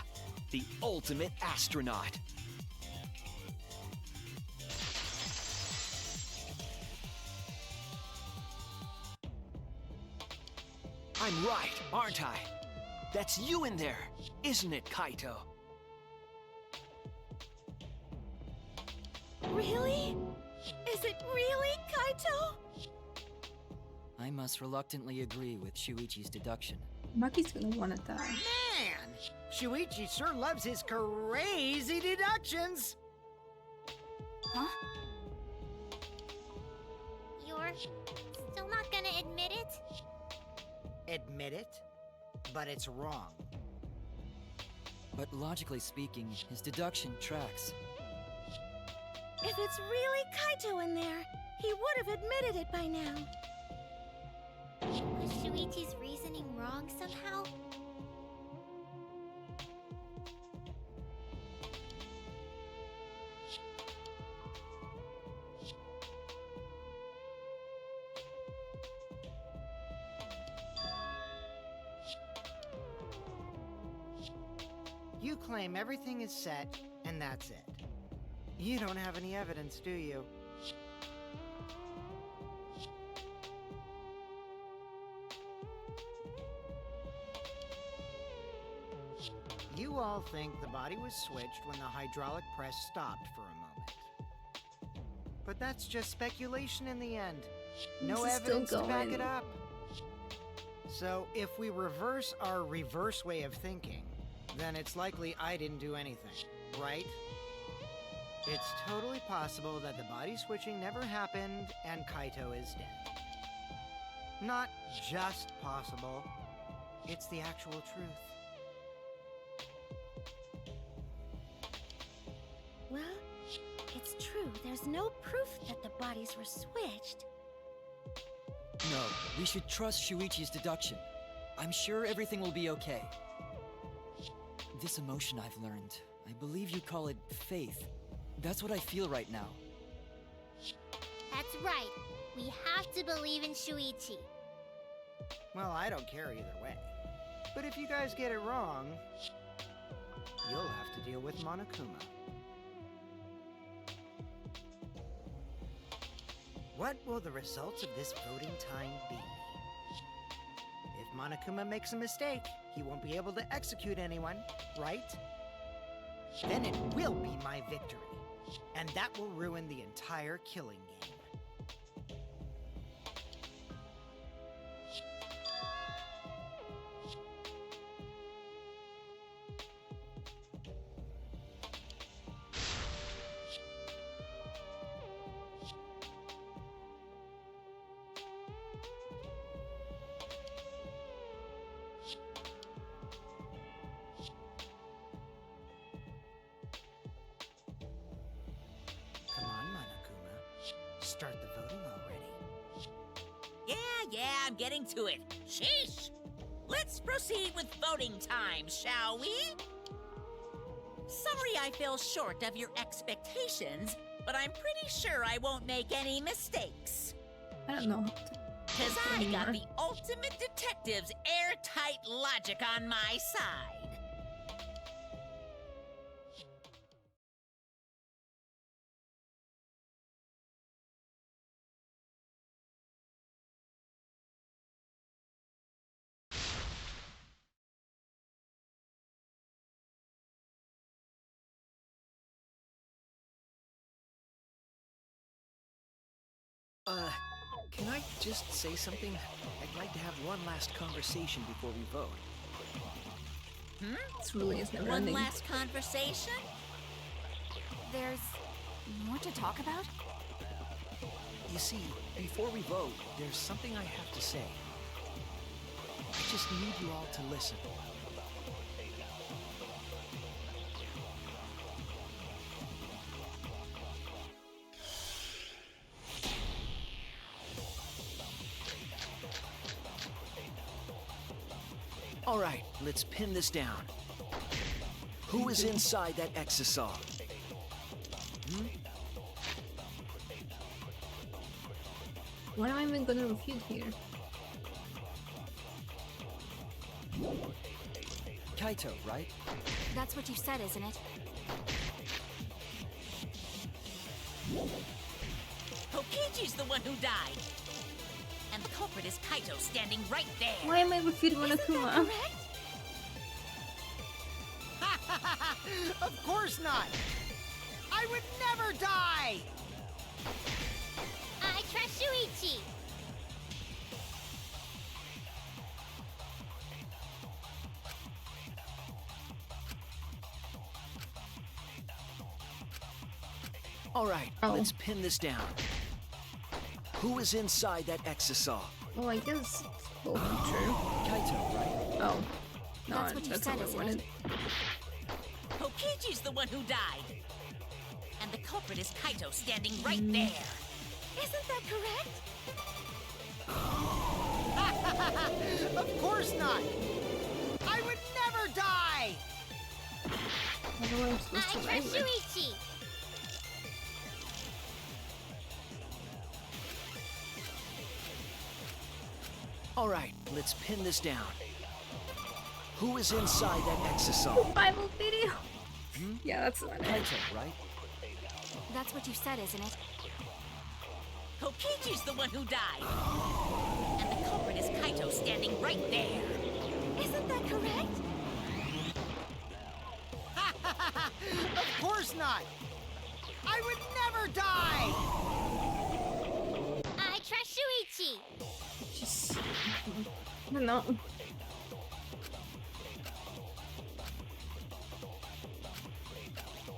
the ultimate astronaut. I'm right, aren't I? That's you in there, isn't it, Kaito? Really? Is it really Kaito? I must reluctantly agree with Shuichi's deduction. Maki's gonna wanna die. Man! Shuichi sure loves his crazy deductions! Huh? You're still not gonna admit it? Admit it, but it's wrong. But logically speaking, his deduction tracks. If it's really Kaito in there, he would have admitted it by now. Was Shuichi's reasoning wrong somehow? You claim everything is set, and that's it. You don't have any evidence, do you? You all think the body was switched when the hydraulic press stopped for a moment. But that's just speculation in the end. No This is still evidence to back going. it up. So if we reverse our reverse way of thinking, then it's likely I didn't do anything, right? It's totally possible that the body switching never happened and Kaito is dead. Not just possible, it's the actual truth. Well, it's true. There's no proof that the bodies were switched. No, we should trust Shuichi's deduction. I'm sure everything will be okay. This emotion I've learned, I believe you call it faith. That's what I feel right now. That's right. We have to believe in Shuichi. Well, I don't care either way. But if you guys get it wrong, you'll have to deal with Monokuma. What will the results of this voting time be? If Monokuma makes a mistake, he won't be able to execute anyone, right? Then it will be my victory. And that will ruin the entire killing game. start the voting already. Yeah, I'm getting to it. Sheesh! Let's proceed with voting time, shall we? Sorry I fell short of your expectations, but I'm pretty sure I won't make any mistakes. I don't know. Cause I got the ultimate detective's airtight logic on my side. Can I just say something? I'd like to have one last conversation before we vote. This really is never One ending. last conversation? There's more to talk about? You see, before we vote, there's something I have to say. I just need you all to listen. All right, let's pin this down. Who is inside that exosaur? What am I even gonna refute here? Kaito, right? That's what you said, isn't it? Kokichi's the one who died. And the culprit is Kaito standing right there. Why am I refuting Isn't that Monokuma? correct? Of course not! I would never die! I trust Shuichi. All right, Oh. let's pin this down. Who is inside that exosaur? Well, I guess both are true. Kaito, right? Oh. No, That's what you that's said, not what I isn't wanted. it? Kokichi's the one who died. And the culprit is Kaito standing right there. Isn't that correct? Of course not! I would never die! What am I supposed I to lie trust with? Shuichi. All right, let's pin this down. Who is inside that exosaur? Bible video. Yeah, that's the one. Kaito, right? That's what you said, isn't it? Kokichi's the one who died. And the culprit is Kaito standing right there. Isn't that correct? Of course not! I would never die! I trust Shuichi. Just... I don't know.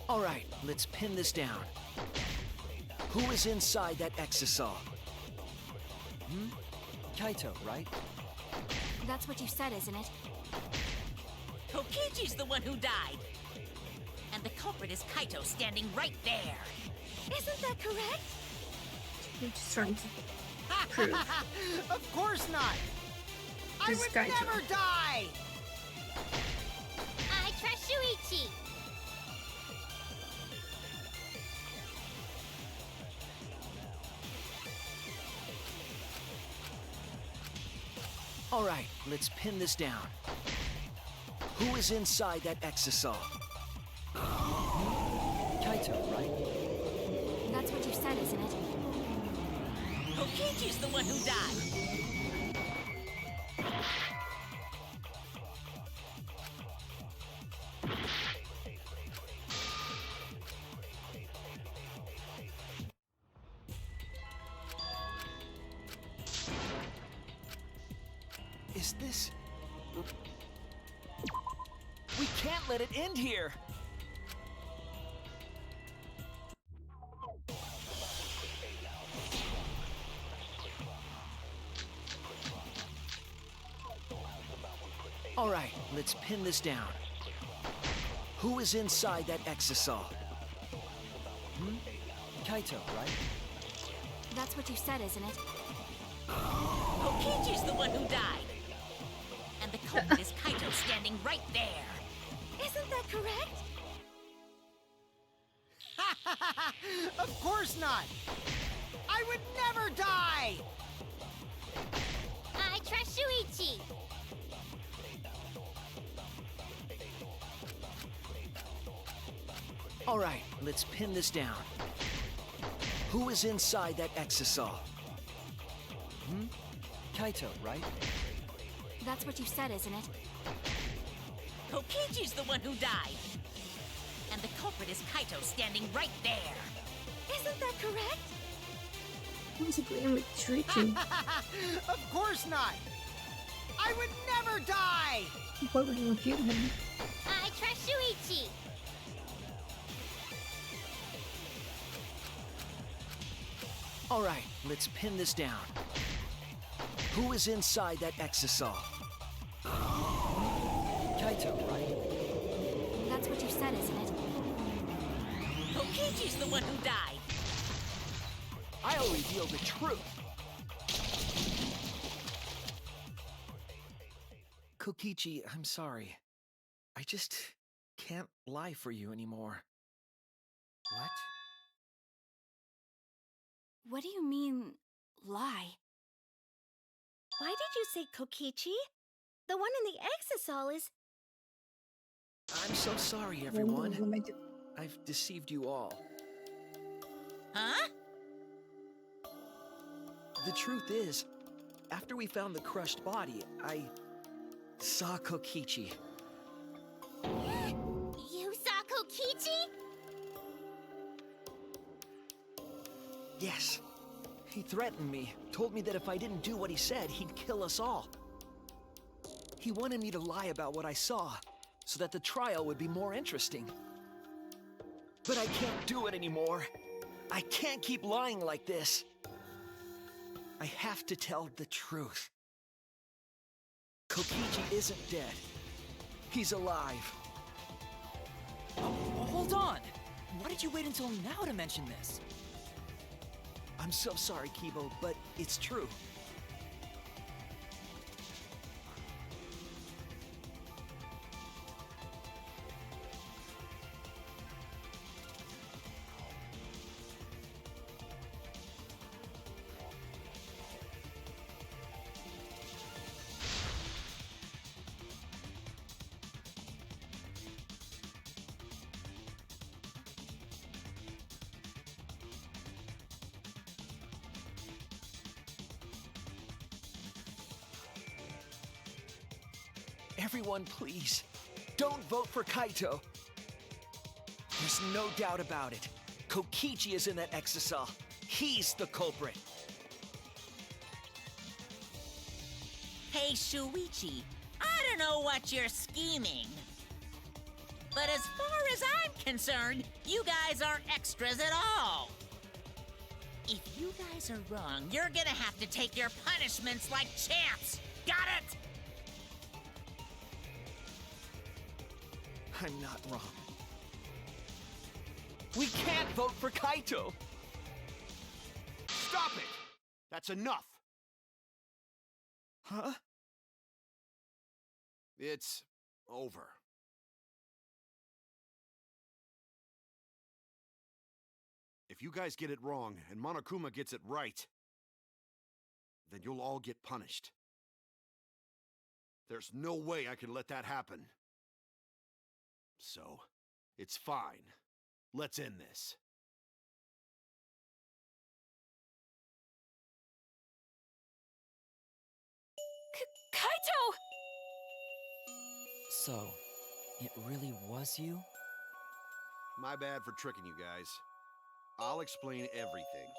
All right, let's pin this down. Who is inside that exosaur? Kaito, right? That's what you said, isn't it? Kokichi's the one who died. And the culprit is Kaito standing right there. Isn't that correct? I'm just trying to prove. Of course not! I This would guy too. never die! I trust Shuichi. All right, let's pin this down. Who is inside that exosaur? Kaito, right? That's what you said, isn't it? Kokichi's the one who died. Is this... We can't let it end here! All right, let's pin this down. Who is inside that exosaur? Kaito, right? That's what you said, isn't it? Kokichi's the one who died. And the culprit is Kaito standing right there. Isn't that correct? Of course not! I would never die! I trust Shuichi. All right, let's pin this down. Who is inside that exisal? Kaito, right? That's what you said, isn't it? Kokichi's the one who died. And the culprit is Kaito standing right there. Isn't that correct? What's agreeing with Shuichi? Of course not! I would never die! What would refute him? I trust Shuichi. All right, let's pin this down. Who is inside that exisal? Kaito, right? That's what you said, isn't it? Kokichi's the one who died. I'll reveal the truth. Kokichi, I'm sorry. I just can't lie for you anymore. What? What do you mean, lie? Why did you say Kokichi? The one in the exisal is... I'm so sorry, everyone. I've deceived you all. Huh? The truth is, after we found the crushed body, I saw Kokichi. You saw Kokichi? Yes. He threatened me, told me that if I didn't do what he said, he'd kill us all. He wanted me to lie about what I saw, so that the trial would be more interesting. But I can't do it anymore. I can't keep lying like this. I have to tell the truth. Kokichi isn't dead. He's alive. Oh, hold on! Why did you wait until now to mention this? I'm so sorry, Kibo, but it's true. Everyone, please, don't vote for Kaito. There's no doubt about it. Kokichi is in that exisal. He's the culprit. Hey, Shuichi, I don't know what you're scheming. But as far as I'm concerned, you guys aren't extras at all. If you guys are wrong, you're gonna have to take your punishments like champs. Got it? I'm not wrong. We can't vote for Kaito! Stop it! That's enough! Huh? It's over. If you guys get it wrong and Monokuma gets it right, then you'll all get punished. There's no way I can let that happen. So, it's fine. Let's end this. Kaito! So, it really was you? My bad for tricking you guys. I'll explain everything.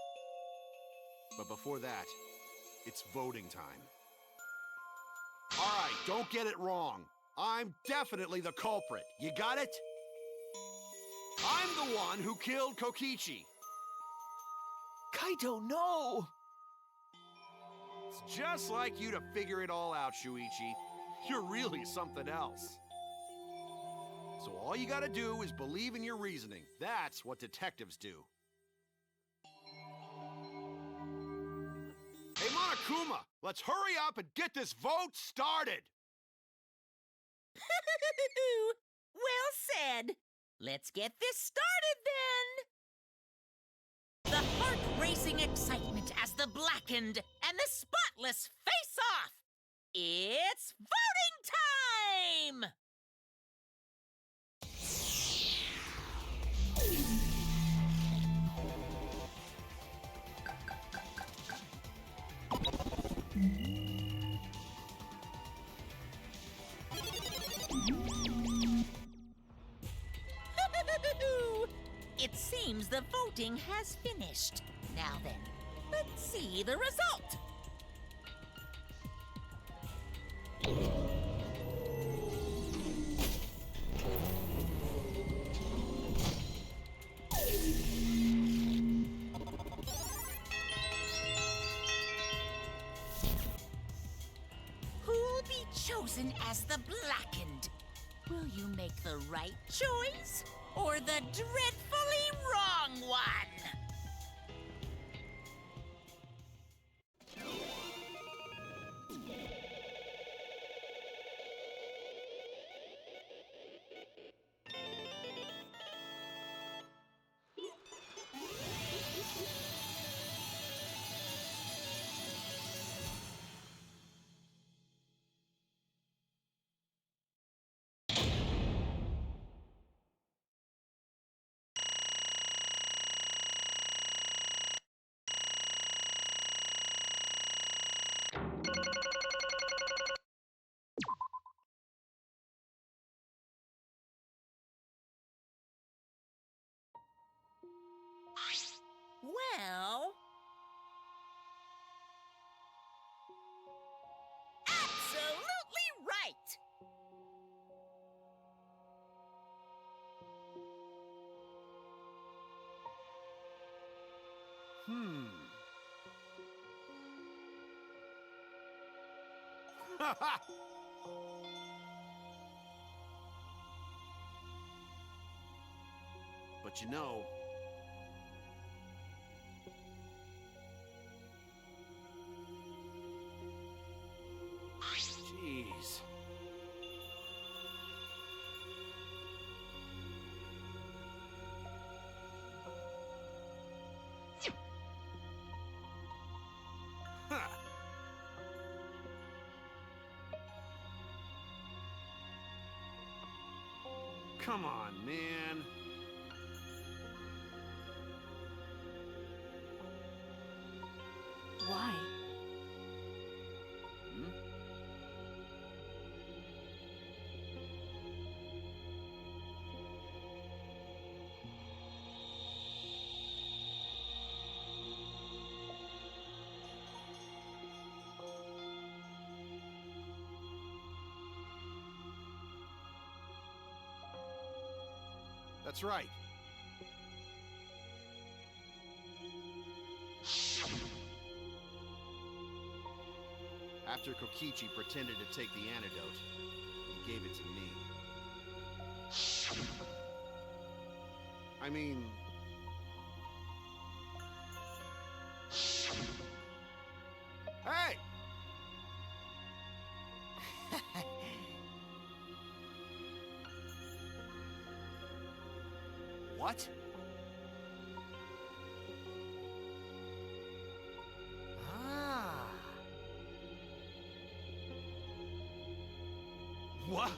But before that, it's voting time. Alright, don't get it wrong. I'm definitely the culprit. You got it? I'm the one who killed Kokichi. Kaito, no! It's just like you to figure it all out, Shuichi. You're really something else. So all you gotta do is believe in your reasoning. That's what detectives do. Monokuma, let's hurry up and get this vote started! Well said. Let's get this started then. The heart-racing excitement as the blackened and the spotless face off. It's voting time! It seems the voting has finished. Now then, let's see the result. Who'll be chosen as the blackened? Will you make the right choice or the dreadfully wrong one? Well... absolutely right! But you know... Jeez. Huh. Come on, man. Why? Hmm? That's right. After Kokichi pretended to take the antidote, he gave it to me. I mean... Hey! What? Ah. What?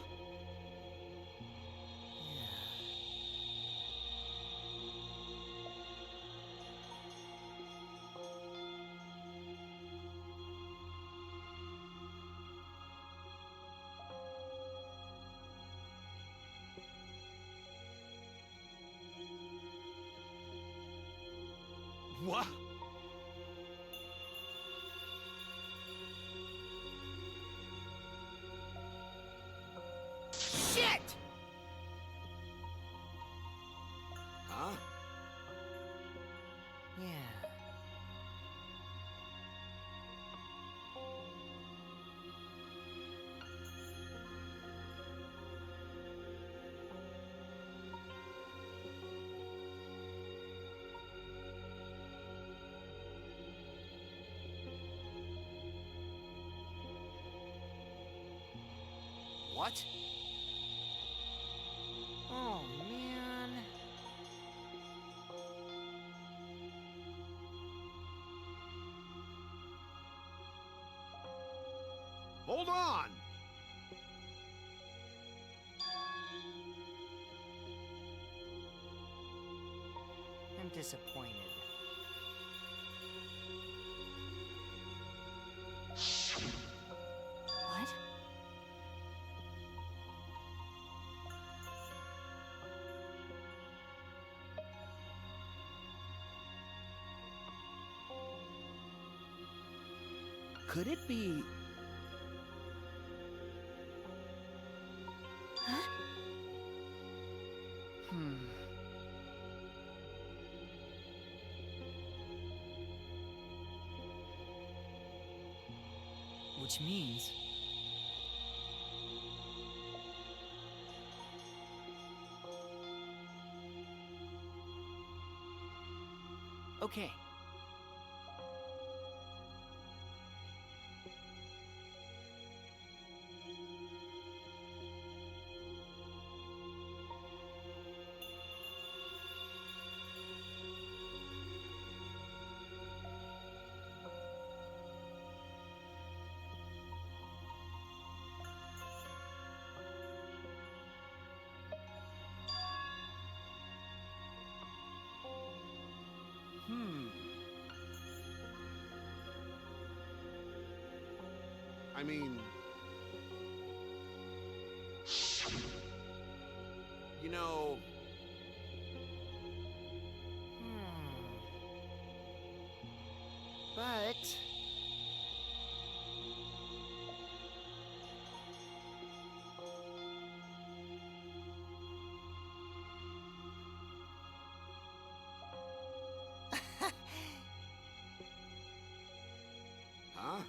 What? Shit! Huh? Yeah. What? Oh, man. Hold on! I'm disappointed. What? Could it be... Huh? Which means... Okay. I mean... You know... But... Huh?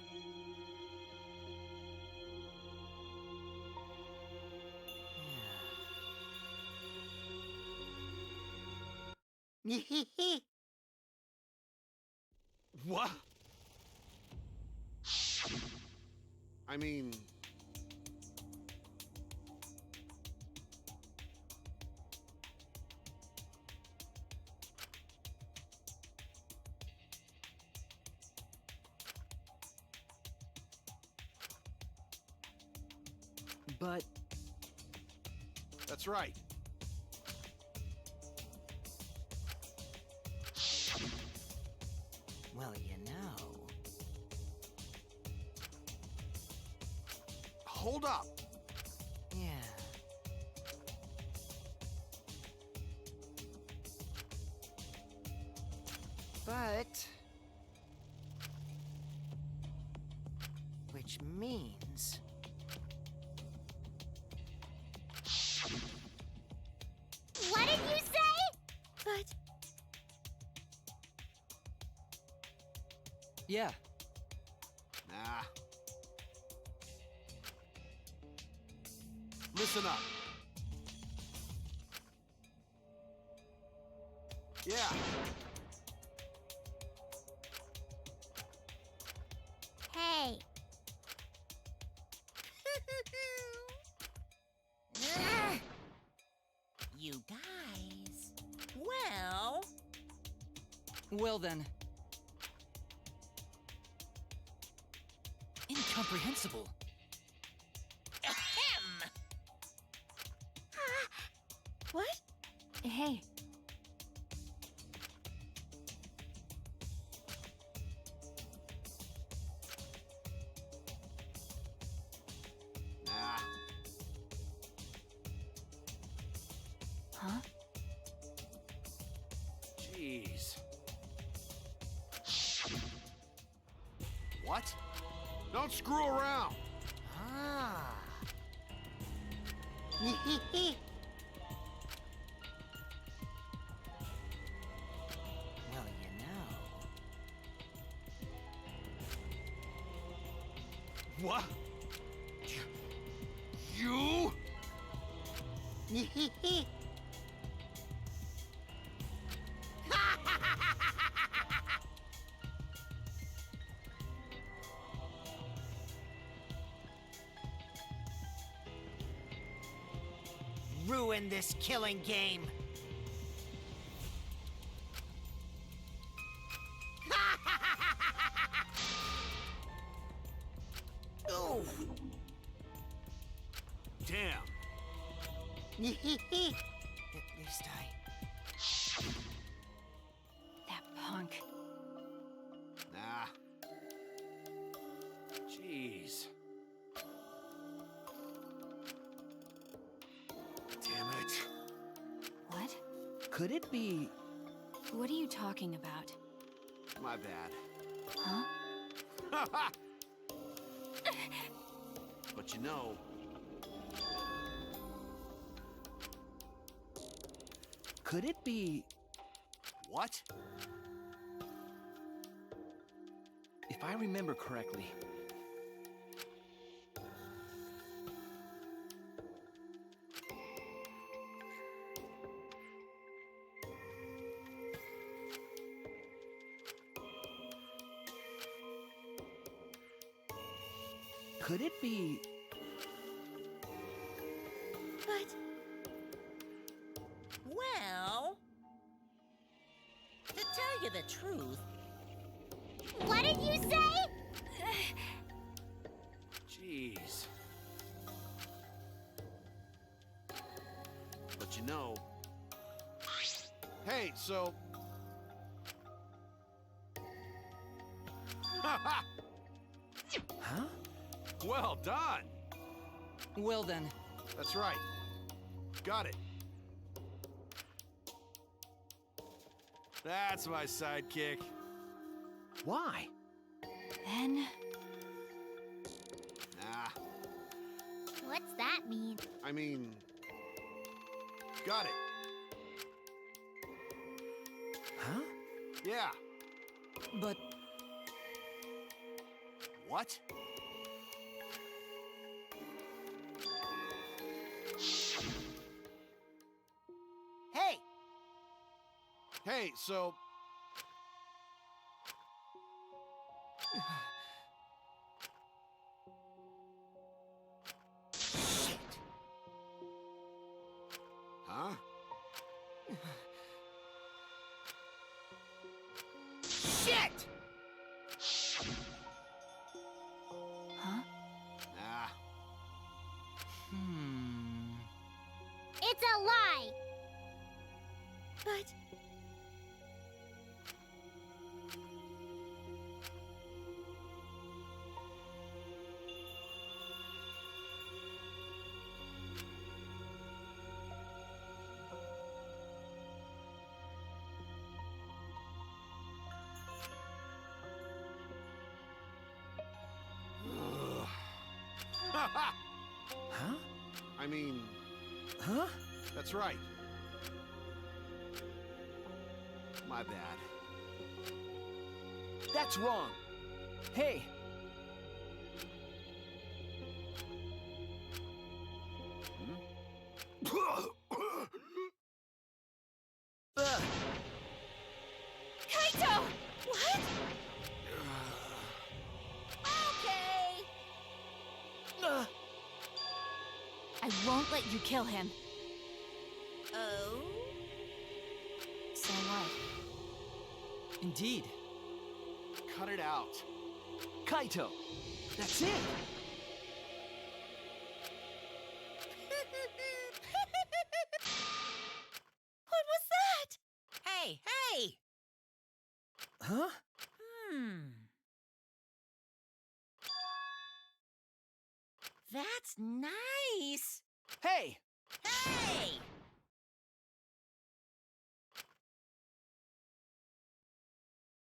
What? I mean... But... That's right. Well, you know... Hold up! Yeah. But... Which means... What did you say? But Yeah. Nah. Listen up. Yeah. Hey. You guys. Well, Well then... Incomprehensible. ahem. what? Hey, Nah. huh? Jeez. What? Don't screw around! Ah. Well, you know... What? You? ruin this killing game. Oh! Damn. At least That punk. Nah. Jeez. Damn it. What? Could it be... What are you talking about? My bad. Huh? But you know... Could it be... What? If I remember correctly... Could it be... But Well, to tell you the truth, What did you say? Jeez. But you know... Hey, so... Huh? Well done! Well then, That's right. Got it. That's my sidekick. why? Then... Nah, What's that mean? I mean... Got it. Huh? Yeah. But... What? Hey! Hey, so... Shit! Huh? Shit! Huh? Nah. It's a lie! but Huh? I mean, Huh? that's right. My bad. That's wrong! Hey! Ugh. Kaito! What? okay. I won't let you kill him. Oh? So what? Indeed. Cut it out. Kaito! That's it! What was that? Hey, hey! Huh? That's nice. Hey! Hey!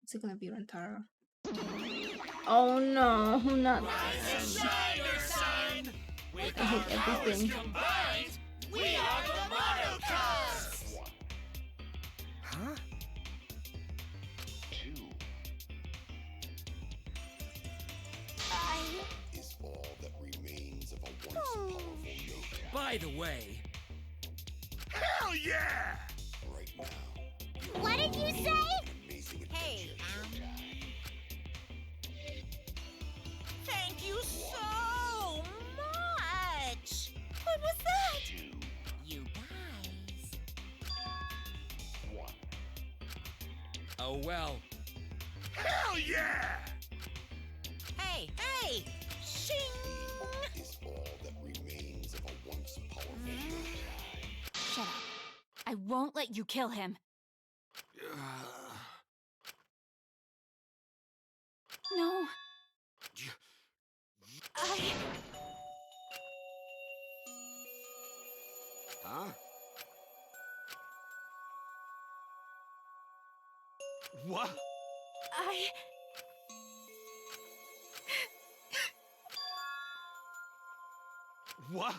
Is it gonna be Rantaro? Oh no, not. I hate everything. We are the Monocons! Huh? Is all that remains of a once powerful nation. By the way, Hell yeah! Right now, What did you say? amazing Hey, adventure. thank you so much. What was that? You well. Hell yeah! Hey, hey! Shing! Is all that remains of a once powerful yokai. Shut up. I won't let you kill him. No. Huh? What? What?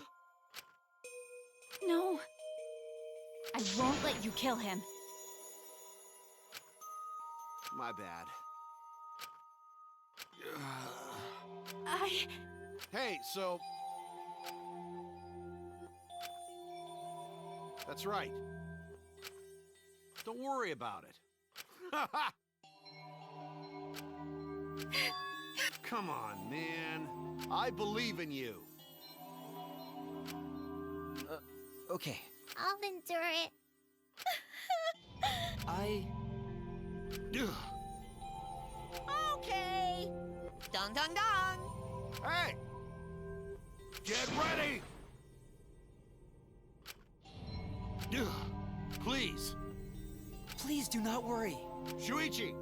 No. I won't let you kill him. My bad. Hey, so... That's right. Don't worry about it. Come on, man. I believe in you. Okay. I'll endure it. Okay. Dong, dong, dong. Hey! Get ready! Please. Please do not worry. Shuichi,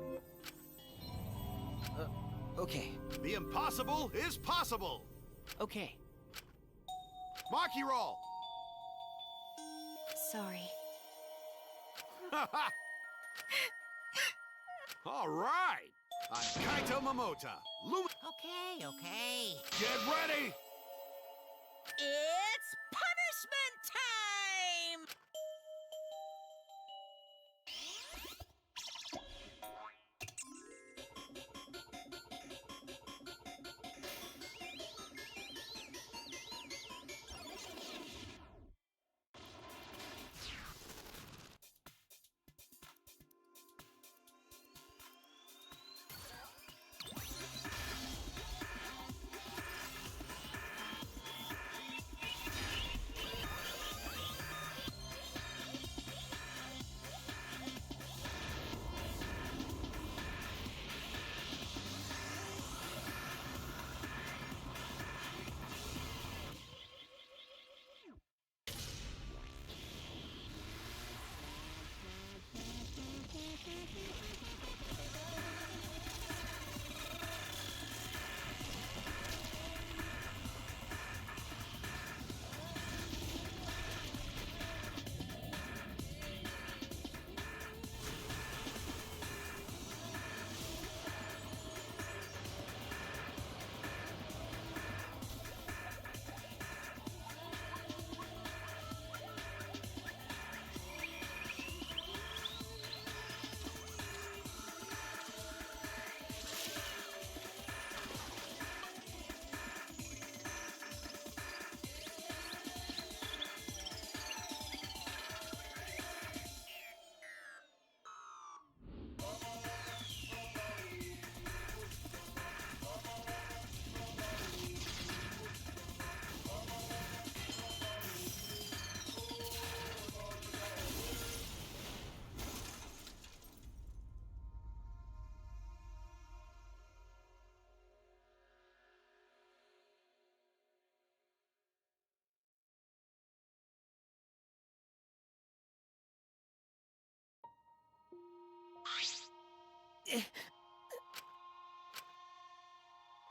Okay. the impossible is possible. Okay. Maki roll. Sorry. All right. I'm Kaito Momota. Okay, okay. Get ready. It's punishment time!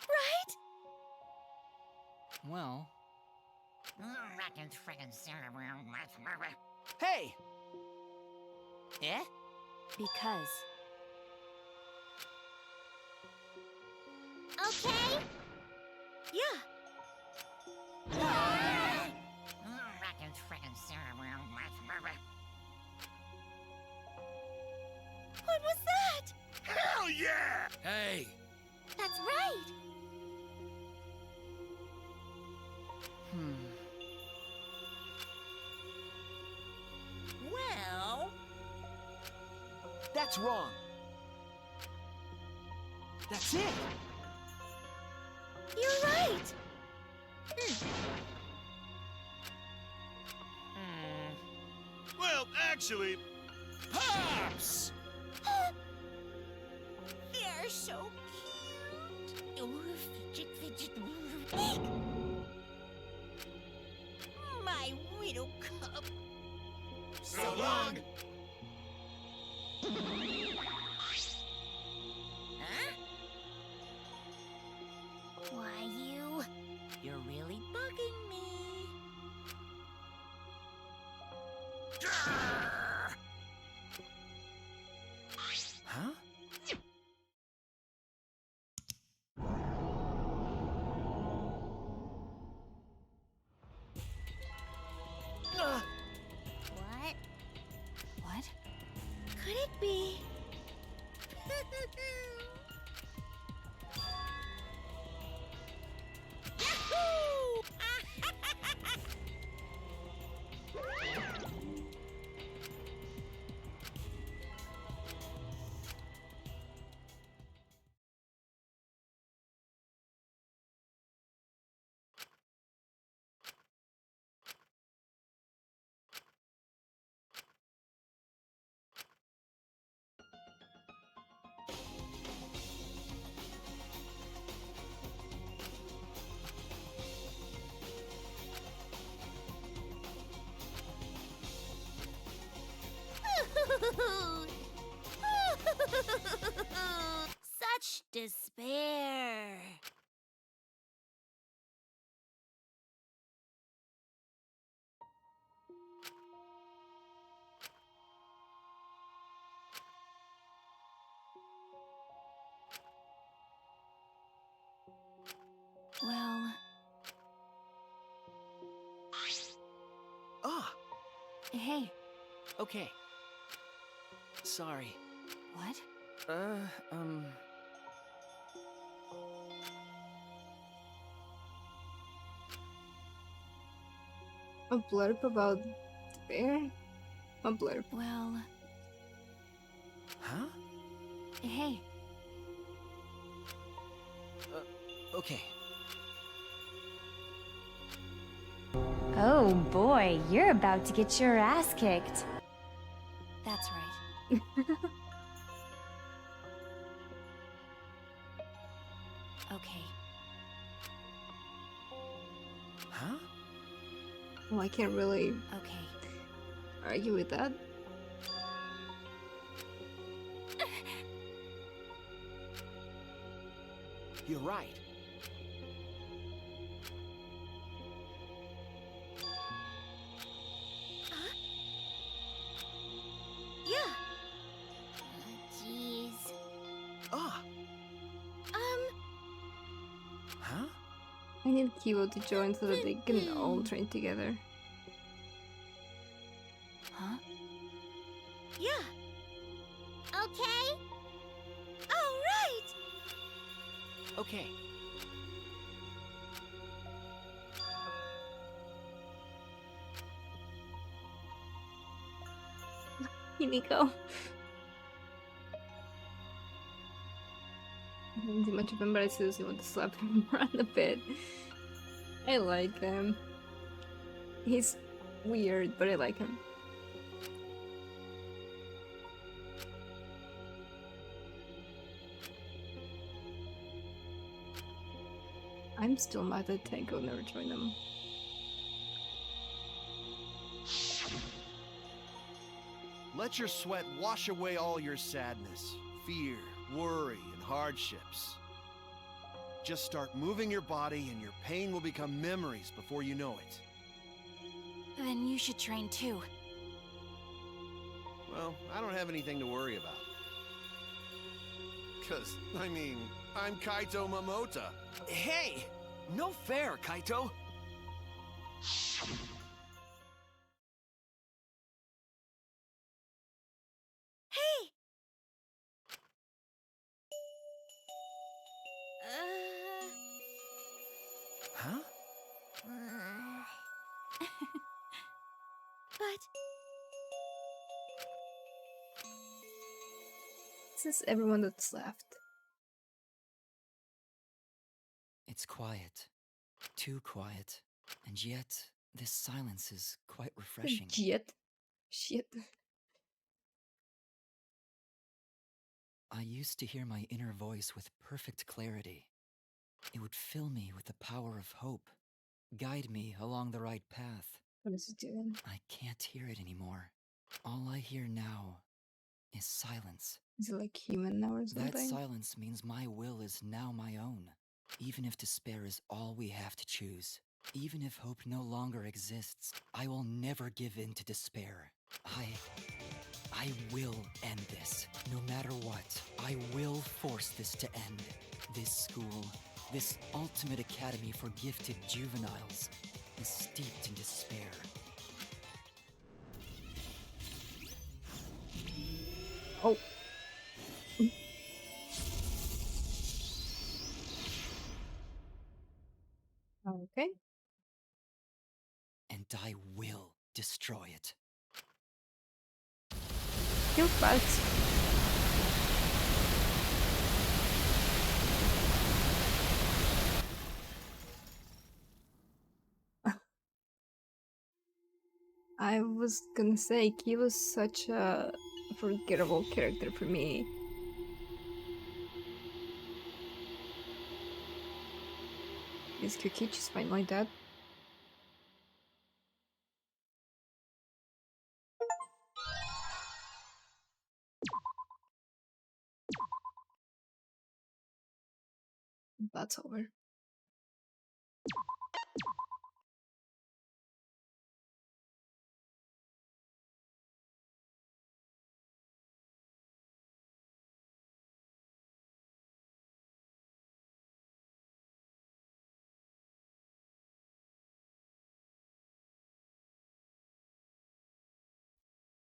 Right? Well. Hey! Eh? Because. Okay? Yeah. What was that? Hell yeah! Hey! That's right. Well... That's wrong. That's it. You're right. Well, actually, Pops! so cute. Oh, fidget, fidget. My widow cub. So long! Huh? Why, you're really bugging me. Huh? What? What? Could it be? Yahoo! Such despair. Well, Ah, hey, okay. Sorry. what? A blurb about the bear? A blurb. Well, Huh? hey, Okay. Oh boy, you're about to get your ass kicked. that's right. Okay. Huh? Well, I can't really Okay. argue with that. You're right. Yeah. Jeez. Ah, huh? I need Kibo to join so that they can all train together. Huh? Yeah. Okay. All right. Okay. Himiko. I didn't see much of him, but I seriously want to slap him around a bit. I like him. He's weird, but I like him. I'm still mad that Tango never joined them. Let your sweat wash away all your sadness, fear, worry, and hardships. Just start moving your body and your pain will become memories before you know it. Then you should train too. Well, I don't have anything to worry about. 'Cause, I mean, I'm Kaito Momota. Hey! No fair, Kaito! Hey. Huh? But This is everyone that's left. It's quiet. Too quiet. And yet, this silence is quite refreshing. Yet. Shit. I used to hear my inner voice with perfect clarity. It would fill me with the power of hope, guide me along the right path. What is it doing? I can't hear it anymore. All I hear now is silence. Is it like human now or something? That silence means my will is now my own. Even if despair is all we have to choose, even if hope no longer exists, I will never give in to despair. I will end this, no matter what. I will force this to end. This school, this ultimate academy for gifted juveniles, is steeped in despair. Oh. Okay. And I will destroy it. You're fast. I was gonna say, he was such a forgettable character for me. Is Kokichi's finally dead? That's over.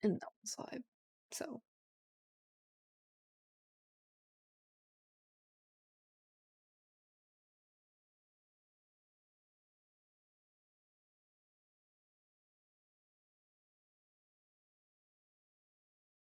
And that was 5. So